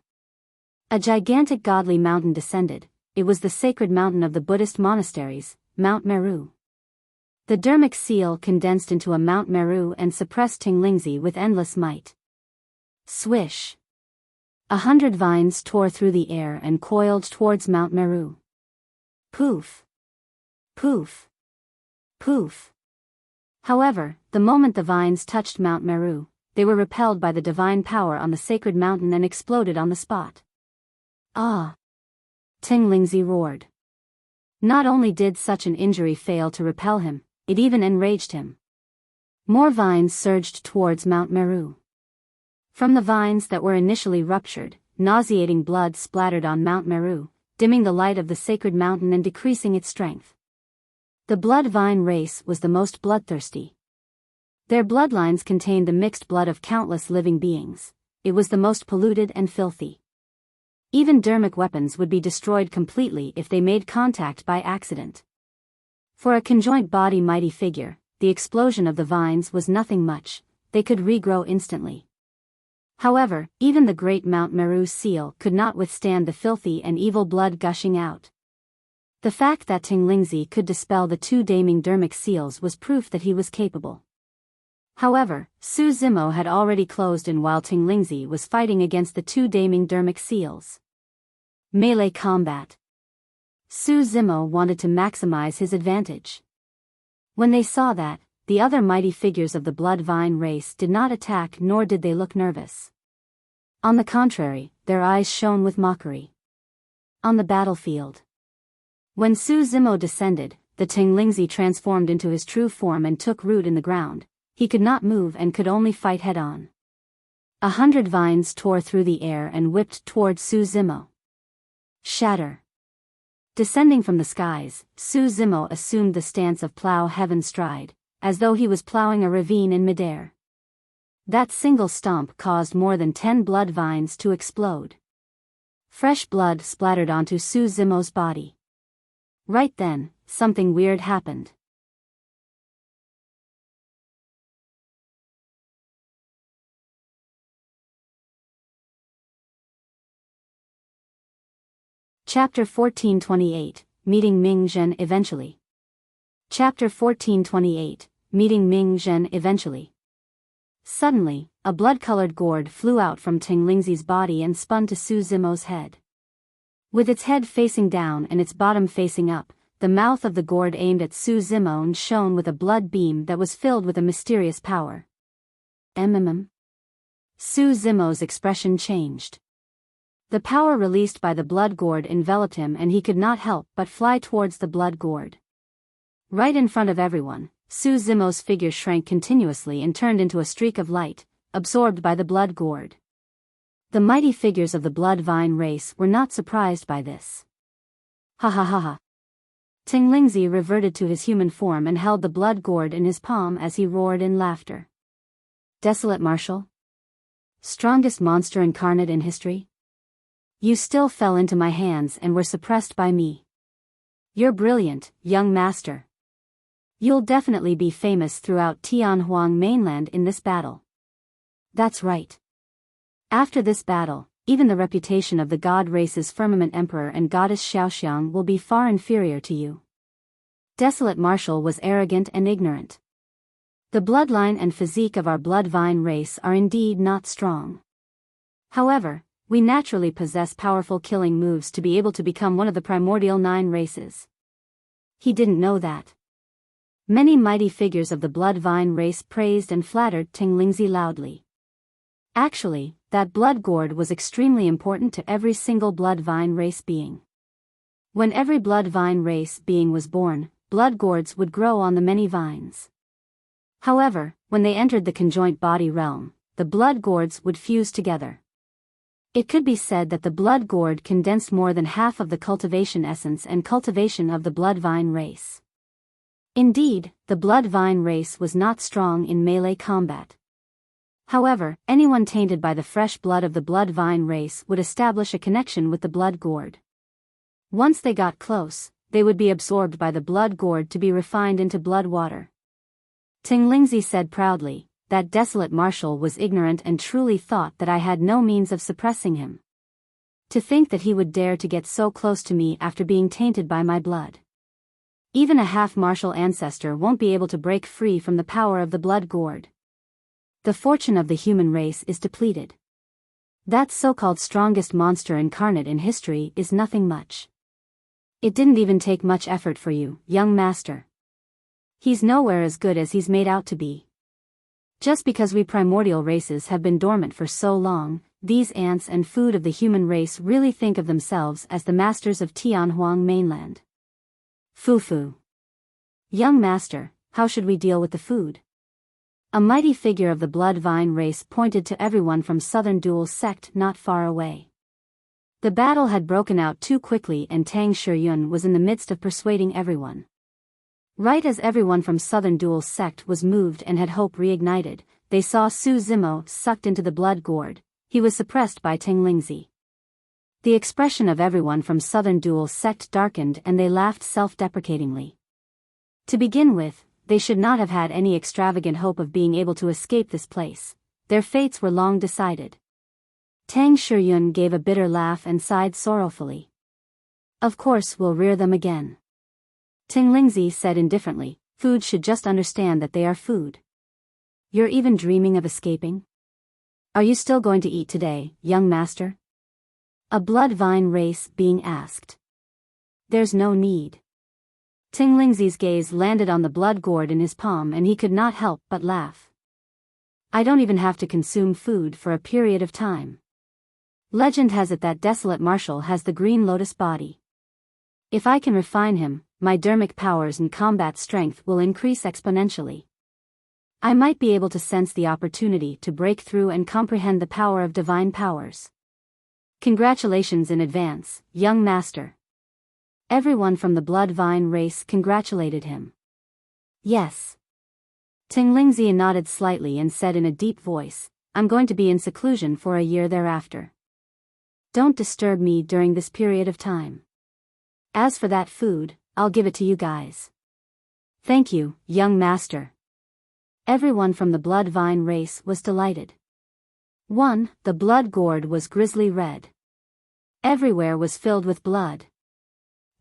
A gigantic godly mountain descended. It was the sacred mountain of the Buddhist monasteries, Mount Meru. The dermic seal condensed into a Mount Meru and suppressed Teng Lingzi with endless might. Swish! 100 vines tore through the air and coiled towards Mount Meru. Poof! Poof! Poof! However, the moment the vines touched Mount Meru, they were repelled by the divine power on the sacred mountain and exploded on the spot. Ah! Teng Lingzi roared. Not only did such an injury fail to repel him, it even enraged him. More vines surged towards Mount Meru. From the vines that were initially ruptured, nauseating blood splattered on Mount Meru, dimming the light of the sacred mountain and decreasing its strength. The blood vine race was the most bloodthirsty. Their bloodlines contained the mixed blood of countless living beings. It was the most polluted and filthy. Even dermic weapons would be destroyed completely if they made contact by accident. For a conjoint body mighty figure, the explosion of the vines was nothing much. They could regrow instantly. However, even the great Mount Meru seal could not withstand the filthy and evil blood gushing out. The fact that Teng Lingzi could dispel the two damning dermic seals was proof that he was capable. However, Su Zimo had already closed in while Teng Lingzi was fighting against the two damning dermic seals. Melee combat. Su Zimo wanted to maximize his advantage. When they saw that, the other mighty figures of the blood vine race did not attack nor did they look nervous. On the contrary, their eyes shone with mockery. On the battlefield. When Su Zimo descended, the Teng Lingzi transformed into his true form and took root in the ground. He could not move and could only fight head-on. 100 vines tore through the air and whipped toward Su Zimo. Shatter. Descending from the skies, Su Zimo assumed the stance of plow heaven stride, as though he was plowing a ravine in midair. That single stomp caused more than 10 blood vines to explode. Fresh blood splattered onto Su Zimo's body. Right then, something weird happened. Chapter 1428, Meeting Ming Zhen Eventually. Chapter 1428, Meeting Ming Zhen Eventually. Suddenly, a blood-colored gourd flew out from Teng Lingzi's body and spun to Su Zimo's head. With its head facing down and its bottom facing up, the mouth of the gourd aimed at Su Zimo and shone with a blood beam that was filled with a mysterious power. Su Zimo's expression changed. The power released by the blood gourd enveloped him and he could not help but fly towards the blood gourd. Right in front of everyone, Su Zimo's figure shrank continuously and turned into a streak of light, absorbed by the blood gourd. The mighty figures of the blood vine race were not surprised by this. Ha ha ha ha. Teng Lingzi reverted to his human form and held the blood gourd in his palm as he roared in laughter. Desolate Marshal? Strongest monster incarnate in history? You still fell into my hands and were suppressed by me. You're brilliant, young master. You'll definitely be famous throughout Tianhuang mainland in this battle. That's right. After this battle, even the reputation of the god race's firmament emperor and goddess Xiaoxiang will be far inferior to you. Desolate Marshal was arrogant and ignorant. The bloodline and physique of our blood vine race are indeed not strong. However, we naturally possess powerful killing moves to be able to become one of the primordial 9 races. He didn't know that. Many mighty figures of the blood vine race praised and flattered Teng Lingzi loudly. Actually, that blood gourd was extremely important to every single blood vine race being. When every blood vine race being was born, blood gourds would grow on the many vines. However, when they entered the conjoint body realm, the blood gourds would fuse together. It could be said that the blood gourd condensed more than half of the cultivation essence and cultivation of the blood vine race. Indeed, the blood vine race was not strong in melee combat. However, anyone tainted by the fresh blood of the blood vine race would establish a connection with the blood gourd. Once they got close, they would be absorbed by the blood gourd to be refined into blood water. Teng Lingzi said proudly, that desolate marshal was ignorant and truly thought that I had no means of suppressing him. To think that he would dare to get so close to me after being tainted by my blood. Even a half-martial ancestor won't be able to break free from the power of the blood gourd. The fortune of the human race is depleted. That so-called strongest monster incarnate in history is nothing much. It didn't even take much effort for you, young master. He's nowhere as good as he's made out to be. Just because we primordial races have been dormant for so long, these ants and food of the human race really think of themselves as the masters of Tianhuang mainland. Foo-foo. Young master, how should we deal with the food? A mighty figure of the blood vine race pointed to everyone from Southern Dual Sect not far away. The battle had broken out too quickly and Tang Shiyun was in the midst of persuading everyone. Right as everyone from Southern Dual Sect was moved and had hope reignited, they saw Su Zimo sucked into the blood gourd. He was suppressed by Teng Lingzi. The expression of everyone from Southern Dual Sect darkened and they laughed self-deprecatingly. To begin with, they should not have had any extravagant hope of being able to escape this place. Their fates were long decided. Tang Shiyun gave a bitter laugh and sighed sorrowfully. Of course we'll rear them again. Teng Lingzi said indifferently, food should just understand that they are food. You're even dreaming of escaping? Are you still going to eat today, young master? A blood vine race being asked. There's no need. Teng Lingzi's gaze landed on the blood gourd in his palm and he could not help but laugh. I don't even have to consume food for a period of time. Legend has it that Desolate Marshal has the green lotus body. If I can refine him, my dermic powers and combat strength will increase exponentially. I might be able to sense the opportunity to break through and comprehend the power of divine powers. Congratulations in advance, young master. Everyone from the blood vine race congratulated him. Yes. Teng Lingzi nodded slightly and said in a deep voice, I'm going to be in seclusion for a year thereafter. Don't disturb me during this period of time. As for that food, I'll give it to you guys. Thank you, young master. Everyone from the blood vine race was delighted. 1. The blood gourd was grisly red. Everywhere was filled with blood.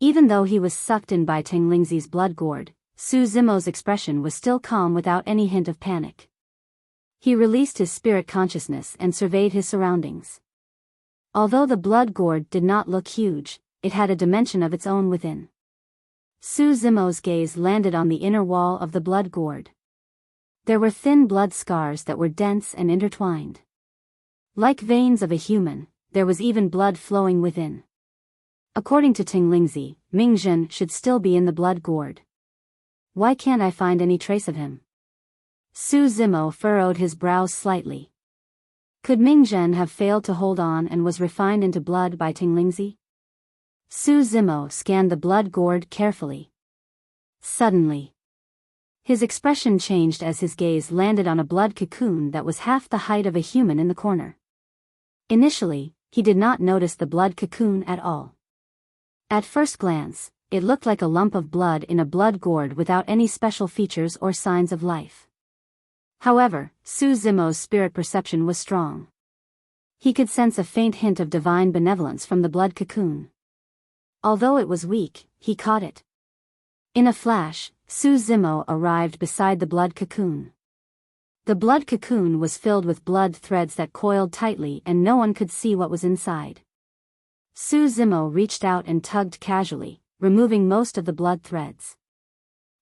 Even though he was sucked in by Teng Lingzi's blood gourd, Su Zimo's expression was still calm without any hint of panic. He released his spirit consciousness and surveyed his surroundings. Although the blood gourd did not look huge, it had a dimension of its own within. Su Zimo's gaze landed on the inner wall of the blood gourd. There were thin blood scars that were dense and intertwined. Like veins of a human, there was even blood flowing within. According to Teng Lingzi, Ming Zhen should still be in the blood gourd. Why can't I find any trace of him? Su Zimo furrowed his brows slightly. Could Ming Zhen have failed to hold on and was refined into blood by Teng Lingzi? Su Zimo scanned the blood gourd carefully. Suddenly, his expression changed as his gaze landed on a blood cocoon that was half the height of a human in the corner. Initially, he did not notice the blood cocoon at all. At first glance, it looked like a lump of blood in a blood gourd without any special features or signs of life. However, Su Zimo's spirit perception was strong. He could sense a faint hint of divine benevolence from the blood cocoon. Although it was weak, he caught it. In a flash, Su Zimo arrived beside the blood cocoon. The blood cocoon was filled with blood threads that coiled tightly and no one could see what was inside. Su Zimo reached out and tugged casually, removing most of the blood threads.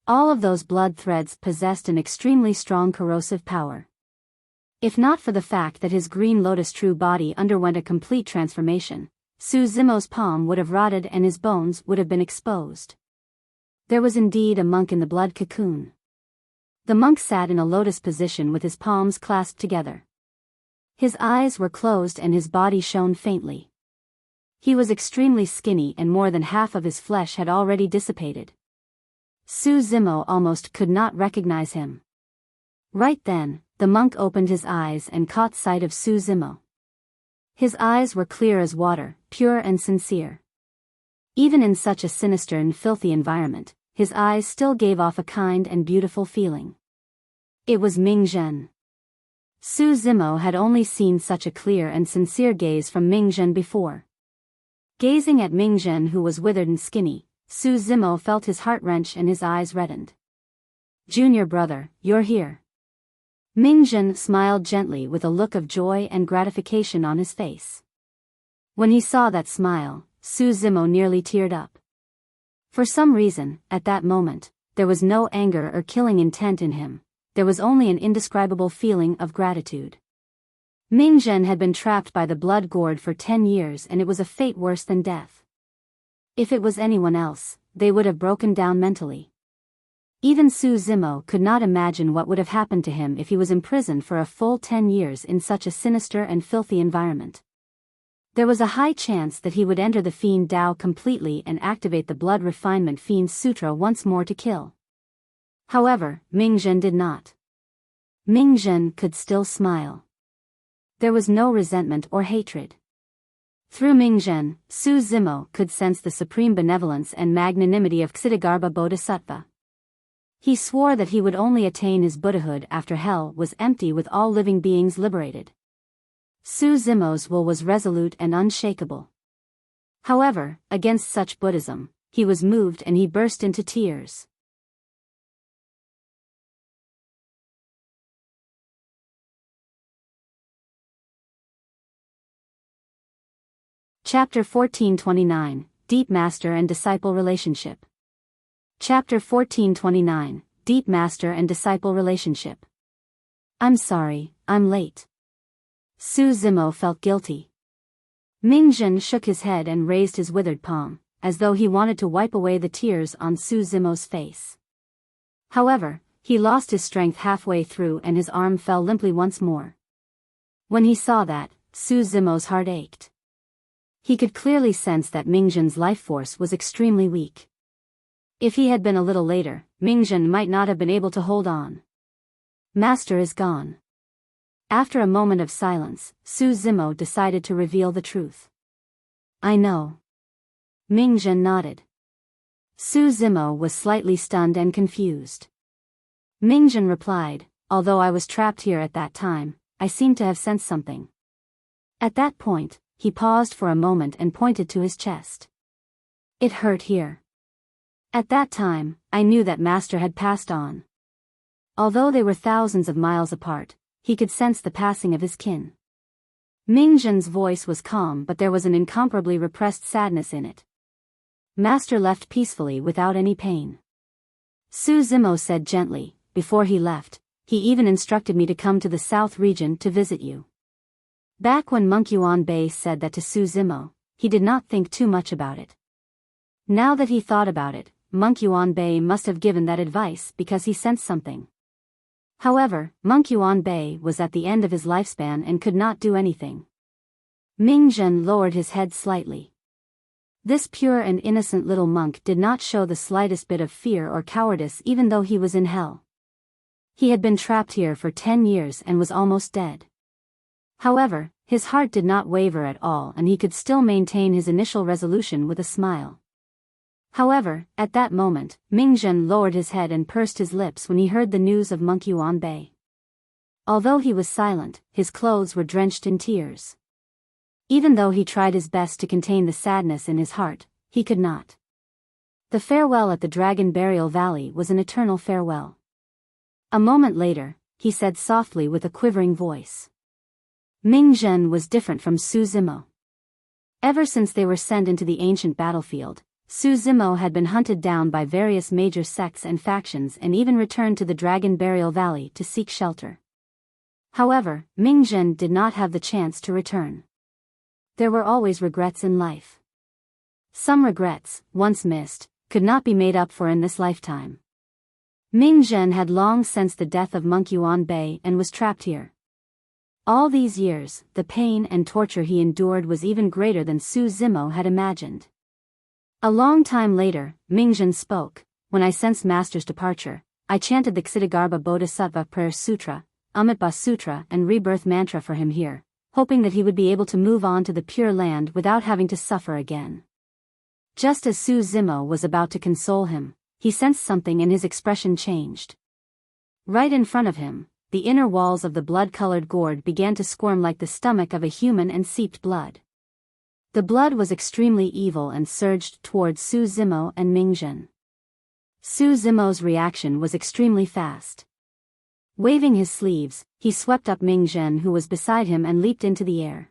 All of those blood threads possessed an extremely strong corrosive power. If not for the fact that his green lotus true body underwent a complete transformation, Su Zimo's palm would have rotted and his bones would have been exposed. There was indeed a monk in the blood cocoon. The monk sat in a lotus position with his palms clasped together. His eyes were closed and his body shone faintly. He was extremely skinny and more than half of his flesh had already dissipated. Su Zimo almost could not recognize him. Right then, the monk opened his eyes and caught sight of Su Zimo. His eyes were clear as water, pure and sincere. Even in such a sinister and filthy environment, his eyes still gave off a kind and beautiful feeling. It was Ming Zhen. Su Zimo had only seen such a clear and sincere gaze from Ming Zhen before. Gazing at Ming Zhen, who was withered and skinny, Su Zimo felt his heart wrench and his eyes reddened. "Junior brother, you're here." Ming Zhen smiled gently with a look of joy and gratification on his face. When he saw that smile, Su Zimo nearly teared up. For some reason, at that moment, there was no anger or killing intent in him, there was only an indescribable feeling of gratitude. Ming Zhen had been trapped by the blood gourd for 10 years and it was a fate worse than death. If it was anyone else, they would have broken down mentally. Even Su Zimo could not imagine what would have happened to him if he was imprisoned for a full 10 years in such a sinister and filthy environment. There was a high chance that he would enter the Fiend Dao completely and activate the Blood Refinement Fiend Sutra once more to kill. However, Ming Zhen did not. Ming Zhen could still smile. There was no resentment or hatred. Through Ming Zhen, Su Zimo could sense the supreme benevolence and magnanimity of Ksitigarbha Bodhisattva. He swore that he would only attain his Buddhahood after hell was empty with all living beings liberated. Su Zimo's will was resolute and unshakable. However, against such Buddhism, he was moved and he burst into tears. Chapter 1429, Deep Master and Disciple Relationship. Chapter 1429, Deep Master and Disciple Relationship. "I'm sorry, I'm late." Su Zimo felt guilty. Ming Zhen shook his head and raised his withered palm, as though he wanted to wipe away the tears on Su Zimo's face. However, he lost his strength halfway through and his arm fell limply once more. When he saw that, Su Zimo's heart ached. He could clearly sense that Ming Zhen's life force was extremely weak. If he had been a little later, Ming Zhen might not have been able to hold on. "Master is gone." After a moment of silence, Su Zimo decided to reveal the truth. "I know." Ming Zhen nodded. Su Zimo was slightly stunned and confused. Ming Zhen replied, "Although I was trapped here at that time, I seem to have sensed something." At that point, he paused for a moment and pointed to his chest. It hurt here. At that time, I knew that Master had passed on. Although they were thousands of miles apart, he could sense the passing of his kin. Ming Zhen's voice was calm, but there was an incomparably repressed sadness in it. Master left peacefully without any pain. Su Zimo said gently, before he left, he even instructed me to come to the south region to visit you. Back when Monk Yuan Bei said that to Su Zimo, he did not think too much about it. Now that he thought about it, Monk Yuan Bei must have given that advice because he sensed something. However, Monk Yuan Bei was at the end of his lifespan and could not do anything. Ming Zhen lowered his head slightly. This pure and innocent little monk did not show the slightest bit of fear or cowardice even though he was in hell. He had been trapped here for 10 years and was almost dead. However, his heart did not waver at all and he could still maintain his initial resolution with a smile. However, at that moment, Ming Zhen lowered his head and pursed his lips when he heard the news of Monk Yuan Bei. Although he was silent, his clothes were drenched in tears. Even though he tried his best to contain the sadness in his heart, he could not. The farewell at the Dragon Burial Valley was an eternal farewell. A moment later, he said softly with a quivering voice. Ming Zhen was different from Su Zimo. Ever since they were sent into the ancient battlefield, Su Zimo had been hunted down by various major sects and factions and even returned to the Dragon Burial Valley to seek shelter. However, Ming Zhen did not have the chance to return. There were always regrets in life. Some regrets, once missed, could not be made up for in this lifetime. Ming Zhen had long sensed the death of Monk Yuan Bei and was trapped here. All these years, the pain and torture he endured was even greater than Su Zimo had imagined. A long time later, Ming Zhen spoke. When I sensed Master's departure, I chanted the Ksitigarbha Bodhisattva Prayer Sutra, Amitabha Sutra and Rebirth Mantra for him here, hoping that he would be able to move on to the Pure Land without having to suffer again. Just as Su Zimo was about to console him, he sensed something and his expression changed. Right in front of him, the inner walls of the blood-colored gourd began to squirm like the stomach of a human and seeped blood. The blood was extremely evil and surged towards Su Zimo and Ming Zhen. Su Zimo's reaction was extremely fast. Waving his sleeves, he swept up Ming Zhen who was beside him and leaped into the air.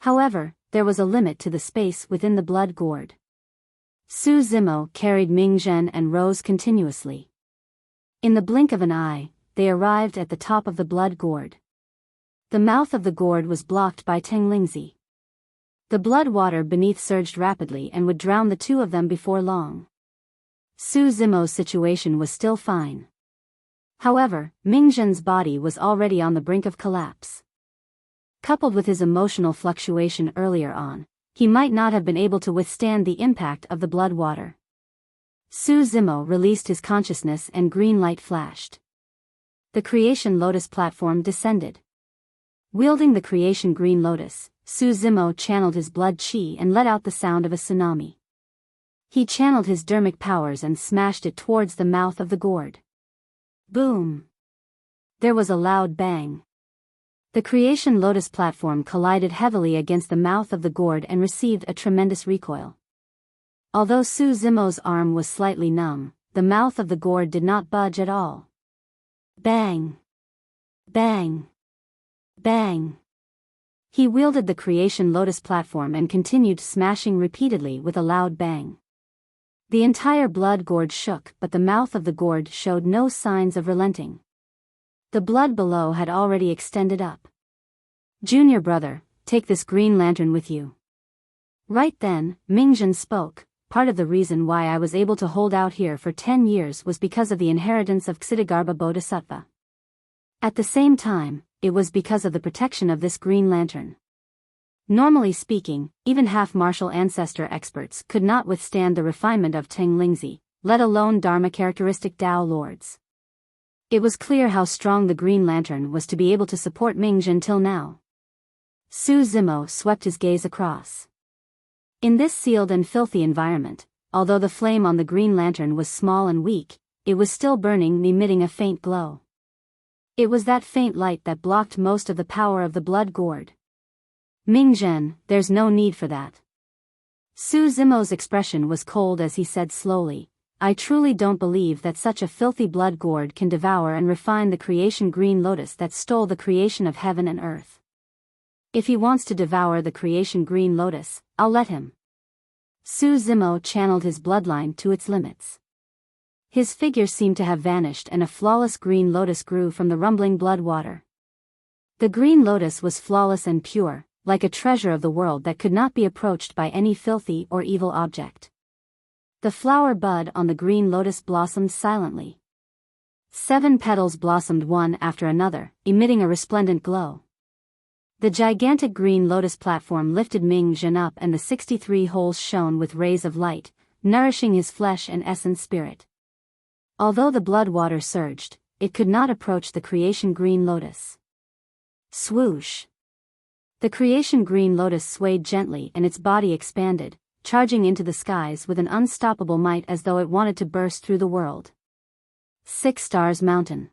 However, there was a limit to the space within the blood gourd. Su Zimo carried Ming Zhen and rose continuously. In the blink of an eye, they arrived at the top of the blood gourd. The mouth of the gourd was blocked by Teng Lingzi. The blood water beneath surged rapidly and would drown the two of them before long. Su Zimo's situation was still fine. However, Ming Zhen's body was already on the brink of collapse. Coupled with his emotional fluctuation earlier on, he might not have been able to withstand the impact of the blood water. Su Zimo released his consciousness and green light flashed. The Creation Lotus platform descended. Wielding the Creation Green Lotus, Su Zimo channeled his blood chi and let out the sound of a tsunami. He channeled his dermic powers and smashed it towards the mouth of the gourd. Boom! There was a loud bang. The Creation Lotus platform collided heavily against the mouth of the gourd and received a tremendous recoil. Although Su Zimo's arm was slightly numb, the mouth of the gourd did not budge at all. Bang! Bang! Bang! He wielded the Creation Lotus platform and continued smashing repeatedly with a loud bang. The entire blood gourd shook, but the mouth of the gourd showed no signs of relenting. The blood below had already extended up. Junior brother, take this green lantern with you. Right then, Ming Zhen spoke. Part of the reason why I was able to hold out here for 10 years was because of the inheritance of Ksitigarbha Bodhisattva. At the same time, it was because of the protection of this green lantern. Normally speaking, even half-martial ancestor experts could not withstand the refinement of Teng Lingzi, let alone Dharma characteristic Tao lords. It was clear how strong the green lantern was to be able to support Ming Zhen till now. Su Zimo swept his gaze across. In this sealed and filthy environment, although the flame on the green lantern was small and weak, it was still burning and emitting a faint glow. It was that faint light that blocked most of the power of the blood gourd. Ming Zhen, there's no need for that. Su Zimo's expression was cold as he said slowly, I truly don't believe that such a filthy blood gourd can devour and refine the creation green lotus that stole the creation of heaven and earth. If he wants to devour the creation green lotus, I'll let him. Su Zimo channeled his bloodline to its limits. His figure seemed to have vanished and a flawless green lotus grew from the rumbling blood water. The green lotus was flawless and pure, like a treasure of the world that could not be approached by any filthy or evil object. The flower bud on the green lotus blossomed silently. 7 petals blossomed one after another, emitting a resplendent glow. The gigantic green lotus platform lifted Ming Zhen up and the 63 holes shone with rays of light, nourishing his flesh and essence spirit. Although the blood water surged, it could not approach the creation green lotus. Swoosh! The creation green lotus swayed gently and its body expanded, charging into the skies with an unstoppable might as though it wanted to burst through the world. 6 Stars Mountain.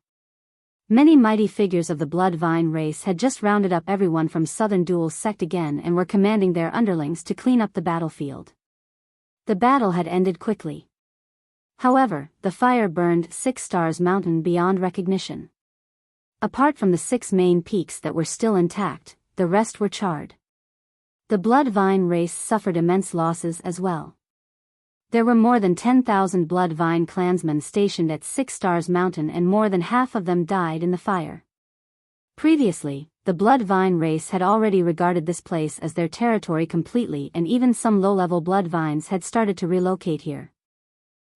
Many mighty figures of the blood vine race had just rounded up everyone from Southern Dual Sect again and were commanding their underlings to clean up the battlefield. The battle had ended quickly. However, the fire burned 6 Stars Mountain beyond recognition. Apart from the 6 main peaks that were still intact, the rest were charred. The blood vine race suffered immense losses as well. There were more than 10,000 blood vine clansmen stationed at 6 Stars Mountain and more than half of them died in the fire. Previously, the blood vine race had already regarded this place as their territory completely and even some low-level blood vines had started to relocate here.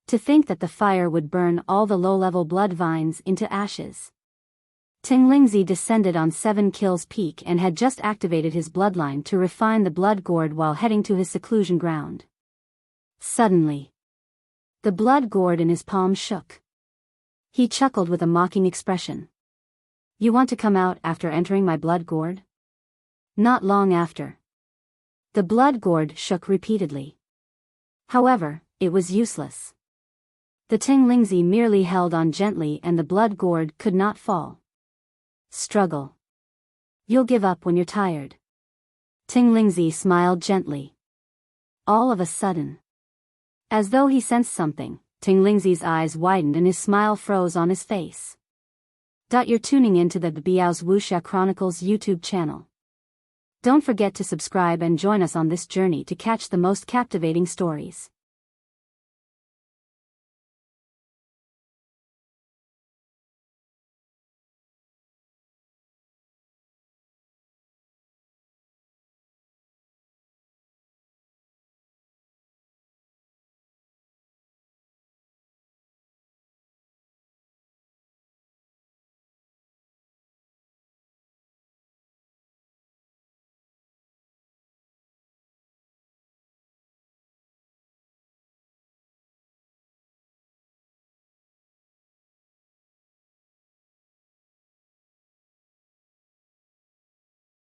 To think that the fire would burn all the low-level blood vines into ashes. Lingzi descended on 7 Kills Peak and had just activated his bloodline to refine the blood gourd while heading to his seclusion ground. Suddenly, the blood gourd in his palm shook. He chuckled with a mocking expression. You want to come out after entering my blood gourd? Not long after. The blood gourd shook repeatedly. However, it was useless. The Lingzi merely held on gently and the blood gourd could not fall. Struggle. You'll give up when you're tired. Lingzi smiled gently. All of a sudden, as though he sensed something, Lingzi's eyes widened and his smile froze on his face. You're tuning into the Biyao's Wuxia Chronicles YouTube channel. Don't forget to subscribe and join us on this journey to catch the most captivating stories.